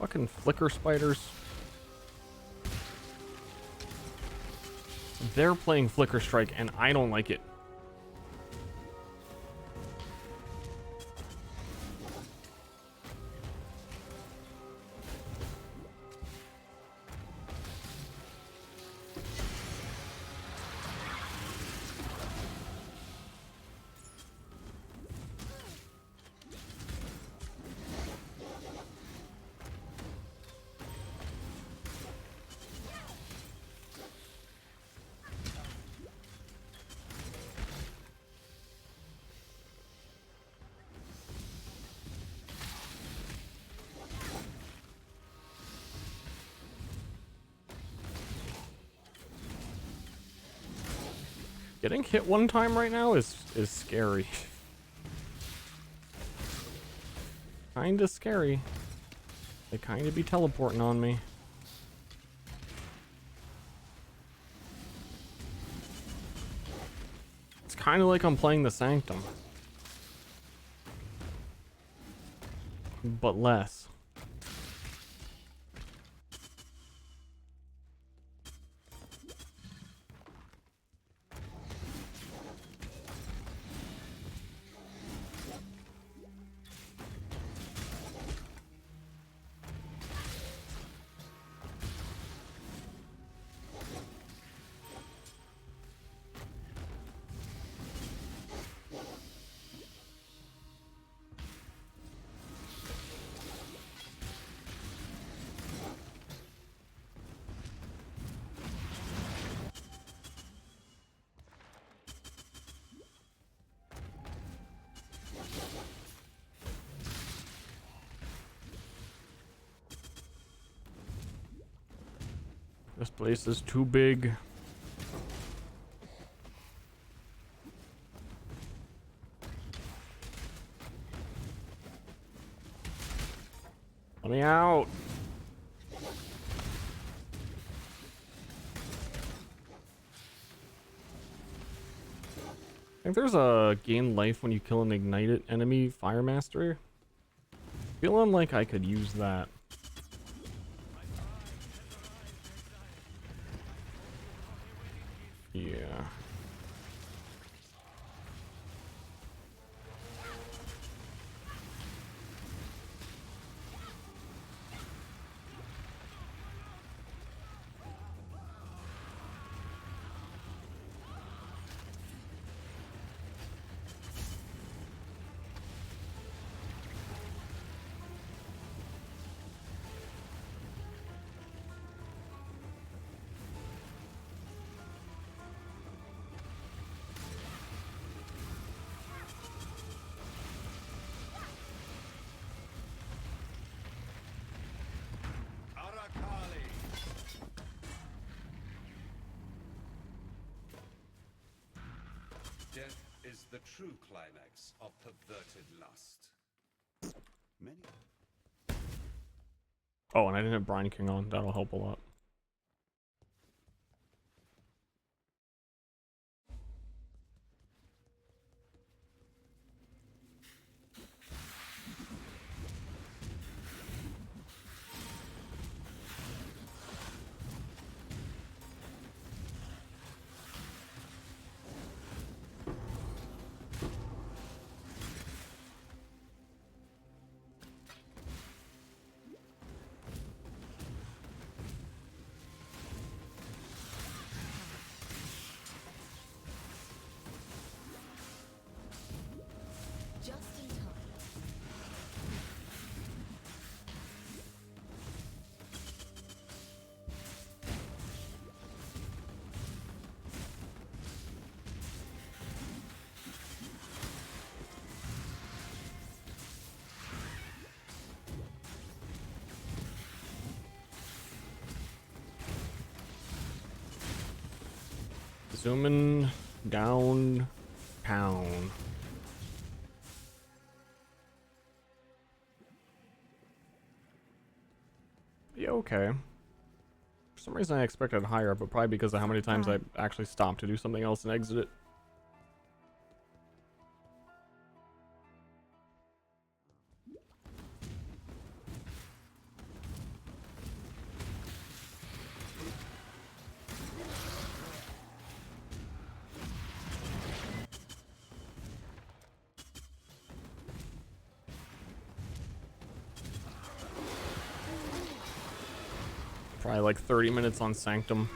Fucking flicker spiders. They're playing Flicker Strike and I don't like it. Getting hit one time right now is scary. Kinda scary. They kinda be teleporting on me. It's kind of like I'm playing the Sanctum, but less. This place is too big. Let me out. I think there's a gain life when you kill an ignited enemy fire master. Feeling like I could use that. Yeah. Death is the true climax of perverted lust. Many. Oh, and I didn't have Brine King on. That'll help a lot. Just in time. Zooming down town. Yeah, okay. For some reason I expected higher, but probably because of how many times I actually stopped to do something else and exit it. Probably like 30 minutes on Sanctum.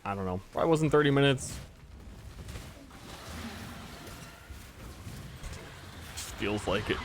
I don't know. Probably wasn't 30 minutes. Just feels like it.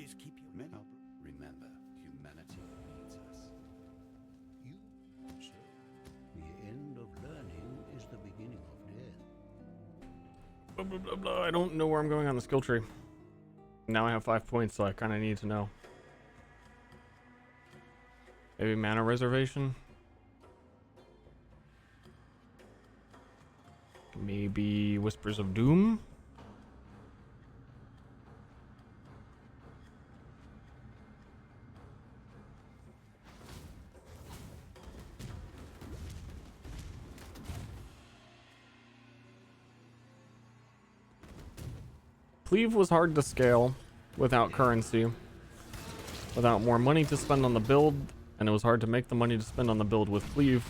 Please keep your men up. Remember, humanity needs us. You, sir. The end of learning is the beginning of death. Blah, blah, blah, blah. I don't know where I'm going on the skill tree. Now I have 5 points, so I kind of need to know. Maybe mana reservation? Maybe Whispers of Doom? Cleave was hard to scale without currency, without more money to spend on the build, and it was hard to make the money to spend on the build with Cleave.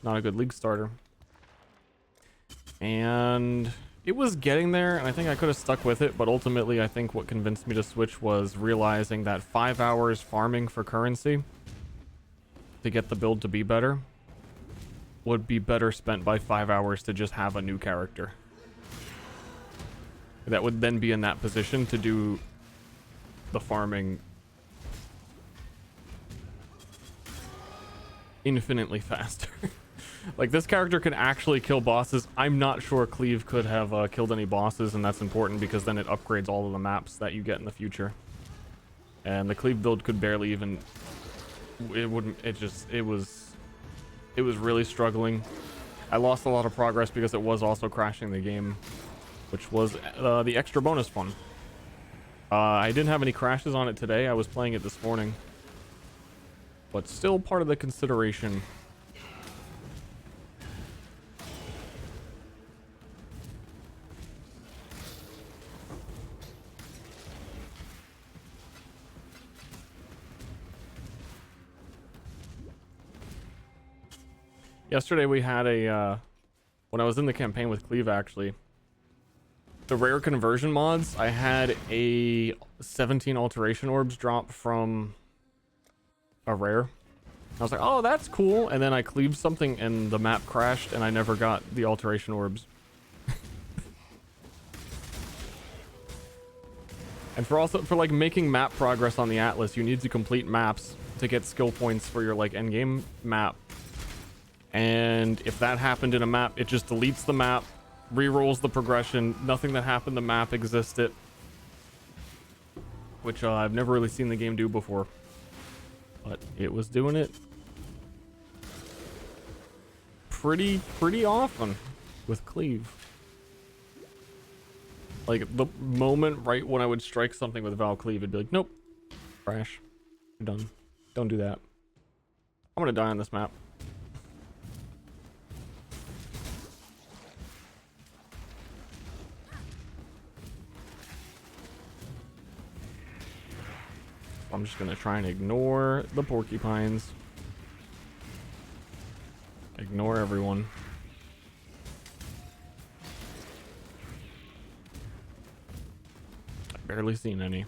Not a good league starter. And it was getting there, and I think I could have stuck with it, but ultimately I think what convinced me to switch was realizing that 5 hours farming for currency to get the build to be better would be better spent by 5 hours to just have a new character that would then be in that position to do the farming infinitely faster. Like, this character can actually kill bosses. I'm not sure Cleave could have killed any bosses, and that's important because then it upgrades all of the maps that you get in the future. And the Cleave build could barely even... It was really struggling. I lost a lot of progress because it was also crashing the game, which was the extra bonus fun. I didn't have any crashes on it today. I was playing it this morning, but still part of the consideration. Yesterday we had a, when I was in the campaign with Cleave, actually, the rare conversion mods, I had a 17 alteration orbs drop from a rare. I was like, oh, that's cool. And then I cleaved something and the map crashed and I never got the alteration orbs. And for like making map progress on the Atlas, you need to complete maps to get skill points for your like endgame map. And if that happened in a map, it just deletes the map, re-rolls the progression. Nothing that happened in the map existed, which I've never really seen the game do before, but it was doing it pretty often with Cleave. Like, the moment right when I would strike something with Vaal Cleave, it'd be like, nope, crash, you're done, don't do that. I'm gonna die on this map. I'm just gonna try and ignore the porcupines. Ignore everyone. I've barely seen any.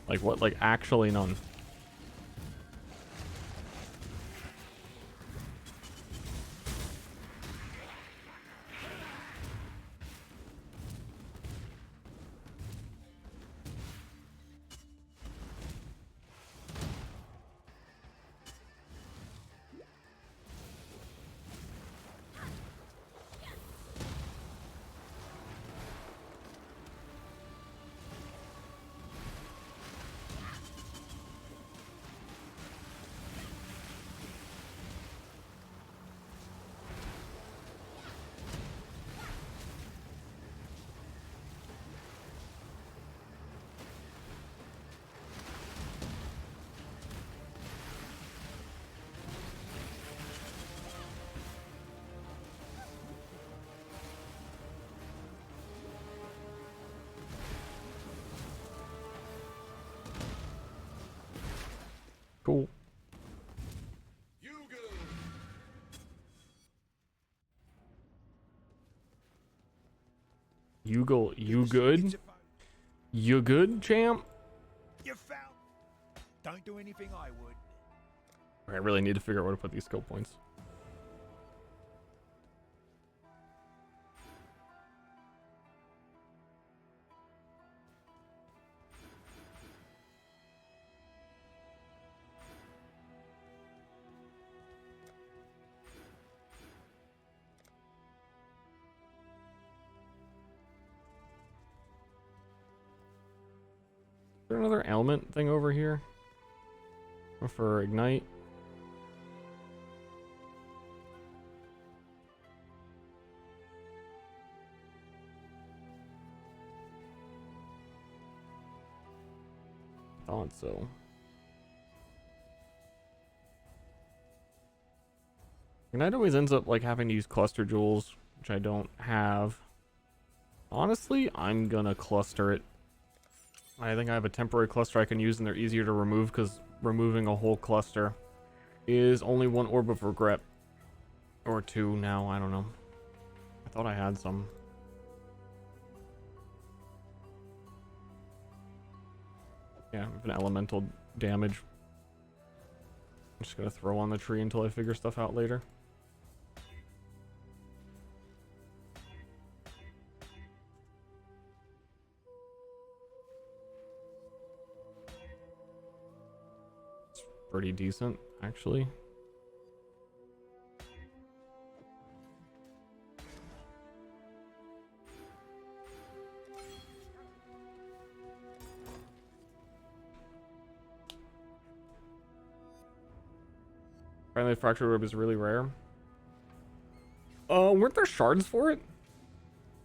Like what? Like actually none. Cool. You go. You good? You good, champ? You found Don't do anything I would. I really need to figure out where to put these skill points. Is there another element thing over here? For ignite? Thought so. Ignite always ends up like having to use cluster jewels, which I don't have. Honestly, I'm gonna cluster it. I think I have a temporary cluster I can use and they're easier to remove because removing a whole cluster is only 1 orb of regret. Or 2 now, I don't know. I thought I had some. Yeah, I have an elemental damage. I'm just gonna throw on the tree until I figure stuff out later. Pretty decent, actually. Apparently, the fractured orb is really rare. Weren't there shards for it?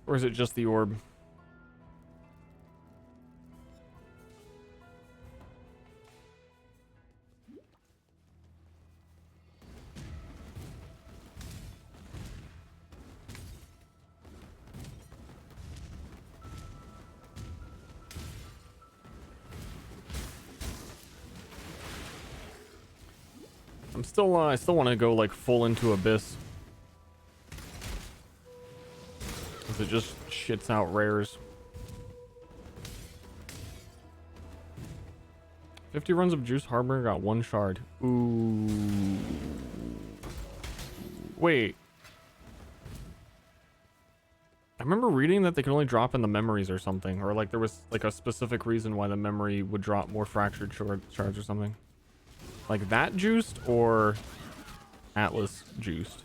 Or is it just the orb? I still want to go like full into Abyss. Cause it just shits out rares. 50 runs of Juice Harbor got 1 shard. Ooh. Wait. I remember reading that they could only drop in the memories or something. Or like there was like a specific reason why the memory would drop more fractured shards or something. Like that juiced or Atlas juiced?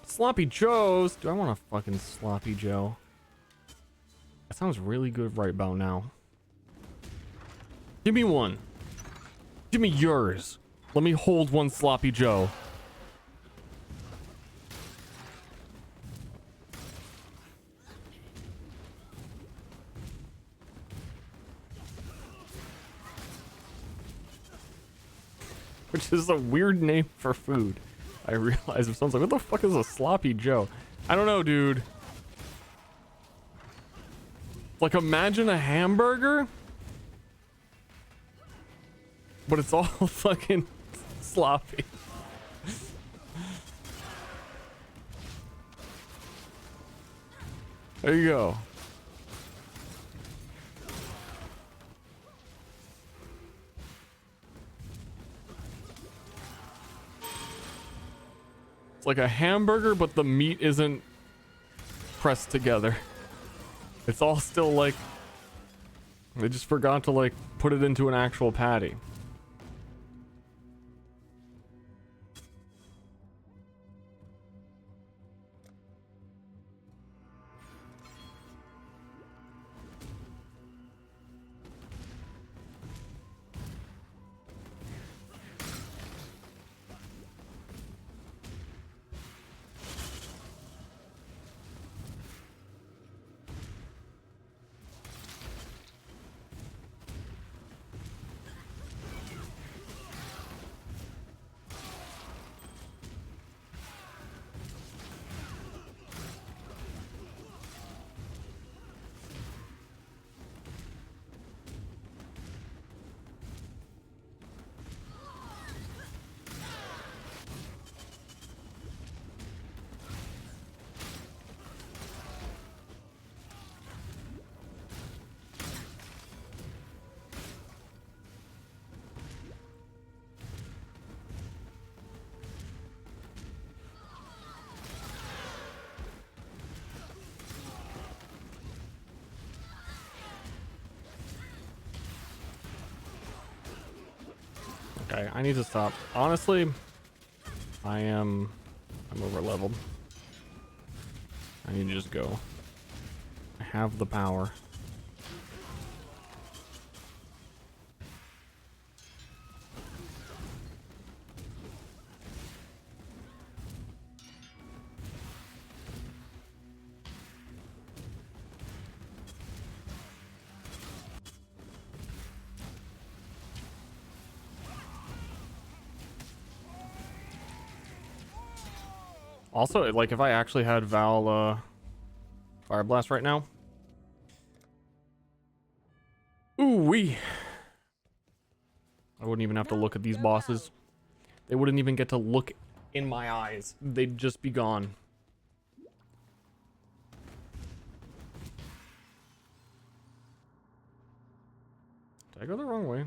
Sloppy Joes? Do I want a fucking Sloppy Joe? That sounds really good right about now. Give me one. Give me yours. Let me hold one Sloppy Joe. Which is a weird name for food. I realize if someone's like, what the fuck is a Sloppy Joe? I don't know, dude. Like, imagine a hamburger, but it's all fucking sloppy. There you go. It's like a hamburger, but the meat isn't pressed together. It's all still like, they just forgot to like put it into an actual patty. Okay, I need to stop. Honestly, I'm over leveled. I need to just go. I have the power. Also, like, if I actually had Vaal, Fire Blast right now. Ooh-wee. I wouldn't even have to look at these bosses. They wouldn't even get to look in my eyes. They'd just be gone. Did I go the wrong way?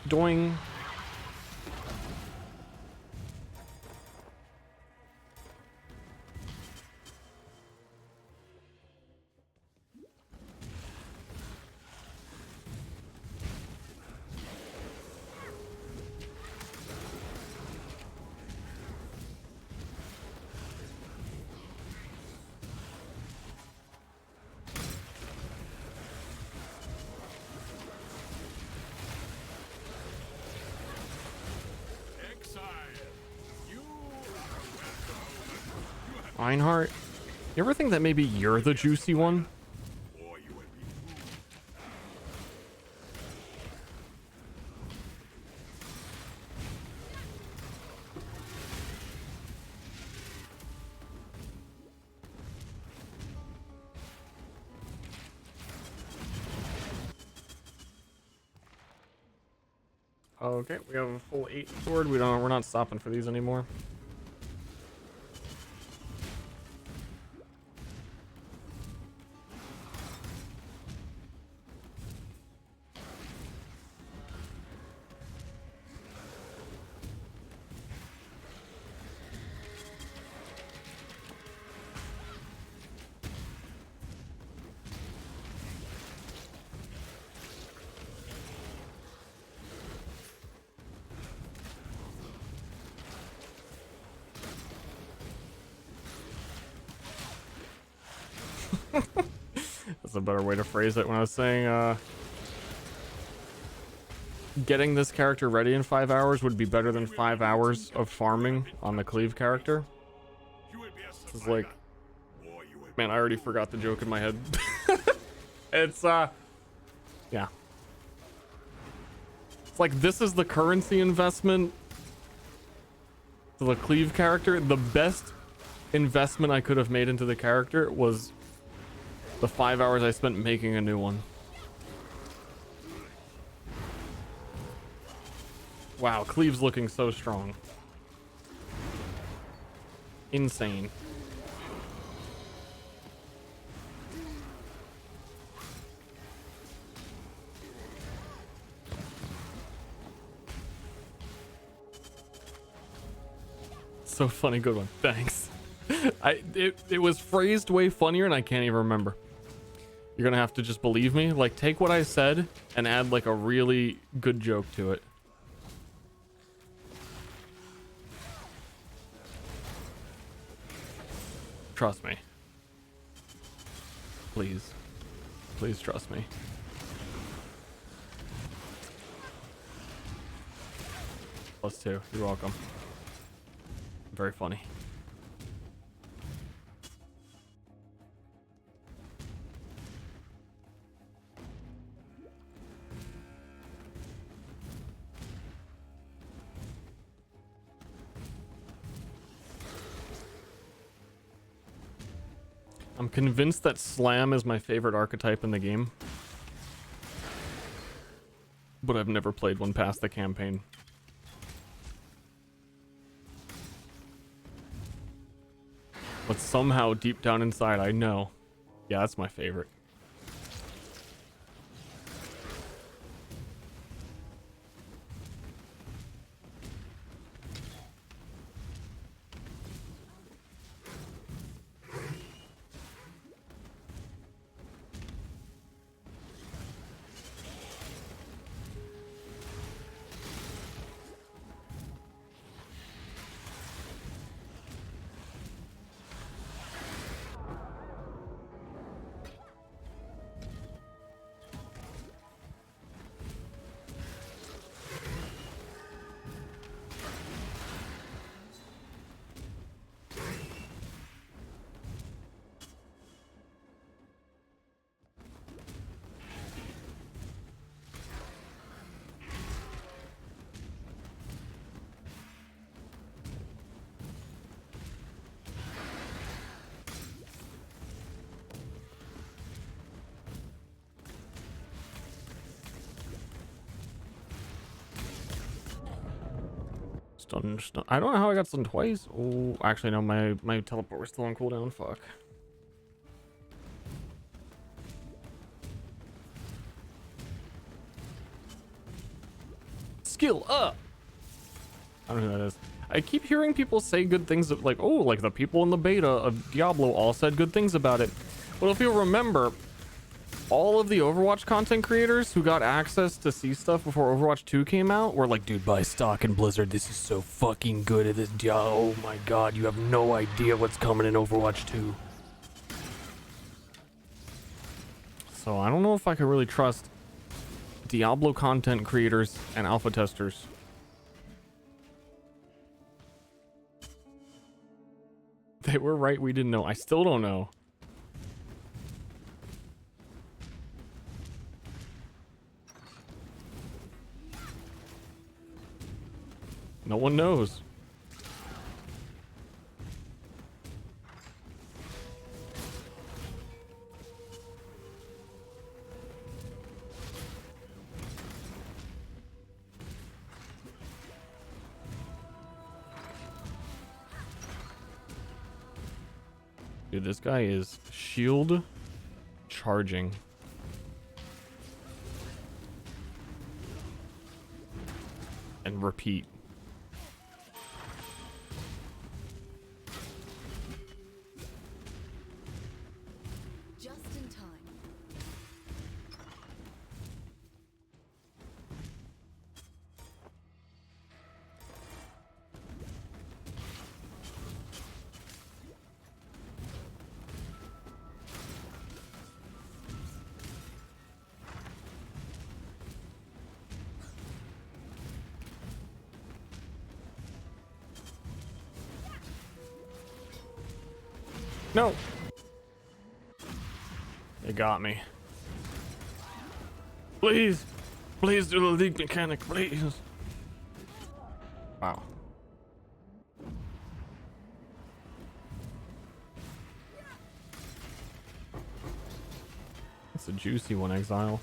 Doing. Reinhardt, you ever think that maybe you're the juicy one? Okay, we have a full 8 sword. We're not stopping for these anymore. That's a better way to phrase it. When I was saying getting this character ready in 5 hours would be better than 5 hours of farming on the Cleave character. It's like, man, I already forgot the joke in my head. It's yeah, it's like, this is the currency investment to the Cleave character. The best investment I could have made into the character was the 5 hours I spent making a new one. Wow, Cleave's looking so strong. Insane. So funny, good one. Thanks. It was phrased way funnier and I can't even remember. You're gonna have to just believe me. Like, take what I said and add like a really good joke to it. Trust me. Please. Please trust me. +2. You're welcome. Very funny. I'm convinced that Slam is my favorite archetype in the game. but I've never played one past the campaign. But somehow deep down inside, I know. Yeah, that's my favorite. Stun. I don't know how I got stunned twice. Oh, actually, no, my teleport was still on cooldown. Fuck. Skill up. I don't know who that is. I keep hearing people say good things of, like, oh, like the people in the beta of Diablo all said good things about it. But if you remember, all of the Overwatch content creators who got access to see stuff before Overwatch 2 came out were like, dude, buy stock in Blizzard. This is so fucking good at this. Oh my god, you have no idea what's coming in Overwatch 2. So I don't know if I can really trust Diablo content creators and alpha testers. They were right, we didn't know. I still don't know. No one knows. Dude, this guy is shield charging. And repeat. Just in time. No. They got me. Please. Please do the league mechanic, please. Wow. That's a juicy one, Exile.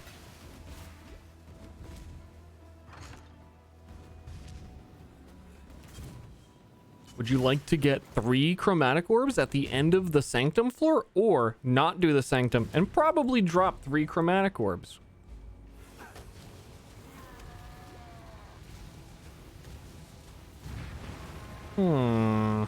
Would you like to get 3 chromatic orbs at the end of the Sanctum floor, or not do the Sanctum and probably drop 3 chromatic orbs? Hmm.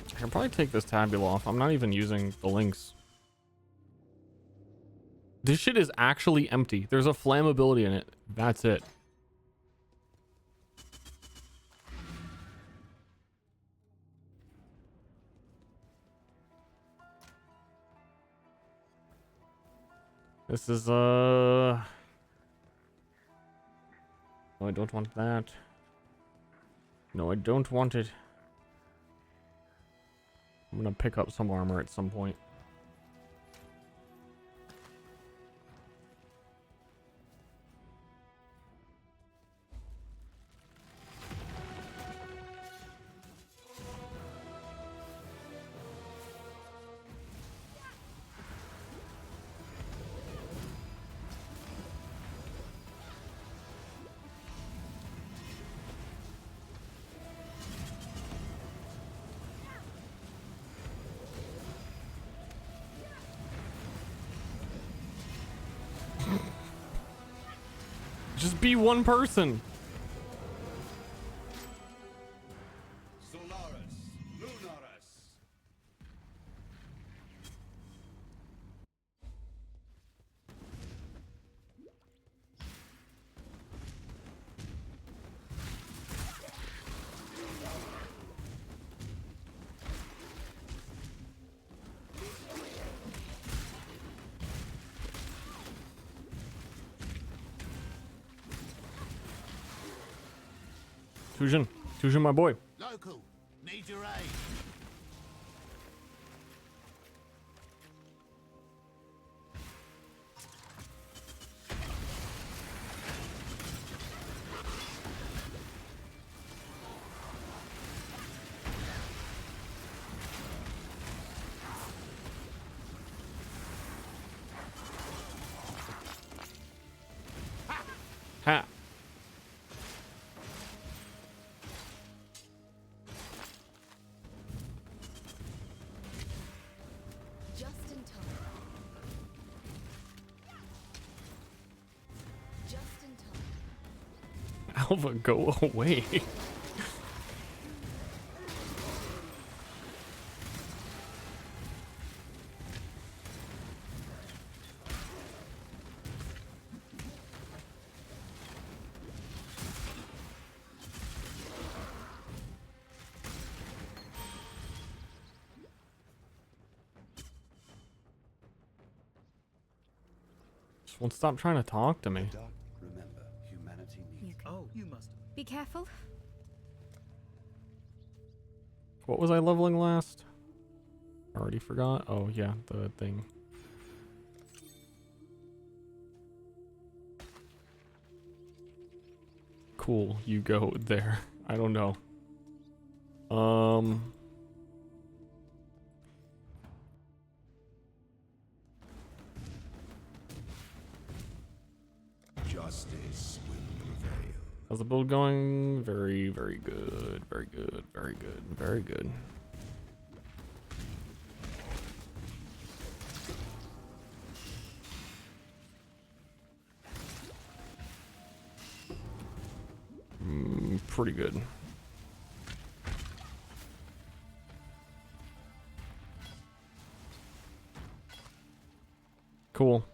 I can probably take this tabula off. I'm not even using the links. This shit is actually empty. There's a flammability in it. That's it. This is no, I don't want that. No, I don't want it. I'm gonna pick up some armor at some point. Just be one person. Solaris, Lunaris. Tujin, my boy. Local, need your aid. Ha. Just in time. Just in time. Alpha, go away. Just won't stop trying to talk to me. Remember, humanity needs. You must. Be careful. What was I leveling last? Already forgot. Oh yeah, the thing. Cool, you go there. I don't know. Justice will prevail. How's the build going? Very, very good. Very good. Very good. Very good. Pretty good. Cool.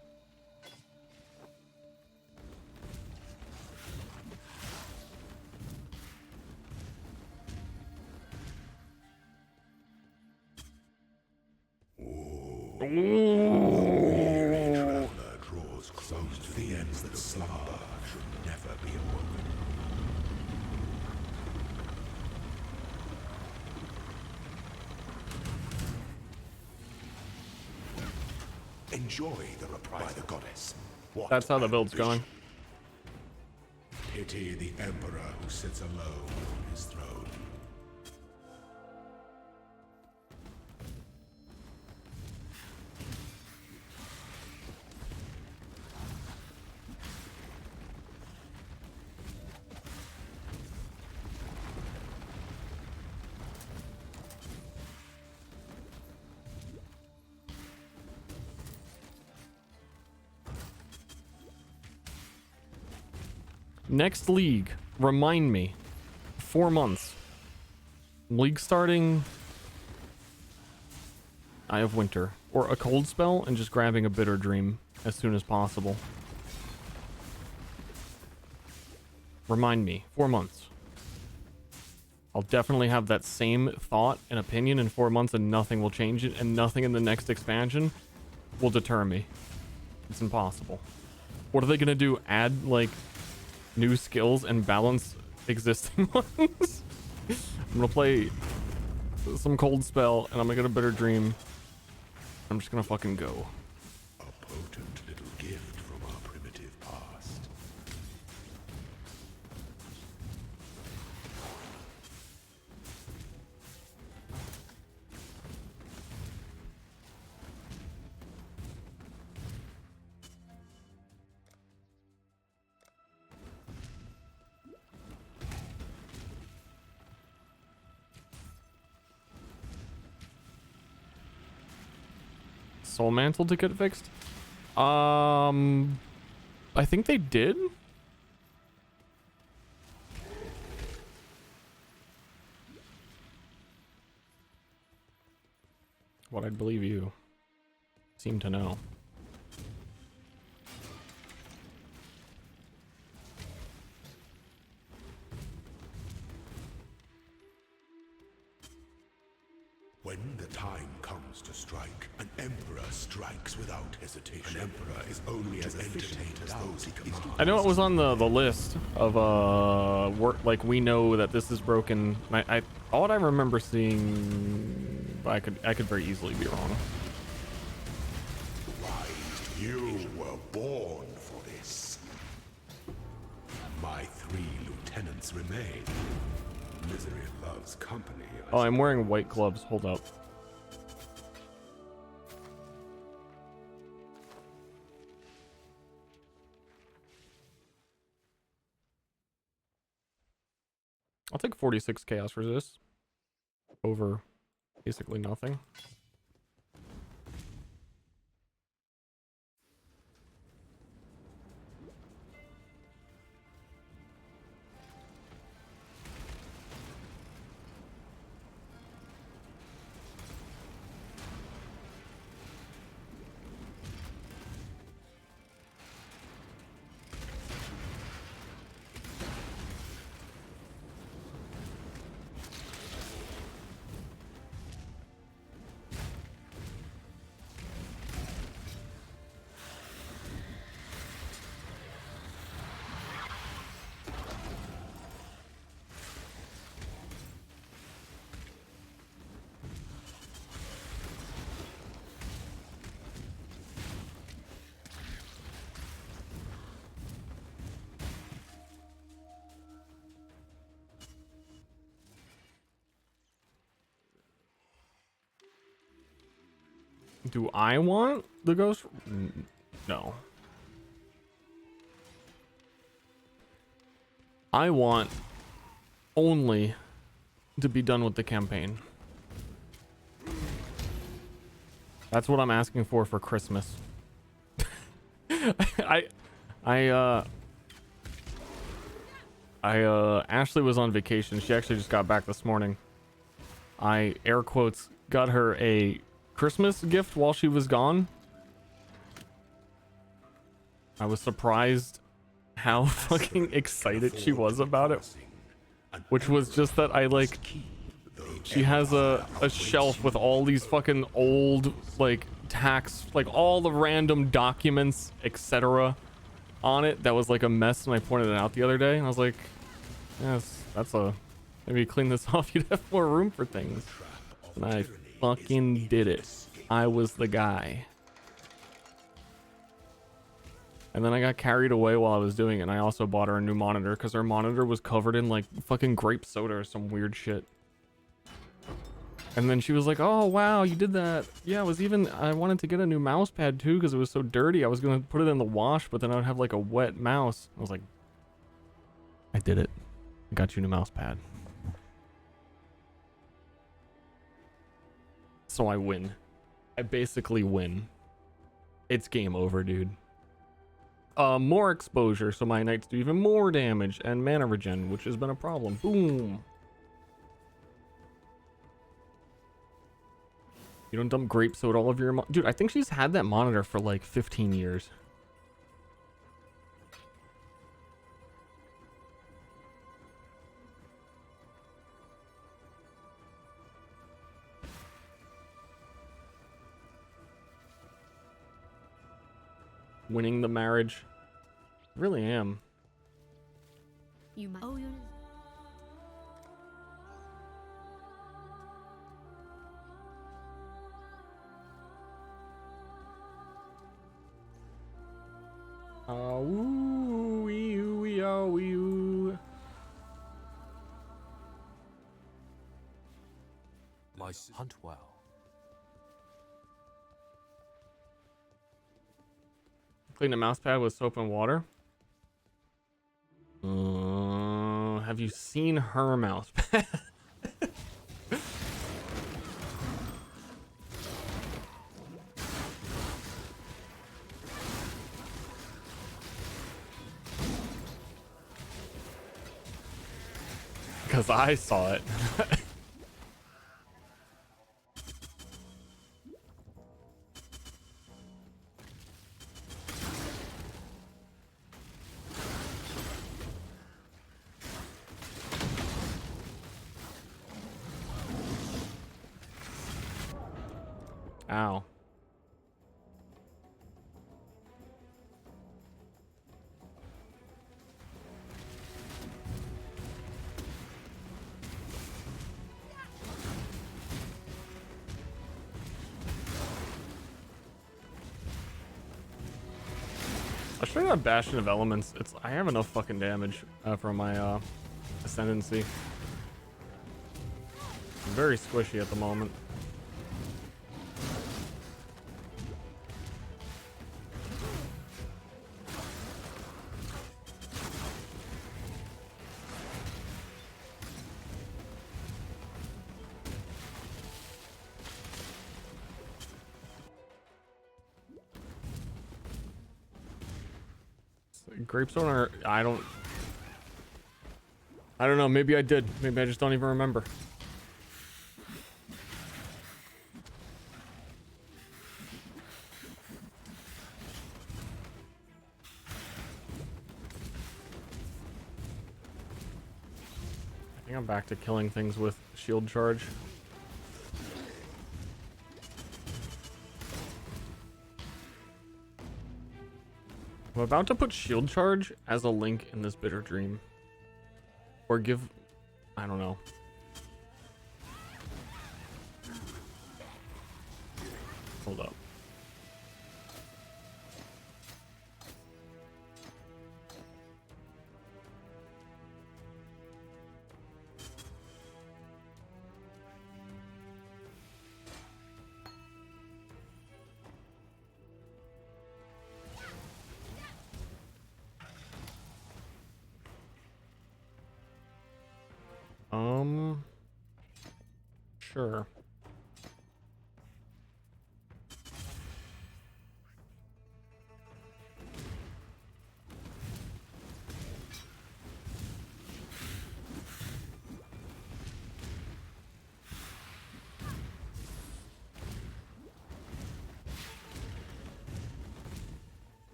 Traveler draws close to the ends that slumber should never be awoken. Enjoy the reprise by the goddess. What That's how the build's ambition. going. Pity the emperor who sits alone on his throne. Next league, remind me. 4 months. League starting. Eye of Winter. or a cold spell and just grabbing a bitter dream as soon as possible. Remind me, 4 months. I'll definitely have that same thought and opinion in 4 months, and nothing will change it, and nothing in the next expansion will deter me. It's impossible. What are they gonna do? Add, like, new skills and balance existing ones? I'm gonna play some cold spell, and I'm gonna get a bitter dream. I'm just gonna fucking go. A potent little gift from our primitive past. Soul Mantle to get fixed? I think they did. What I'd believe you seem to know. When the time comes to strike, an emperor strikes without hesitation. An emperor is only as efficient as those he commands. I know it was on the list of work, like we know that this is broken. I thought I remember seeing, but I could very easily be wrong. You were born for this. My 3 lieutenants remain. Misery loves company. Oh, I'm wearing white gloves. Hold up. I'll take 46 chaos resist over basically nothing. Do I want the ghost? No. I want only to be done with the campaign. That's what I'm asking for Christmas. Ashley was on vacation. She actually just got back this morning. I, air quotes, got her a Christmas gift while she was gone. I was surprised how fucking excited she was about it, which was just that she has a shelf with all these fucking old like tax, like all the random documents, etc. on it that was like a mess, and I pointed it out the other day and I was like, yes, maybe you clean this off, you'd have more room for things. And I fucking did it. I was the guy. And then I got carried away while I was doing it, and I also bought her a new monitor because her monitor was covered in like fucking grape soda or some weird shit. And then she was like, oh wow, you did that. Yeah, I wanted to get a new mouse pad too because it was so dirty. I was gonna put it in the wash, but then I would have like a wet mouse. I was like, I did it. I got you a new mouse pad. So I win. I basically win. It's game over, dude. More exposure, so my knights do even more damage, and mana regen, which has been a problem. Boom. You don't dump grape soda all over your dude. I think she's had that monitor for like 15 years. Winning the marriage. Really am. You might. Oh, you're. Ooh, wee, ooh, wee, oh, wee, ooh. Hunt well. Clean the mouse pad with soap and water. Have you seen her mouse pad? Because I saw it. Ow. I should have Bastion of Elements. I have enough fucking damage from my Ascendancy. I'm very squishy at the moment. Grapestone or I don't know, maybe I did. Maybe I just don't even remember. I think I'm back to killing things with shield charge. I'm about to put shield charge as a link in this bitter dream. Or give, I don't know. Hold up. Sure.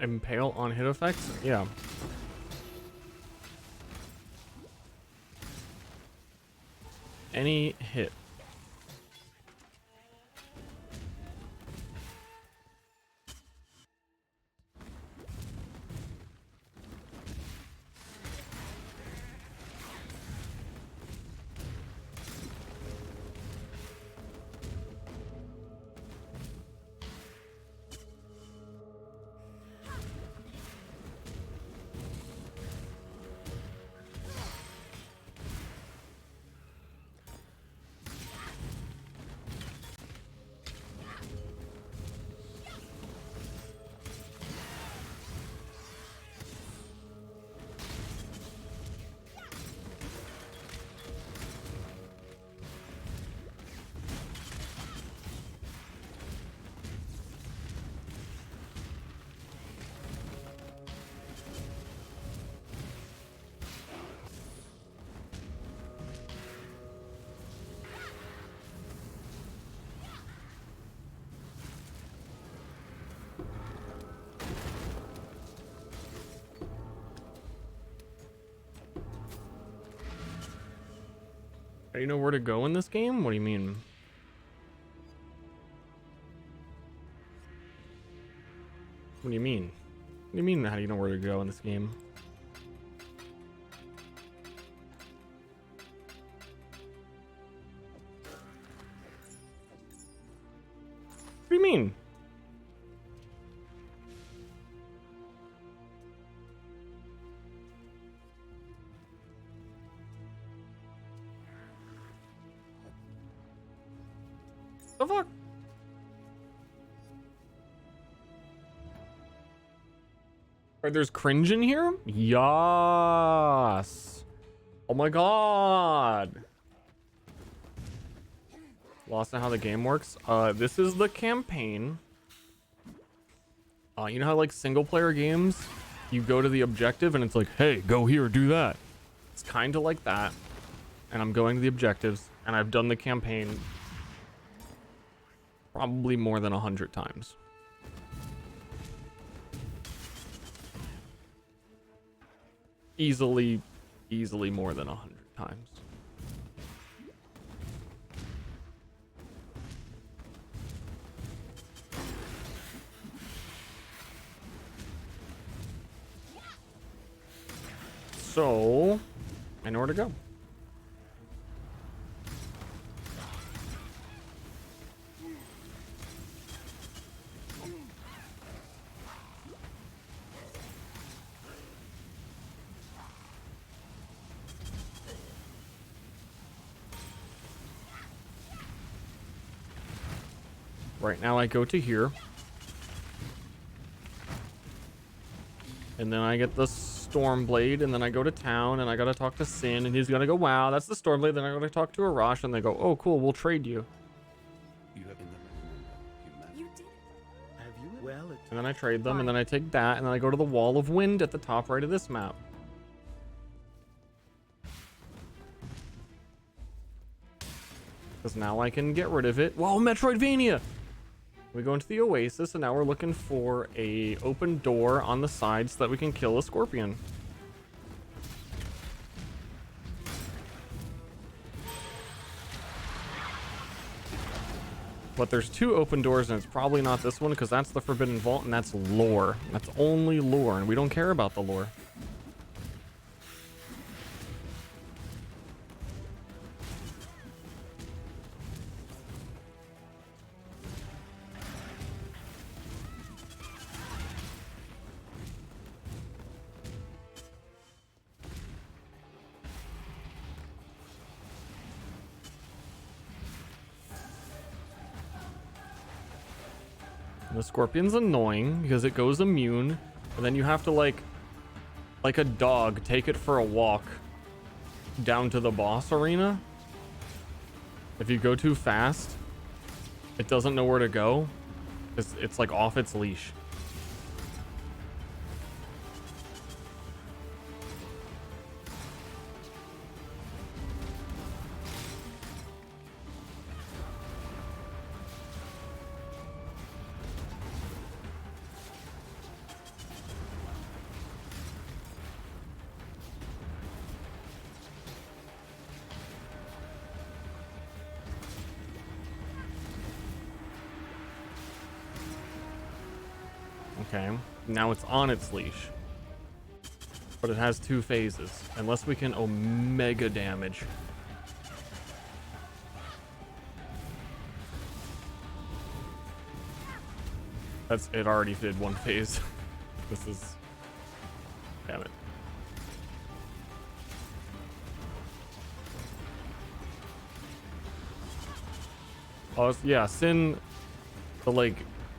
Impale on hit effects? Yeah. Any hit. do you know where to go in this game? What do you mean? What do you mean? What do you mean, how do you know where to go in this game? What do you mean? The fuck? Right, there's cringe in here? Yes. Oh my god. Lost in how the game works. This is the campaign. You know how like single player games, you go to the objective and it's like, hey, go here, do that. It's kind of like that. And I'm going to the objectives and I've done the campaign probably more than 100 times. Easily more than 100 times. So, I know where to go. Right now I go to here. And then I get the Stormblade, and then I go to town, and I gotta talk to Sin, and he's gonna go, wow, that's the Stormblade. Then I gotta talk to Arash, and they go, oh, cool, we'll trade you. You have And then I trade them, and then I take that, and then I go to the Wall of Wind at the top right of this map. Because now I can get rid of it. Whoa, Metroidvania! We go into the Oasis, and now we're looking for a open door on the side so that we can kill a scorpion. But there's two open doors, and it's probably not this one, because that's the Forbidden Vault, and that's lore. That's only lore, and we don't care about the lore. The scorpion's annoying because it goes immune, and then you have to like a dog take it for a walk down to the boss arena. If you go too fast, it doesn't know where to go. It's like off its leash. Okay, now it's on its leash. But it has two phases. Unless we can omega damage. It already did one phase. This is... Damn it. Oh, yeah, Sin, the like...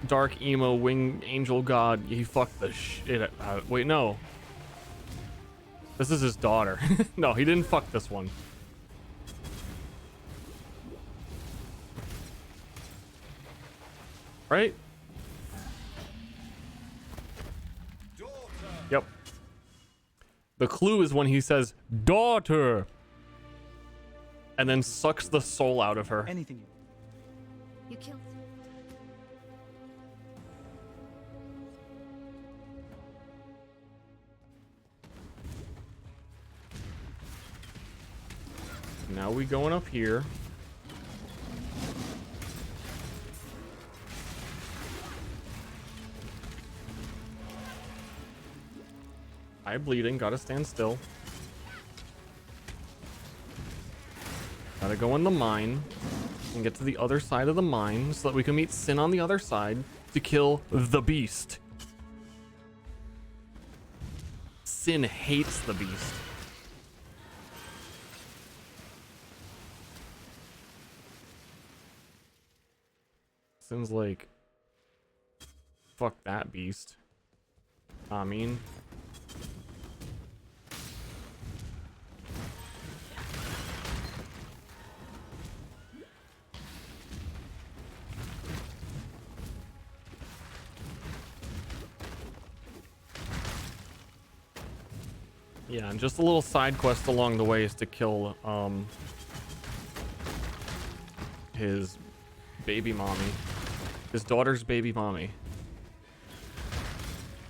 dark emo wing angel god, he fucked the shit out. Wait, no, this is his daughter. No, he didn't fuck this one. Right? Yep. The clue is when he says daughter and then sucks the soul out of her. Anything You killed. Now we going up here. Eye bleeding, gotta stand still. Gotta go in the mine and get to the other side of the mine so that we can meet Sin on the other side to kill the beast. Sin hates the beast. Sin's like, fuck that beast. I mean, yeah, and just a little side quest along the way is to kill his baby mommy, his daughter's baby mommy,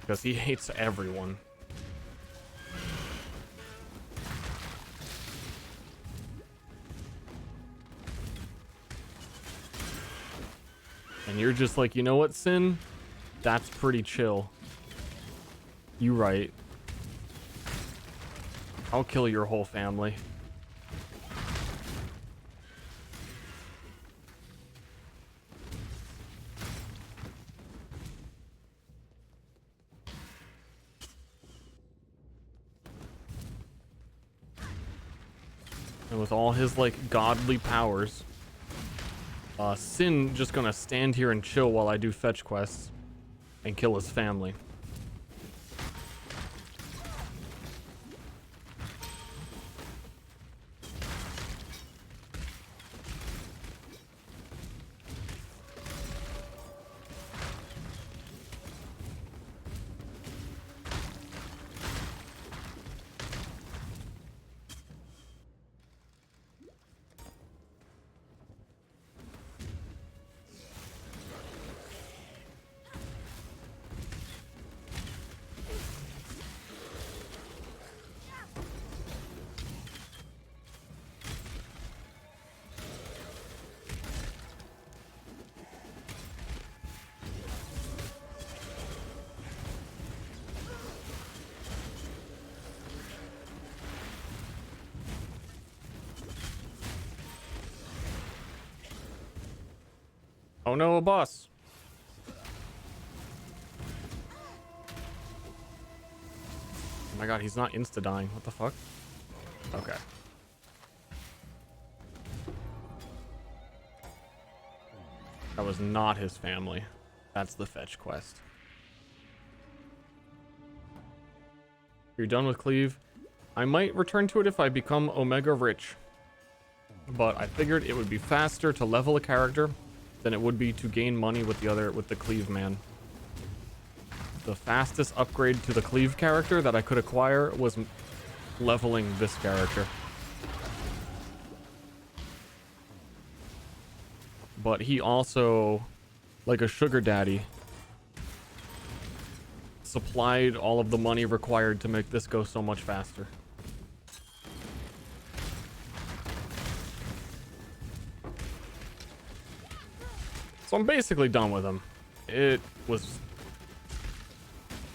because he hates everyone. And you're just like, you know what, Sin? That's pretty chill. You right. I'll kill your whole family. And with all his, like, godly powers, Sin just gonna stand here and chill while I do fetch quests and kill his family. Oh no, a boss. Oh my god, he's not insta-dying. What the fuck? Okay. That was not his family. That's the fetch quest. You're done with Cleave. I might return to it if I become Omega rich. But I figured it would be faster to level a character than it would be to gain money with the Cleave man. The fastest upgrade to the Cleave character that I could acquire was leveling this character. But he also, like a sugar daddy, supplied all of the money required to make this go so much faster. So I'm basically done with him. It was...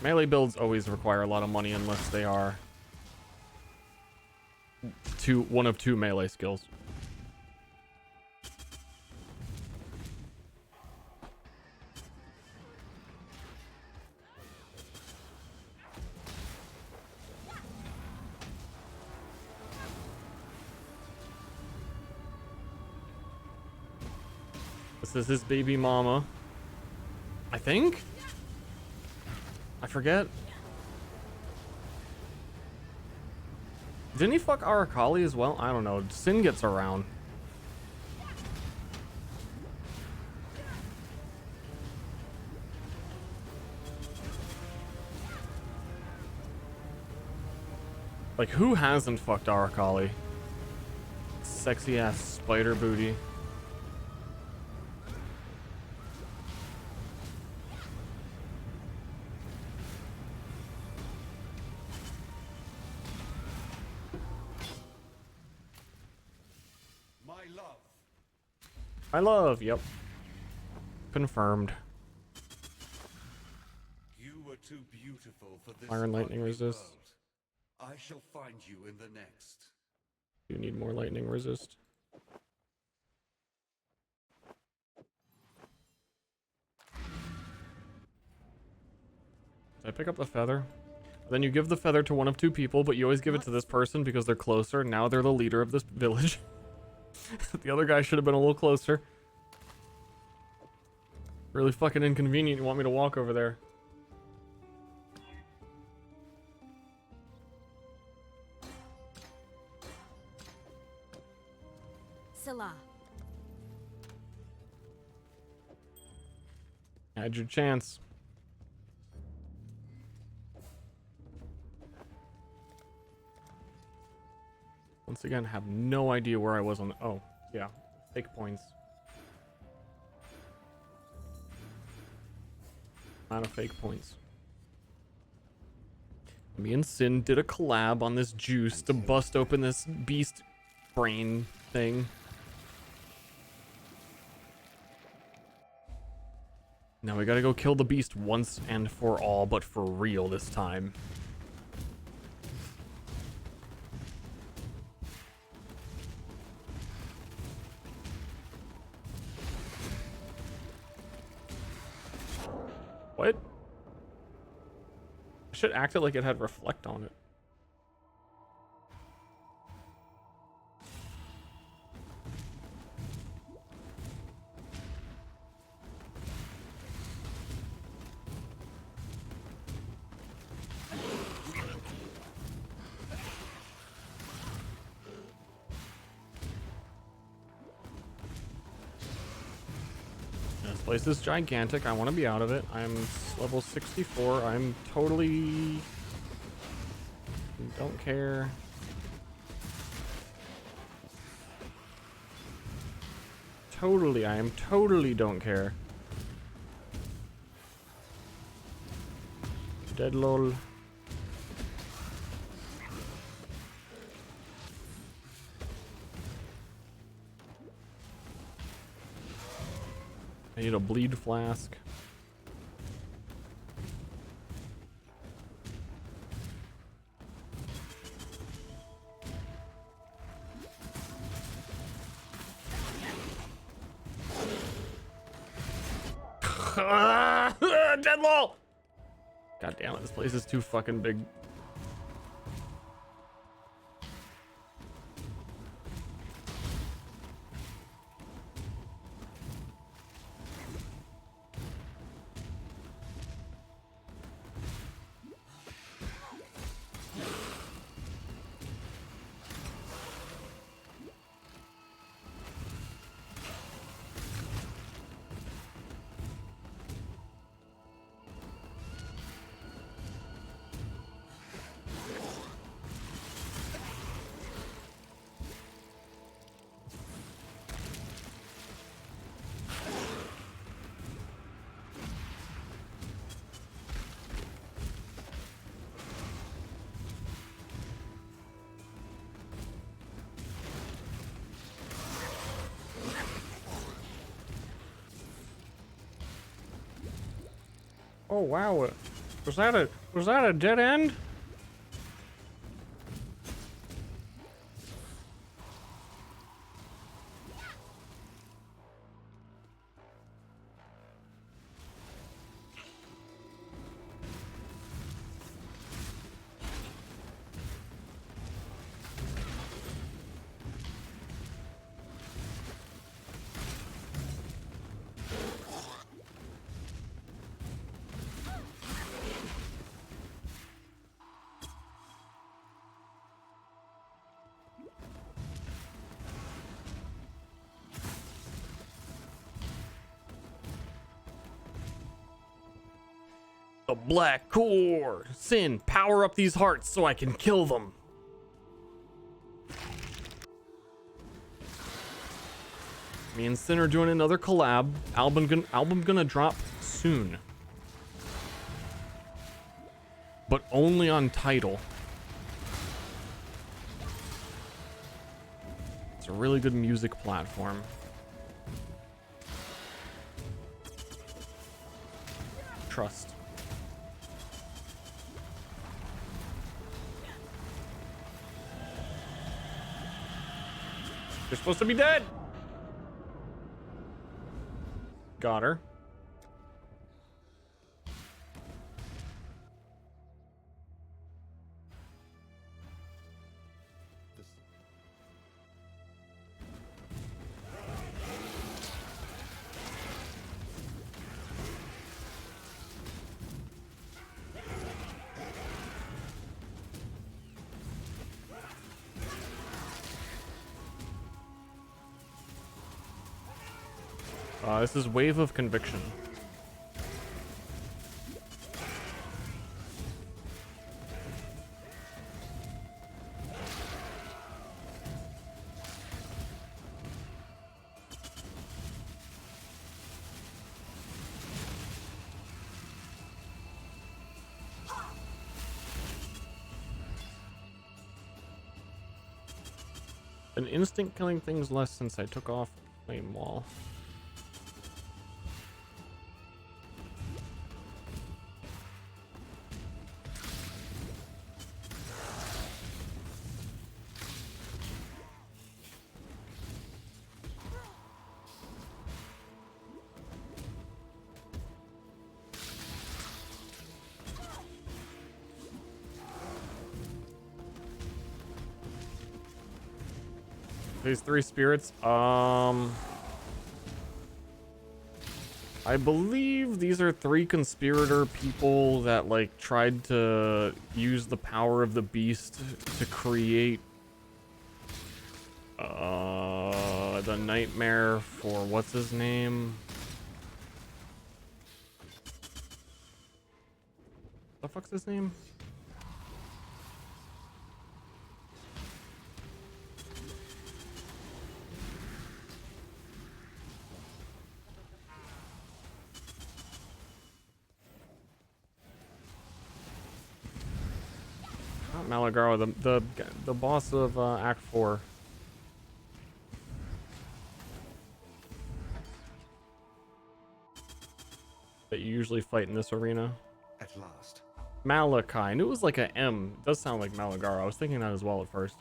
Melee builds always require a lot of money unless they are one of two melee skills. This is his baby mama, I think? I forget. Didn't he fuck Arakali as well? I don't know. Sin gets around. Like, who hasn't fucked Arakali? Sexy ass spider booty. My love, yep. Confirmed. You were too beautiful for this Fire and lightning ugly resist. world. I shall find you in the next. You need more lightning resist. Did I pick up the feather? Then you give the feather to one of two people, but you always give it to this person because they're closer. Now they're the leader of this village. The other guy should have been a little closer. Really fucking inconvenient. You want me to walk over there? Salah. Had your chance. Once again, have no idea where I was on the... Oh, yeah. Fake points. Amount of fake points. Me and Sin did a collab on this juice to bust open this beast brain thing. Now we gotta go kill the beast once and for all, but for real this time. What? I should act it like it had reflect on it. This place is gigantic. I want to be out of it. I'm level 64. I'm totally... don't care. Totally, I am totally don't care. Dead lol. I need a bleed flask. Dead lol! God damn it, this place is too fucking big. Oh wow, was that a dead end? The Black Core! Sin, power up these hearts so I can kill them! Me and Sin are doing another collab. Album gonna drop soon. But only on Tidal. It's a really good music platform. trust. You're supposed to be dead. Got her. This is Wave of Conviction. An instinct killing things less since I took off flame wall. These 3 spirits, I believe these are 3 conspirator people that like tried to use the power of the beast to create the nightmare for what's his name? The fuck's his name? Malagaro, the boss of Act 4. That you usually fight in this arena. At last. Malachi. I knew it was like a M. It does sound like Malagaro. I was thinking that as well at first.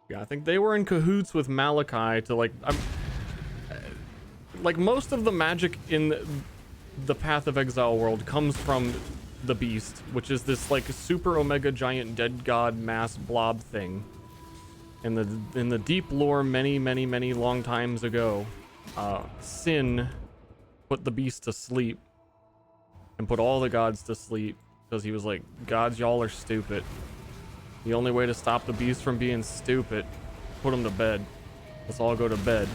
Yeah, I think they were in cahoots with Malachi to like... like most of the magic in the Path of Exile world comes from the beast, which is this like super omega giant dead god mass blob thing. In the deep lore many long times ago, Sin put the beast to sleep and put all the gods to sleep because he was like, gods, y'all are stupid. The only way to stop the beast from being stupid, put him to bed. Let's all go to bed.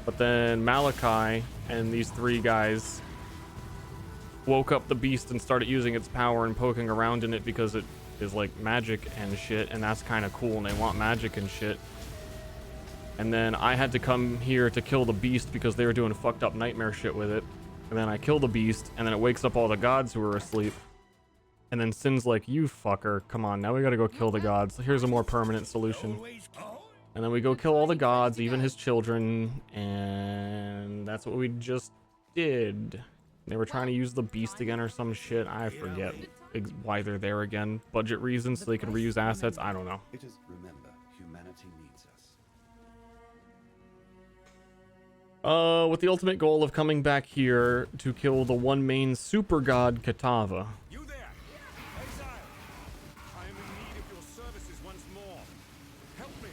But then Malachi and these 3 guys woke up the beast and started using its power and poking around in it because it is like magic and shit, and that's kind of cool, and they want magic and shit. And then I had to come here to kill the beast because they were doing fucked up nightmare shit with it. And then I kill the beast, and then it wakes up all the gods who were asleep. And then Sin's like, you fucker, come on, now we gotta go kill the gods. Here's a more permanent solution. And then we go kill all the gods, even his children, and that's what we just did. They were trying to use the beast again or some shit. I forget why they're there again. Budget reasons so they can reuse assets. I don't know. It is, remember, humanity needs us. With the ultimate goal of coming back here to kill the one main super god Katava. You there! Exile! I am in need of your services once more. Help me!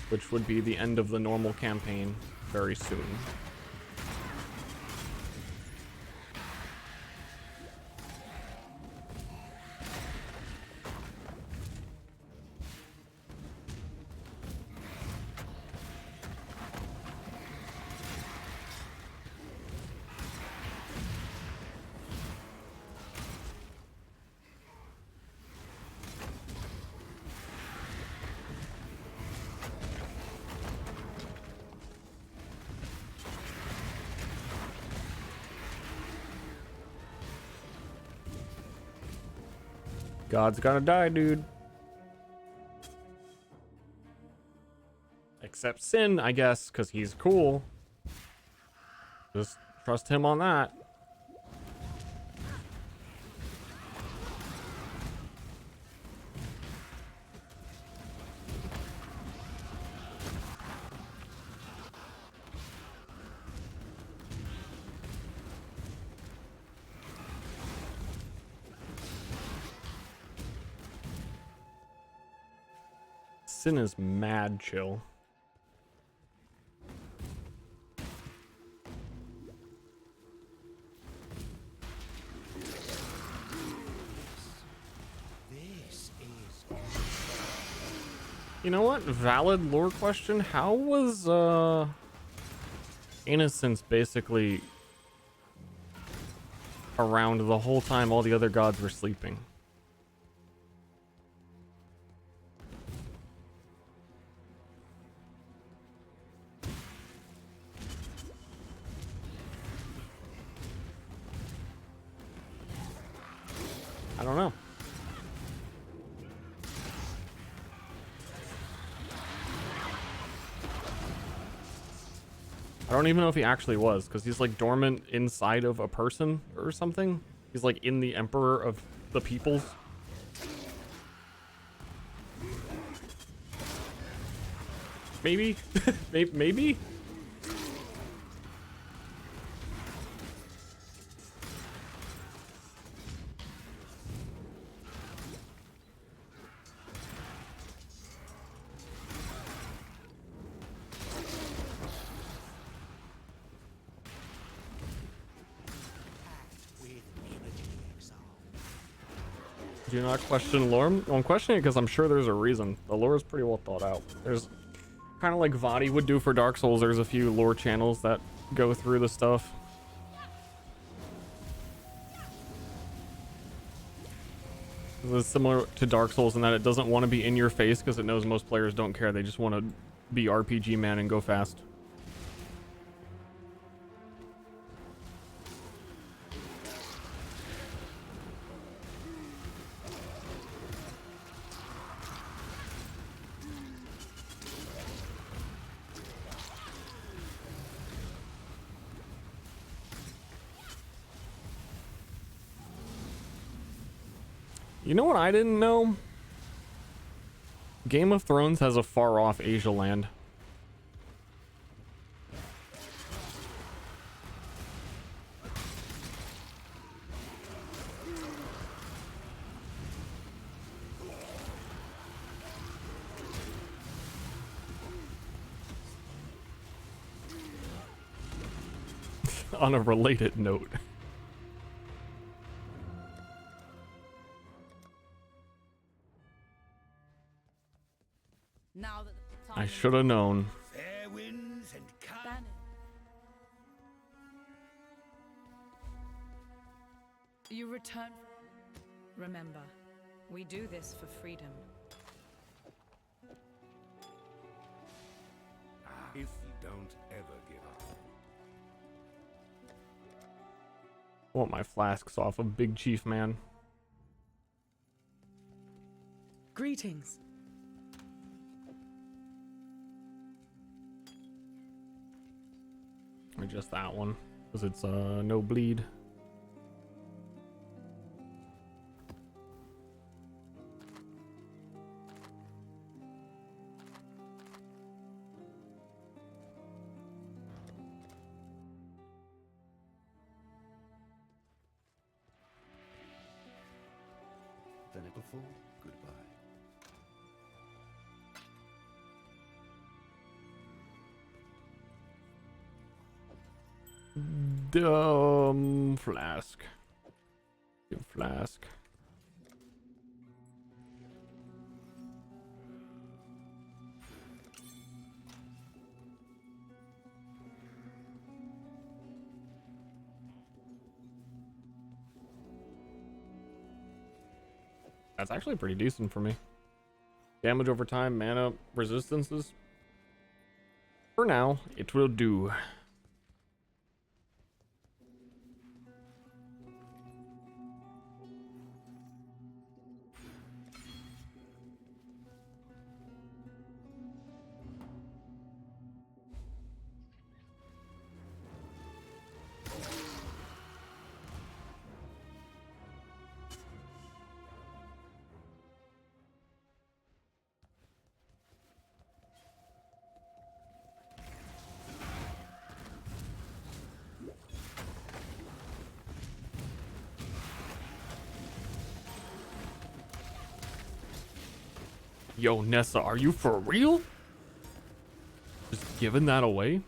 Which would be the end of the normal campaign very soon. God's gotta die, dude. Except Sin, I guess, because he's cool. Just trust him on that. Sin is mad chill. You know what? Valid lore question. How was Innocence basically around the whole time all the other gods were sleeping? I don't know. I don't even know if he actually was, because he's like dormant inside of a person or something. He's like in the Emperor of the Peoples. Maybe? Maybe? Do not question lore. Well, I'm questioning it because I'm sure there's a reason. The lore is pretty well thought out. There's kind of like Vadi would do for Dark Souls. There's a few lore channels that go through the stuff. It's similar to Dark Souls in that it doesn't want to be in your face because it knows most players don't care. They just want to be RPG man and go fast. You know what I didn't know? Game of Thrones has a far off Asia land. On a related note. Now that the I should have known. Fair winds and calm. You return. Remember, we do this for freedom. If you don't ever give up. I want my flasks off of Big Chief, man. Greetings. Or just that one, because it's no bleed. Venerable, goodbye. Flask. Give flask. That's actually pretty decent for me. Damage over time, mana resistances. For now, it will do. Yo, Nessa, are you for real? Just giving that away?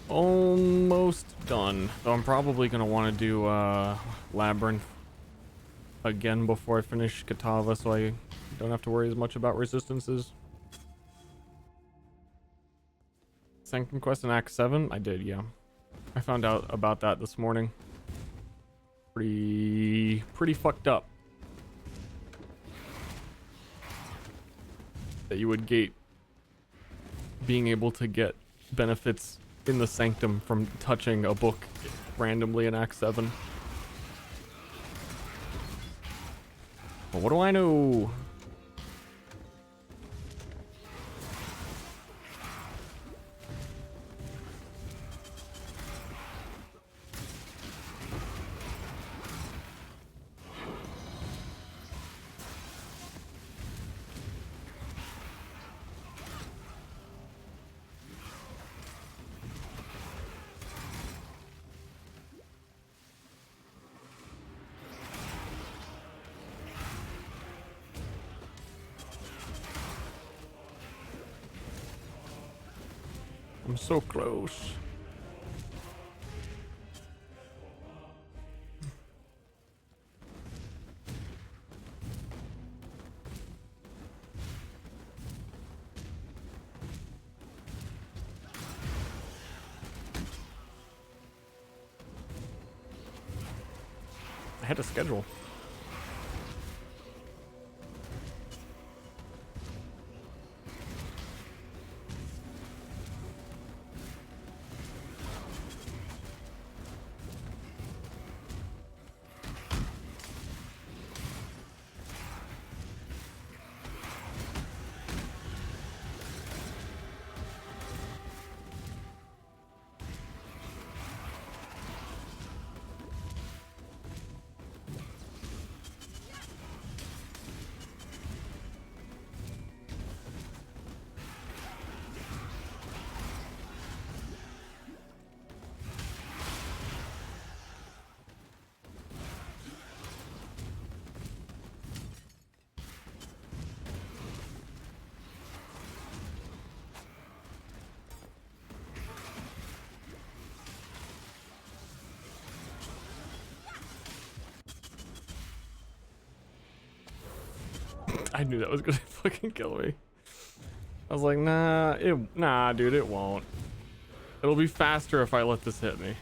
Almost done. Though I'm probably gonna want to do Labyrinth again before I finish Katava, so I don't have to worry as much about resistances. Sanctum quest in Act 7? I did, yeah. I found out about that this morning. Pretty fucked up. That you would gate being able to get benefits in the Sanctum from touching a book randomly in Act 7. But what do I know? I'm so close. I had a schedule. I knew that was gonna fucking kill me. I was like, nah, dude, it won't. It'll be faster if I let this hit me.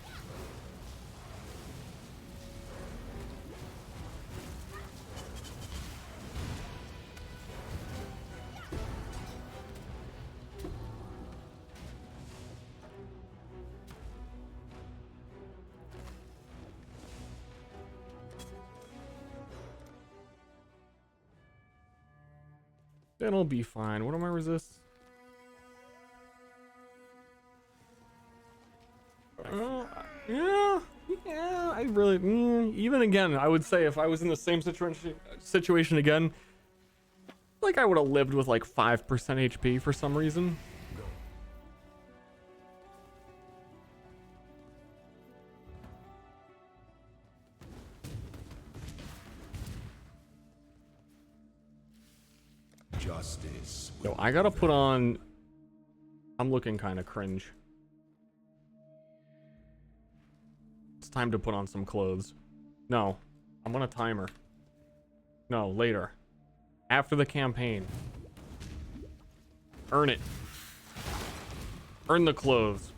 It'll be fine. What am I resist? Yeah, I really, even again, I would say if I was in the same situation again, like I would have lived with like 5% HP for some reason. Justice. Yo, I gotta put on, I'm looking kind of cringe. It's time to put on some clothes. No, I'm on a timer. No, later. After the campaign. Earn it. Earn the clothes.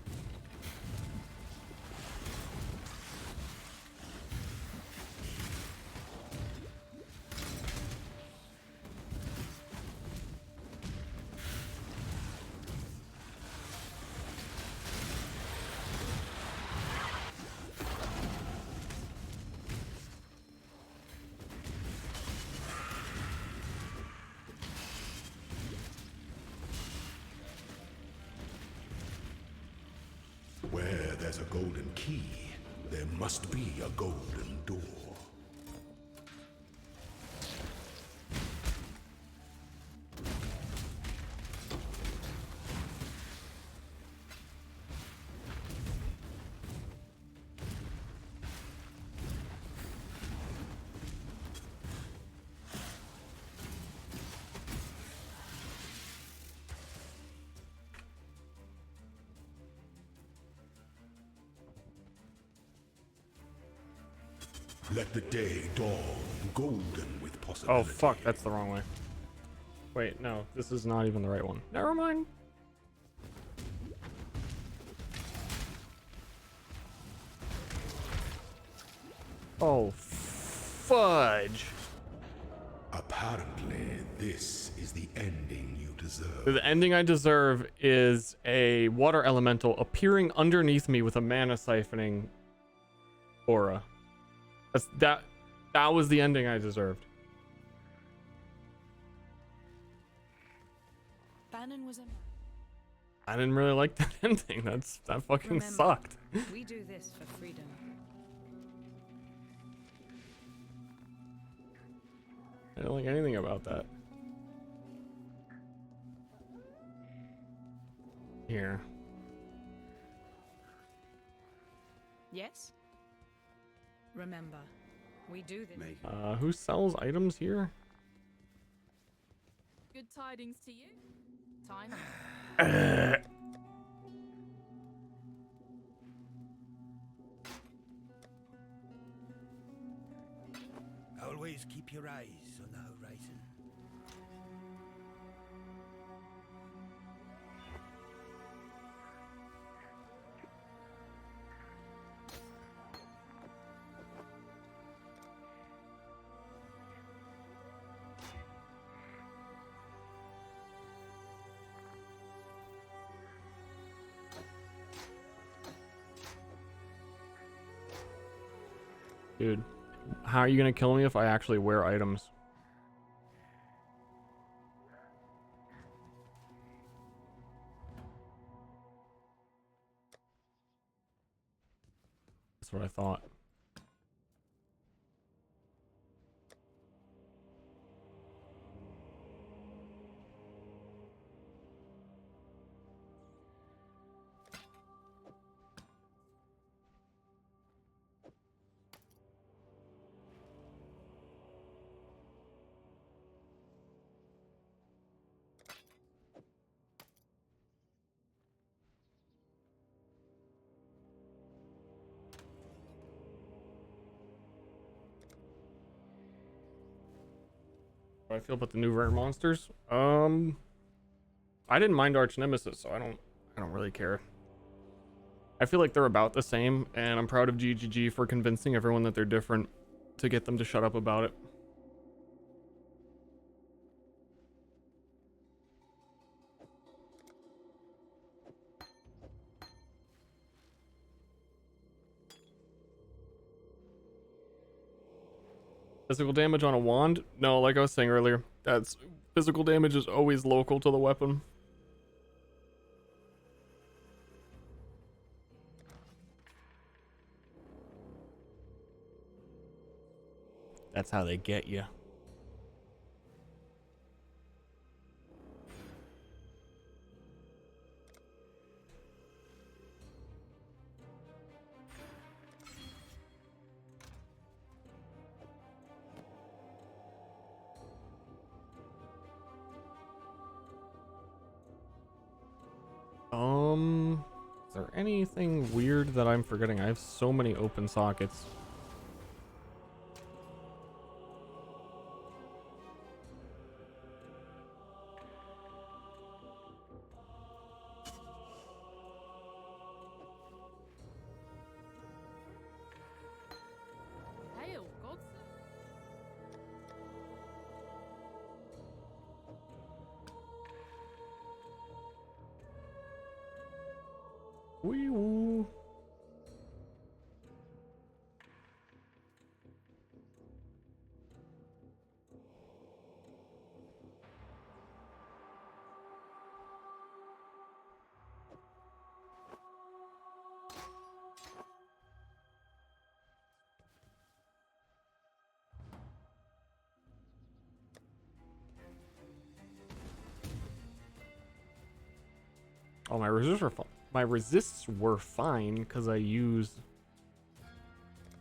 there's a golden key, there must be a golden door. Let the day dawn, golden with possibility. Oh fuck, that's the wrong way. Wait, no, this is not even the right one. Never mind. Oh, fudge. Apparently, this is the ending you deserve. The ending I deserve is a water elemental appearing underneath me with a mana siphoning aura. That was the ending I deserved. Bannon was a man. I didn't really like that ending. That fucking Remember, sucked. We do this for freedom. I don't like anything about that. Here. Yes? Remember, we do this. Who sells items here? Good tidings to you. Time. Always keep your eyes on the horizon. Dude, how are you gonna kill me if I actually wear items? That's what I thought. How do I feel about the new rare monsters? I didn't mind Arch Nemesis, so I don't really care. I feel like they're about the same, and I'm proud of GGG for convincing everyone that they're different to get them to shut up about it. Physical damage on a wand? No, like I was saying earlier, that's physical damage is always local to the weapon. That's how they get you. Is there anything weird that I'm forgetting? I have so many open sockets. Hail, gods. Wee woo. Oh, my resists were fine because I used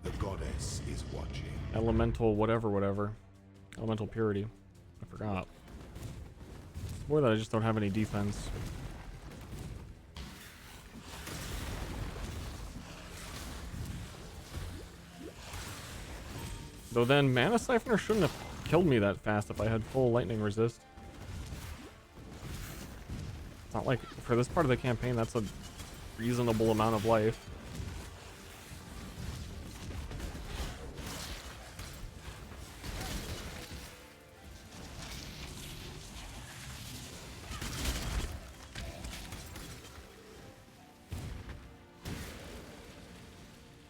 The goddess is watching. elemental whatever. Elemental purity. I forgot. It's more that I just don't have any defense. Though then, Mana Siphoner shouldn't have killed me that fast if I had full lightning resist. It's not like, for this part of the campaign, that's a reasonable amount of life.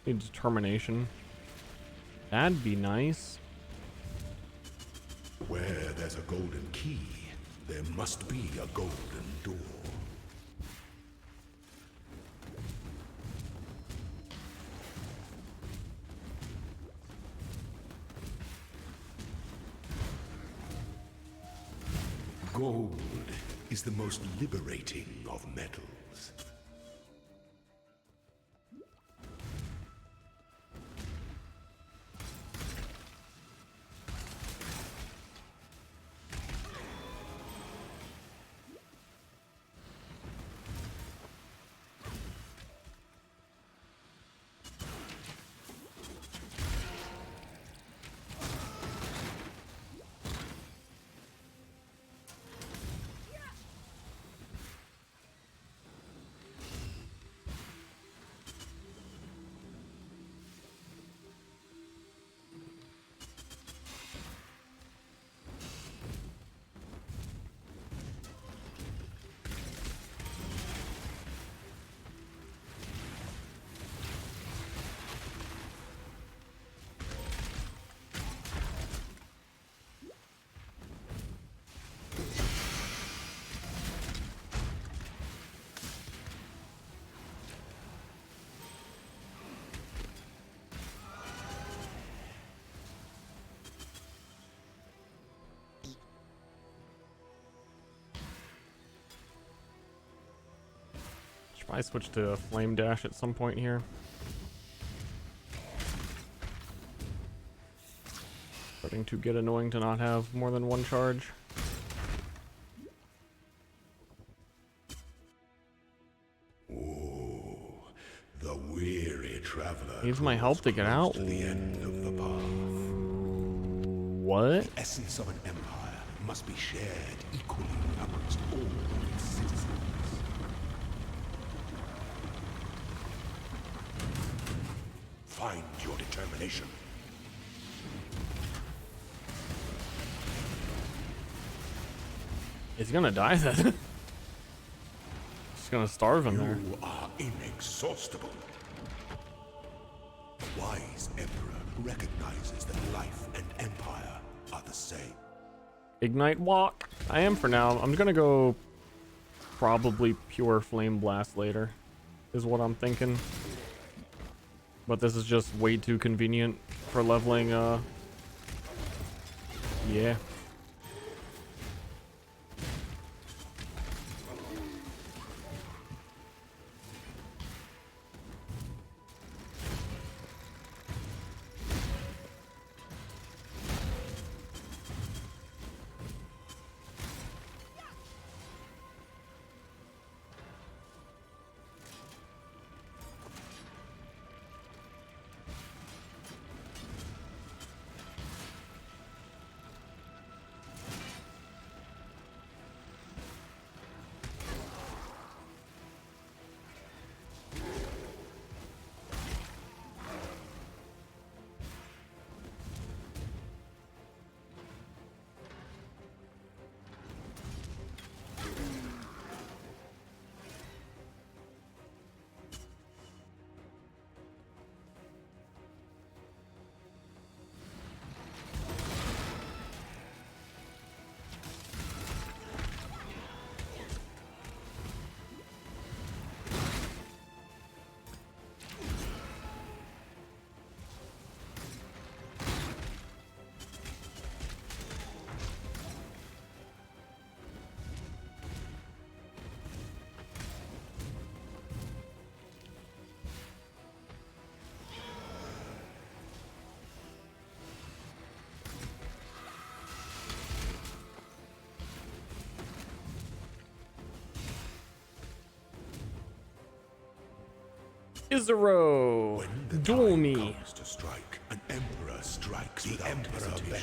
Need determination. That'd be nice. Where there's a golden key, there must be a golden door. Gold is the most liberating of metals. Should probably switch to a flame dash at some point here. Starting to get annoying to not have more than one charge. Oh, the weary traveler Needs my help to get out. to the end of the path. What? The essence of an empire must be shared equally amongst all its citizens. Find your determination. He's gonna die then. Just gonna starve him there. You are inexhaustible. The wise emperor recognizes that life and empire are the same. Ignite walk. I am for now. I'm gonna go probably pure flame blast later, is what I'm thinking. But this is just way too convenient for leveling, yeah. Isaro, duel me. To strike, an emperor strikes the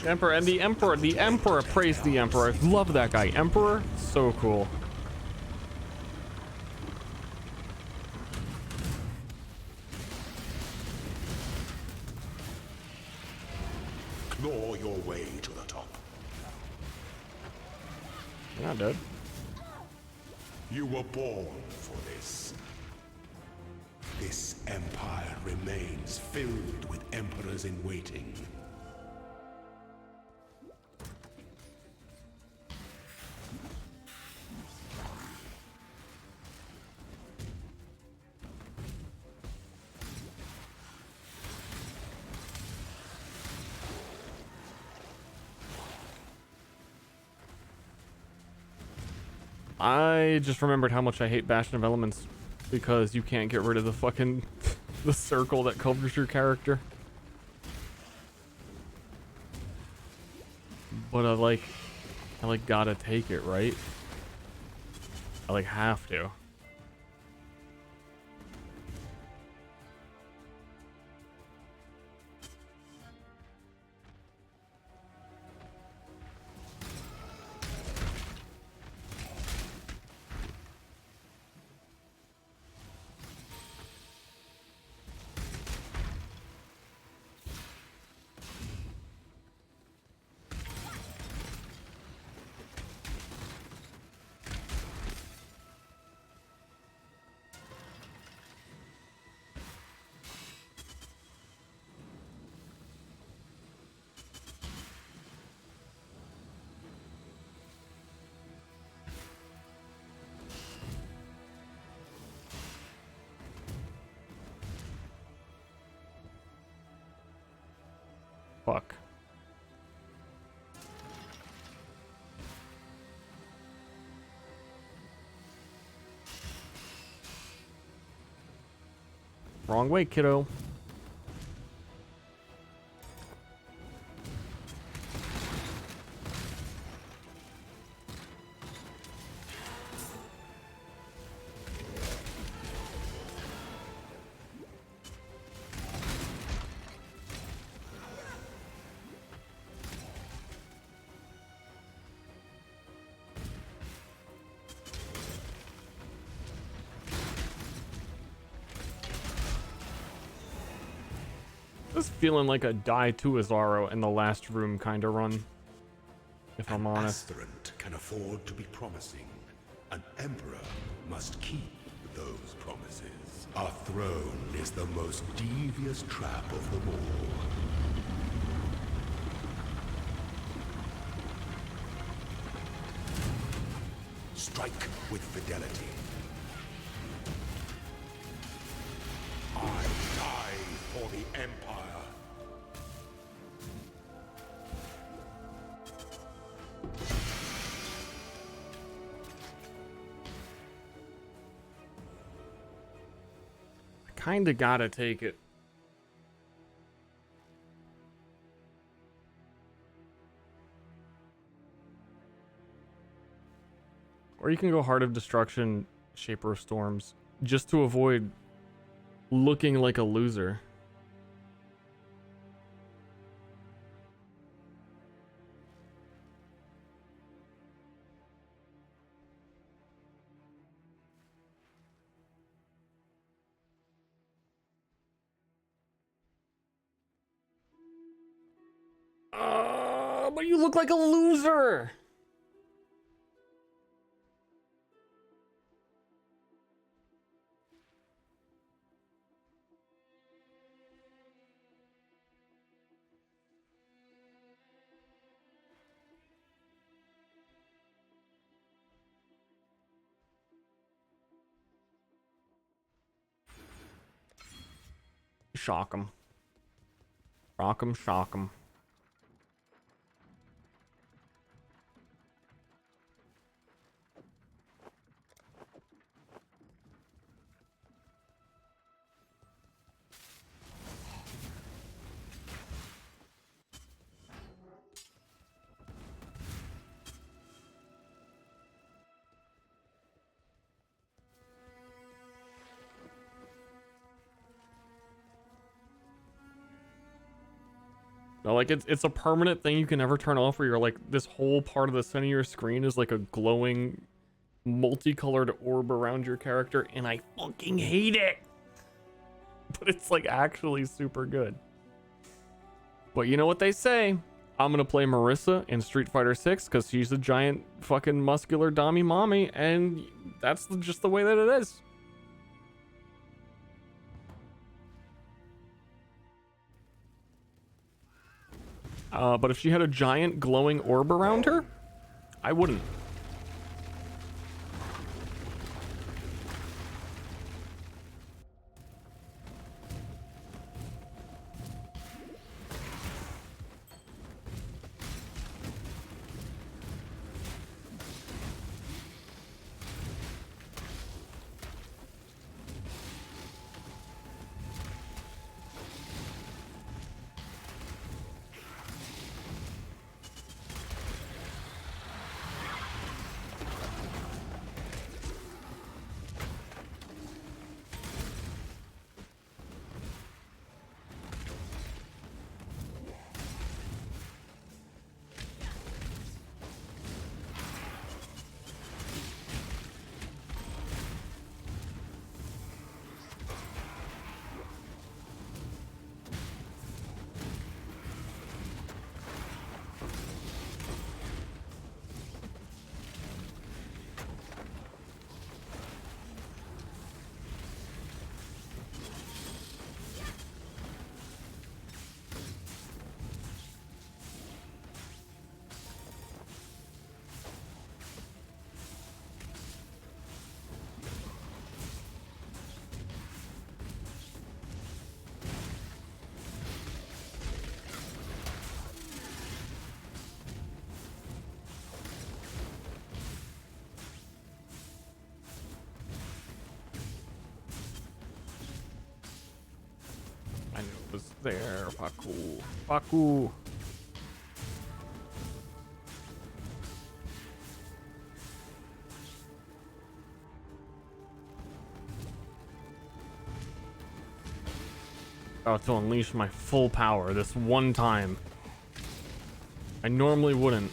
Emperor and the Emperor praise the Emperor. I love that guy. Emperor, so cool. Claw your way to the top. You're not dead. You were born for this. This empire remains filled with emperors in waiting. I just remembered how much I hate Bastion of Elements because you can't get rid of the fucking the circle that covers your character. But I like gotta take it, right? I like have to. Fuck. Wrong way, kiddo. Just feeling like a die to Azaro in the last room kind of run, if I'm honest. Aspirant can afford to be promising. An emperor must keep those promises. Our throne is the most devious trap of them all. Strike with fidelity. I die for the Empire. Kinda gotta take it. Or you can go Heart of Destruction, Shaper of Storms, just to avoid looking like a loser. But you look like a loser! Shock 'em. Rock 'em, shock 'em. No, like it's a permanent thing you can never turn off, where you're like, this whole part of the center of your screen is like a glowing multicolored orb around your character, and I fucking hate it. But it's like actually super good. But you know what they say? I'm gonna play Marissa in Street Fighter 6 because she's a giant fucking muscular dommy mommy, and that's just the way that it is. But if she had a giant glowing orb around her, I wouldn't. I knew it was there. Faku. Faku. About to unleash my full power this one time. I normally wouldn't.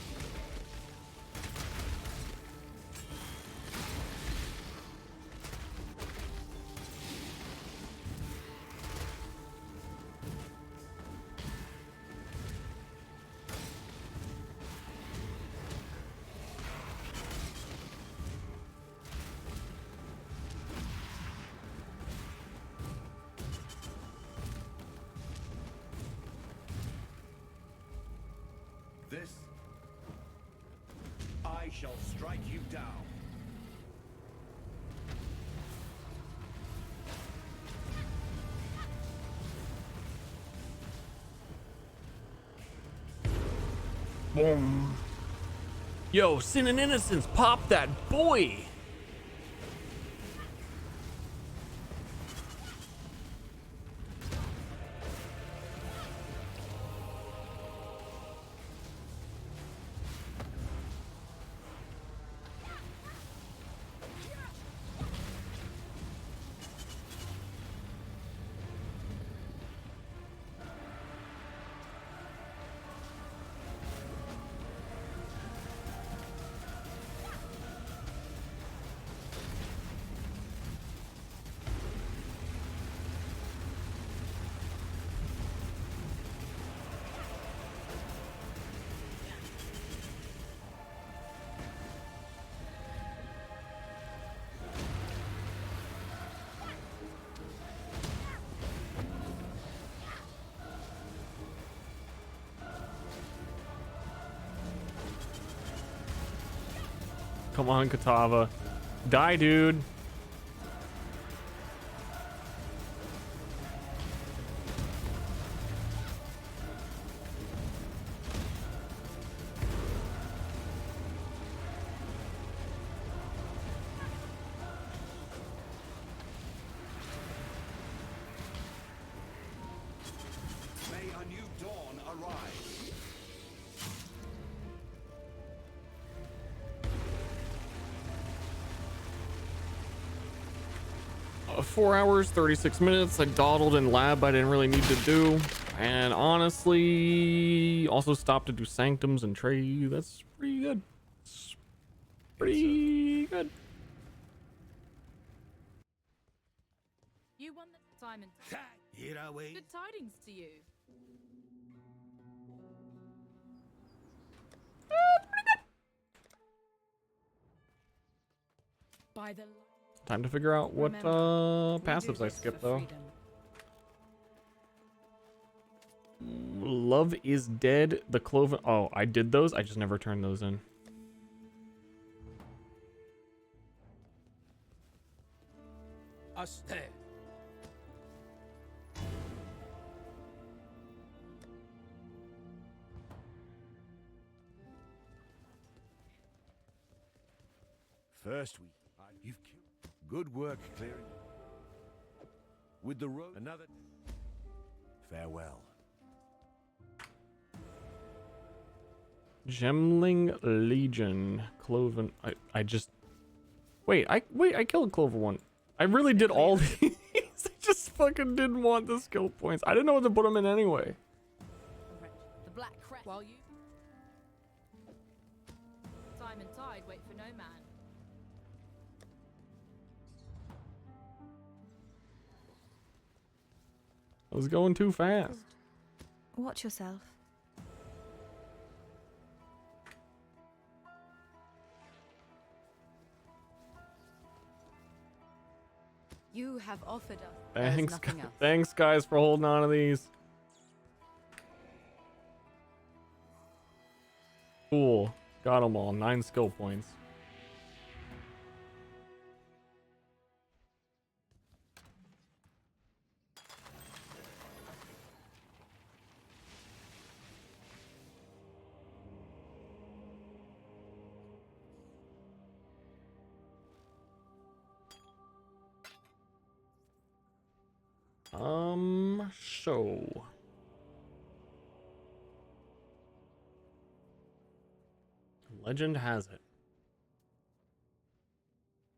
This, I shall strike you down. Boom. Yo, Sin and Innocence, pop that boy. Come on, Katava. Die, dude. May a new dawn arise. 4 hours, 36 minutes. I dawdled in lab I didn't really need to do. And honestly, also stop to do Sanctums and trade. That's pretty good. It's pretty good. You won the Simon. Here I wait. Good tidings to you. By the Time to figure out what passives I skip though. Love is Dead, the Cloven. Oh, I did those. I just never turned those in. Ster. First you've killed. Good work clearing. With the road, another. Farewell. Gemling Legion, Cloven. I just wait. I killed Clover one. I really did all these. I just fucking didn't want the skill points. I didn't know what to put them in anyway. The Black Crest. While you. Time and tide wait for no man. I was going too fast. Watch yourself. You have offered us. Thanks, thanks guys for holding on to these. Cool, got them all. 9 skill points. So legend has it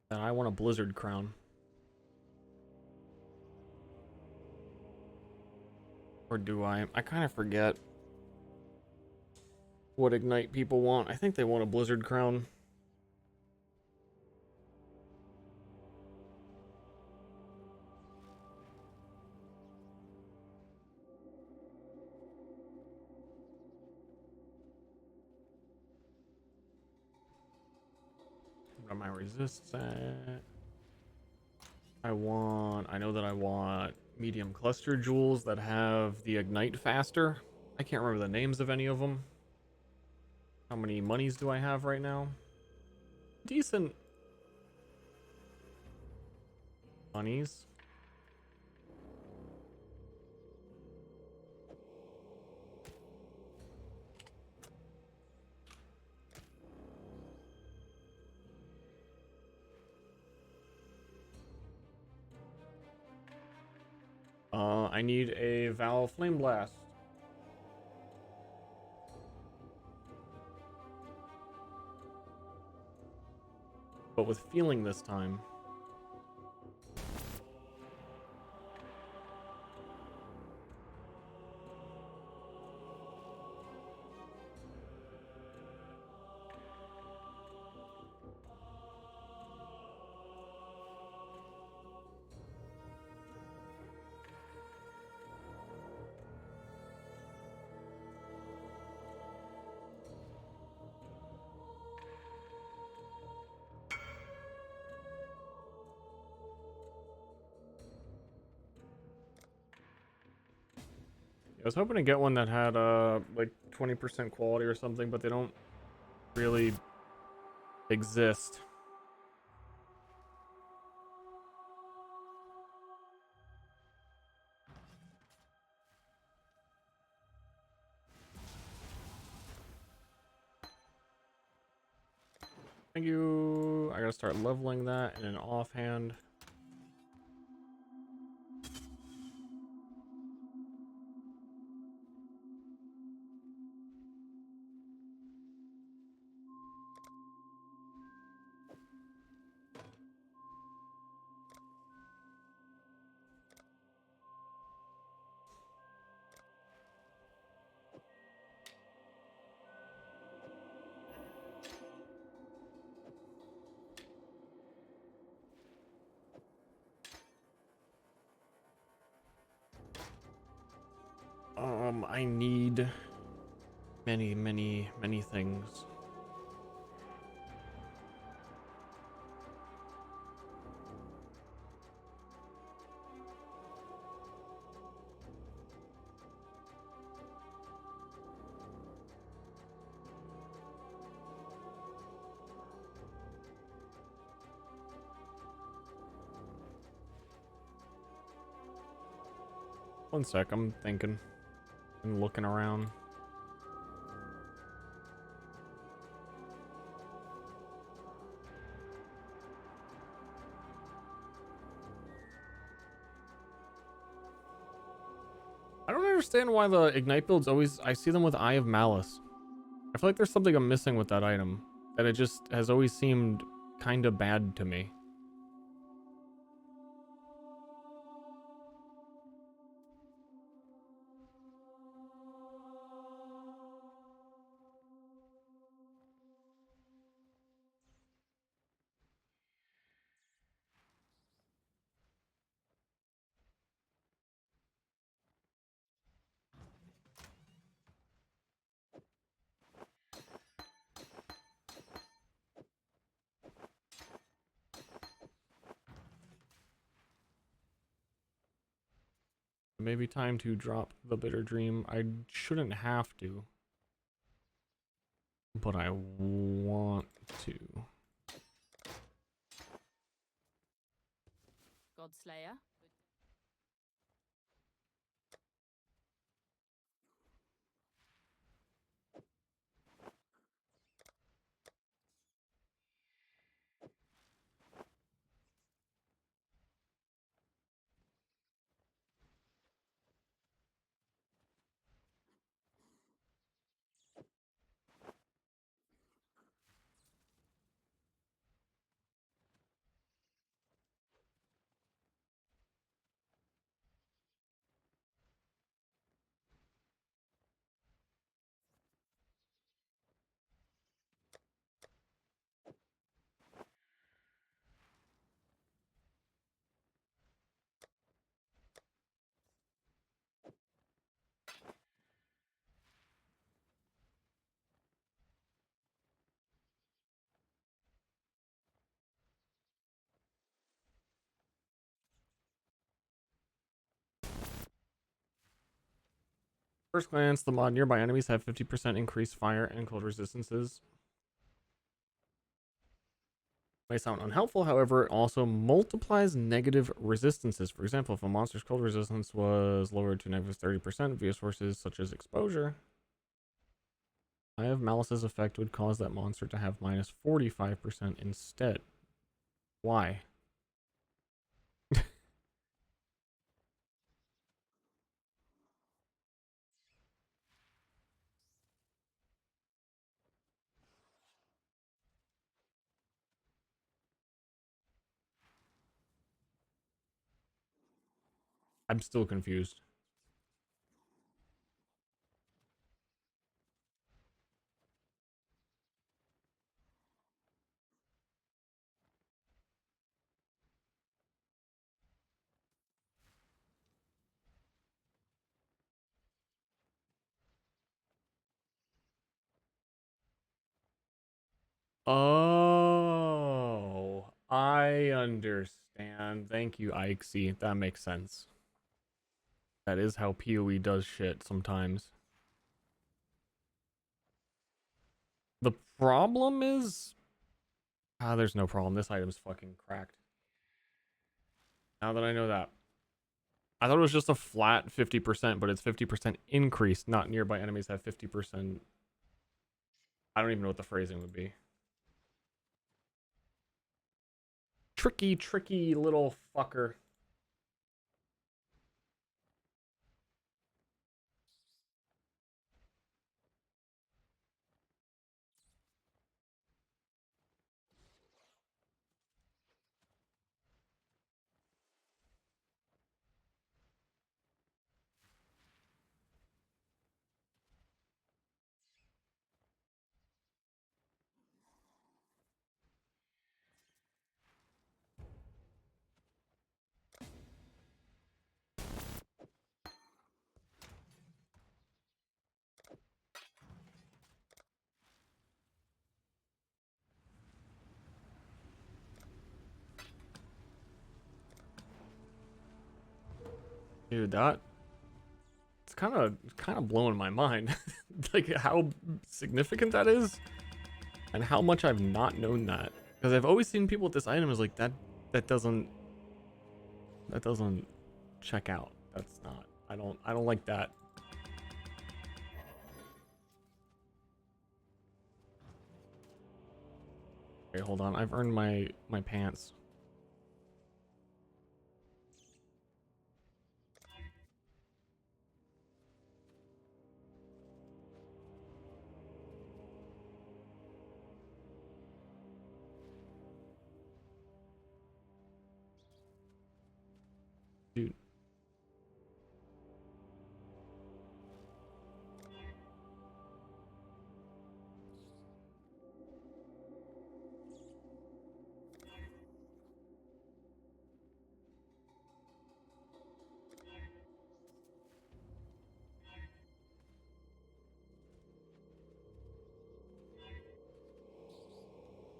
that I want a Blizzard crown. Or do I? I kind of forget what Ignite people want. I think they want a Blizzard crown. What are my resists at? I know that I want medium cluster jewels that have the ignite faster. I can't remember the names of any of them. How many monies do I have right now? Decent monies. I need a Vaal Flame Blast. But with feeling this time. I was hoping to get one that had like 20% quality or something, but they don't really exist. Thank you. I gotta start leveling that in an offhand. I need many, many, many things. One sec, I'm thinking and looking around. I don't understand why the Ignite builds always, I see them with Eye of Malice. I feel like there's something I'm missing with that item, that it just has always seemed kind of bad to me. Maybe time to drop the Bitter Dream. I shouldn't have to, but I want to. Godslayer. First glance, the mod nearby enemies have 50% increased fire and cold resistances. May sound unhelpful, however, it also multiplies negative resistances. For example, if a monster's cold resistance was lowered to negative 30% via sources such as exposure, Eye of Malice's effect would cause that monster to have minus 45% instead. Why? I'm still confused. Oh, I understand. Thank you, Ikesy. That makes sense. That is how PoE does shit sometimes. The problem is... there's no problem. This item's fucking cracked. Now that I know that. I thought it was just a flat 50%, but it's 50% increase, not nearby enemies have 50%. I don't even know what the phrasing would be. Tricky, tricky little fucker. Dude, that it's kind of blowing my mind. Like how significant that is and how much I've not known that. Because I've always seen people with this item as like that doesn't check out. That's not. I don't like that. Okay, hold on. I've earned my pants. Dude.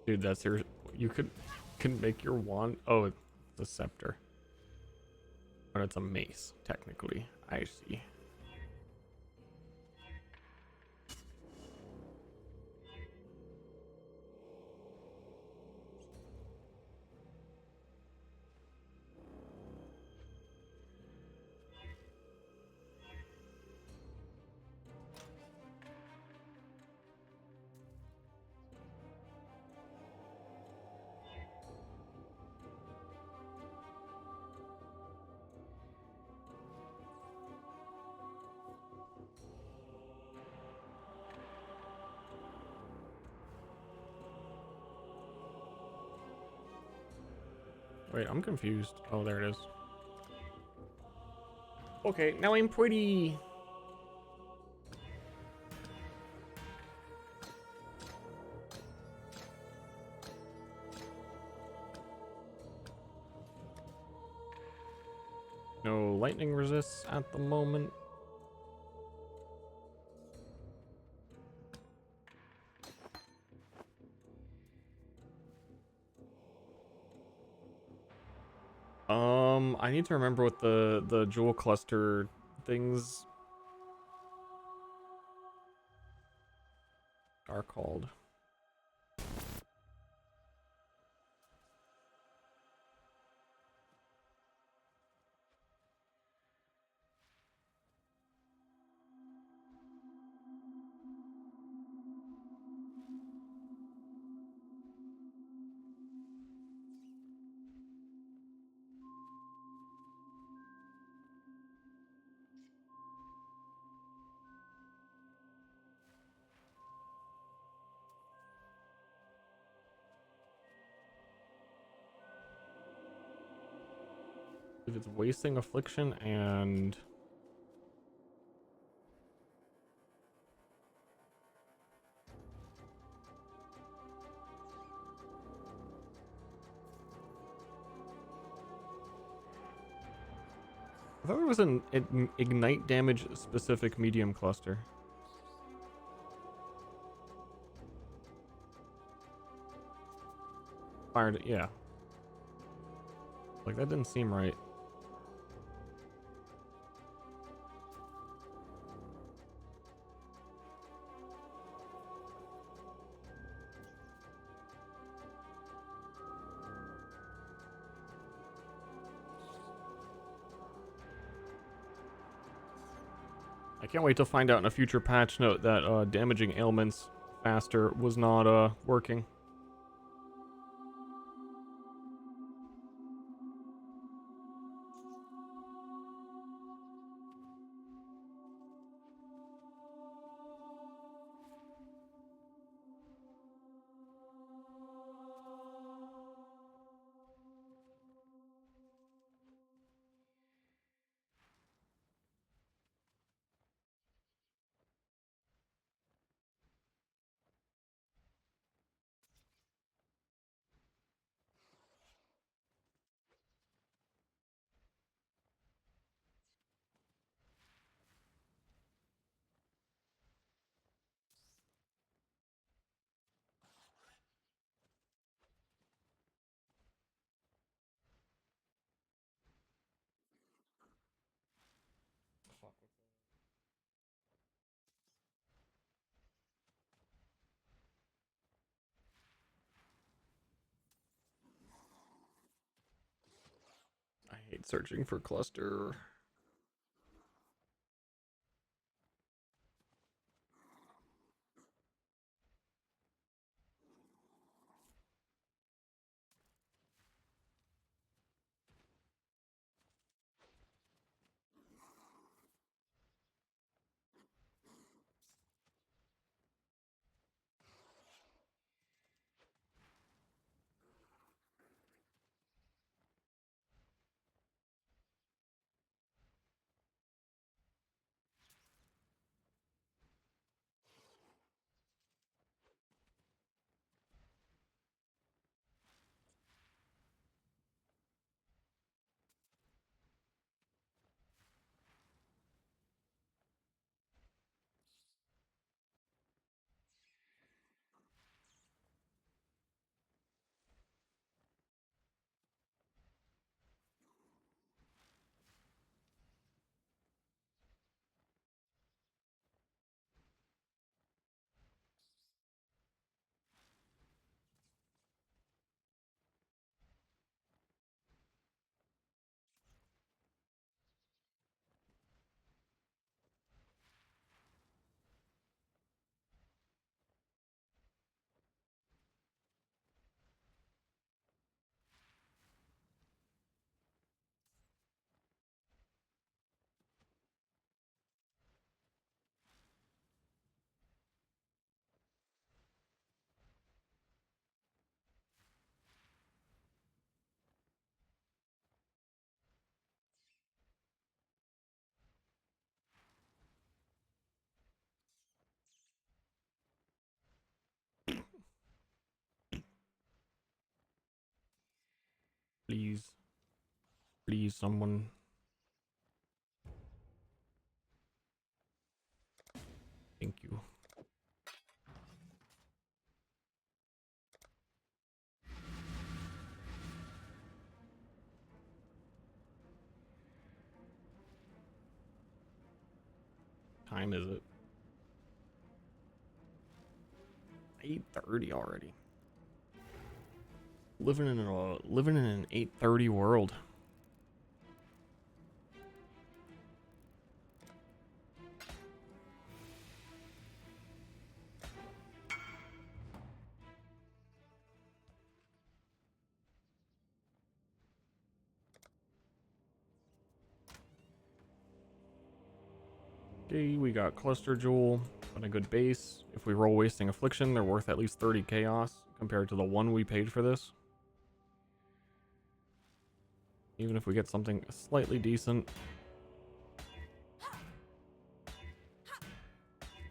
Dude, that's your. You can make your wand. Oh, it's a scepter. But it's a mace, technically. I see. Wait, I'm confused. Oh, there it is. Okay, now I'm pretty. No lightning resists at the moment. I need to remember what the jewel cluster things are called. If it's wasting affliction and I thought there was an ignite damage specific medium cluster. Fired, yeah. Like that didn't seem right. I can't wait to find out in a future patch note that damaging ailments faster was not working. Hate searching for cluster. Please. Please, someone. Thank you. Time is it? 8:30 already. Living in an 8:30 world. Okay, we got Cluster Jewel and a good base. If we roll Wasting Affliction, they're worth at least 30 chaos compared to the one we paid for this. Even if we get something slightly decent,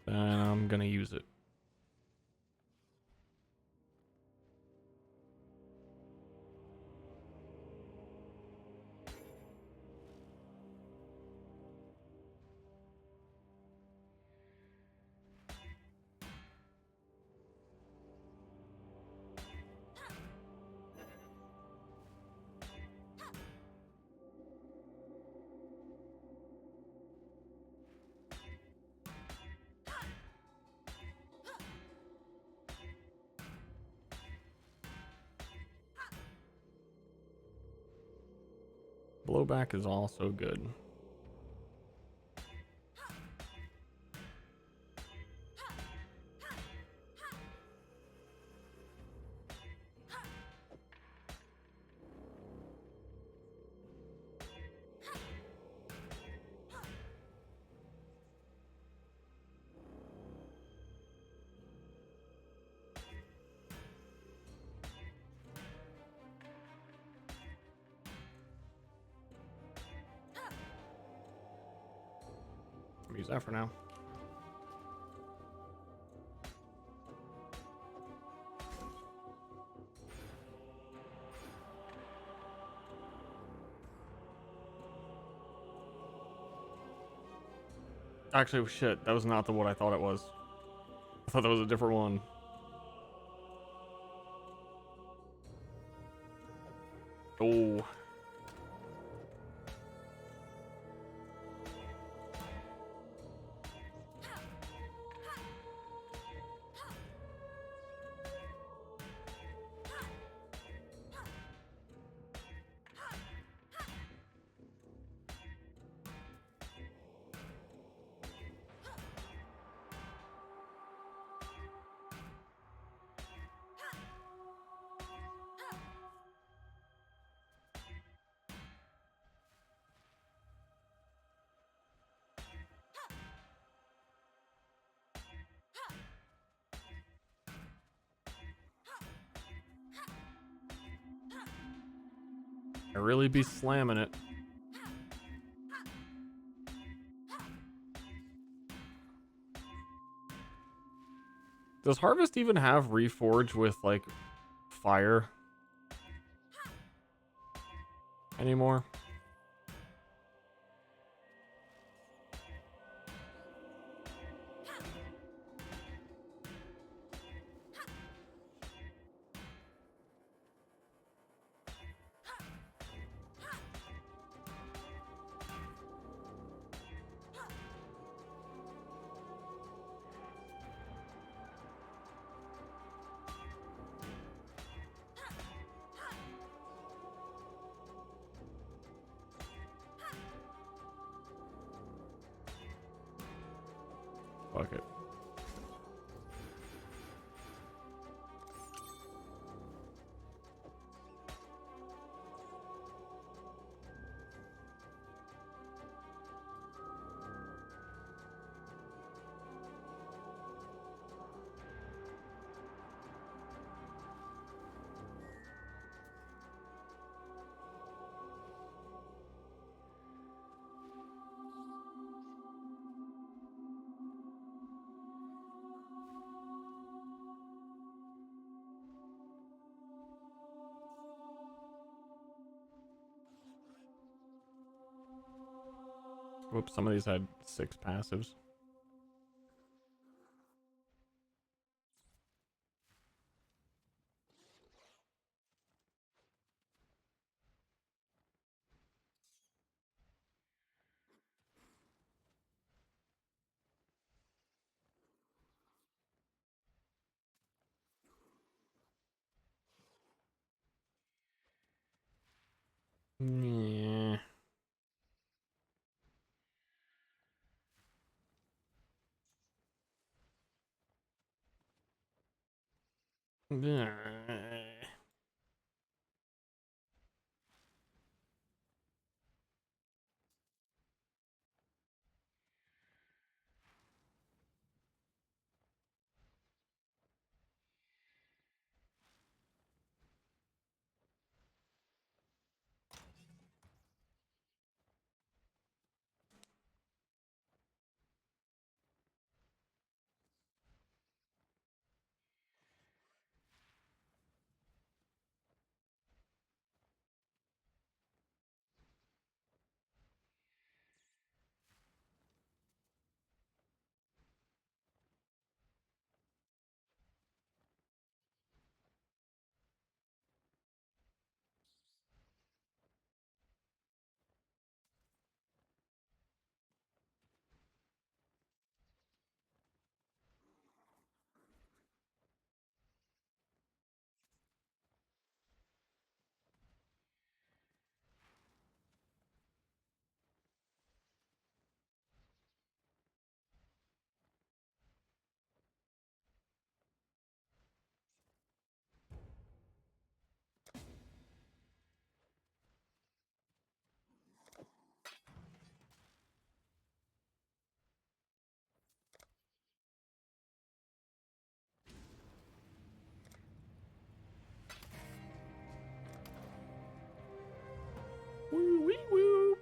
then I'm gonna use it. Blowback is also good. Use that for now. Actually, shit, that was not the what I thought it was. I thought that was a different one. Oh. I really be slamming it. Does Harvest even have Reforge with, like, fire anymore? Fuck it. Whoops, some of these had 6 passives. Yeah. Woo wee woo.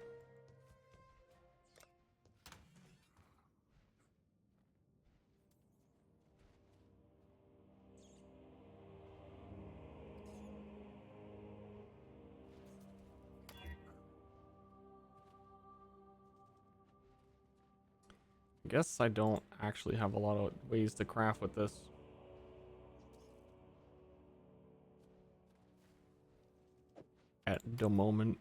Guess I don't actually have a lot of ways to craft with this. At the moment.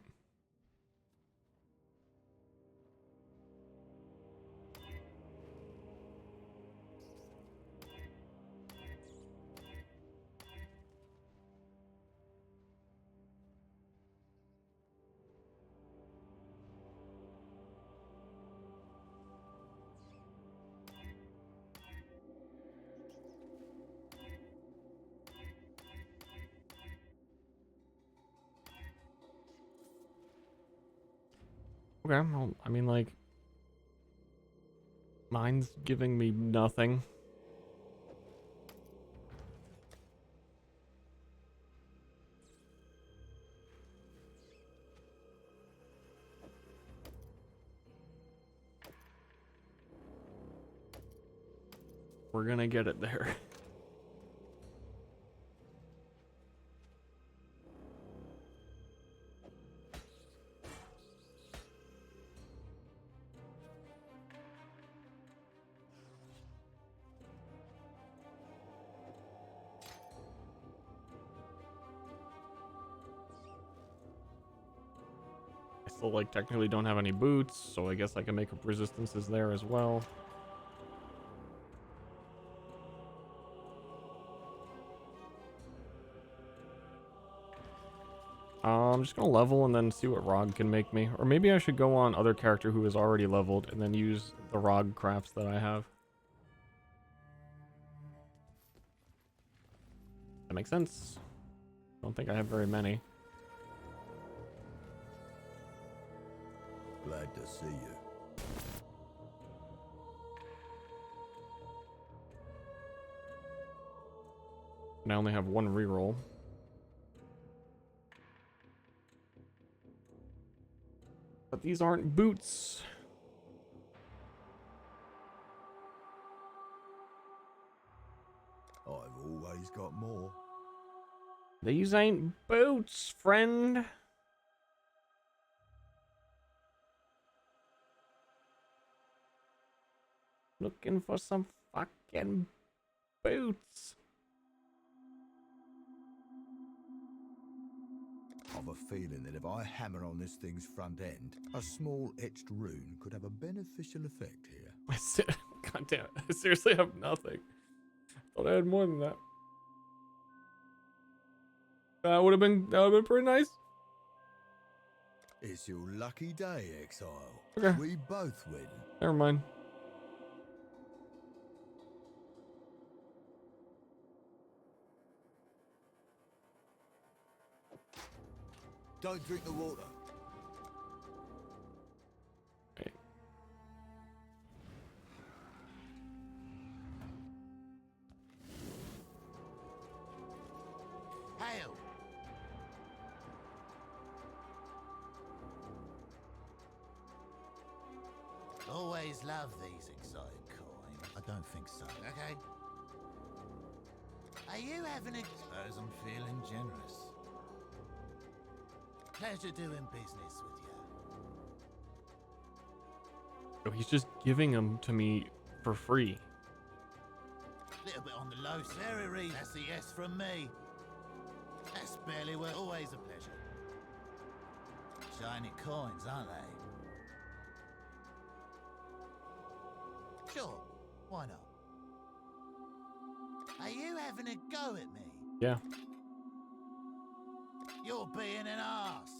Okay, well, I mean, like, mine's giving me nothing. we're gonna get it there. I still like technically don't have any boots, so I guess I can make up resistances there as well. I'm just gonna level and then see what Rog can make me. Or maybe I should go on other character who is already leveled and then use the Rog crafts that I have. That makes sense. Don't think I have very many. Glad to see you. And I only have one reroll. But these aren't boots. I've always got more. These ain't boots, friend. Looking for some fucking boots. I've a feeling that if I hammer on this thing's front end, a small etched rune could have a beneficial effect here. God damn it. I seriously have nothing. Thought I had more than that. That would have been pretty nice. It's your lucky day, Exile. Okay. We both win. Never mind. Don't drink the water. Okay. Hail! Always love these exotic coins. I don't think so. Okay. Are you having a... Suppose I'm feeling generous. Pleasure doing business with you. Oh, he's just giving them to me for free. Little bit on the low side. Very easy. That's a yes from me. That's barely worth. Always a pleasure. Shiny coins, aren't they? Sure. Why not? Are you having a go at me? Yeah. You're being an ass.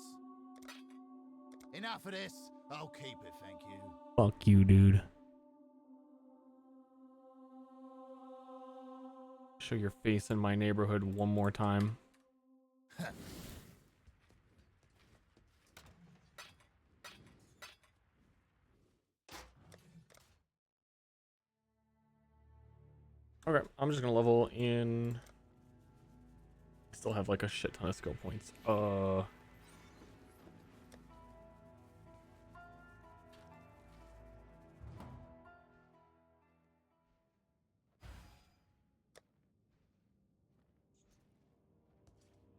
Enough of this. I'll keep it, thank you. Fuck you, dude. Show your face in my neighborhood one more time. Okay, I'm just gonna level in. I still have like a shit ton of skill points.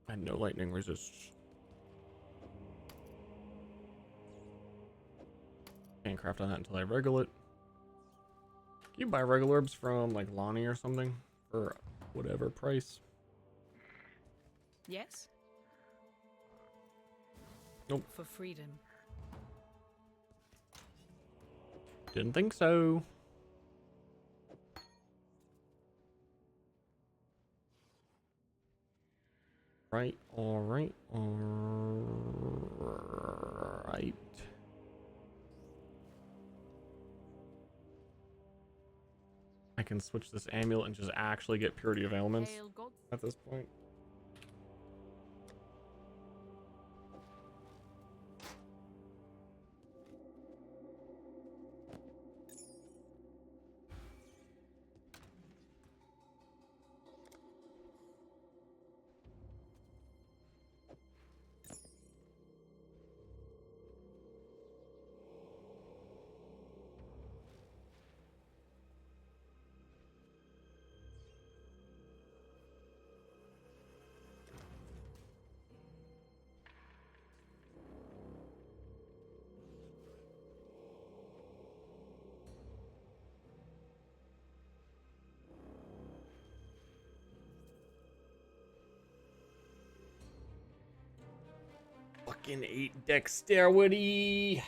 I know lightning resists. Can't craft on that until I regular it. Can you buy regular herbs from like Lonnie or something for whatever price? Yes? Nope. For freedom. Didn't think so. Right, alright, alright. I can switch this amulet and just actually get purity of ailments at this point. Fucking 8 dexterity.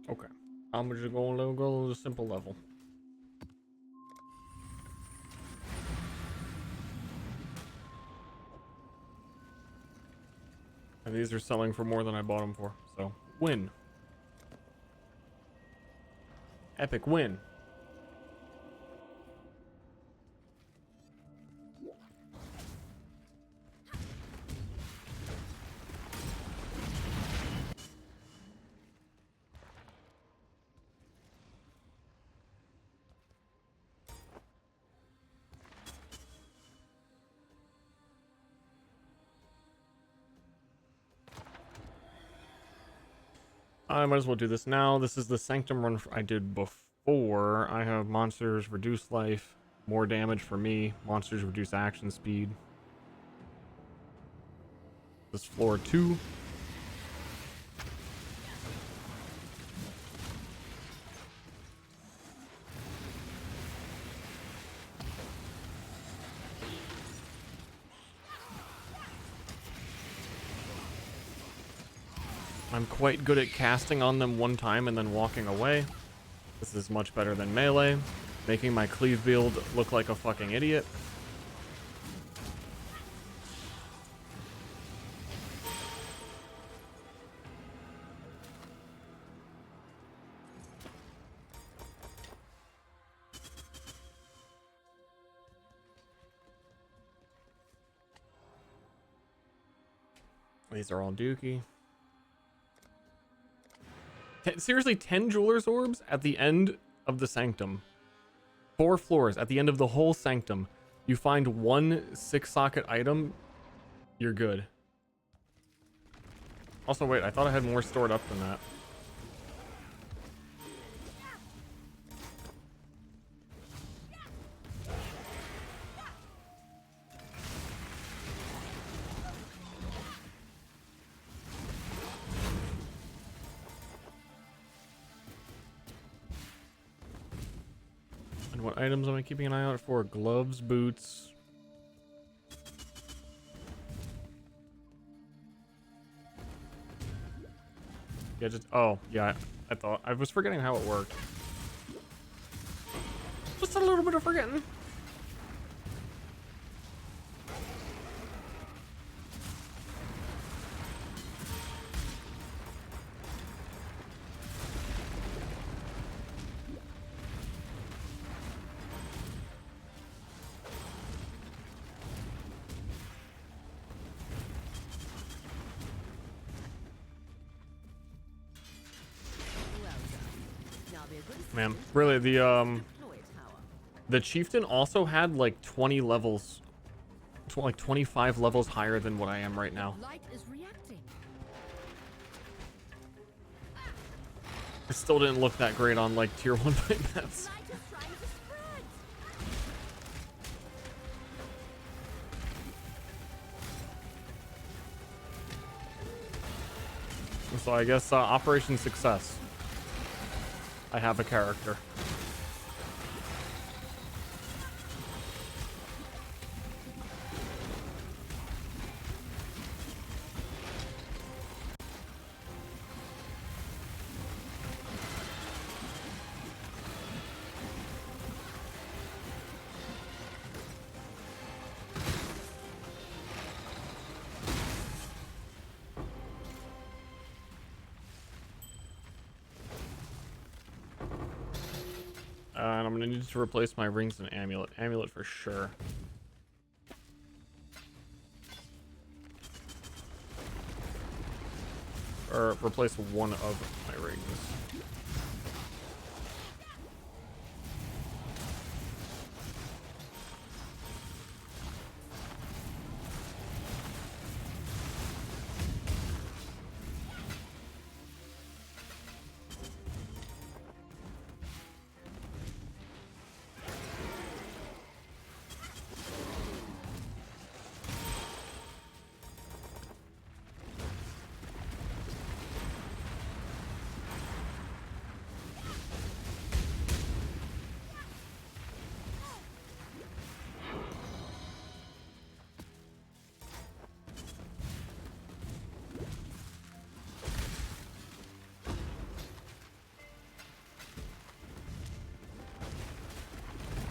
Okay, I'm just going to go to the simple level. And these are selling for more than I bought them for, so win. Epic win. I might as well do this now. This is the Sanctum run I did before. I have monsters reduce life, more damage for me. Monsters reduce action speed. This floor 2. I'm quite good at casting on them one time and then walking away. This is much better than melee, making my cleave build look like a fucking idiot. These are all dookie. Seriously, 10 Jeweler's Orbs at the end of the Sanctum. 4 floors at the end of the whole Sanctum. You find one 6-socket item, you're good. Also, wait, I thought I had more stored up than that. What items am I keeping an eye out for? Gloves, boots. Yeah, just, oh, yeah, I thought, I was forgetting how it worked. Just a little bit of forgetting. Man, really, the Chieftain also had like 20 levels, like 25 levels higher than what I am right now. It still didn't look that great on like tier 1 maps. So I guess Operation Success. I have a character. I'm gonna need to replace my rings and amulet. Amulet for sure. Or replace one of my rings.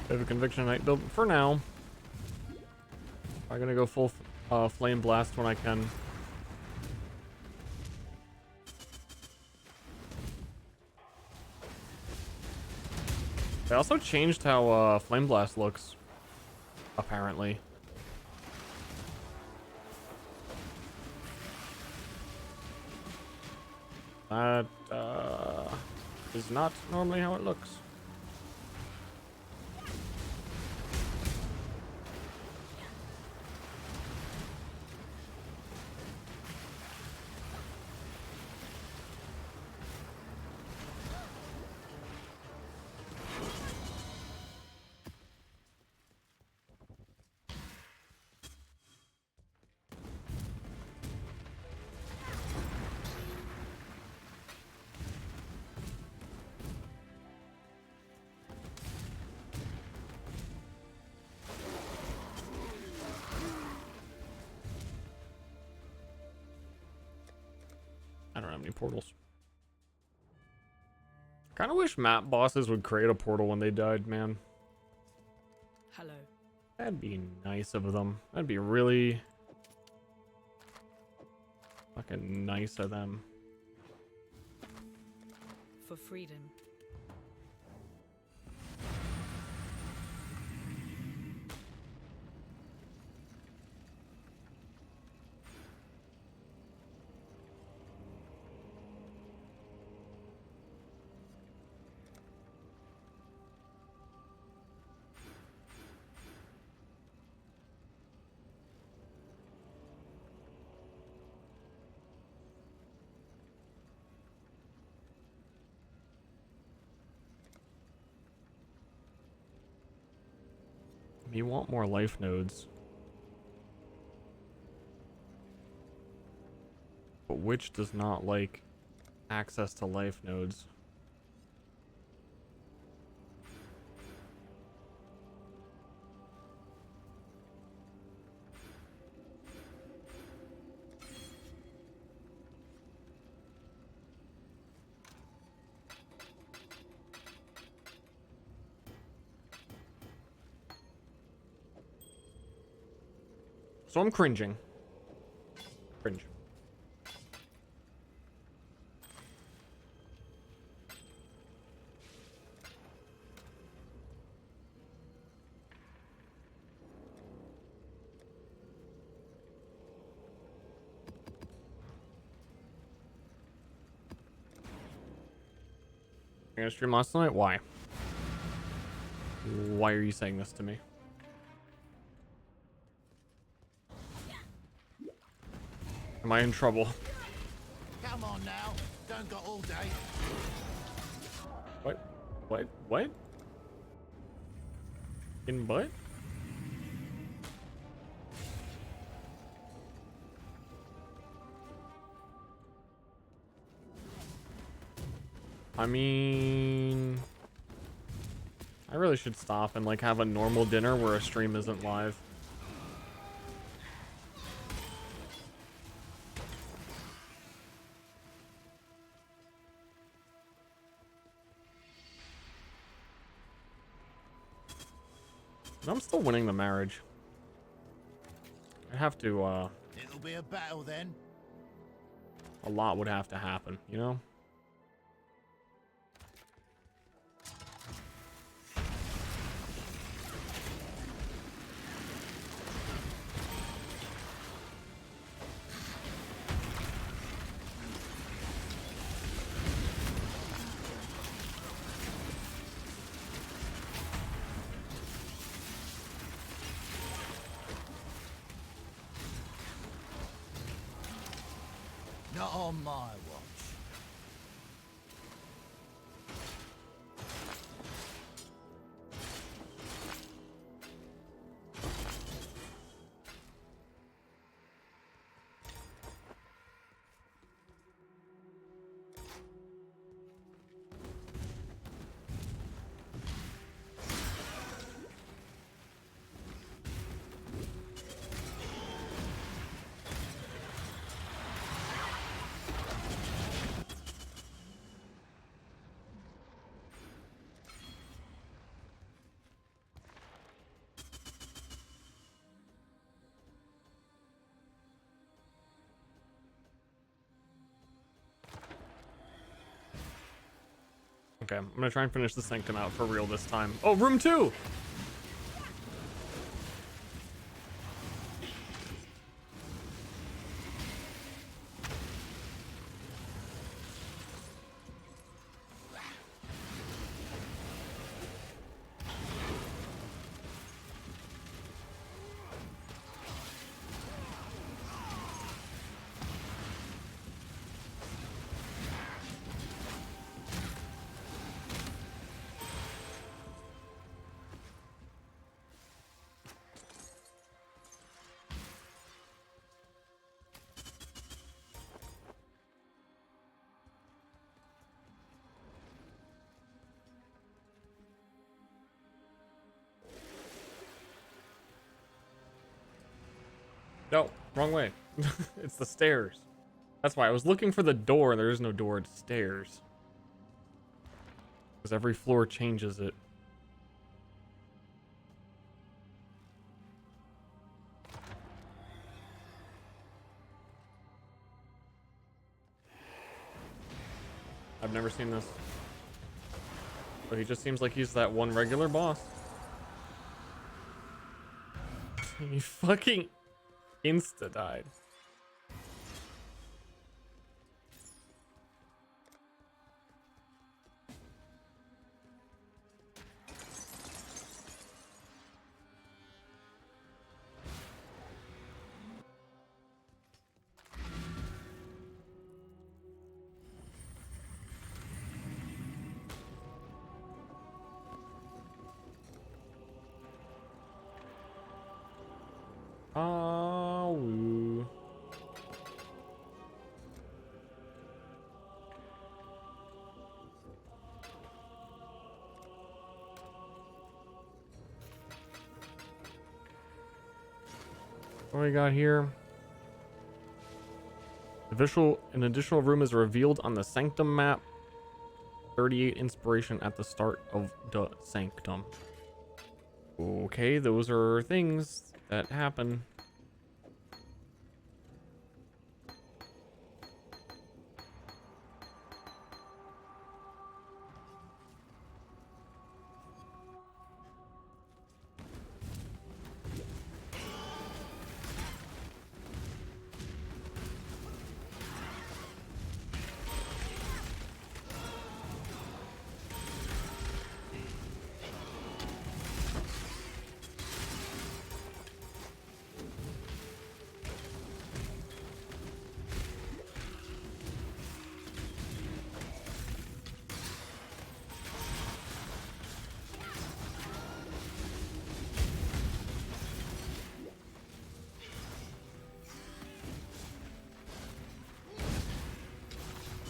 I have a conviction knight build for now. I'm gonna go full flame blast when I can. They also changed how flame blast looks, apparently. That is not normally how it looks. I don't have any portals. Kind of wish map bosses would create a portal when they died, man. Hello. That'd be nice of them. That'd be really fucking nice of them. For freedom. You want more life nodes. But which does not like access to life nodes? So I'm cringing. Cringe. You're gonna stream last night? Why? Why are you saying this to me? Am I in trouble? Come on now, don't got all day. What? What? What? In butt? I mean, I really should stop and like have a normal dinner where a stream isn't live. I'm still winning the marriage. I have to, It'll be a battle then. a lot would have to happen, you know? Not on my watch. Okay, I'm gonna try and finish the Sanctum out for real this time. Oh, room 2! No, wrong way. It's the stairs. That's why I was looking for the door. There is no door, it's stairs. Because every floor changes it. I've never seen this. But he just seems like he's that one regular boss. He fucking insta-died. Oh. What do we got here? An additional room is revealed on the Sanctum map. 38 inspiration at the start of the Sanctum. Okay, those are things that happen.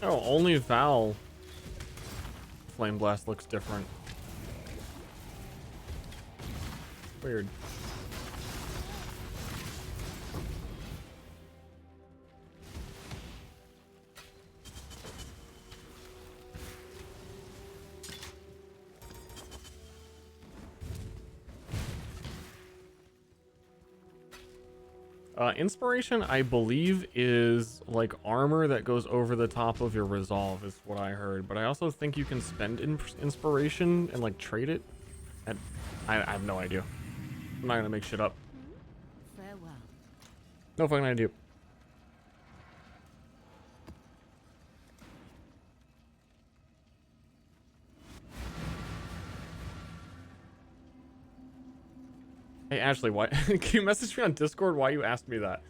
Oh, only Vaal Flame Blast looks different. Weird. Inspiration, I believe, is like armor that goes over the top of your resolve, is what I heard. But I also think you can spend inspiration and like trade it. And I have no idea. I'm not gonna make shit up. Farewell. No fucking idea. Hey Ashley, why can you message me on Discord why you asked me that?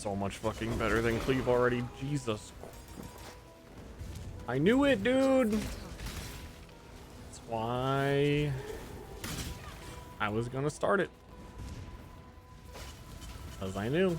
so much fucking better than Cleave already. Jesus. I knew it, dude. That's why I was gonna start it. Because I knew.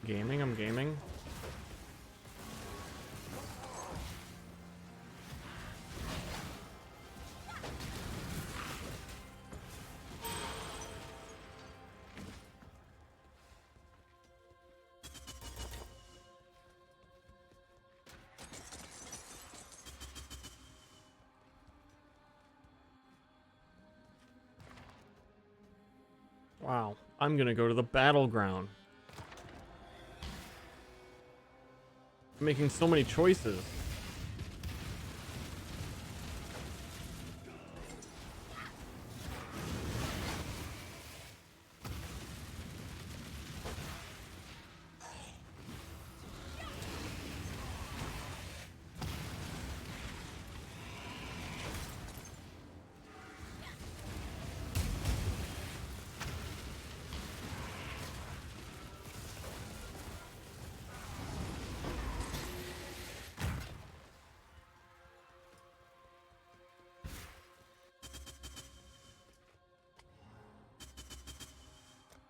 Gaming, I'm gaming. Wow, I'm gonna go to the battleground. I'm making so many choices.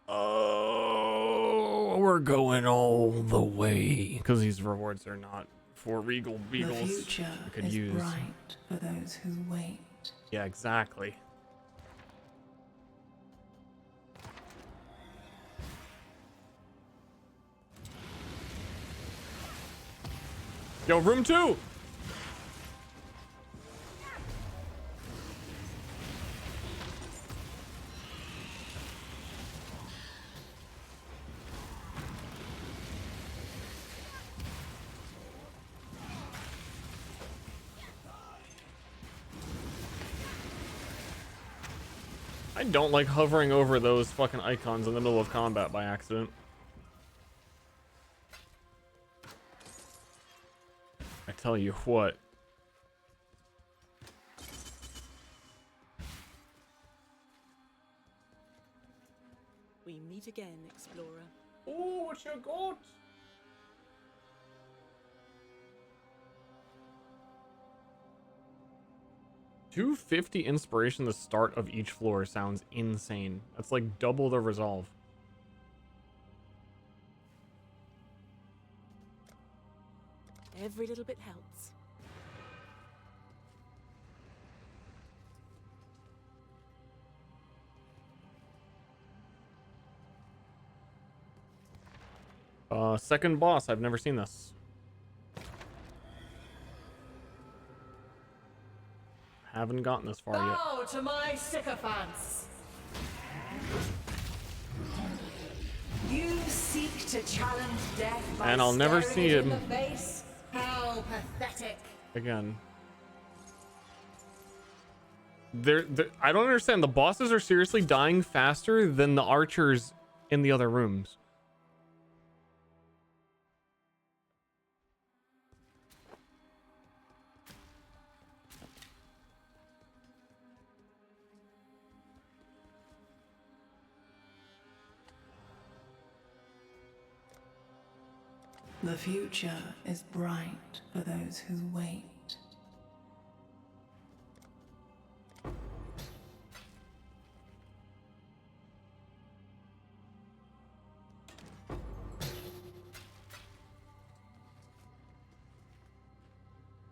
Oh, we're going all the way because these rewards are not for regal beagles. The future I could is use. bright for those who wait. Yeah, exactly. Yo, room 2. I don't like hovering over those fucking icons in the middle of combat by accident. I tell you what. We meet again, explorer. Oh, what you got? $250 inspiration the start of each floor sounds insane. That's like double the resolve. Every little bit helps. Second boss. I've never seen this. Haven't gotten this far yet. Bow to my sycophants. You seek to challenge death by And I'll never see staring it in him the face? How pathetic. again. I don't understand. The bosses are seriously dying faster than the archers in the other rooms. The future is bright for those who wait.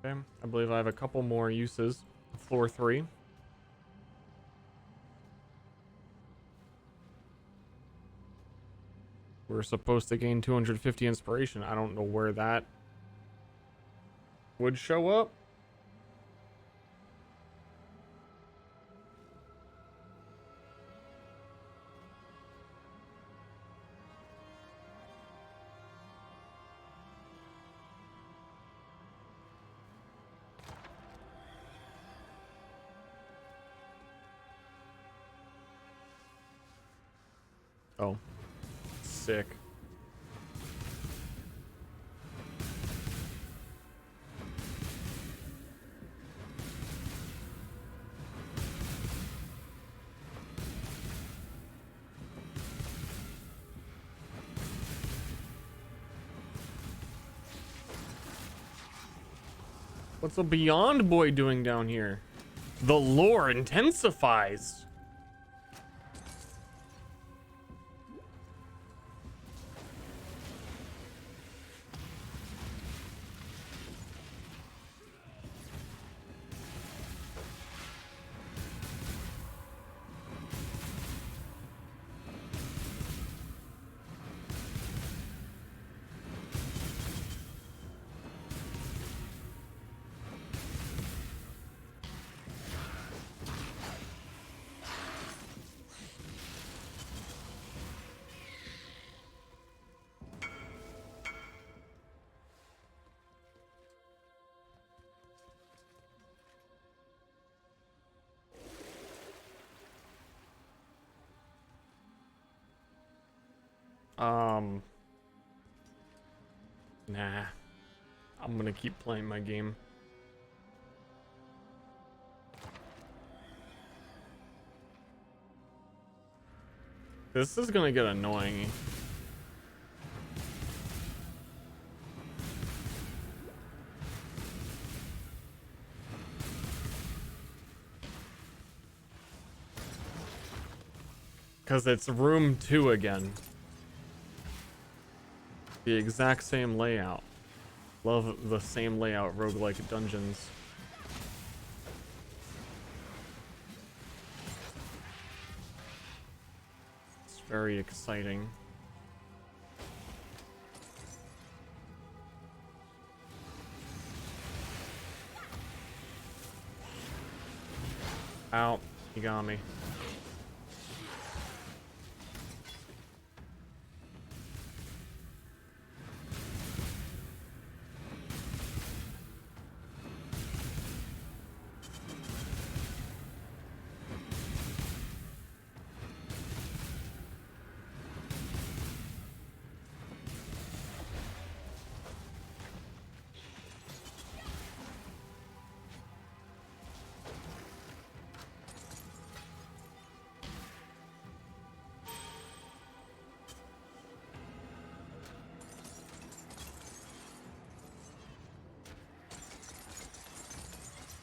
Okay, I believe I have a couple more uses. Floor 3. We're supposed to gain 250 inspiration. I don't know where that would show up. Oh, sick. What's a Beyond Boy doing down here? The lore intensifies. Nah. I'm gonna keep playing my game. This is gonna get annoying. Because it's room 2 again. The exact same layout. Love the same layout roguelike dungeons. It's very exciting. Ow, he got me.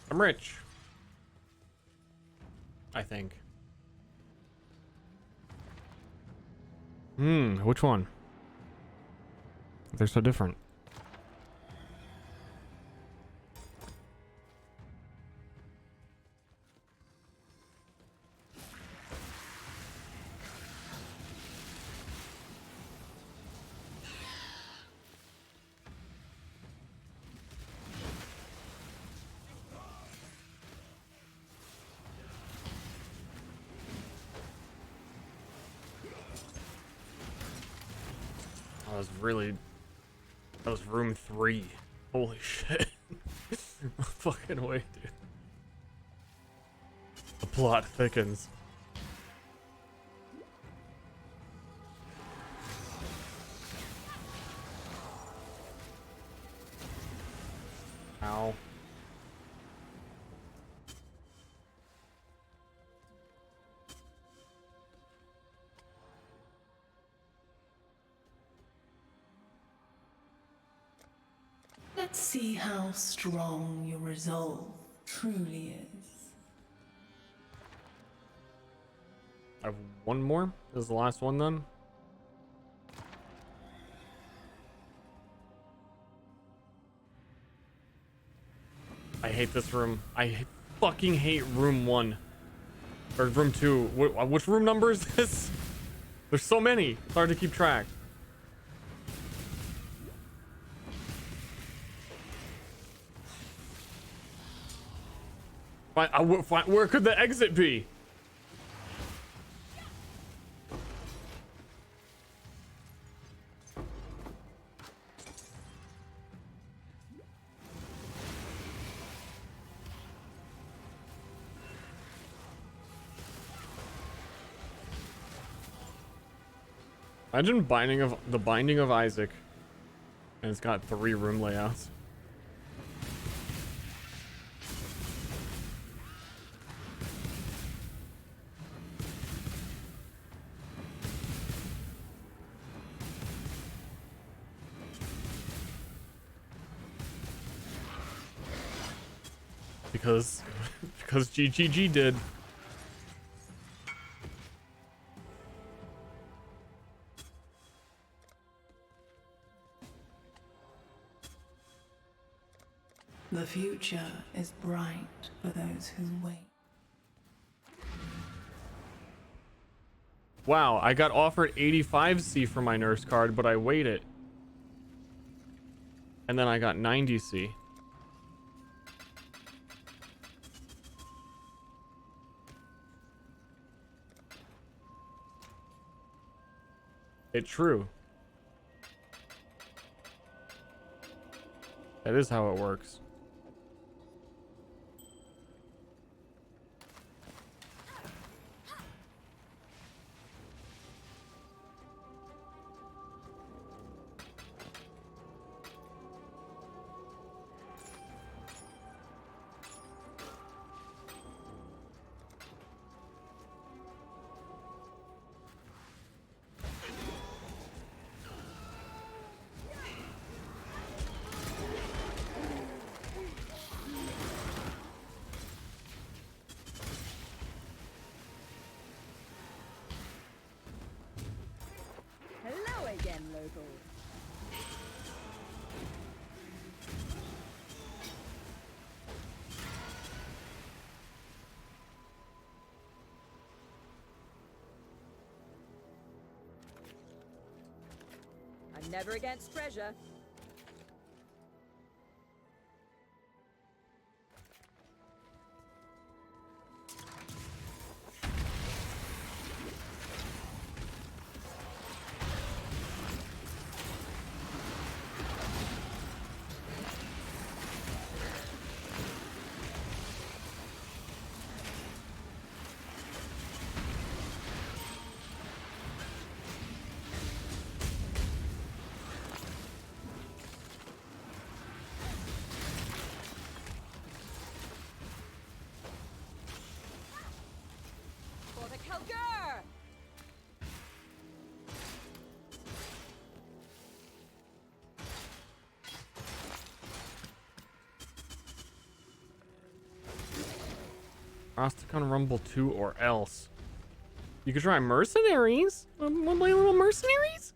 I'm rich. I think. Which one? They're so different. That was room 3. Holy shit. No fucking way, dude. The plot thickens. Ow. Let's see how strong your resolve truly is. I have one more. This is the last one then. I hate this room. I fucking hate room 1. Or room 2. Which room number is this? There's so many. It's hard to keep track. Where could the exit be? Imagine the Binding of Isaac, and it's got 3 room layouts. Because GGG did. The future is bright for those who wait. Wow, I got offered 85C for my nurse card, but I waited. And then I got 90C. It's true. That is how it works. Hello again, local. I'm never against treasure. For the Kelger! Rastakhan Rumble 2 or else. You could try Mercenaries. Wanna play a little Mercenaries?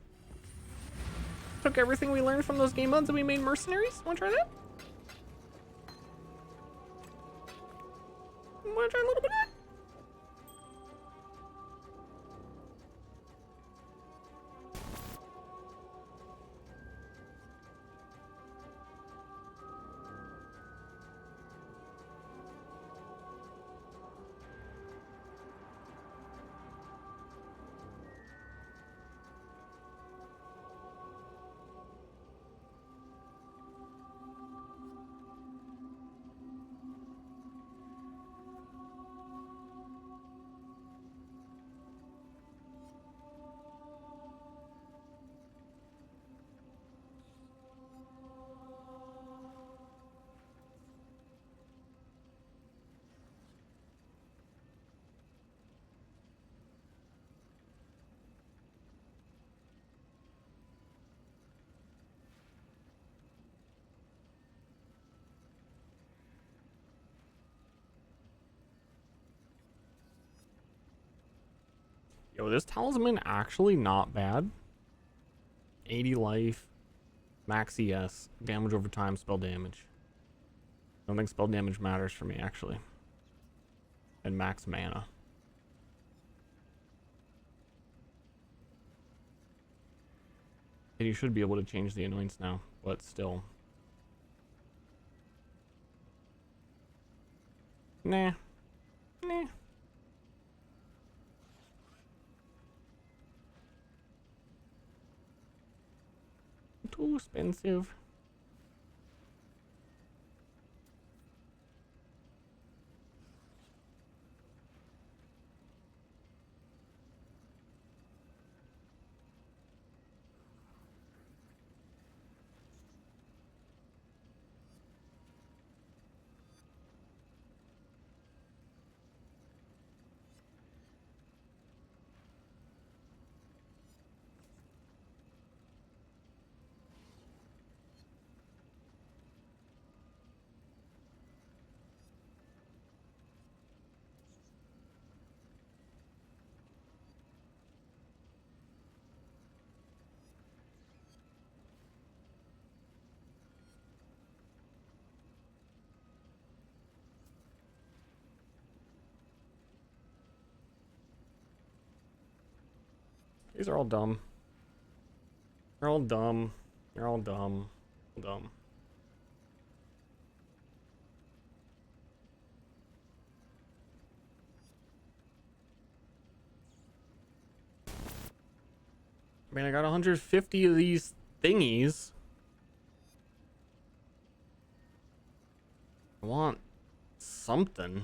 Took everything we learned from those game modes and we made Mercenaries. Wanna try that? Wanna try a little bit of that? Yo, this talisman actually not bad. 80 life, max ES, damage over time, spell damage. I don't think spell damage matters for me, actually. And max mana. And you should be able to change the annoyance now, but still. Nah. Nah. Too expensive. These are all dumb. They're all dumb. They're all dumb. Dumb. I mean, I got 150 of these thingies. I want something.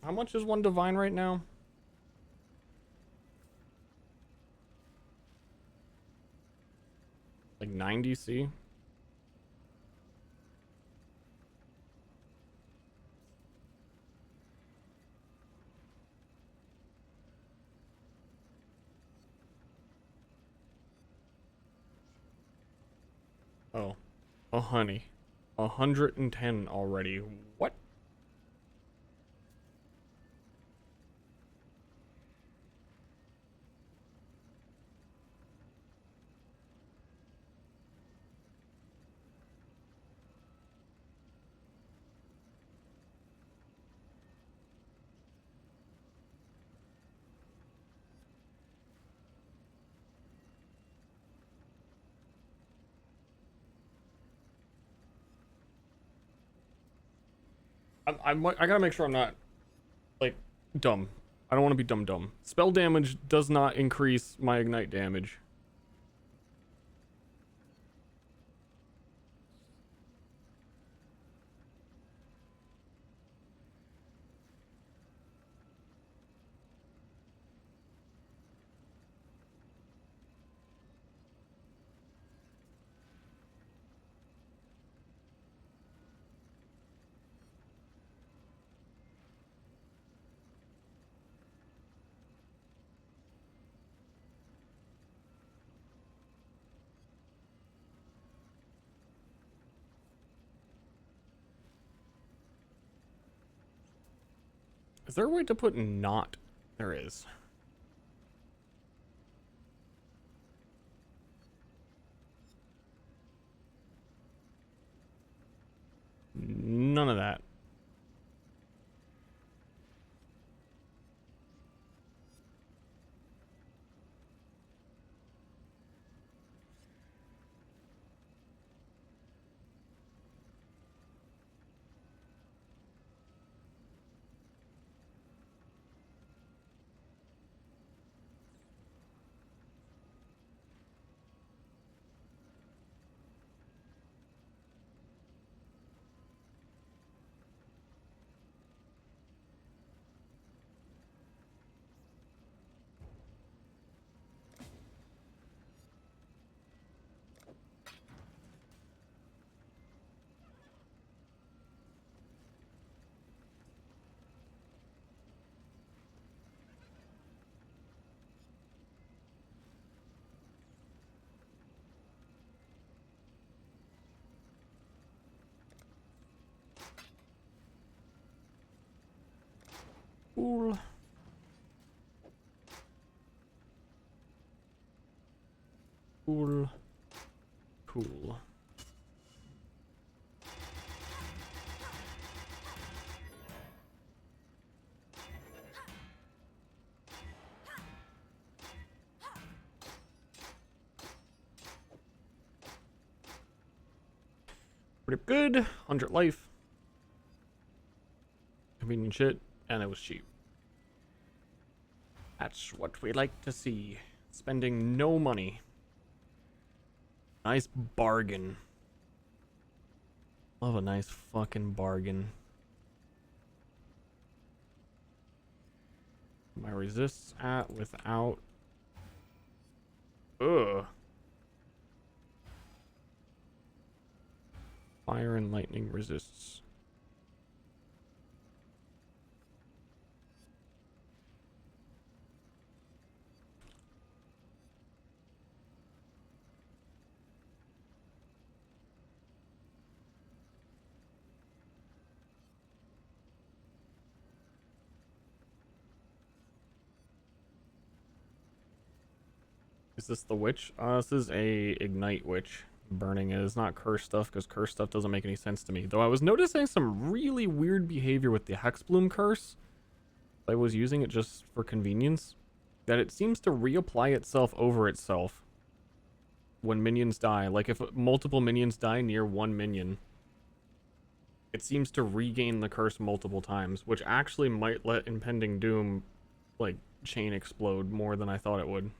How much is one divine right now? Like 90 C? Oh. Oh, honey. 110 already. What? I gotta make sure I'm not, like, dumb. I don't want to be dumb. Spell damage does not increase my ignite damage. Is there a way to put not? There is. None of that. Cool. Cool. Cool. Pretty good. 100 life. Convenient shit. And it was cheap. That's what we like to see. Spending no money. Nice bargain. Love a nice fucking bargain. My resists at without. Ugh. Fire and lightning resists. Is this the witch? This is a ignite witch. Burning it is not curse stuff because curse stuff doesn't make any sense to me. Though I was noticing some really weird behavior with the Hexbloom curse. I was using it just for convenience. That it seems to reapply itself over itself when minions die. Like if multiple minions die near one minion, it seems to regain the curse multiple times, which actually might let Impending Doom like chain explode more than I thought it would.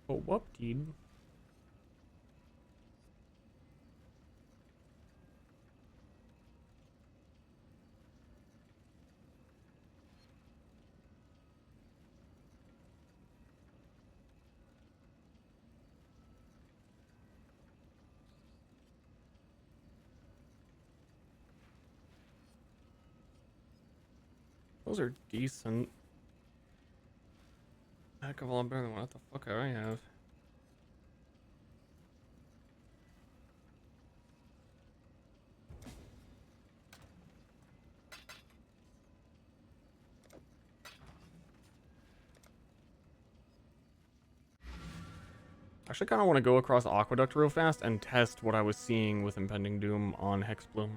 Oh, whoop, dude. Those are decent. Heck of a lot better than what the fuck I have. Actually, kind of want to go across Aqueduct real fast and test what I was seeing with Impending Doom on Hexbloom.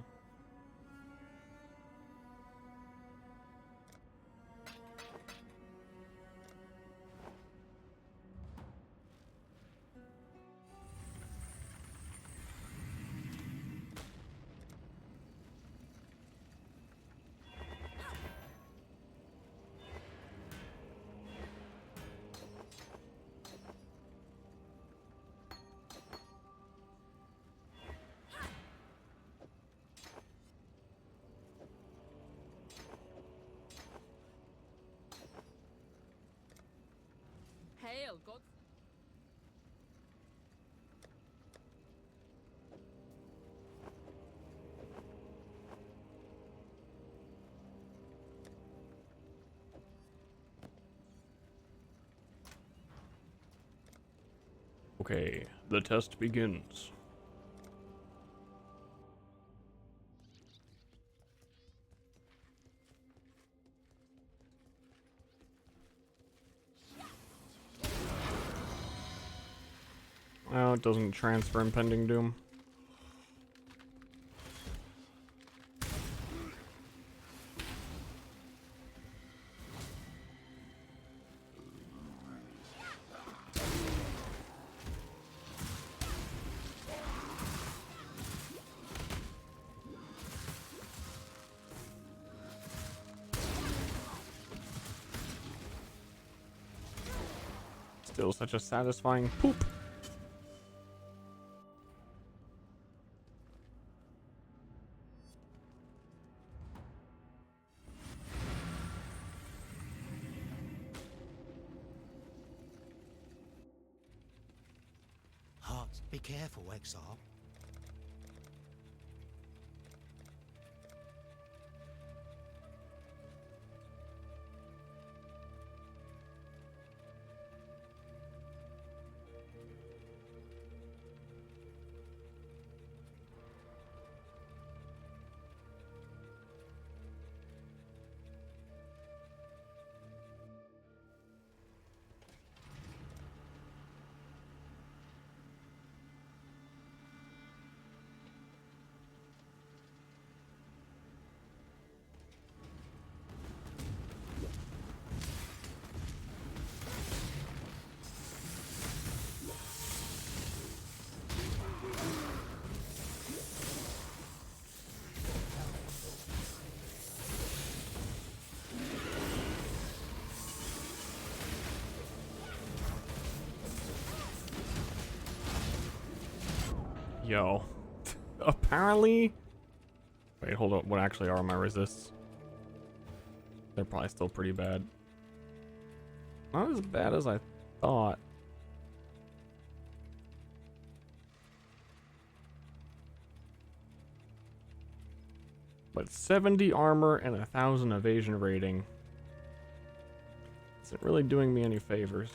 Hail, God. Okay, the test begins. Oh, it doesn't transfer Impending Doom. Still such a satisfying poop. Heart, be careful, Exile. Yo. Apparently... Wait, hold up. What actually are my resists? They're probably still pretty bad. Not as bad as I thought. But 70 armor and 1,000 evasion rating isn't really doing me any favors.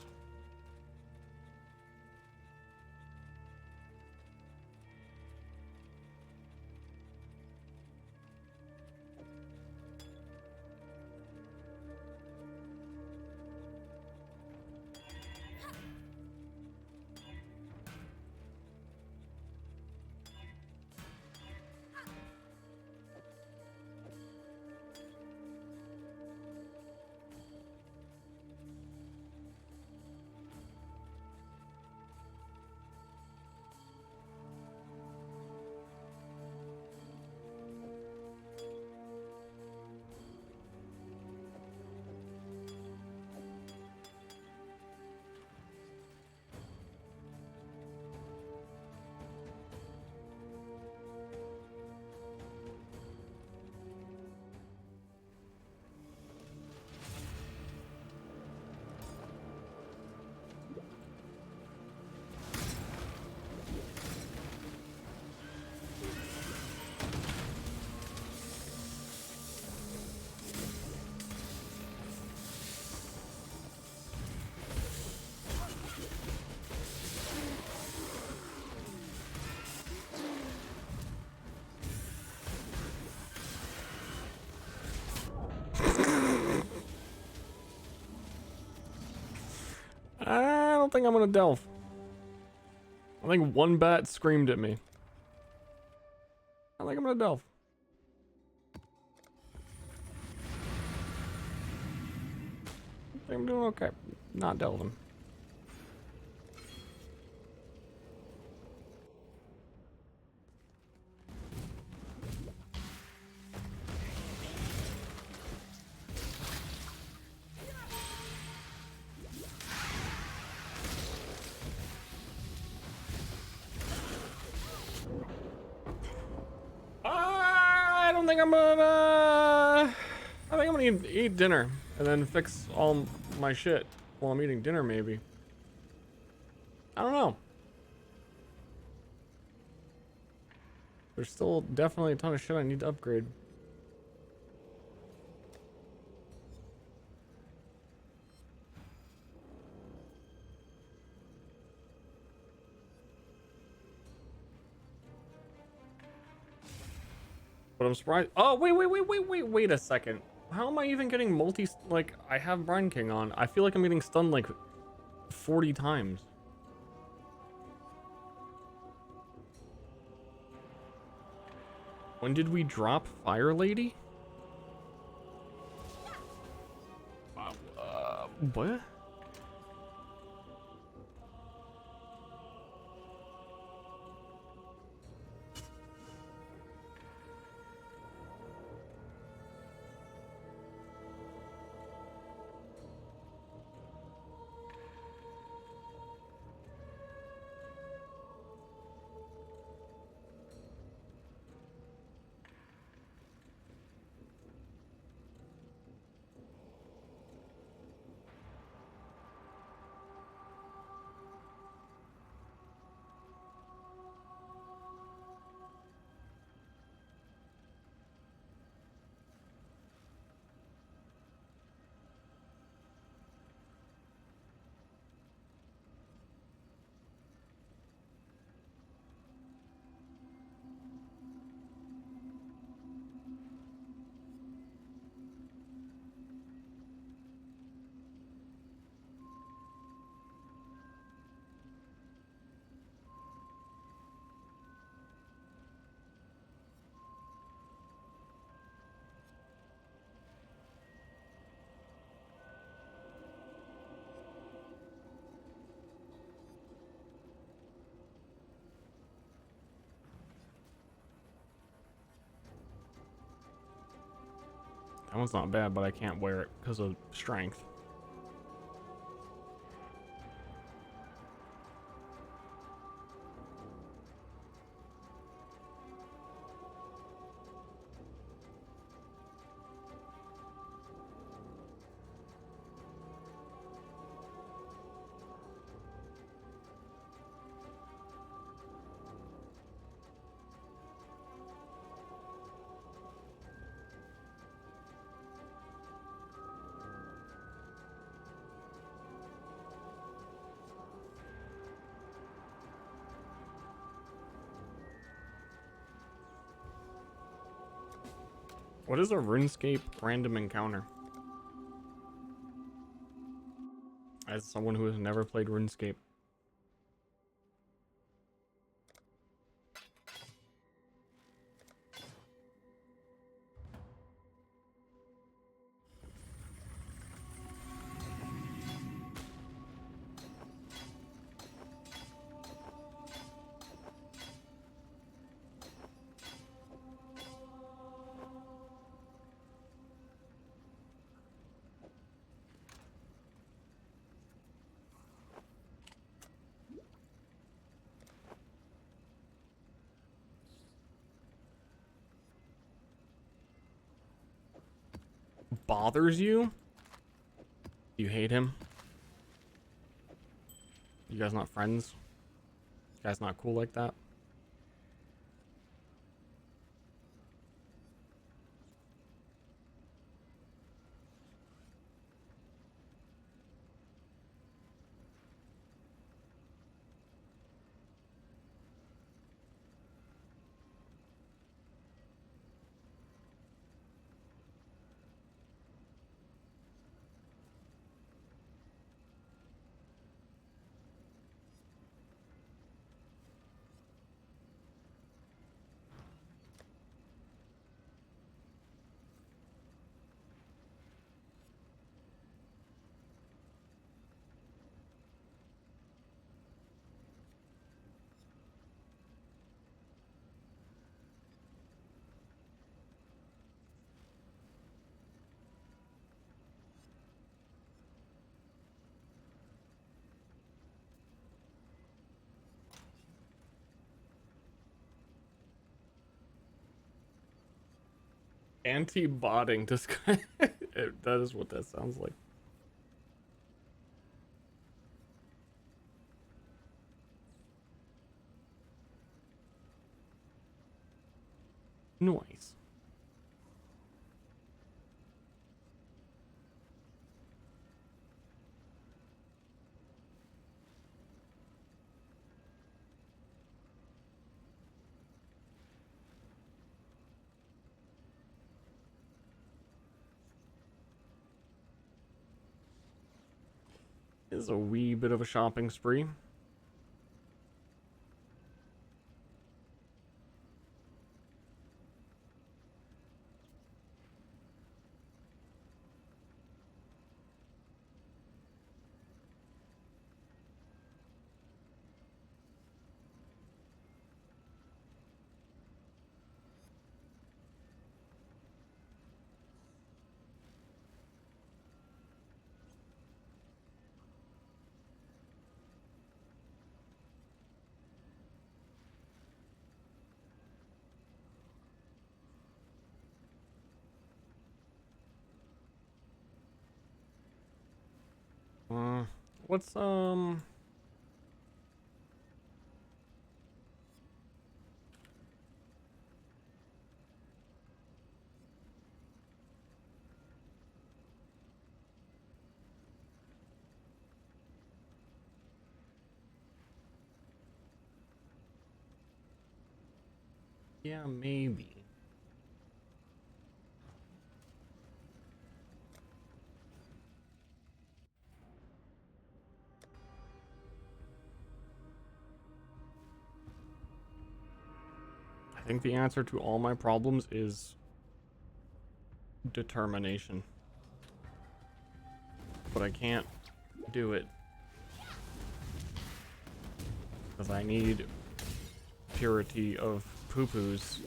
I don't think I'm gonna delve. I think one bat screamed at me. I think I'm gonna delve. I think I'm doing okay. Not delving. I don't think I'm gonna... I think I'm gonna eat dinner and then fix all my shit while I'm eating dinner, maybe. I don't know. There's still definitely a ton of shit I need to upgrade. But I'm surprised. Oh, wait a second. How am I even getting like, I have Brine King on. I feel like I'm getting stunned like 40 times. When did we drop Fire Lady? What? That one's not bad, but I can't wear it because of strength. What is a RuneScape random encounter? As someone who has never played RuneScape. Bothers you? You hate him? You guys not friends? You guys not cool like that? Anti-botting this guy. That is what that sounds like. Noise. Is a wee bit of a shopping spree. What's yeah, maybe. I think the answer to all my problems is determination. But I can't do it. Because I need purity of poo-poos.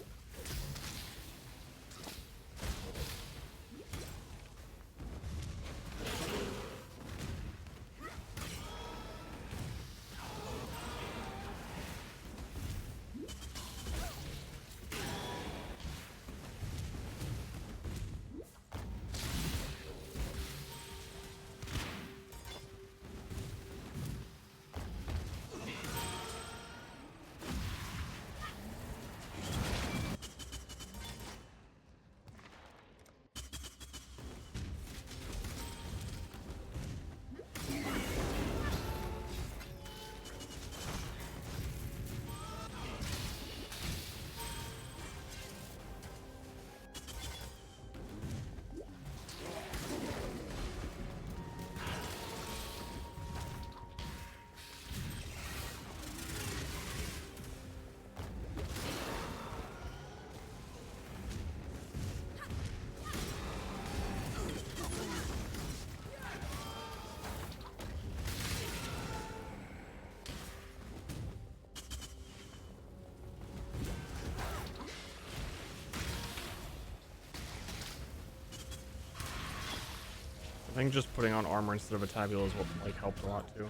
I think just putting on armor instead of a tabula is what like helped a lot too.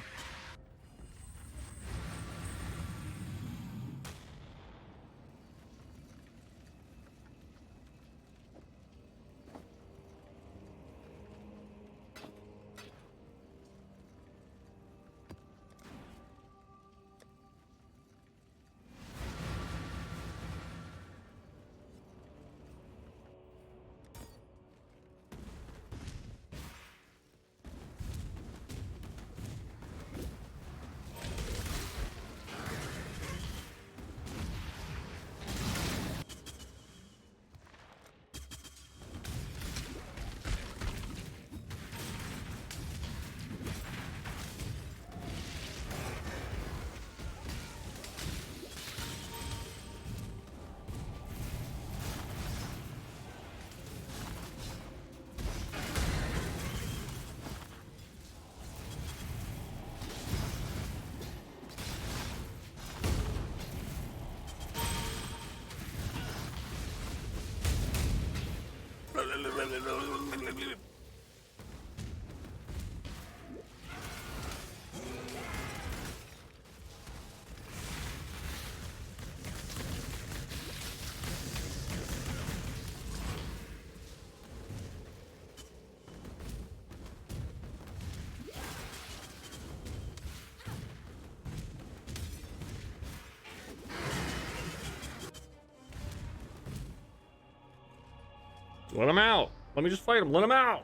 Let him out. Let me just fight him. Let him out.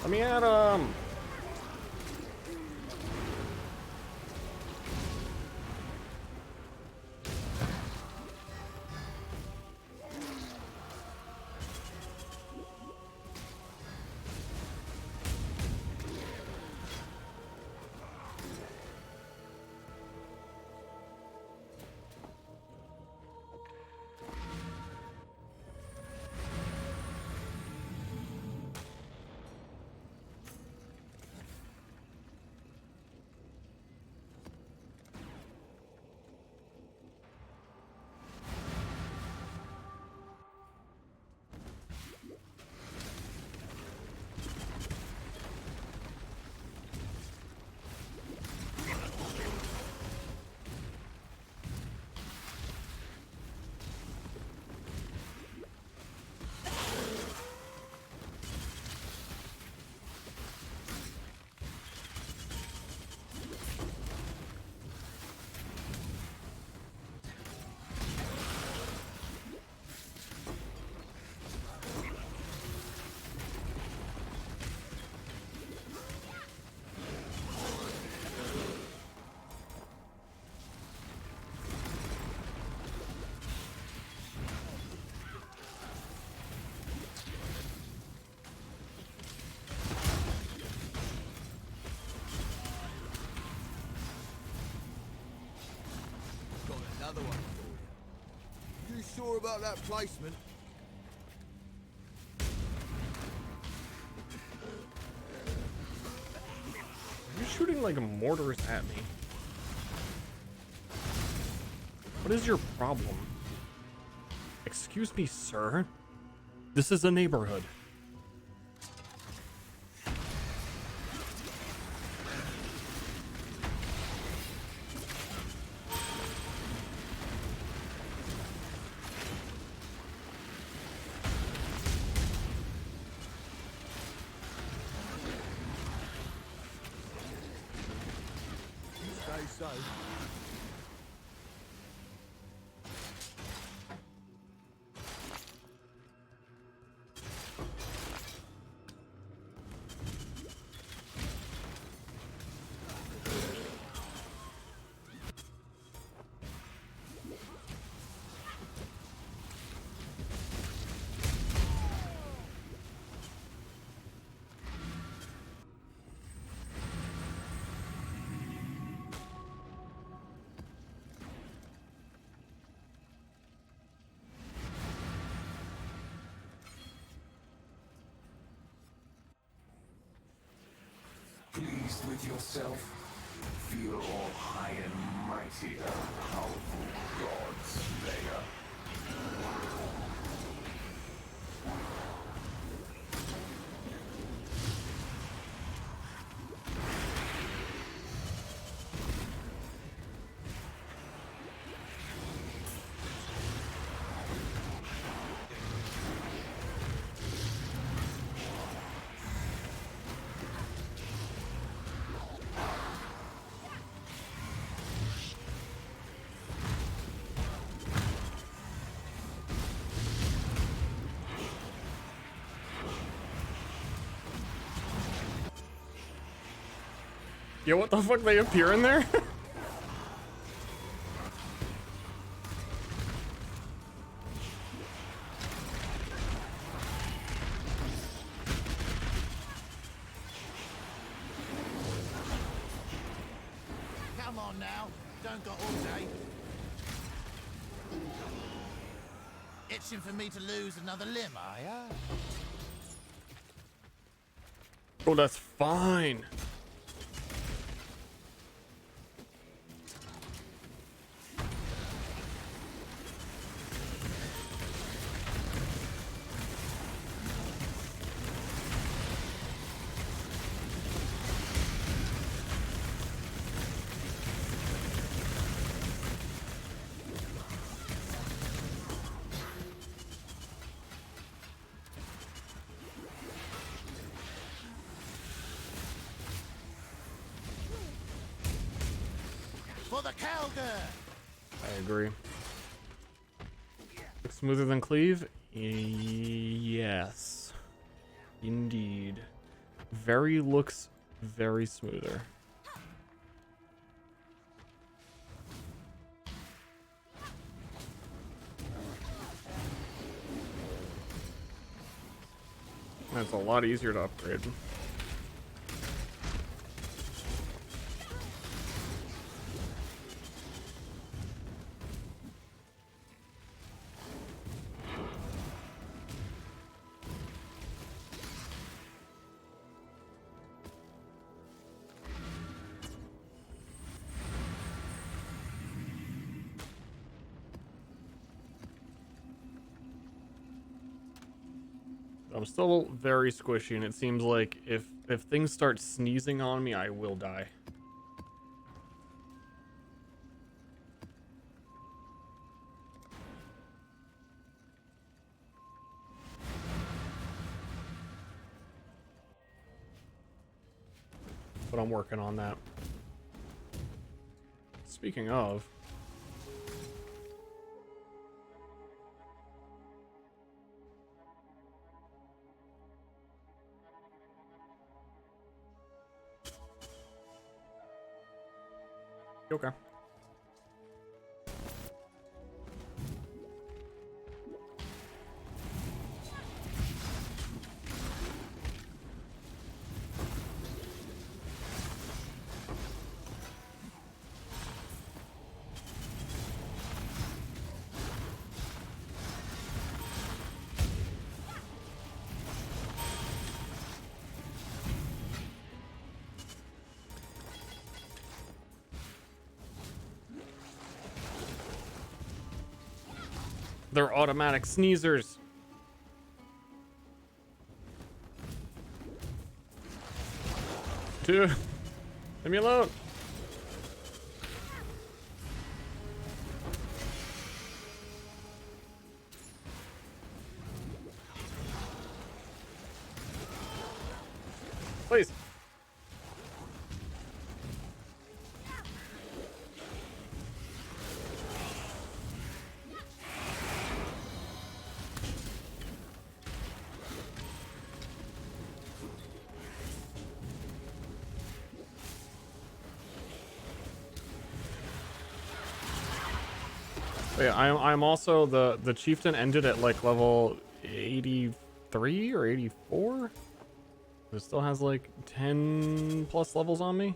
Let me at him. another one for you. You sure about that placement? You're shooting like mortars at me. What is your problem? Excuse me, sir. This is a neighborhood. Stay safe. Pleased with yourself? Feel all high and mighty, a powerful god slayer. Yo, what the fuck? They appear in there? Come on now, don't got all day. Itching for me to lose another limb, are ya? Oh, that's fine. For the Calgar! I agree. Looks smoother than Cleave? Yes. Indeed. Looks very smoother. That's a lot easier to upgrade. I'm still very squishy, and it seems like if things start sneezing on me, I will die. But I'm working on that. Speaking of... Okay. They're automatic sneezers. Dude, leave me alone. Please. Yeah, I'm also the chieftain ended at like level 83 or 84. It still has like 10 plus levels on me.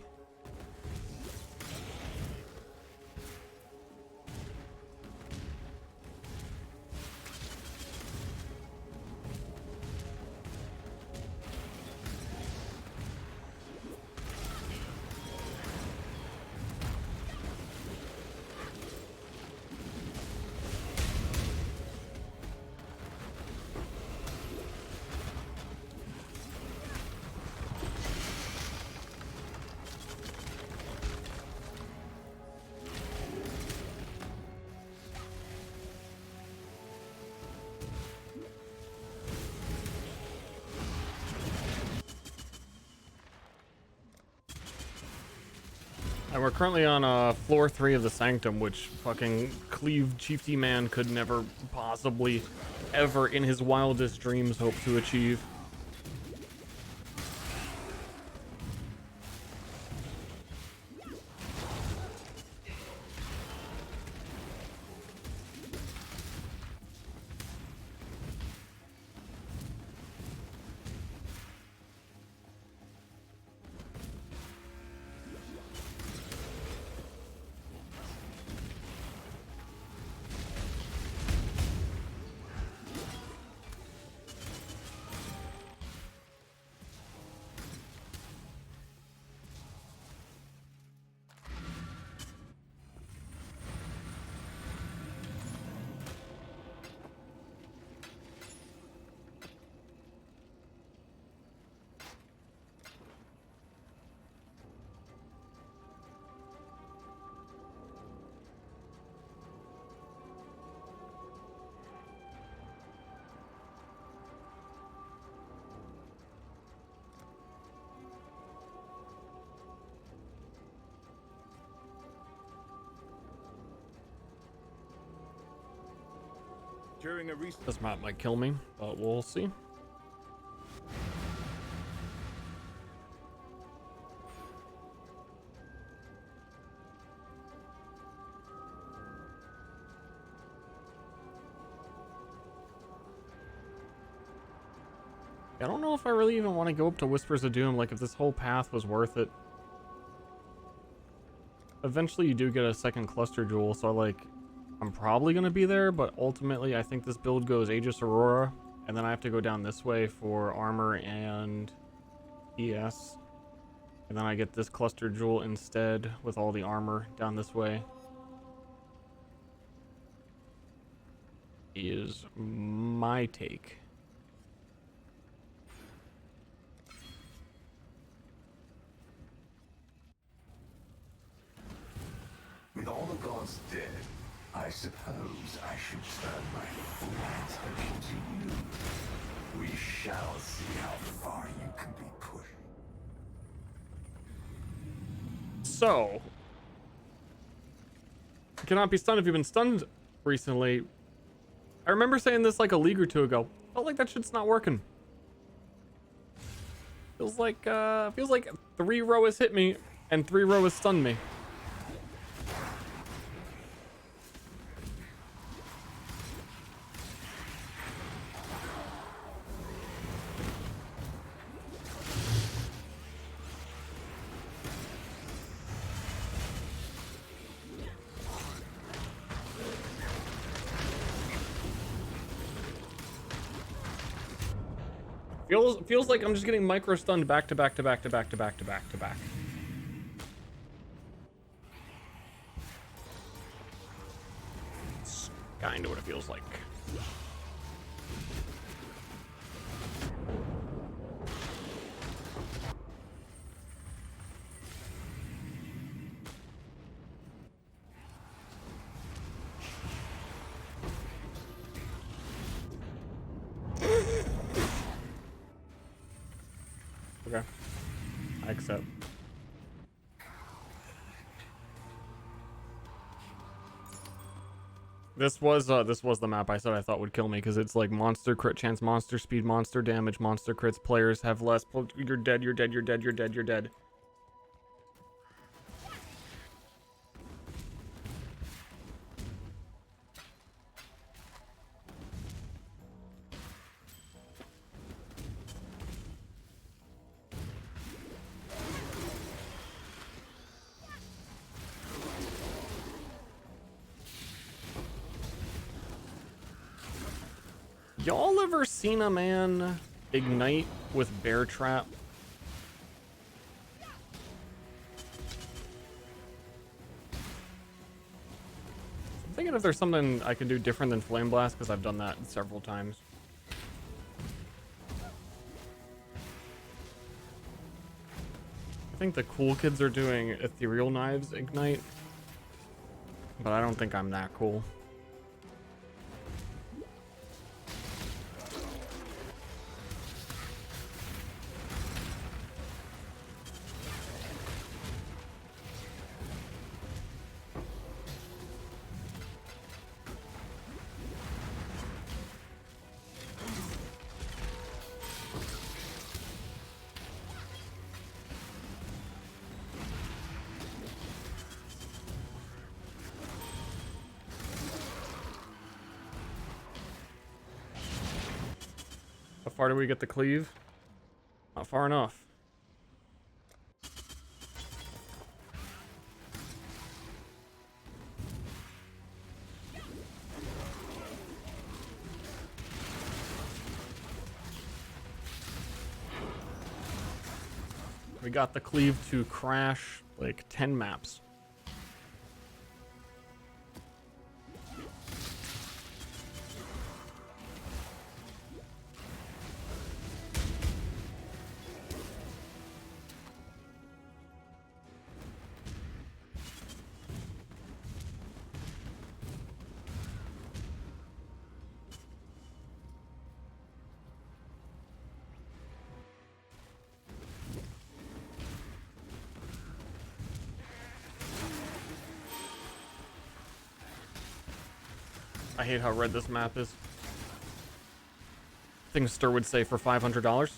And we're currently on floor 3 of the Sanctum, which fucking Cleave Chieftan could never possibly ever in his wildest dreams hope to achieve. During a recent This map might kill me, but we'll see. I don't know if I really even want to go up to Whispers of Doom, like if this whole path was worth it. Eventually you do get a second cluster jewel, so I'm probably going to be there, but ultimately I think this build goes Aegis Aurora, and then I have to go down this way for armor and ES. And then I get this cluster jewel instead with all the armor down this way. Is my take. With all the gods dead, I suppose I should turn my full attention to you. We shall see how far you can be pushed. So, cannot be stunned if you've been stunned recently. I remember saying this like a league or two ago. Felt like that shit's not working. Feels like 3 row has hit me and 3 row has stunned me. Feels like I'm just getting micro stunned back to back to back to back to back to back to back. Kinda what it feels like. Okay. I accept. This was the map I said I thought would kill me because it's like monster crit chance, monster speed, monster damage, monster crits. Players have less. You're dead. You're dead. You're dead. You're dead. You're dead. Y'all ever seen a man ignite with bear trap? I'm thinking if there's something I can do different than flame blast because I've done that several times. I think the cool kids are doing ethereal knives ignite, but I don't think I'm that cool. How far do we get the cleave? Not far enough. We got the cleave to crash like 10 maps. I hate how red this map is. Things Ster would say for $500.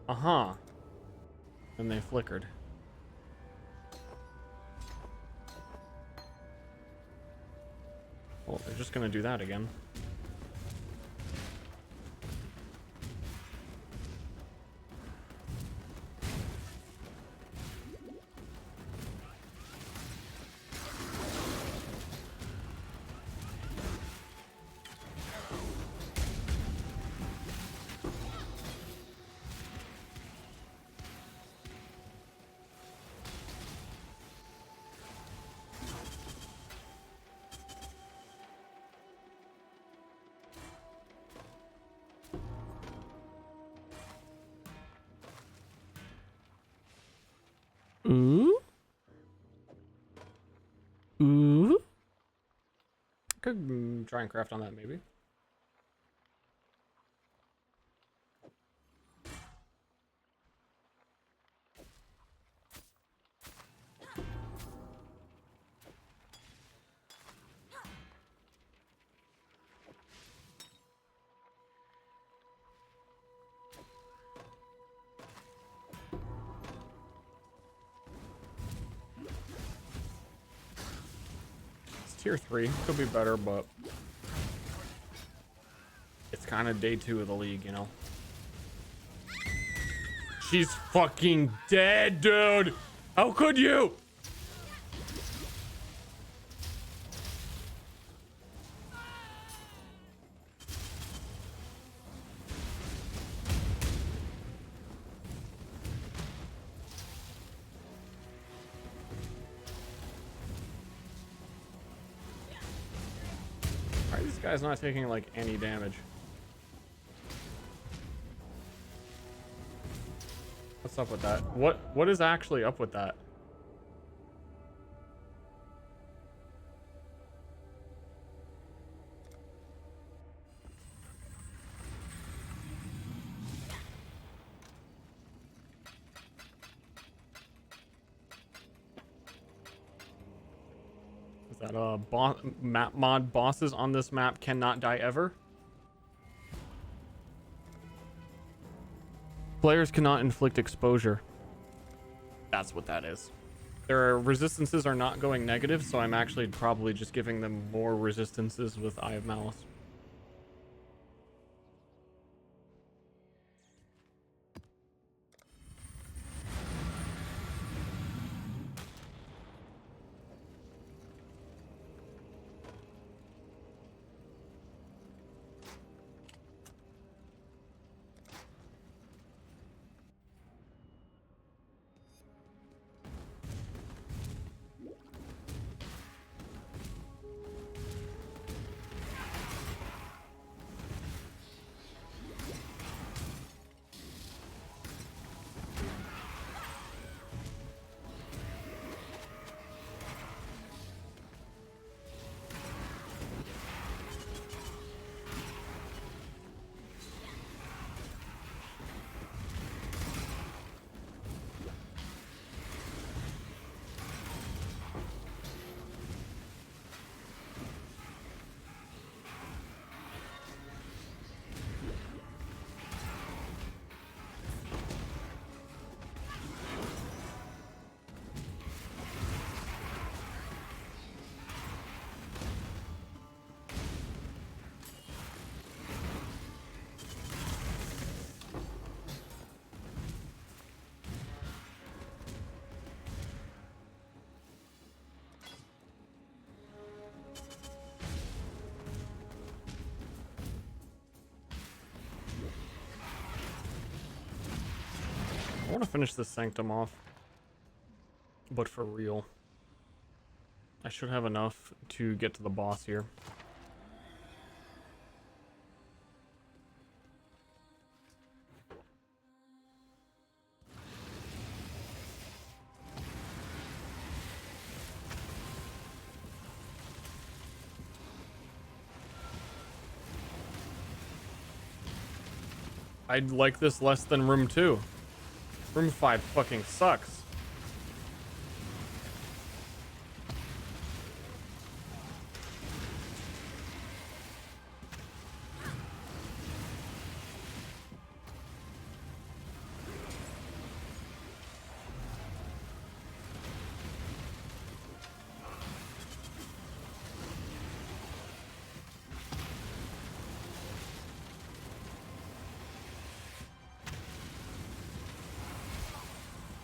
Uh-huh. And they flickered. Well, they're just gonna do that again. Ooh. Ooh. Could try and craft on that maybe. Tier 3 could be better, but it's kind of day 2 of the league, you know. She's fucking dead, dude. How could you? Why are these guys not taking like any damage? What's up with that? What is actually up with that? Is that map mod bosses on this map cannot die ever? Players cannot inflict exposure. That's what that is. Their resistances are not going negative, so I'm actually probably just giving them more resistances with Eye of Malice. I want to finish this Sanctum off, but for real. I should have enough to get to the boss here. I'd like this less than room 2. Room 5 fucking sucks.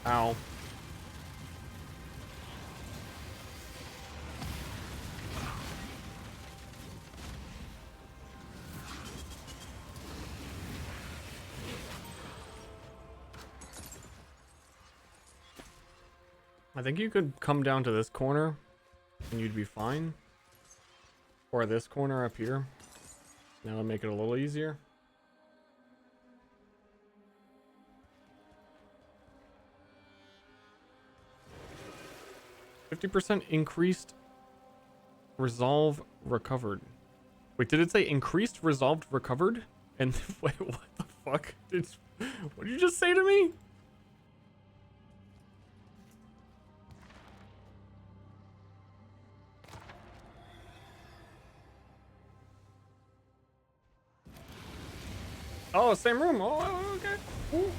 Ow. I think you could come down to this corner and you'd be fine. Or this corner up here. That'll make it a little easier. 50% increased resolve recovered. Wait, did it say increased resolved recovered? And wait, what the fuck? What did you just say to me? Oh, same room. Oh, okay. Ooh.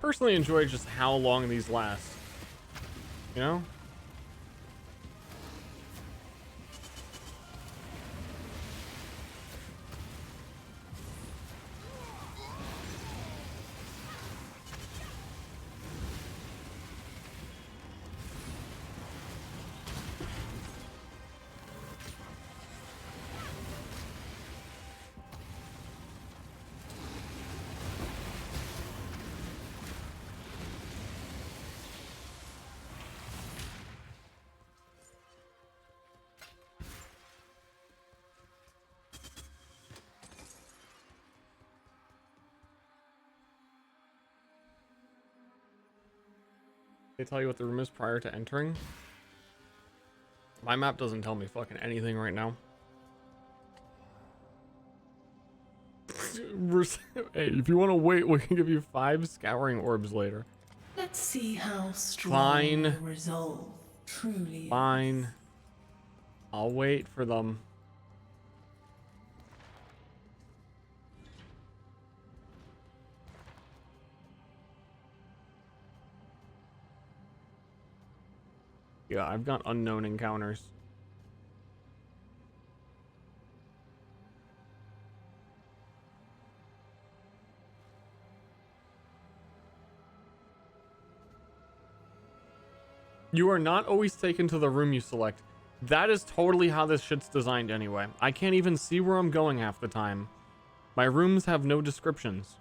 personally enjoy just how long these last. You know? They tell you what the room is prior to entering? My map doesn't tell me fucking anything right now. Hey, if you want to wait, we can give you 5 scouring orbs later. Let's see how strong Fine. your resolve truly Fine. is. I'll wait for them. Yeah, I've got unknown encounters. You are not always taken to the room you select. That is totally how this shit's designed anyway. I can't even see where I'm going half the time. My rooms have no descriptions.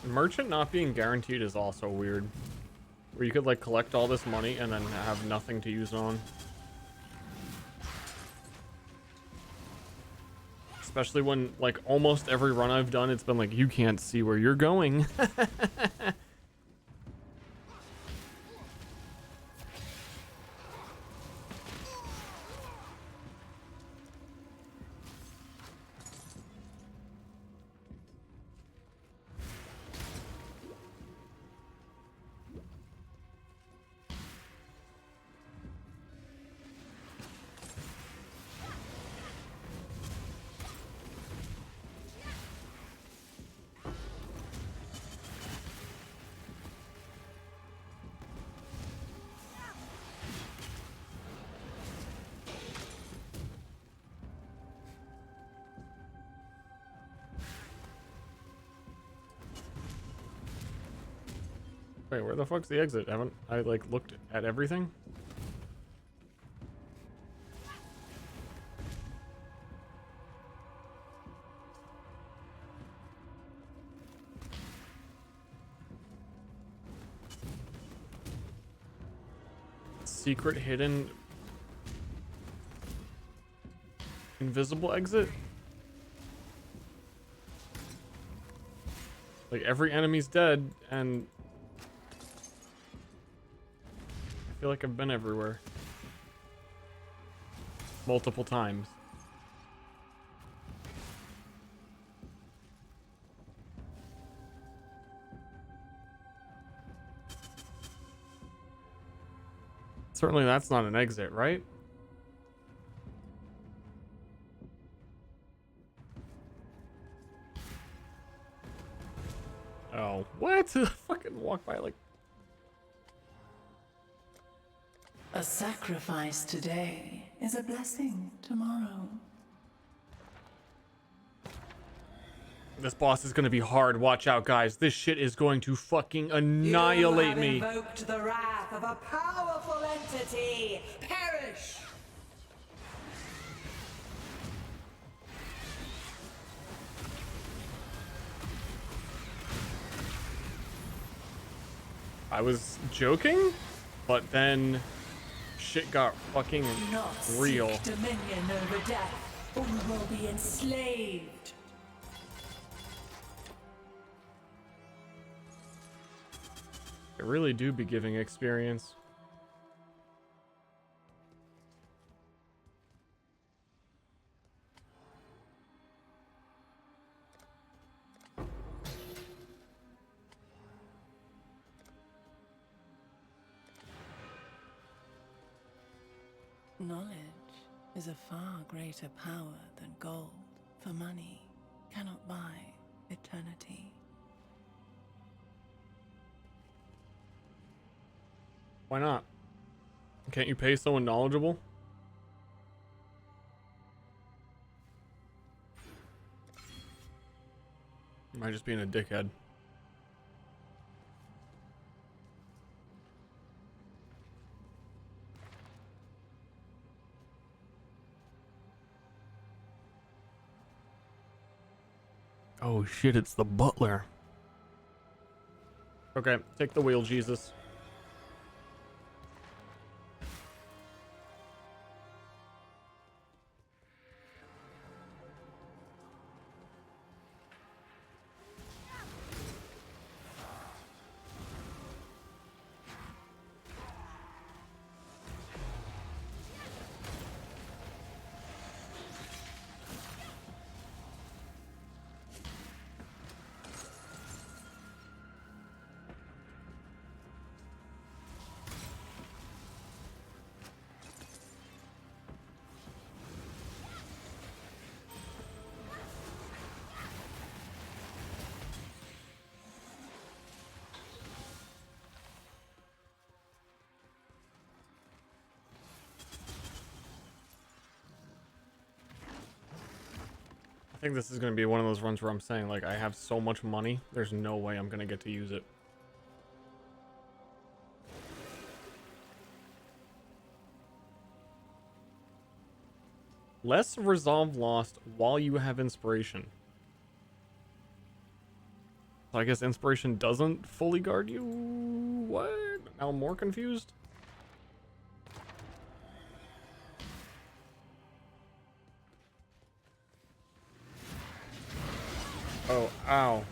Merchant not being guaranteed is also weird. Where you could like collect all this money and then have nothing to use on. Especially when like almost every run I've done, it's been like, you can't see where you're going. Wait, where the fuck's the exit? Haven't I like looked at everything? Secret hidden invisible exit? Like every enemy's dead and I feel like I've been everywhere. Multiple times. Certainly that's not an exit, right? Oh, what? Fucking walk by like... A sacrifice today is a blessing tomorrow. This boss is gonna be hard. Watch out, guys. This shit is going to fucking annihilate me. You have invoked the wrath of a powerful entity. Perish! I was joking, but then shit got fucking Not real. seek dominion over death, or you will be enslaved. They really do be giving experience. Knowledge is a far greater power than gold, for money cannot buy eternity. Why not? Can't you pay someone knowledgeable? Am I just being a dickhead? Oh shit, it's the butler. Okay, take the wheel, Jesus. I think this is going to be one of those runs where I'm saying, like, I have so much money, there's no way I'm going to get to use it. Less resolve lost while you have inspiration. So I guess inspiration doesn't fully guard you? What? Now I'm more confused? Oh, ow.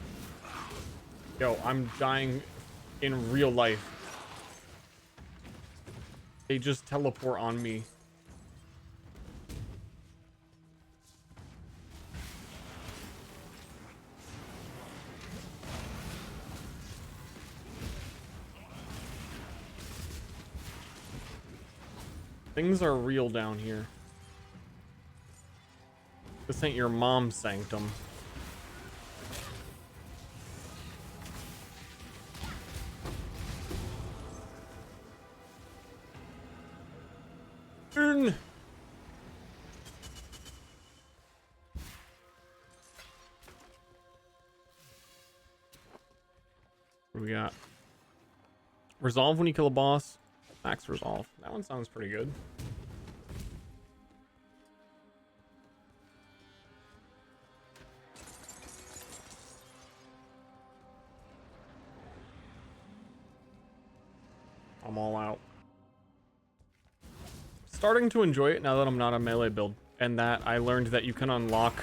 Yo, I'm dying in real life. They just teleport on me. Things are real down here. This ain't your mom's sanctum. What do we got? Resolve when you kill a boss. Max resolve. That one sounds pretty good. I'm all out. Starting to enjoy it now that I'm not a melee build, and that I learned that you can unlock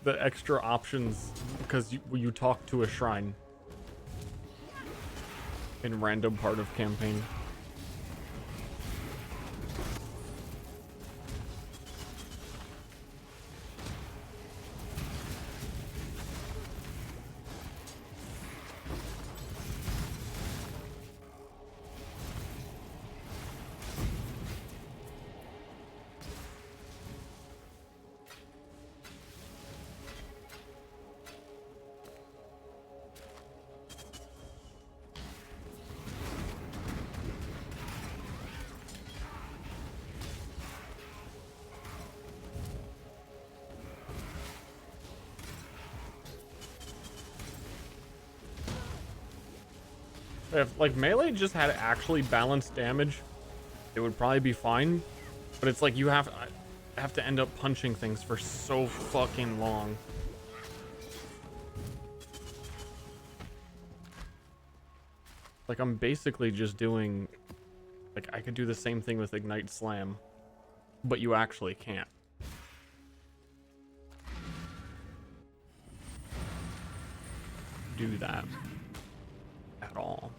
the extra options because you talk to a shrine in random part of campaign. If like melee just had actually balanced damage, it would probably be fine. But it's like you have to end up punching things for so fucking long. Like I'm basically just doing, like I could do the same thing with Ignite Slam, but you actually can't. do that at all.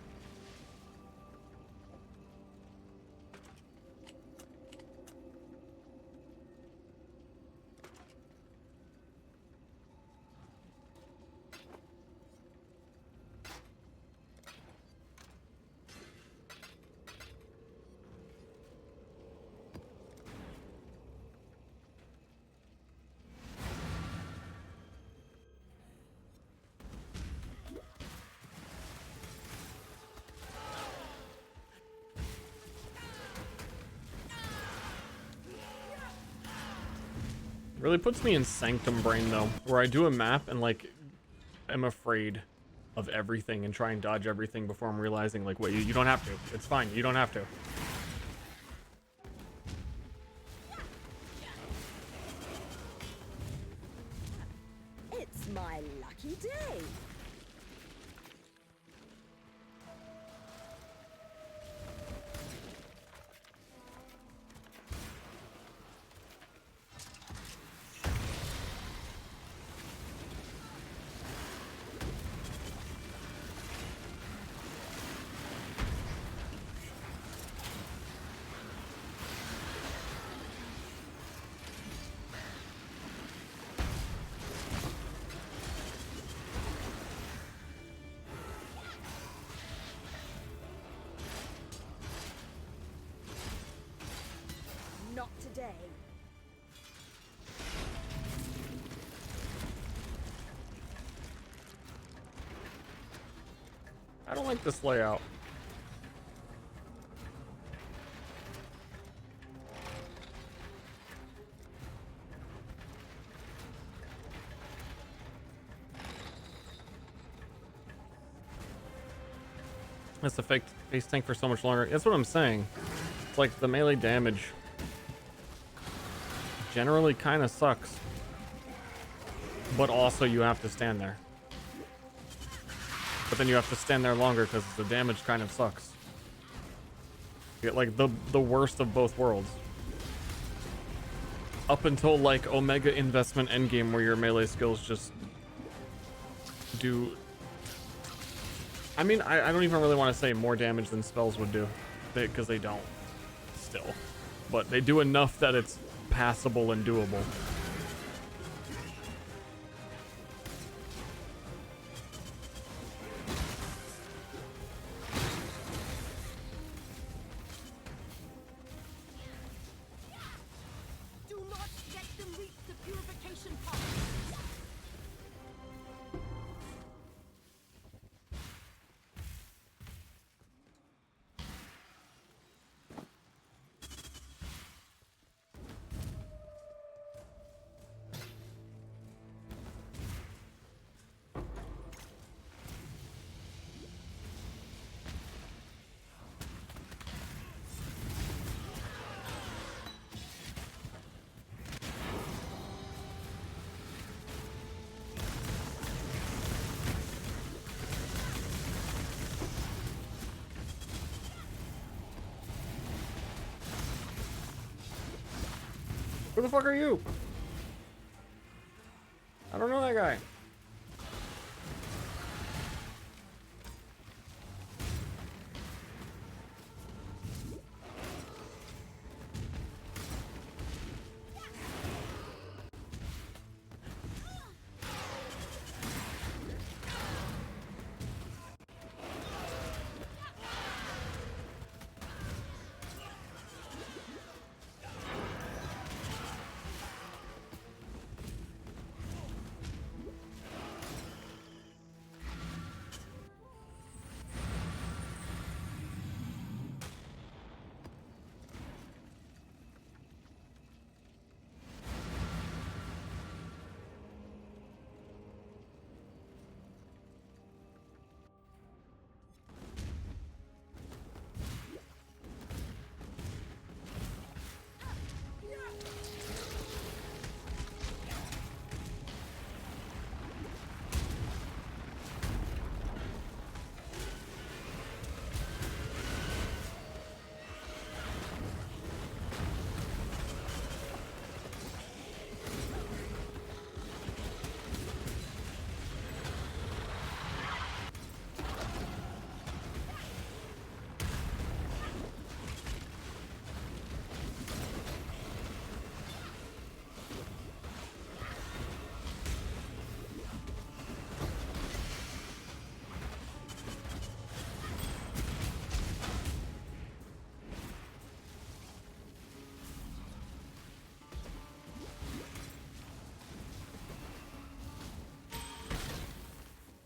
Really puts me in Sanctum brain though, where I do a map and like I'm afraid of everything and try and dodge everything before I'm realizing like, wait, you don't have to. It's fine. You don't have to. It's my lucky day. Not today. I don't like this layout. That's the face tank for so much longer. That's what I'm saying. It's like the melee damage generally kind of sucks. But also you have to stand there. But then you have to stand there longer because the damage kind of sucks. You get like the worst of both worlds. Up until like Omega Investment Endgame where your melee skills just do... I mean, I don't even really want to say more damage than spells would do. Because they don't. Still. But they do enough that it's passable and doable. Do not let them reach the purification part. Who the fuck are you? I don't know that guy.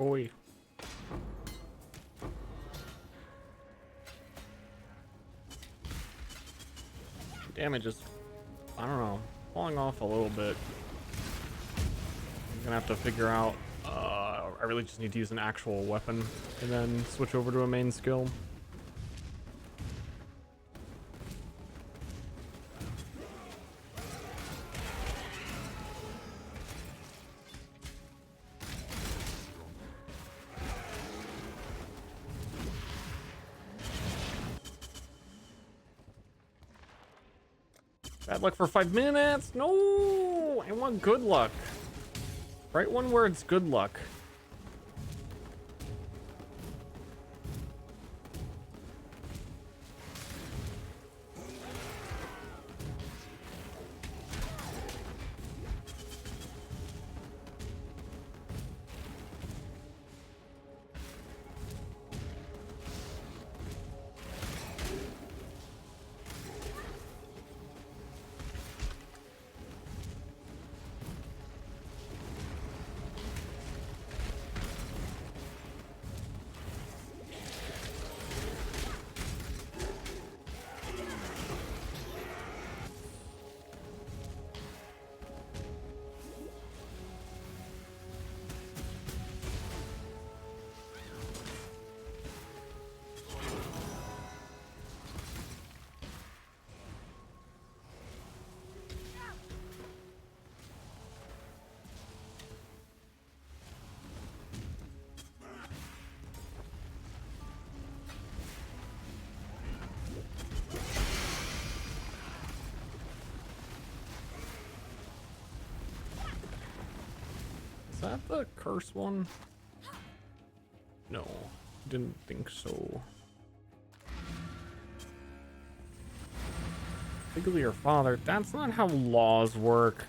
Oi. Damage is, I don't know, falling off a little bit. I'm gonna have to figure out, I really just need to use an actual weapon and then switch over to a main skill. Bad luck for 5 minutes. No, I want good luck. Right one where it's good luck. Is that the curse one? No, didn't think so. Legally your father, that's not how laws work.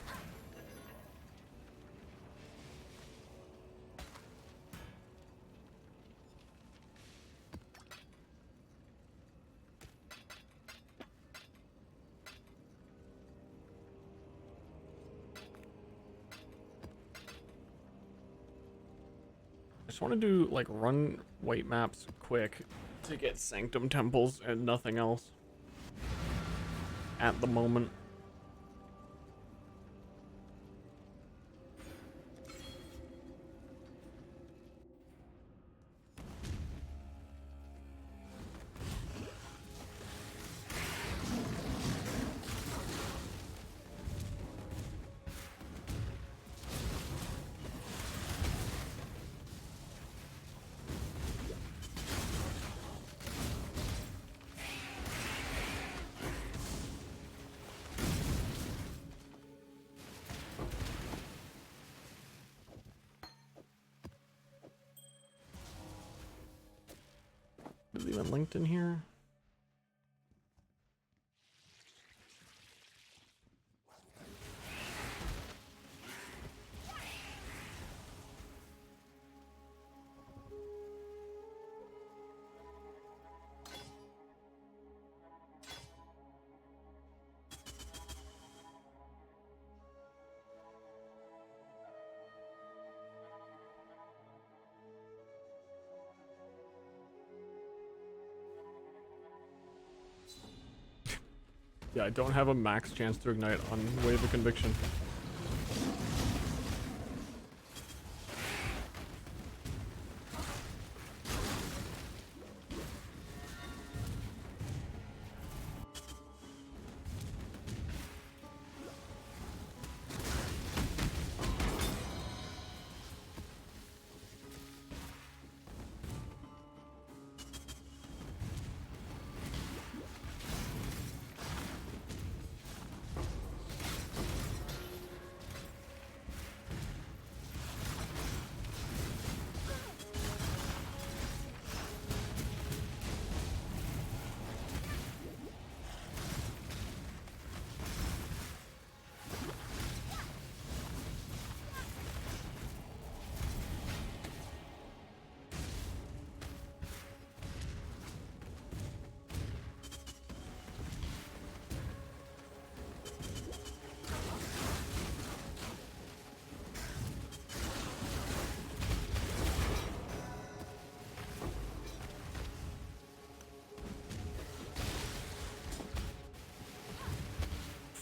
I just want to do like run white maps quick to get Sanctum temples and nothing else at the moment. Is it even linked in here? Yeah, I don't have a max chance to ignite on Wave of Conviction.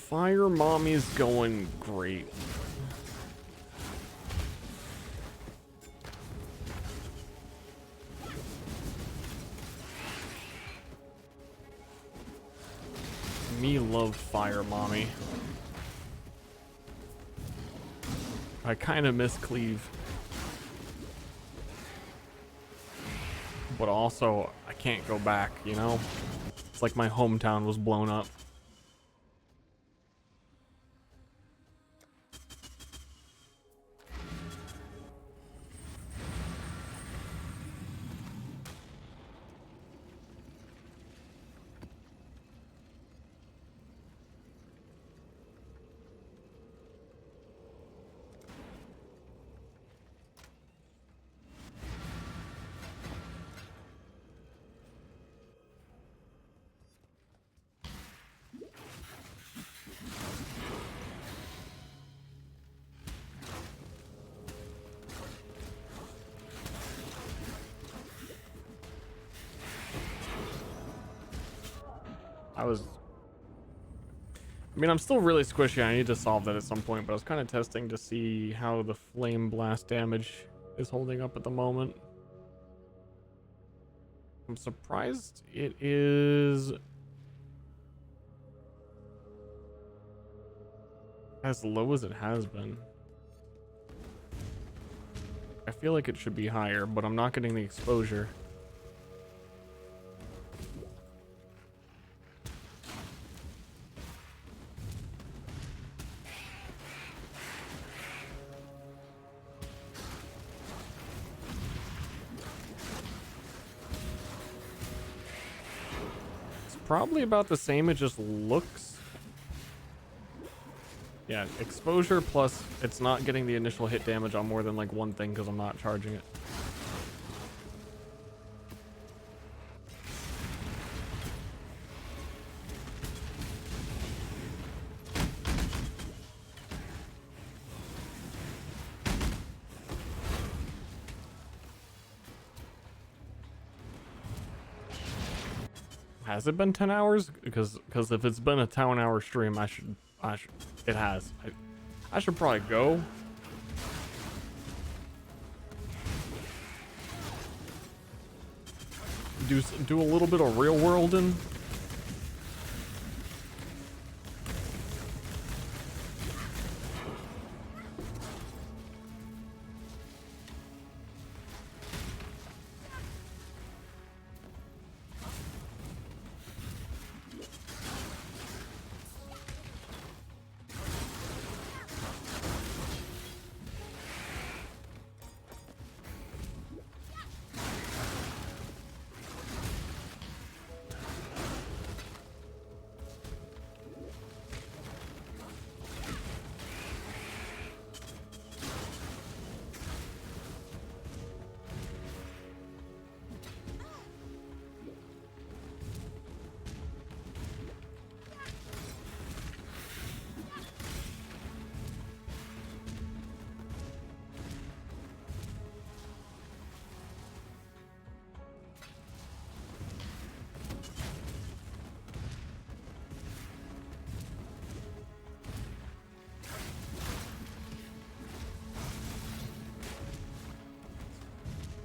Fire Mommy's going great. Me love Fire Mommy. I kind of miss Cleave. But also, I can't go back, you know? It's like my hometown was blown up. I mean, I'm still really squishy. I need to solve that at some point, but I was kind of testing to see how the flame blast damage is holding up at the moment. I'm surprised it is as low as it has been. I feel like it should be higher, but I'm not getting the exposure. Probably about the same, it just looks. Yeah, exposure plus it's not getting the initial hit damage on more than like one thing because I'm not charging it. Has it been 10 hours? Because if it's been a 10-hour stream, I should it has. I should probably go. Do a little bit of real worlding.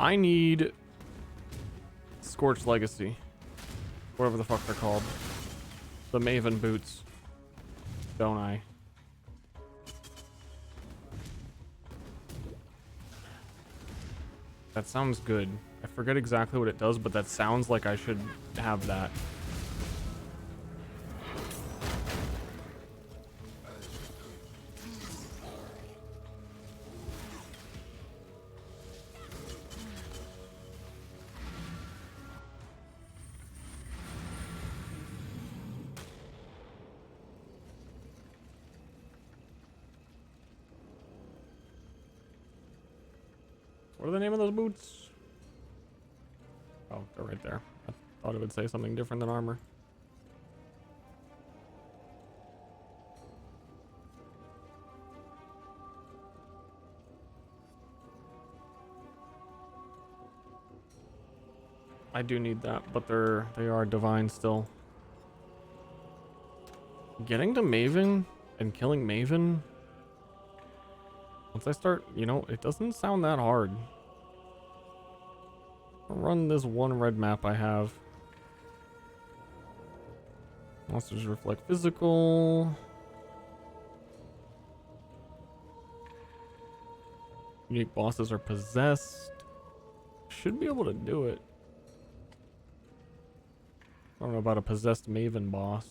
I need Scorched Legacy, whatever the fuck they're called. The Maven boots, don't I? That sounds good. I forget exactly what it does, but that sounds like I should have that. What are the name of those boots? Oh, they're right there. I thought it would say something different than armor. I do need that, but they are divine still. Getting to Maven and killing Maven, once I start, you know, it doesn't sound that hard. I'll run this one red map I have. Monsters reflect physical. Unique bosses are possessed. Should be able to do it. I don't know about a possessed Maven boss.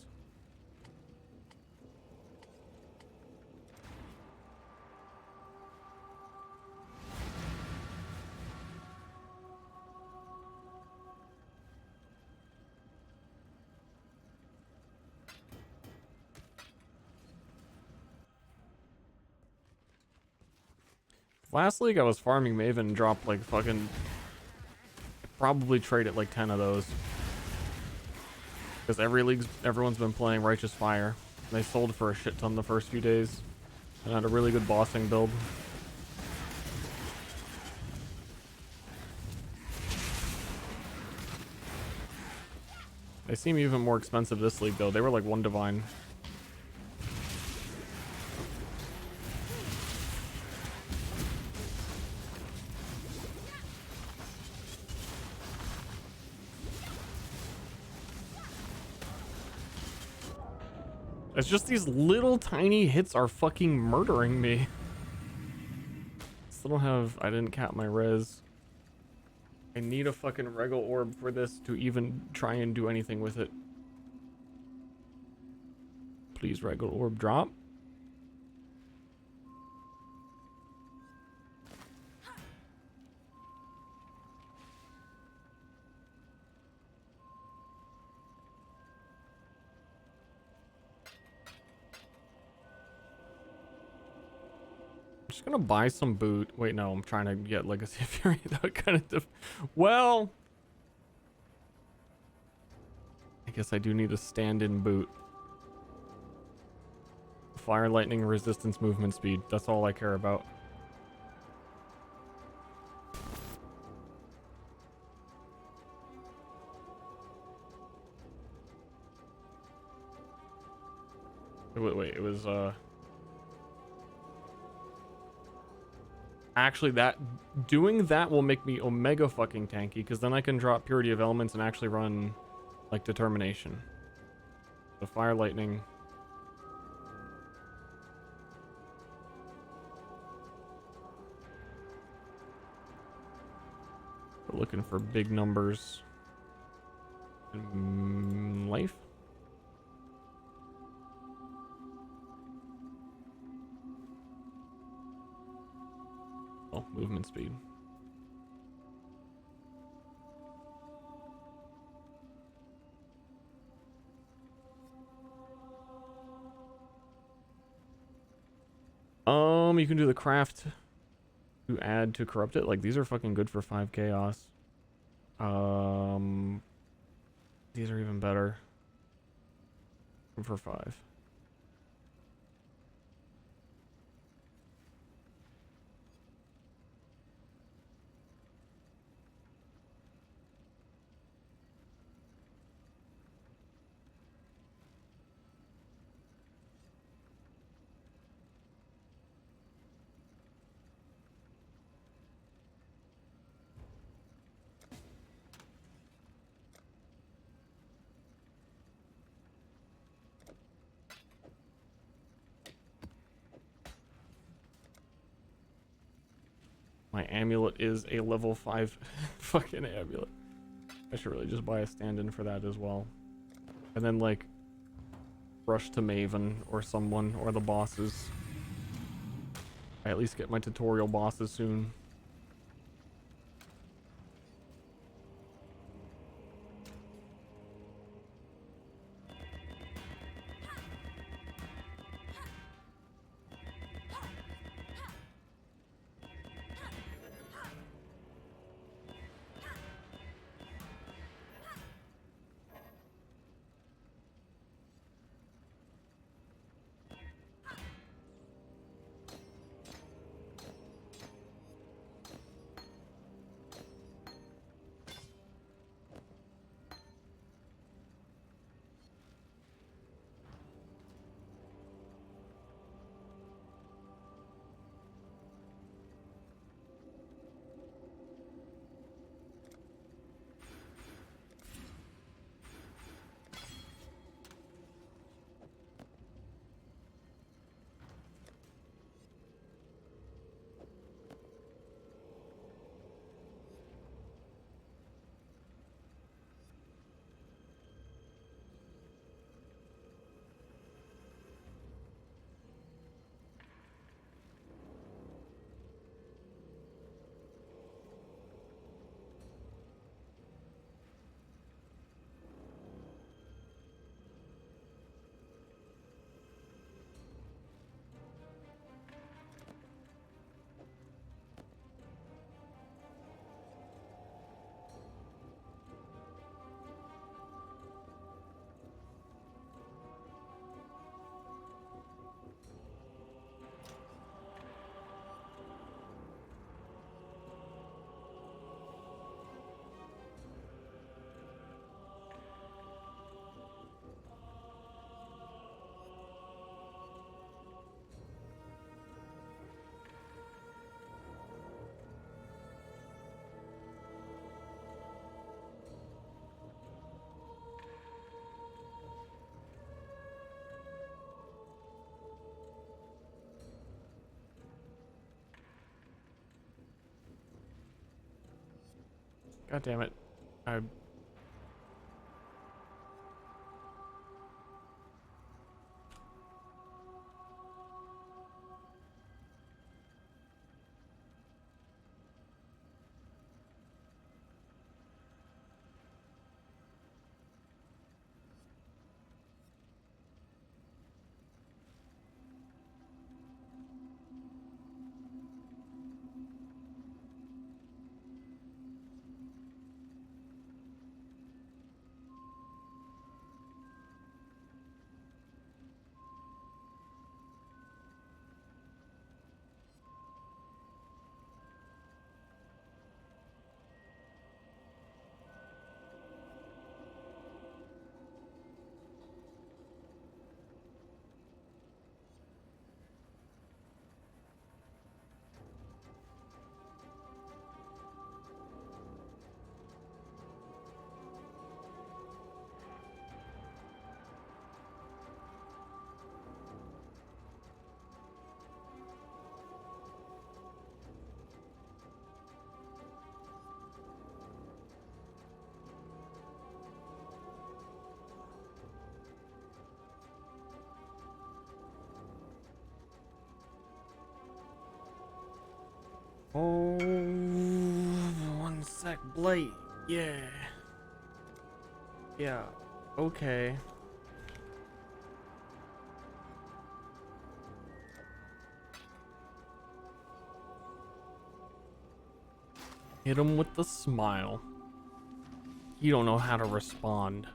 Last league I was farming Maven and dropped like fucking... Probably traded like 10 of those. Because everyone's been playing Righteous Fire. They sold for a shit ton the first few days. And had a really good bossing build. They seem even more expensive this league though. They were like 1 divine. It's just these little tiny hits are fucking murdering me. Still don't have... I didn't cap my res. I need a fucking Regal Orb for this to even try and do anything with it. Please, Regal Orb, drop. I'm just gonna buy some boot. Wait, no, I'm trying to get Legacy of Fury. That kind of well, I guess I do need a stand-in boot. Fire, lightning, resistance, movement speed. That's all I care about. Wait, it was actually, that doing that will make me omega fucking tanky, because then I can drop Purity of Elements and actually run like Determination. The Fire, Lightning. We're looking for big numbers. Life. Oh, movement speed. You can do the craft to add to corrupt it. Like, these are fucking good for 5 chaos. These are even better for 5. My amulet is a level 5 fucking amulet. I should really just buy a stand-in for that as well. And then, like, rush to Maven or someone, or the bosses. I at least get my tutorial bosses soon. God damn it. I... Oh, 1 sec, Blade. Yeah. Yeah. Okay. Hit him with the smile. You don't know how to respond.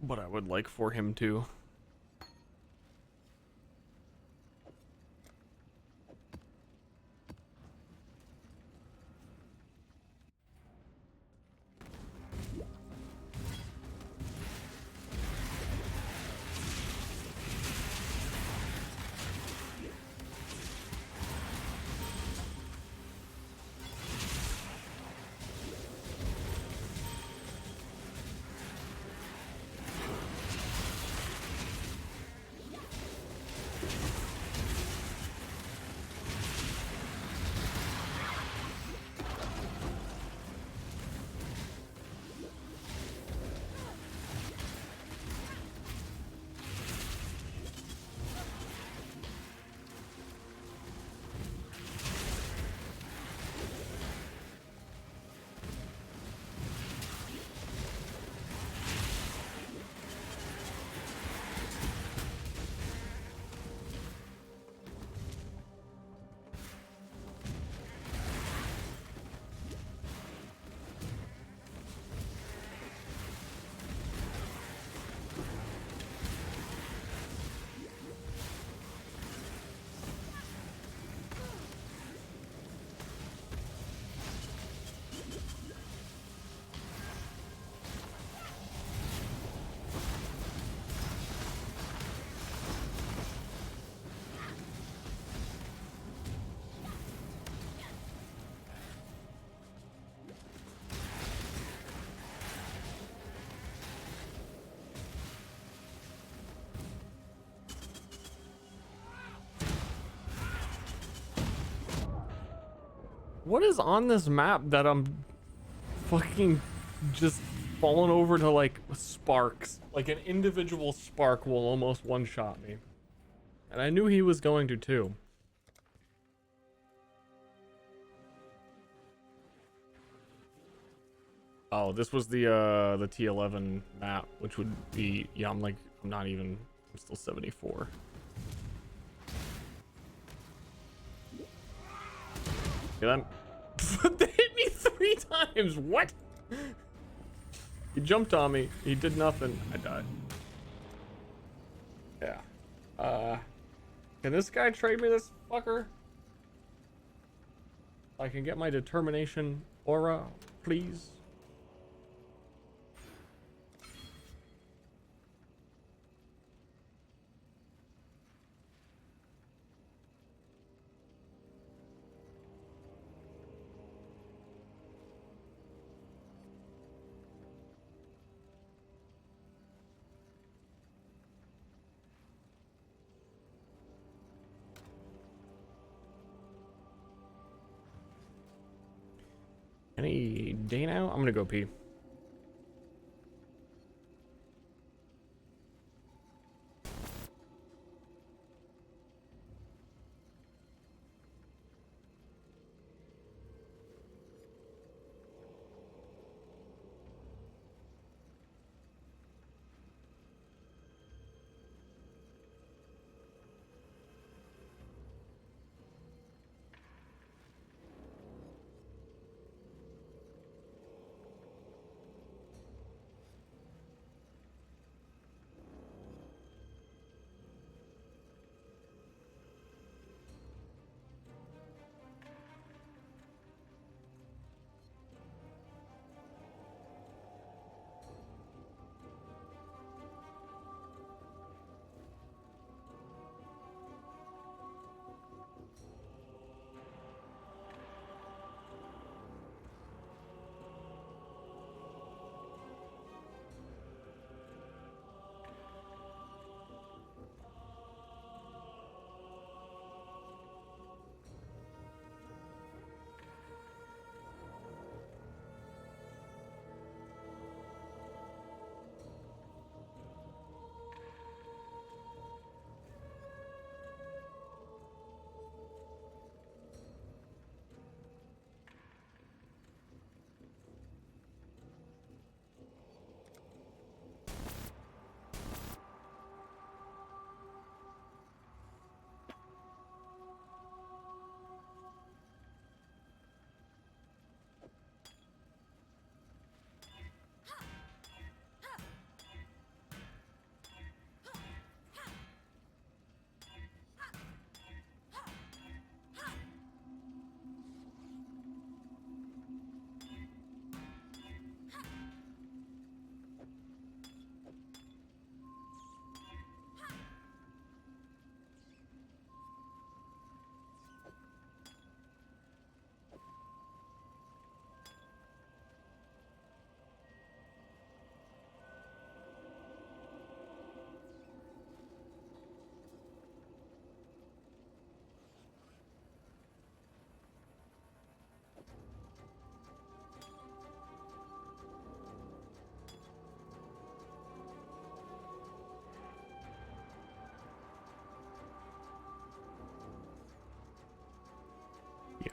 But I would like for him to. What is on this map that I'm fucking just falling over to like sparks? Like an individual spark will almost one-shot me. And I knew he was going to too. Oh, this was the T11 map, which would be, yeah, I'm still 74. Yeah, they hit me 3 times. What? He jumped on me. He did nothing. I died. Yeah. Can this guy trade me this fucker? I can get my determination aura, please. Any day now? I'm gonna go pee.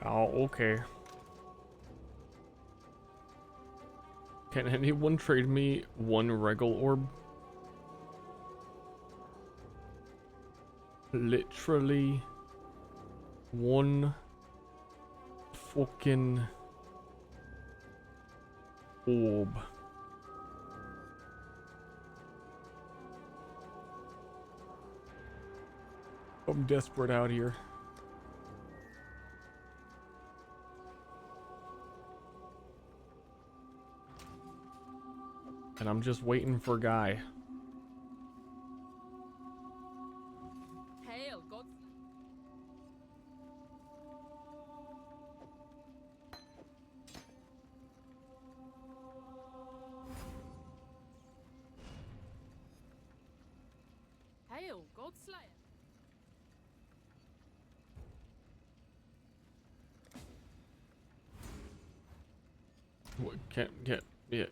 Yeah, okay. Can anyone trade me one regal orb? Literally one fucking orb. I'm desperate out here. And I'm just waiting for Guy. Hail, God. Hail, Godslayer. What can't get it?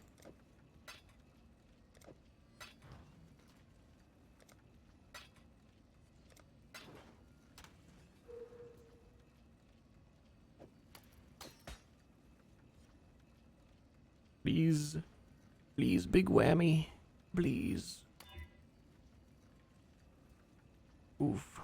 Please, please, big whammy, please. Oof.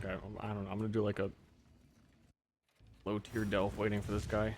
Okay, I don't know. I'm gonna do like a low tier delve waiting for this guy.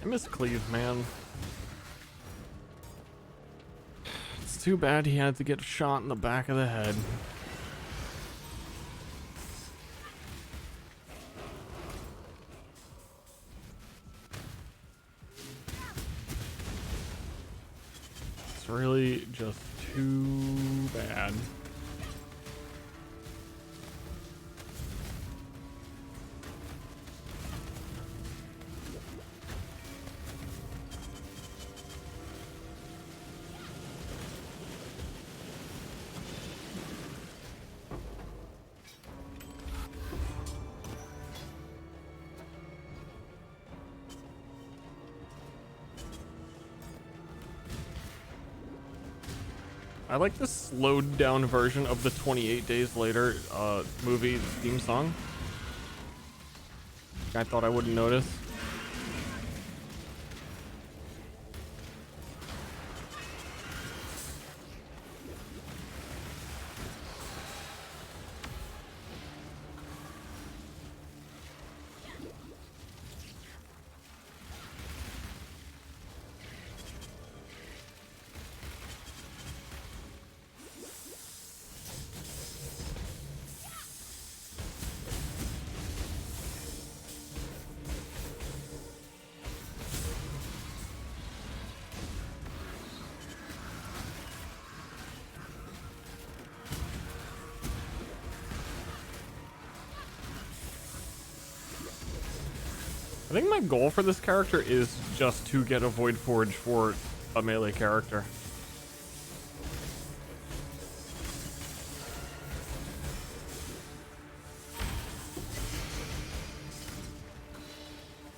I miss Cleave, man. It's too bad he had to get shot in the back of the head. It's really just too bad. I like the slowed down version of the 28 Days Later movie theme song. I thought I wouldn't notice. I think my goal for this character is just to get a Void Forge for a melee character.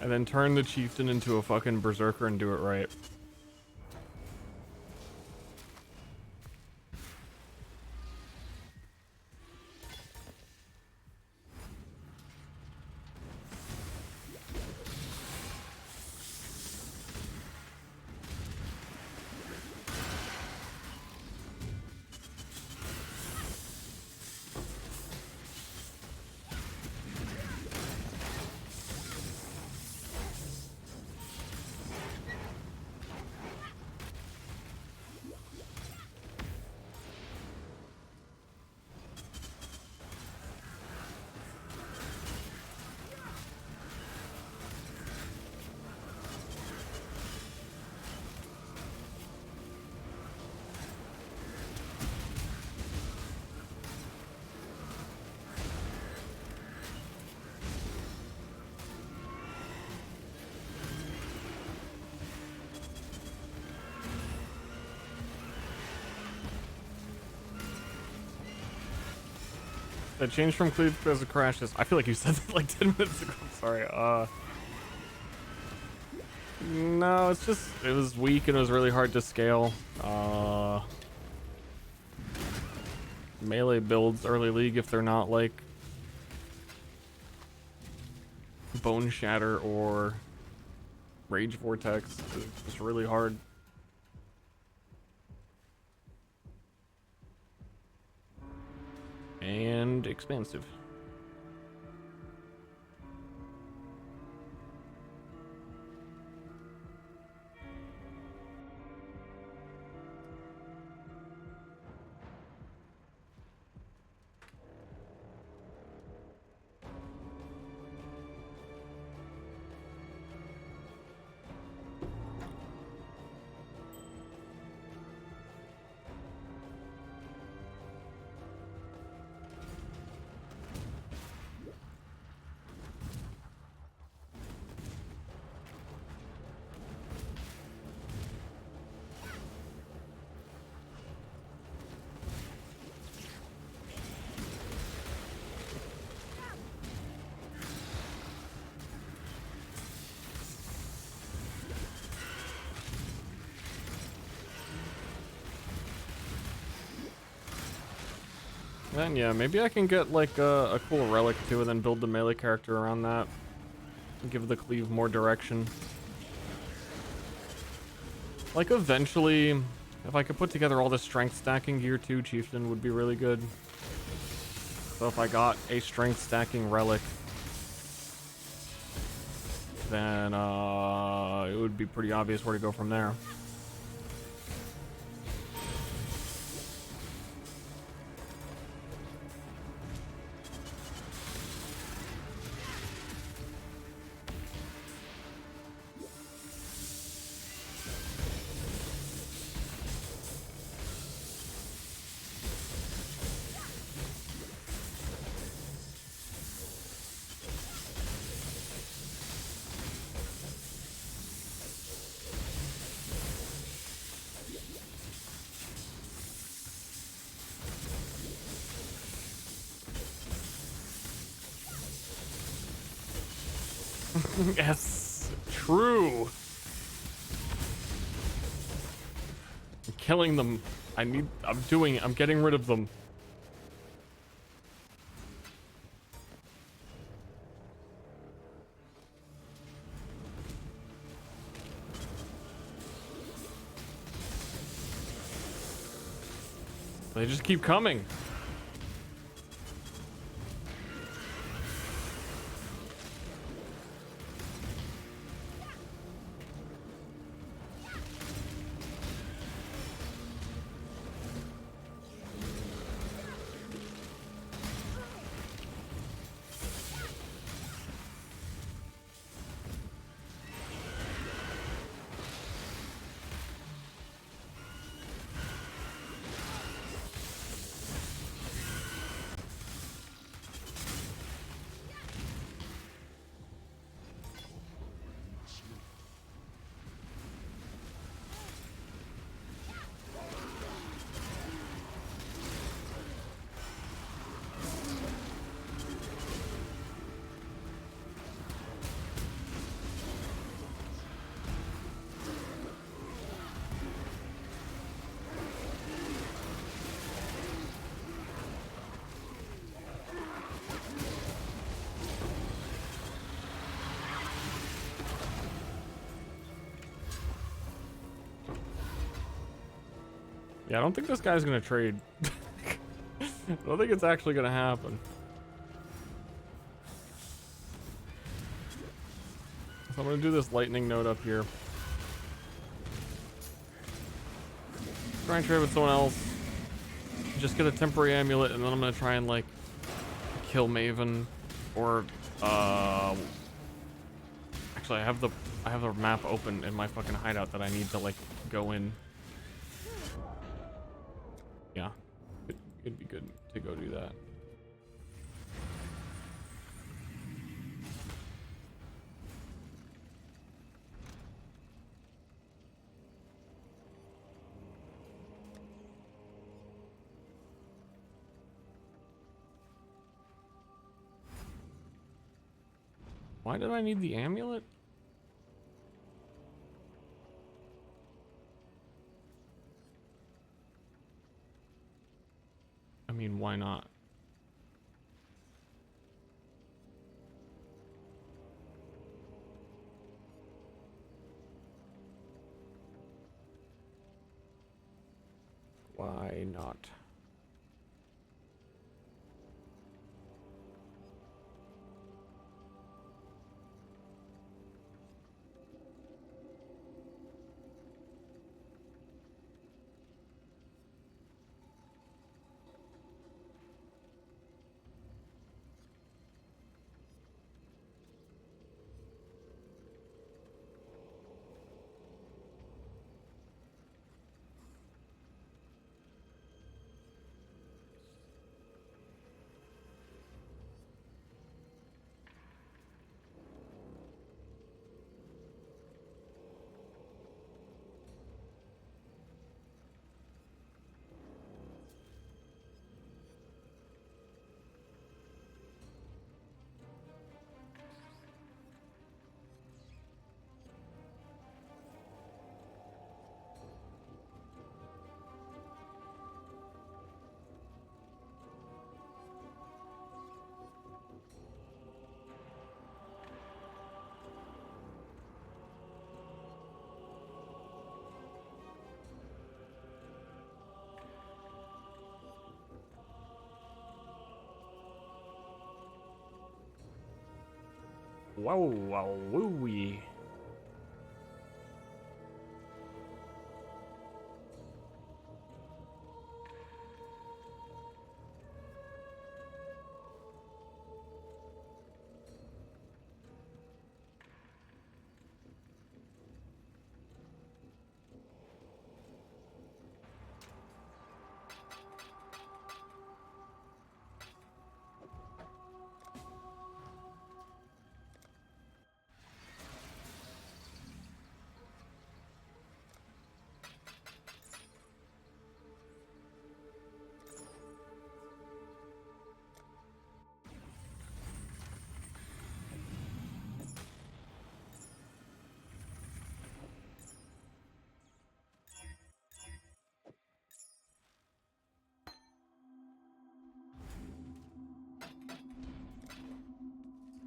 And then turn the Chieftain into a fucking berserker and do it right. That changed from Cleave as it crashes. I feel like you said that like 10 minutes ago. I'm sorry. No, it's just, it was weak and it was really hard to scale. Melee builds early league, if they're not like Bone Shatter or Rage Vortex, it's just really hard. And expansive. Then yeah, maybe I can get like a cool relic too and then build the melee character around that. And give the Cleave more direction. Like eventually, if I could put together all the strength stacking gear too, Chieftain would be really good. So if I got a strength stacking relic then it would be pretty obvious where to go from there. Yes, true. I'm killing them. I'm getting rid of them. They just keep coming. Yeah, I don't think this guy's gonna trade. I don't think it's actually gonna happen. So I'm gonna do this lightning node up here. Try and trade with someone else. Just get a temporary amulet, and then I'm gonna try and like kill Maven, or actually I have the map open in my fucking hideout that I need to like go in. Yeah, it'd be good to go do that. Why did I need the amulet? I mean, why not? Why not? Wow, wow, woo-wee.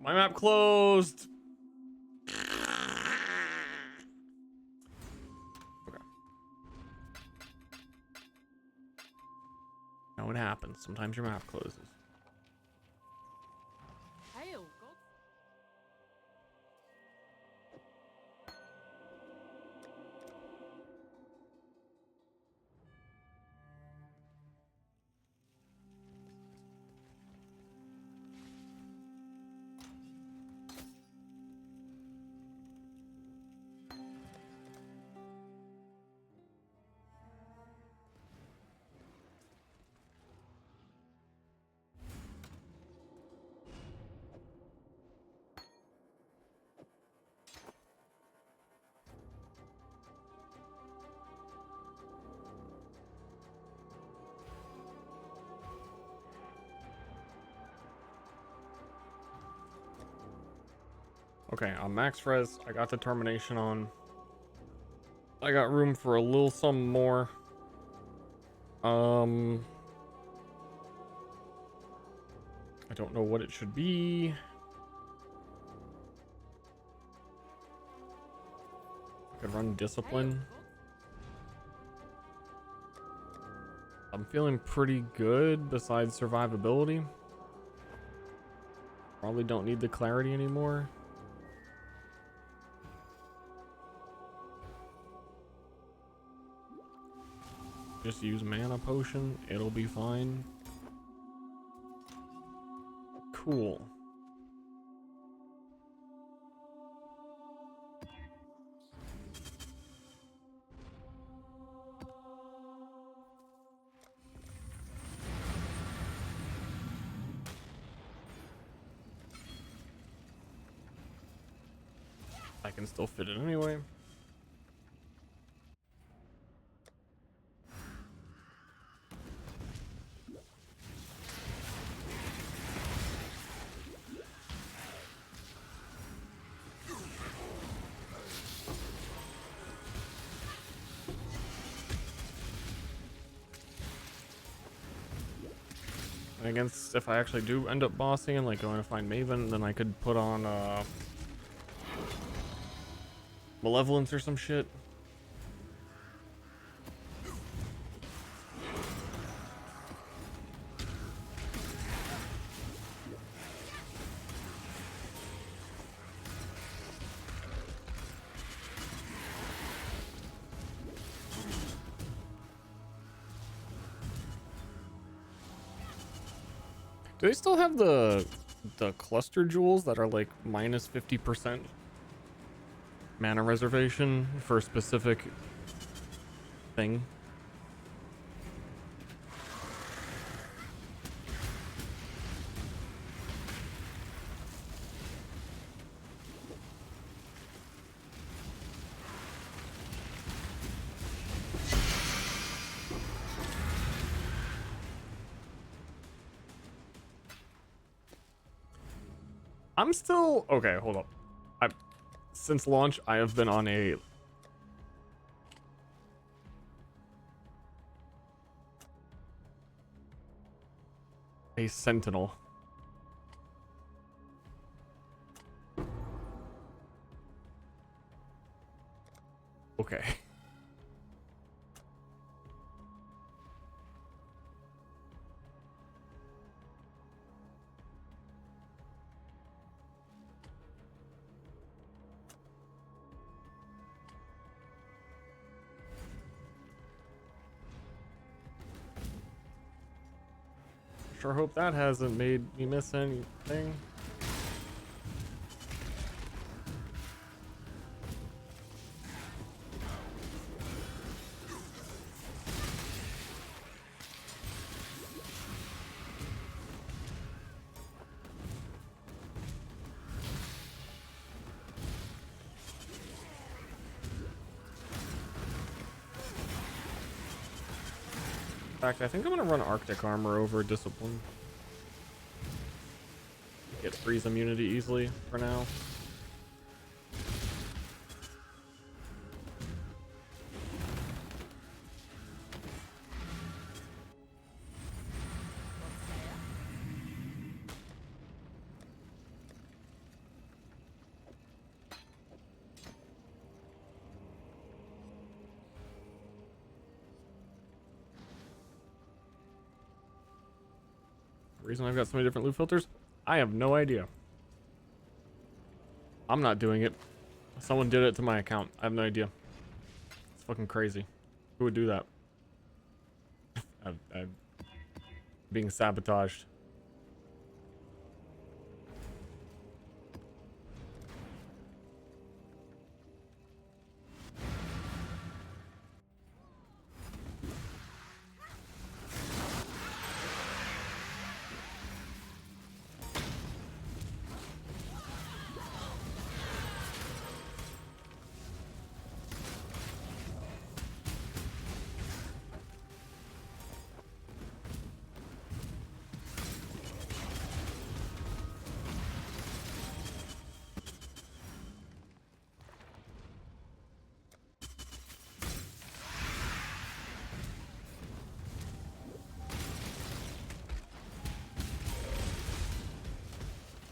My map closed. Okay. Now what happens? Sometimes your map closes. Hail, God. Okay, on max res, I got determination on. I got room for a little some more. I don't know what it should be. I could run discipline. I'm feeling pretty good besides survivability. Probably don't need the clarity anymore. Just use mana potion, it'll be fine. Cool. I can still fit it anyway. And against, if I actually do end up bossing and like going to find Maven, then I could put on Malevolence or some shit. Do they still have the cluster jewels that are like minus 50% mana reservation for a specific thing? I'm still okay. Hold up. Since launch, I have been on a sentinel. Okay. Sure hope that hasn't made me miss anything. In fact, I think I'm gonna run Arctic Armor over Discipline. Get freeze immunity easily for now. Reason I've got so many different loot filters, I have no idea. I'm not doing it. Someone did it to my account. I have no idea. It's fucking crazy. Who would do that? I'm being sabotaged.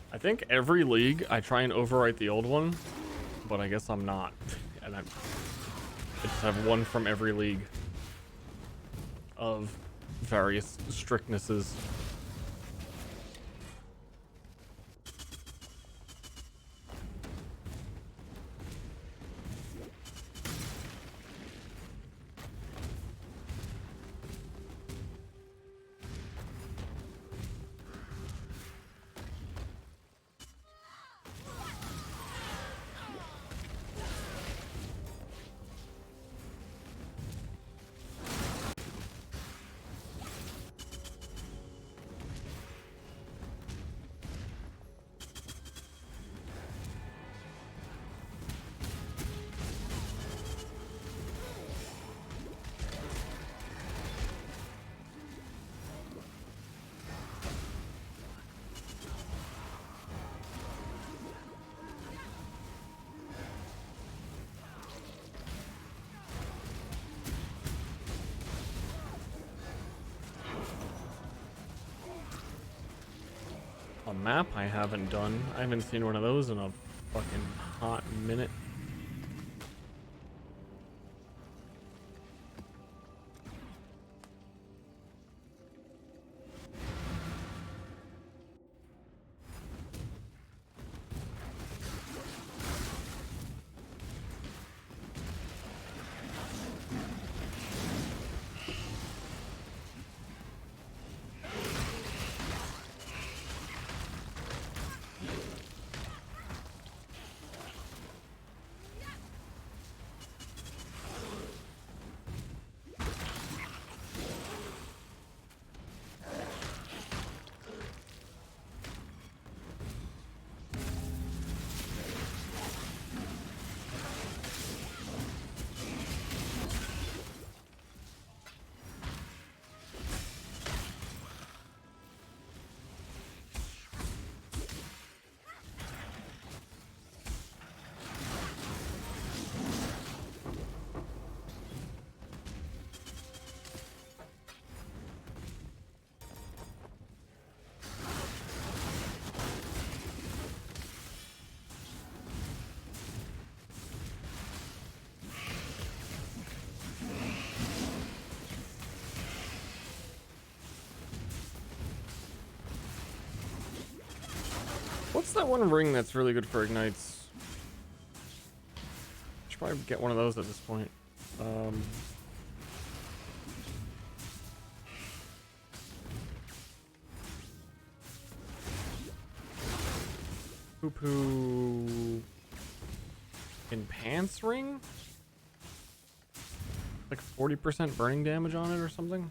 I think every league I try and overwrite the old one, but I guess I'm not. And I just have one from every league of various strictnesses. A map I haven't done. I haven't seen one of those in a fucking hot minute. What's that one ring that's really good for ignites? Should probably get one of those at this point. poo poo in Pants Ring? Like 40% burning damage on it or something?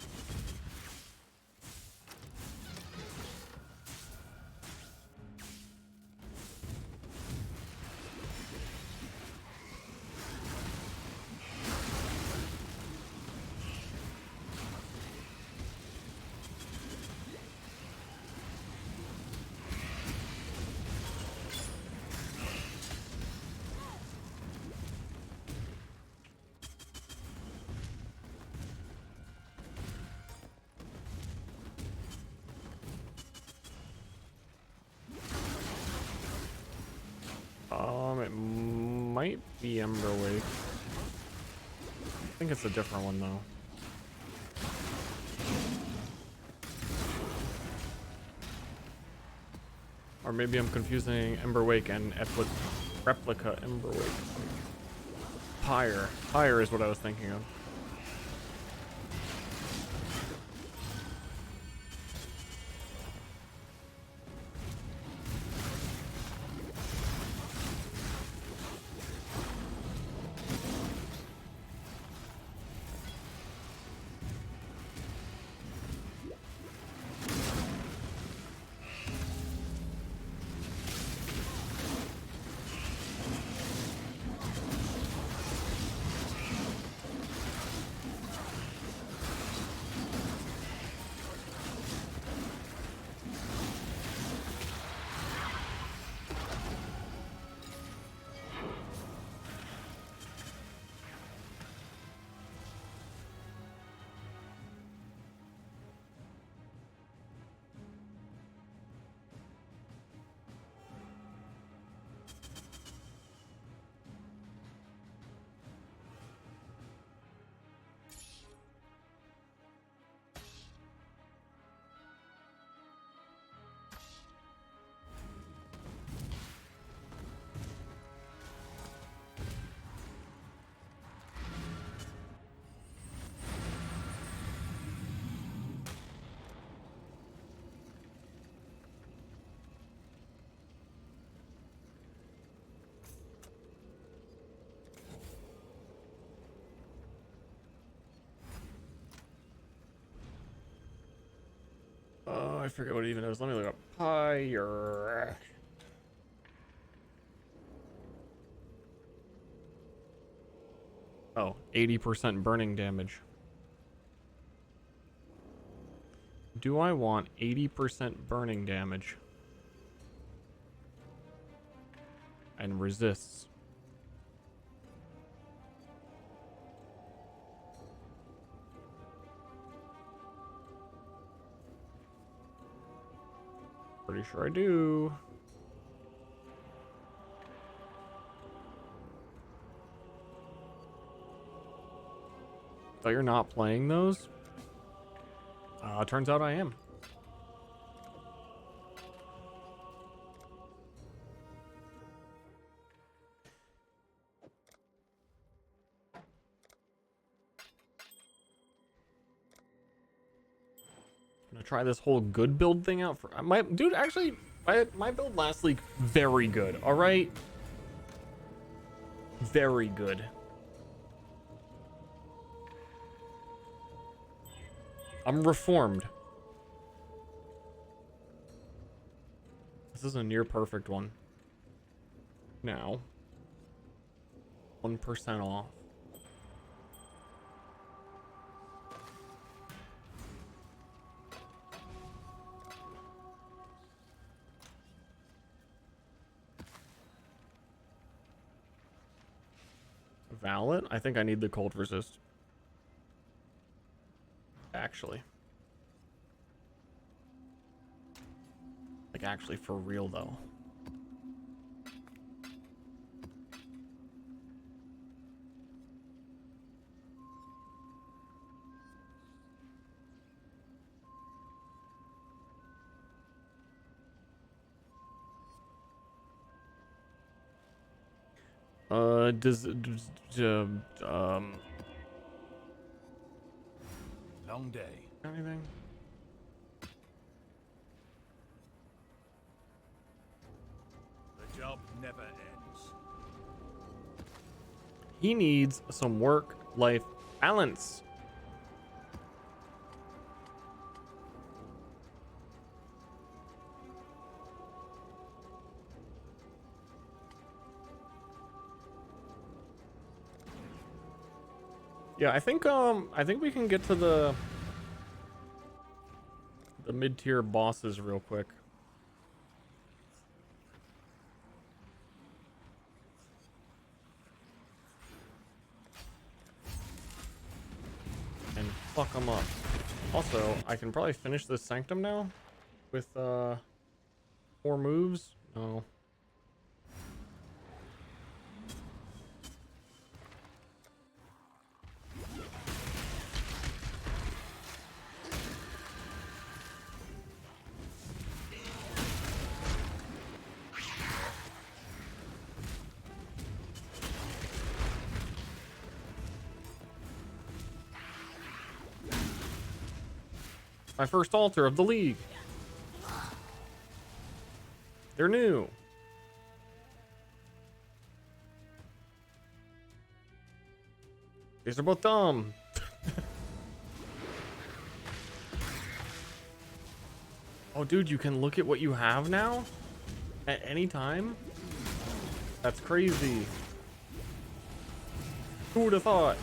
It might be Emberwake. I think it's a different one though. Or maybe I'm confusing Emberwake and replica Emberwake. Pyre. Pyre is what I was thinking of. I forget what it even is. Let me look up. Pyre. Oh, 80% burning damage. Do I want 80% burning damage? And resists. Pretty sure I do. Thought you're not playing those? Turns out I am. Gonna try this whole good build thing out for my dude. Actually, my build last league very good. All right, very good. I'm reformed. This is a near perfect one. Now, 1% off. Valid? I think I need the cold resist. Actually. Like, actually, for real, though. Long day. Anything? job never ends. He needs some work-life balance. Yeah, I think we can get to the mid-tier bosses real quick. And fuck them up. Also, I can probably finish this Sanctum now with 4 moves. No. My first altar of the league. They're new. These are both dumb. Oh, dude, you can look at what you have now? At any time? That's crazy. Who would have thought?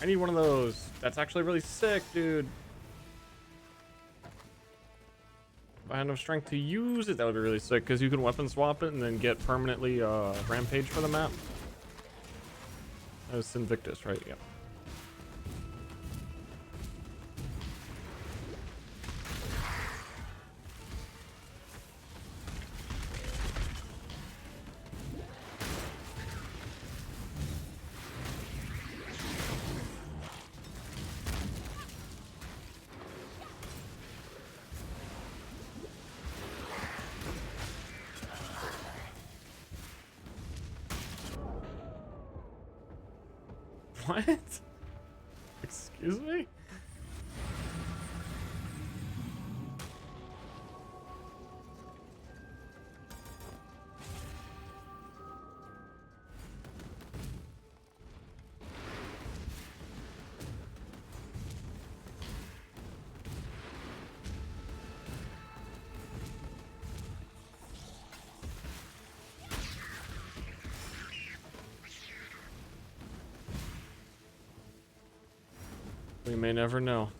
I need one of those. That's actually really sick, dude. If I had enough strength to use it, that would be really sick, because you can weapon swap it and then get permanently rampage for the map. That was Invictus, right? Yep. What? Excuse me? We may never know.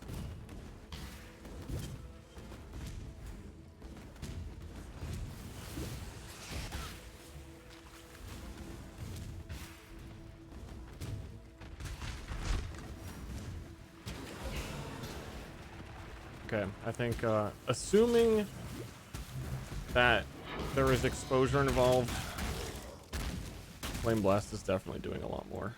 Okay, I think assuming that there is exposure involved, Flame Blast is definitely doing a lot more.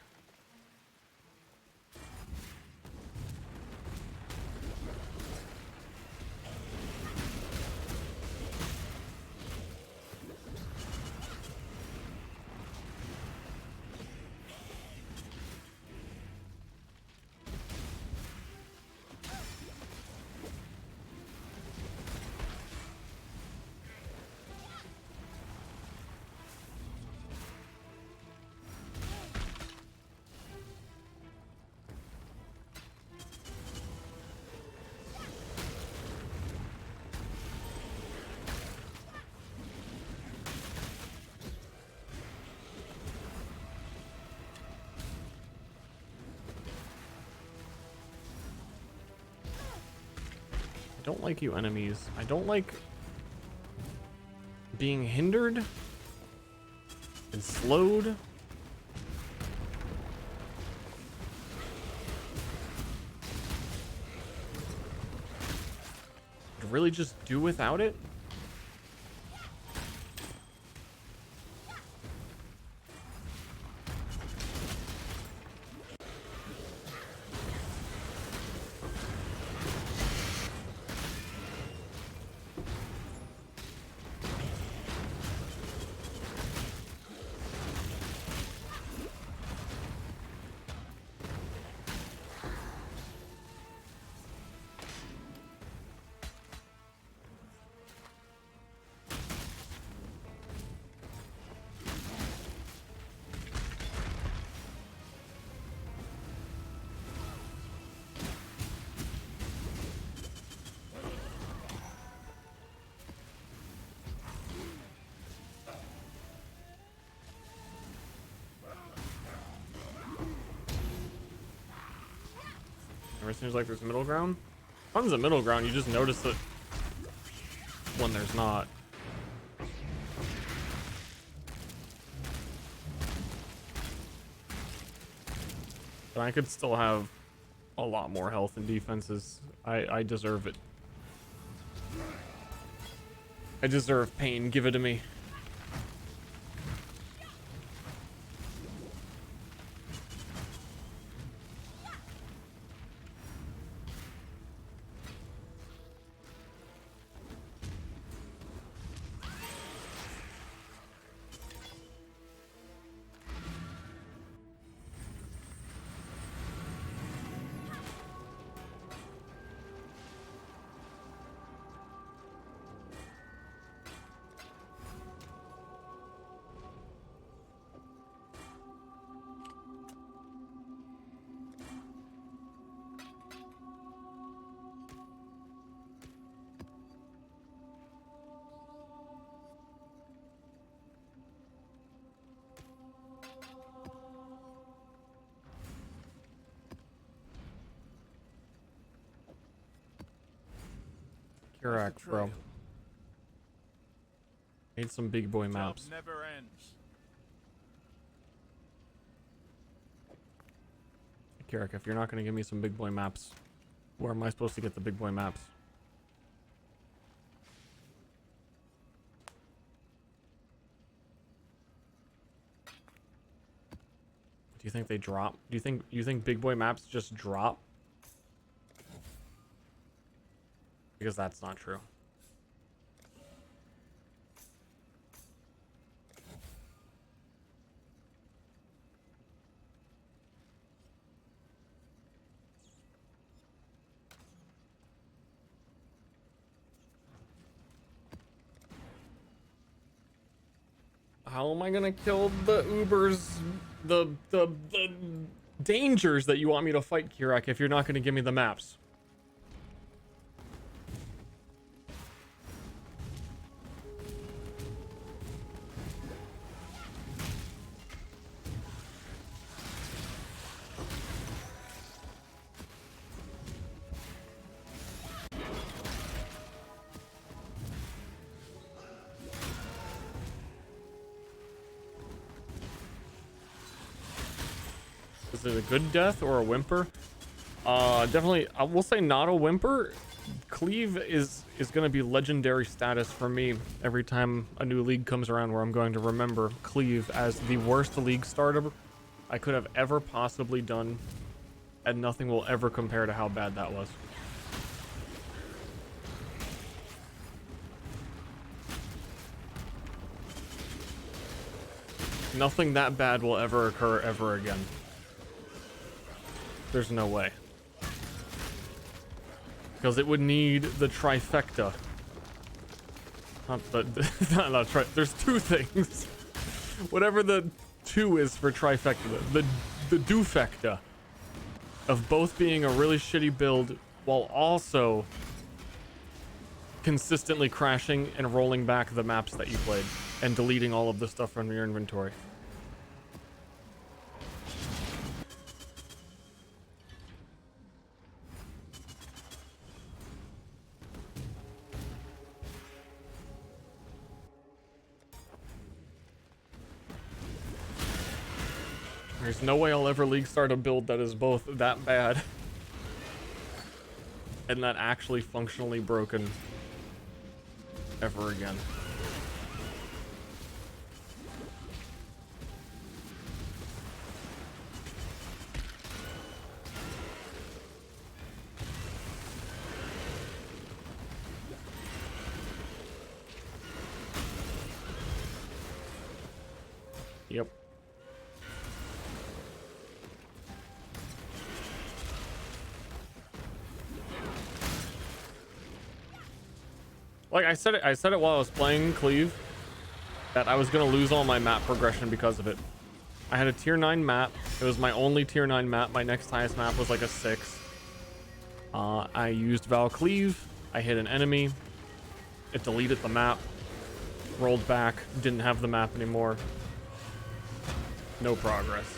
I don't like you enemies. I don't like being hindered and slowed. I'd really just do without it. Never seems like there's middle ground. Tons of middle ground, you just notice it when there's not. But I could still have a lot more health and defenses. I deserve it. I deserve pain. Give it to me. Correct, bro. Need some big boy maps. Never ends. Kirak, if you're not going to give me some big boy maps, where am I supposed to get the big boy maps? Do you think they drop? Do you think big boy maps just drop? Because that's not true. How am I gonna kill the Ubers, the dangers that you want me to fight, Kirak, if you're not gonna give me the maps? Is it a good death or a whimper? Definitely, I will say not a whimper. Cleave is going to be legendary status for me every time a new league comes around, where I'm going to remember Cleave as the worst league starter I could have ever possibly done, and nothing will ever compare to how bad that was. Nothing that bad will ever occur ever again. There's no way. Because it would need the trifecta. Not the... there's two things. Whatever the two is for trifecta. The dufecta. Of both being a really shitty build, while also consistently crashing and rolling back the maps that you played. And deleting all of the stuff from your inventory. There's no way I'll ever league start a build that is both that bad and that actually functionally broken ever again. Yep. Like I said it while I was playing Cleave, that I was gonna lose all my map progression because of it. I had a tier 9 map. It was my only tier 9 map. My next highest map was like a 6. I used Vaal Cleave. I hit an enemy. It deleted the map. Rolled back. Didn't have the map anymore. No progress.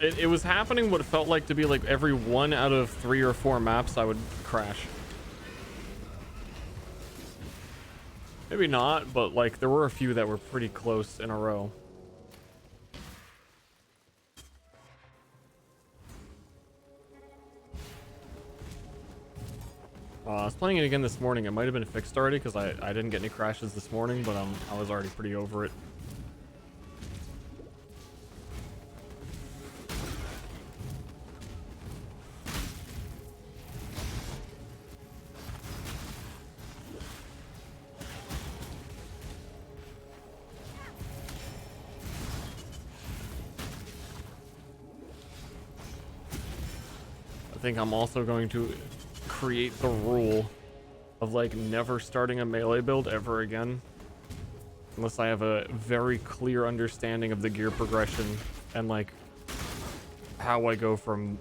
It was happening what it felt like to be like every 1 out of 3 or 4 maps I would crash. Maybe not, but like there were a few that were pretty close in a row. I was playing it again this morning. It might have been fixed already because I didn't get any crashes this morning, but I was already pretty over it. I think I'm also going to create the rule of like never starting a melee build ever again unless I have a very clear understanding of the gear progression and like how I go from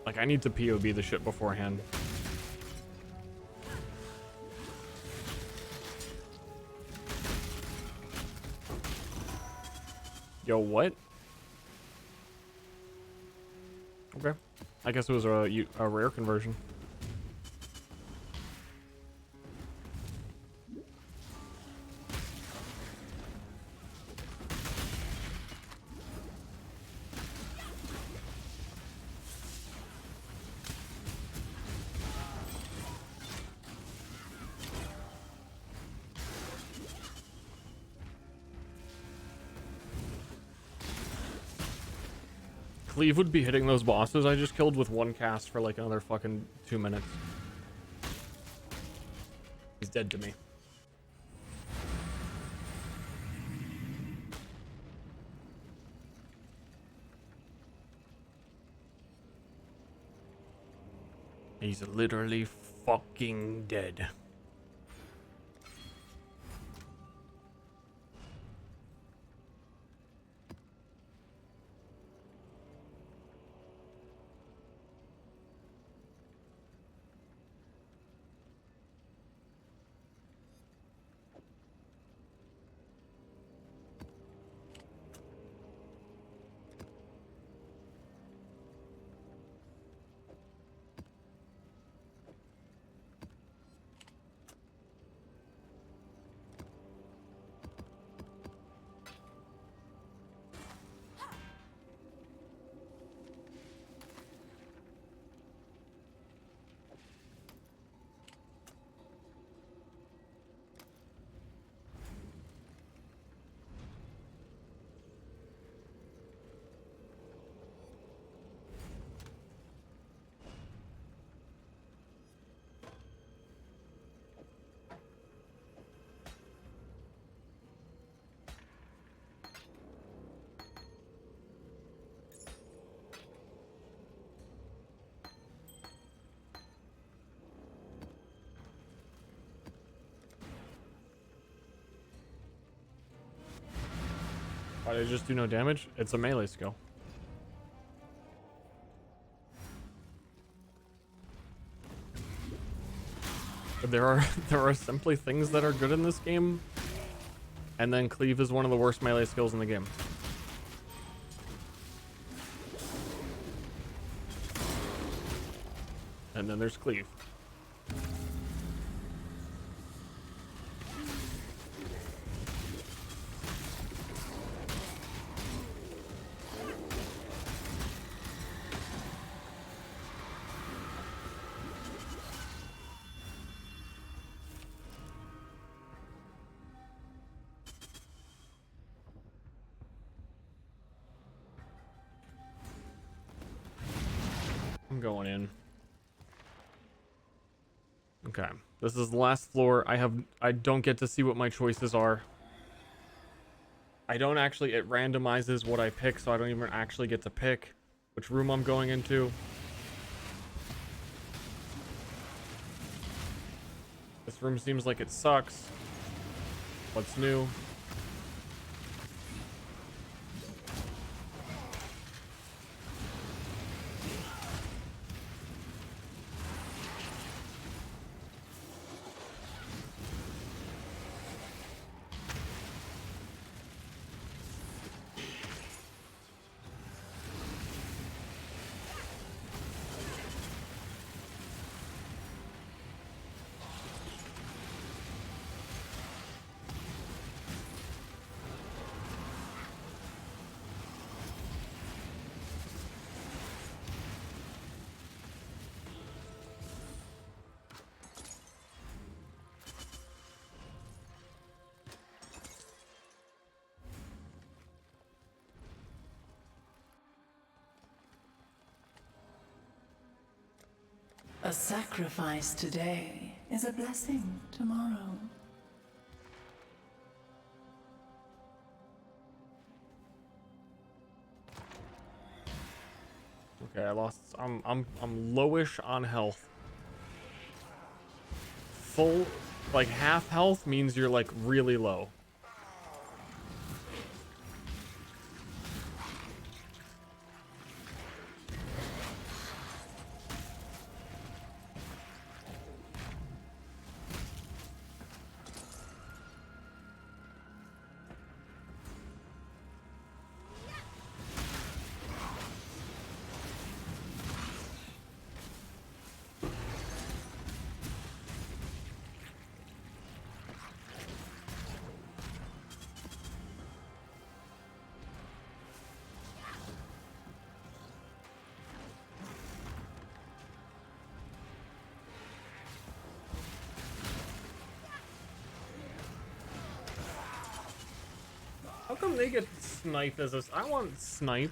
like I need to POB the shit beforehand. Yo, what? Okay. I guess it was a rare conversion. Cleave would be hitting those bosses I just killed with 1 cast for like another fucking 2 minutes. He's dead to me. He's literally fucking dead. Why did I just do no damage? It's a melee skill. There are simply things that are good in this game, and then Cleave is one of the worst melee skills in the game. And then there's Cleave. I'm going in. Okay, this is the last floor. I don't get to see what my choices are. I don't actually, it randomizes what I pick, so I don't even actually get to pick which room I'm going into. This room seems like it sucks. What's new? A sacrifice today is a blessing tomorrow. Okay, I lost. I'm lowish on health. Full, like half health means you're like really low. How come they get snipe as a... I want snipe.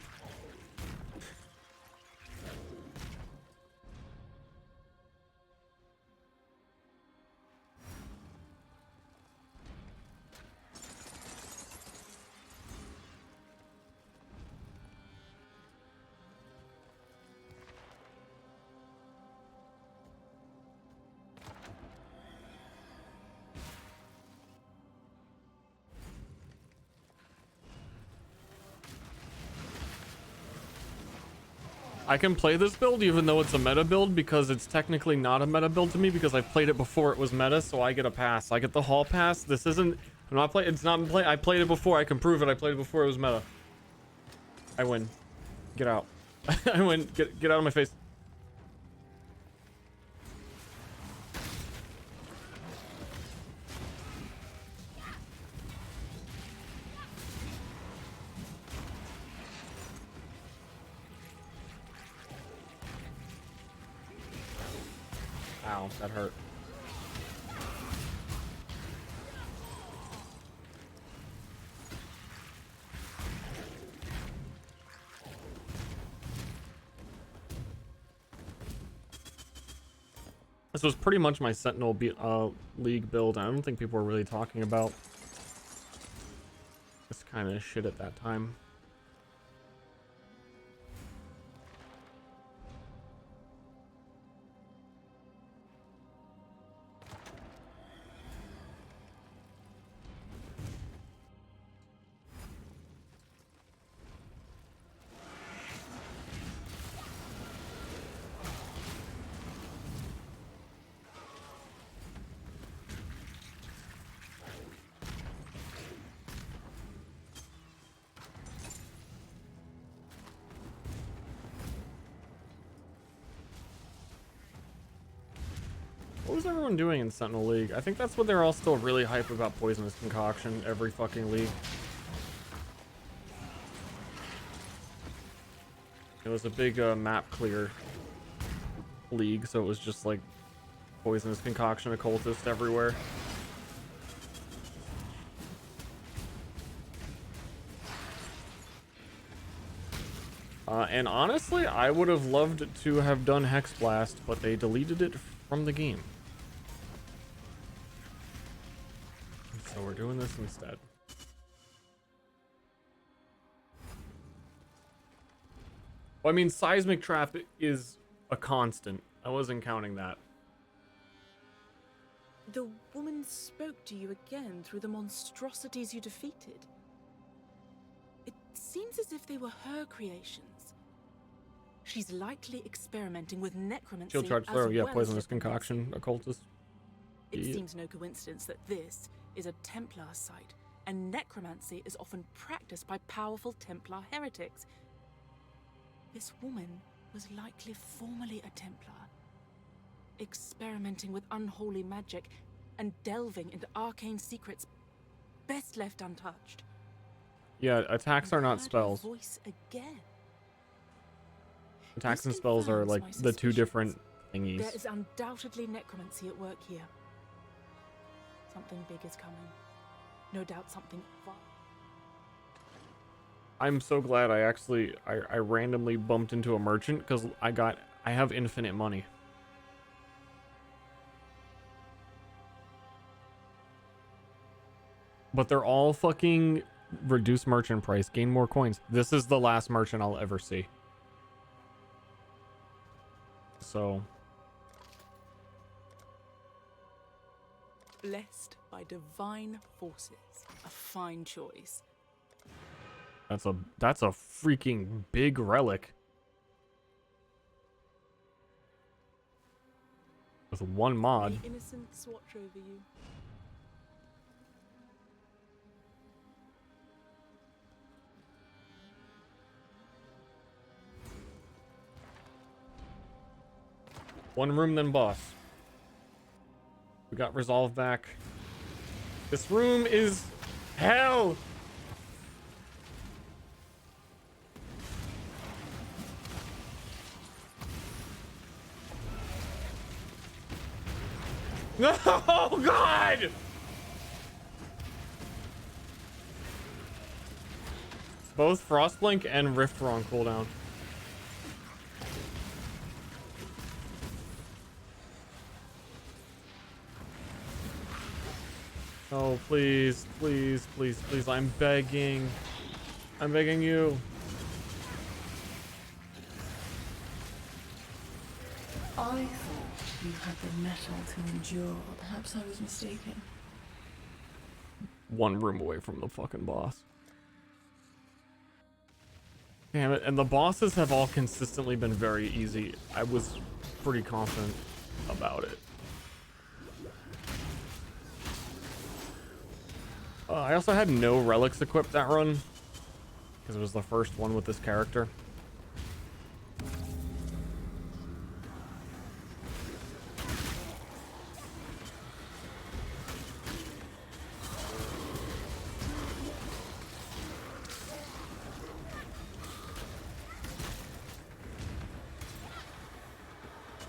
I can play this build even though it's a meta build because it's technically not a meta build to me because I played it before it was meta, so I get a pass. I get the hall pass. This isn't... I'm not playing... It's not in play. I played it before. I can prove it. I played it before it was meta. I win. Get out. I win. Get out of my face. Ow, that hurt. This was pretty much my Sentinel League build. I don't think people were really talking about this kind of shit at that time. What was everyone doing in Sentinel League? I think that's what they're all still really hype about Poisonous Concoction every fucking league. It was a big map clear league, so it was just like Poisonous Concoction occultist everywhere. And honestly, I would have loved to have done Hex Blast, but they deleted it from the game. So we're doing this instead. Well, I mean, Seismic Trap is a constant. I wasn't counting that. The woman spoke to you again through the monstrosities you defeated. It seems as if they were her creations. She's likely experimenting with necromancy. Shield charge throw, yeah, Poisonous Concoction, occultist. It Yeah. seems no coincidence that this is a Templar site, and necromancy is often practiced by powerful Templar heretics. This woman was likely formerly a Templar, experimenting with unholy magic and delving into arcane secrets best left untouched. Yeah, attacks are not spells. Voice again. Attacks and spells are like the two different thingies. There is undoubtedly necromancy at work here. Something big is coming. No doubt something far. I'm so glad I randomly bumped into a merchant because I have infinite money. But they're all fucking reduced merchant price, gain more coins. This is the last merchant I'll ever see. So Blessed by divine forces. A fine choice. that's a freaking big relic. With one mod. May innocence watch over you. One room, then boss. We got resolve back. This room is hell. Oh God! Both Frostblink and Rift were on cooldown. Oh, please, please, please, please. I'm begging. I'm begging you. I thought you had the metal to endure. Perhaps I was mistaken. One room away from the fucking boss. Damn it. And the bosses have all consistently been very easy. I was pretty confident about it. I also had no relics equipped that run, because it was the first one with this character.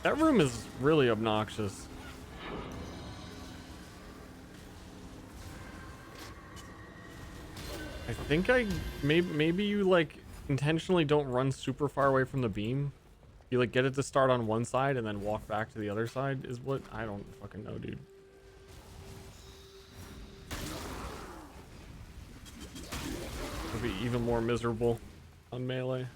That room is really obnoxious. I think maybe you like intentionally don't run super far away from the beam. You like get it to start on one side and then walk back to the other side is what I don't fucking know, dude. It'll be even more miserable on melee.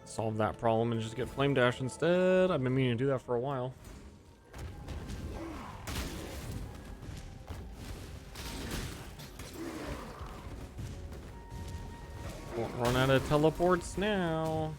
Solve that problem and just get flame dash instead. I've been meaning to do that for a while. Won't run out of teleports now.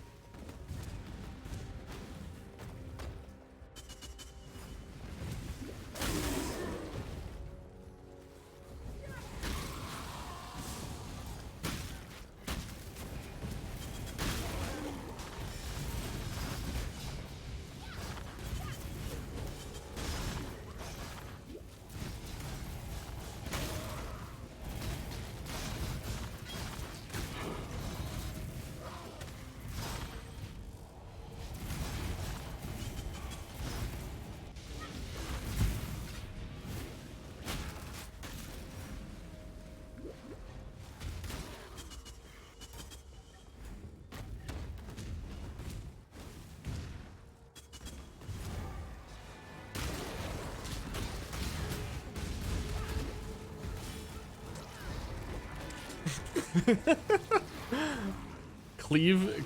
Cleave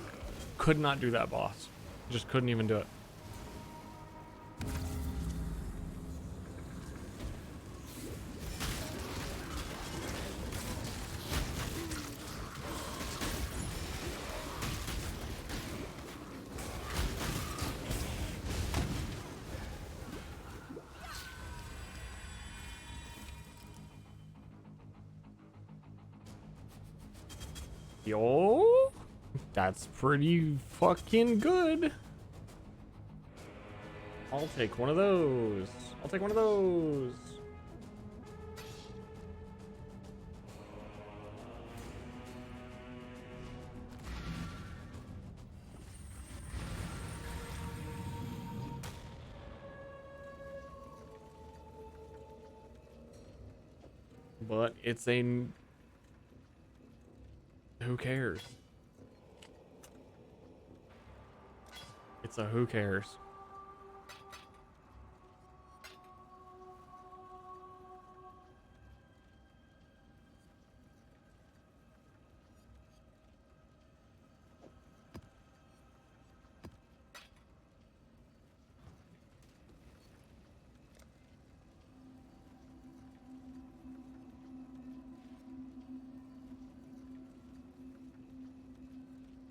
could not do that boss. Just couldn't even do it. Yo. That's pretty fucking good. I'll take one of those. I'll take one of those. But it's a... Who cares? It's a who cares.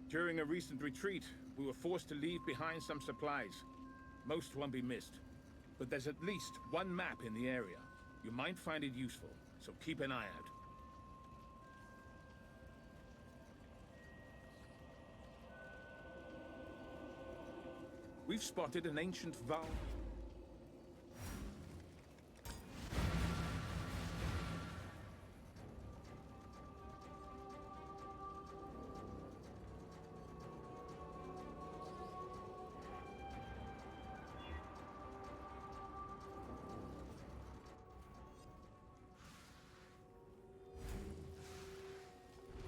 During a recent retreat, we were forced to leave behind some supplies. Most won't be missed, but there's at least one map in the area. You might find it useful, so keep an eye out. We've spotted an ancient vaal.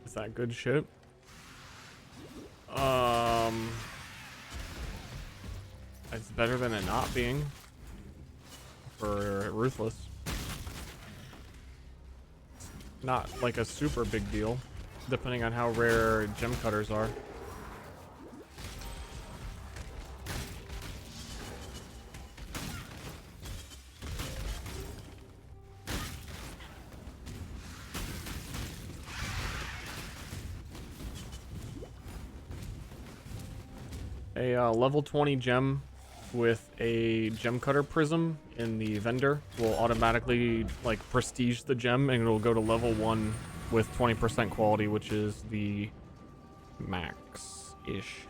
Is that good shit? It's better than it not being for Ruthless. Not like a super big deal, depending on how rare gem cutters are. A level 20 gem with a gem cutter prism in the vendor will automatically like prestige the gem, and it'll go to level 1 with 20% quality, which is the max-ish.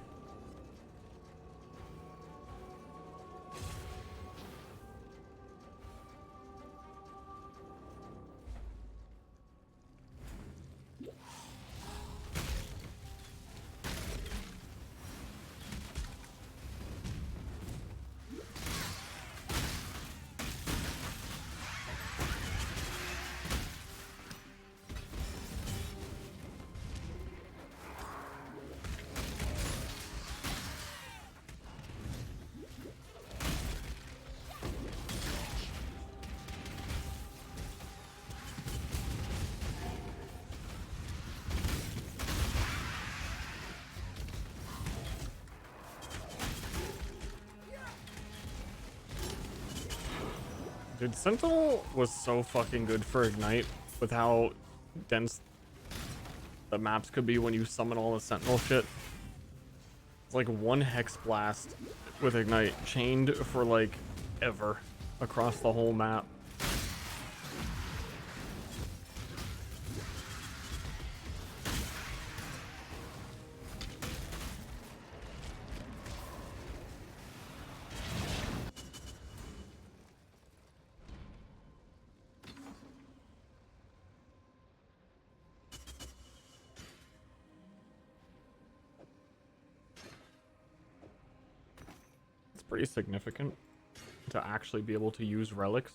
Dude, Sentinel was so fucking good for Ignite with how dense the maps could be when you summon all the Sentinel shit. It's like one Hex Blast with Ignite chained for like ever across the whole map. Pretty significant to actually be able to use relics.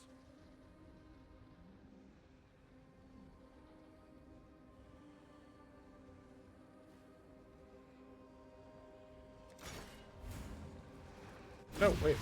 No, wait.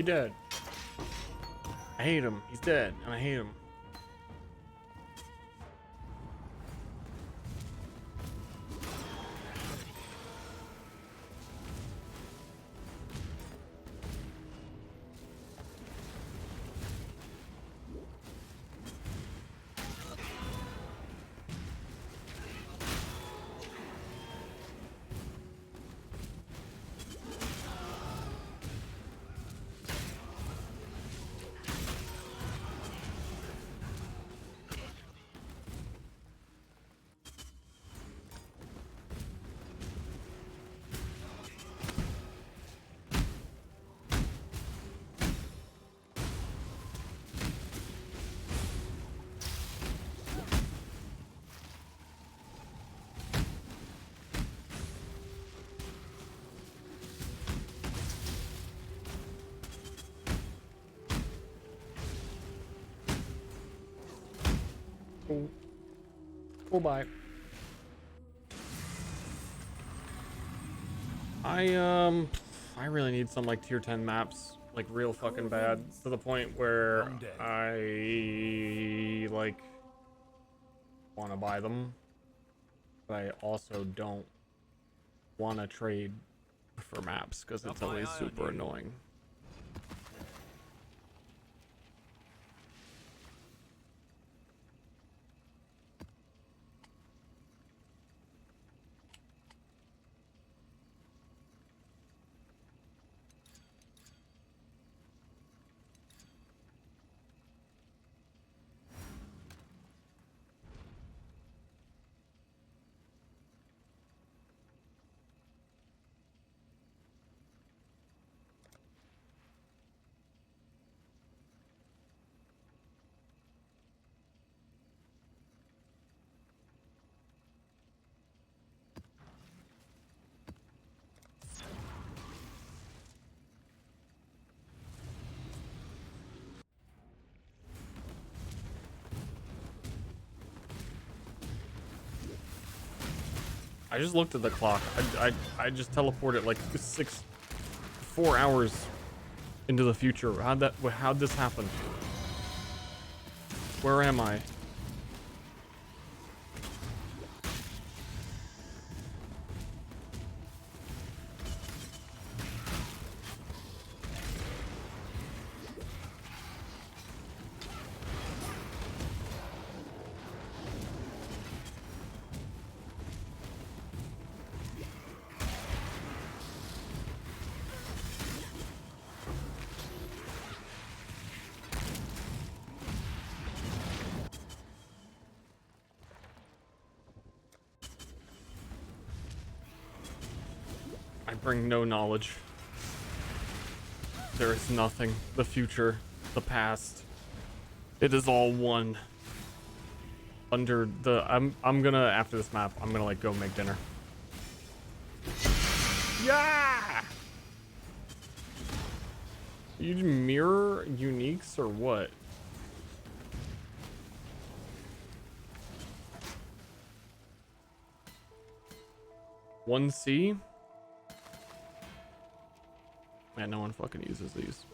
He dead. I hate him. He's dead, and I hate him. Cool, bye. I really need some like tier 10 maps, like real fucking bad, to the point where I like want to buy them, but I also don't want to trade for maps because it's always super annoying. I just looked at the clock. I just teleported like 4 hours into the future. How'd this happen? Where am I? I bring no knowledge. There is nothing. The future, the past. It is all one. Under the I'm gonna, after this map, I'm gonna like go make dinner. Yeah! You mirror uniques or what? One C? Man, no one fucking uses these.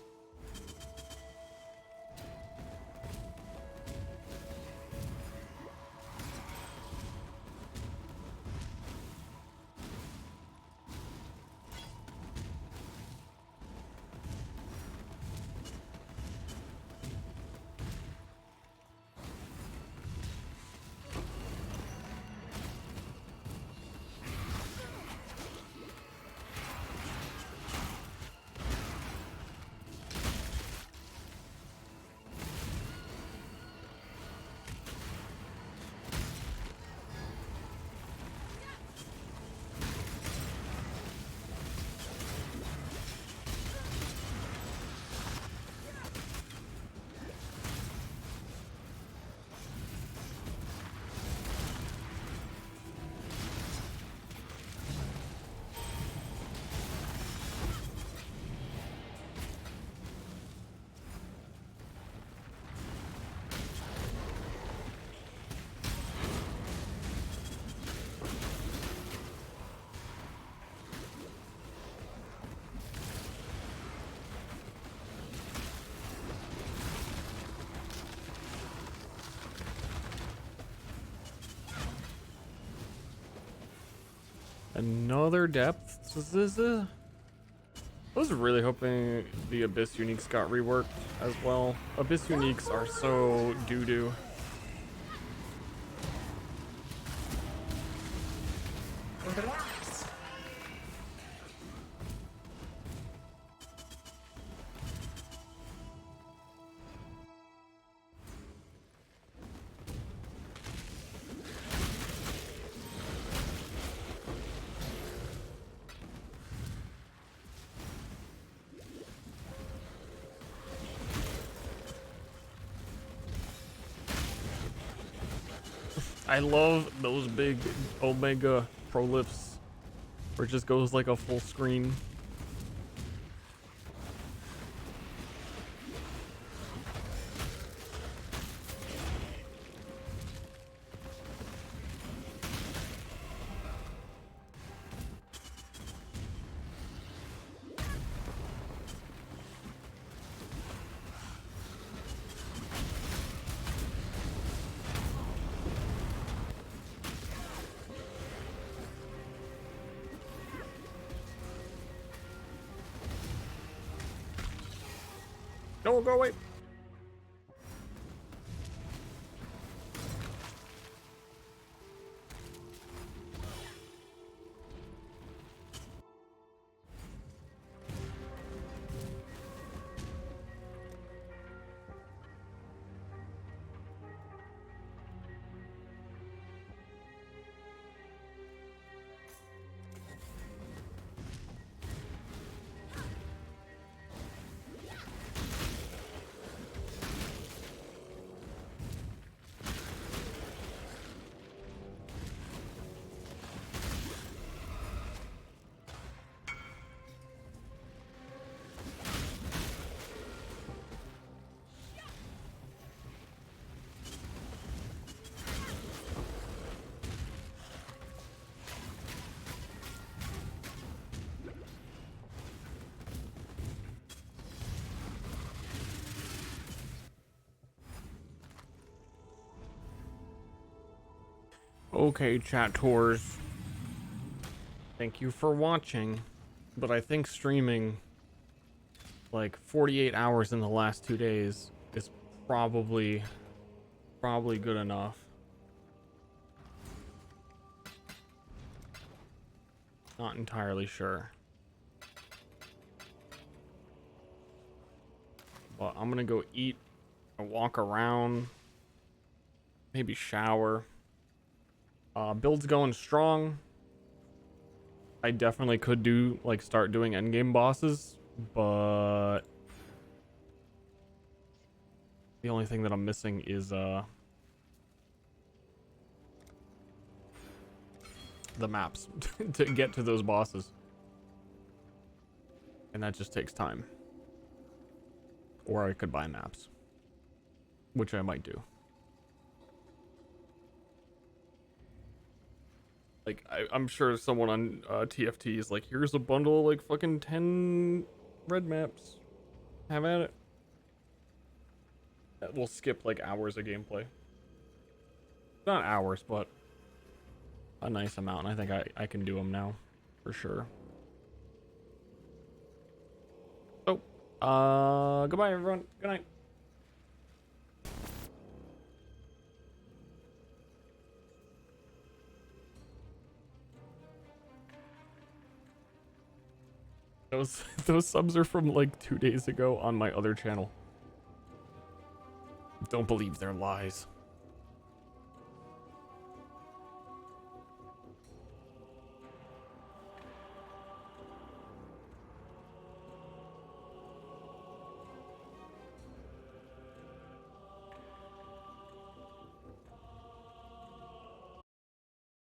Another depth. I was really hoping the Abyss Uniques got reworked as well. Abyss Uniques are so doo-doo. I love those big Omega prolifs where it just goes like a full screen. No, go away. Okay, chat tours. Thank you for watching, but I think streaming like 48 hours in the last 2 days is probably good enough. Not entirely sure. But I'm gonna go eat and walk around, maybe shower. Build's going strong. I definitely could do like start doing endgame bosses, but the only thing that I'm missing is the maps to get to those bosses. And that just takes time. Or I could buy maps, which I might do. Like, I'm sure someone on TFT is like, here's a bundle of like fucking 10 red maps. Have at it. That will skip like hours of gameplay. Not hours, but a nice amount. I think I can do them now, for sure. So, goodbye everyone. Good night. Those subs are from like 2 days ago on my other channel. Don't believe their lies.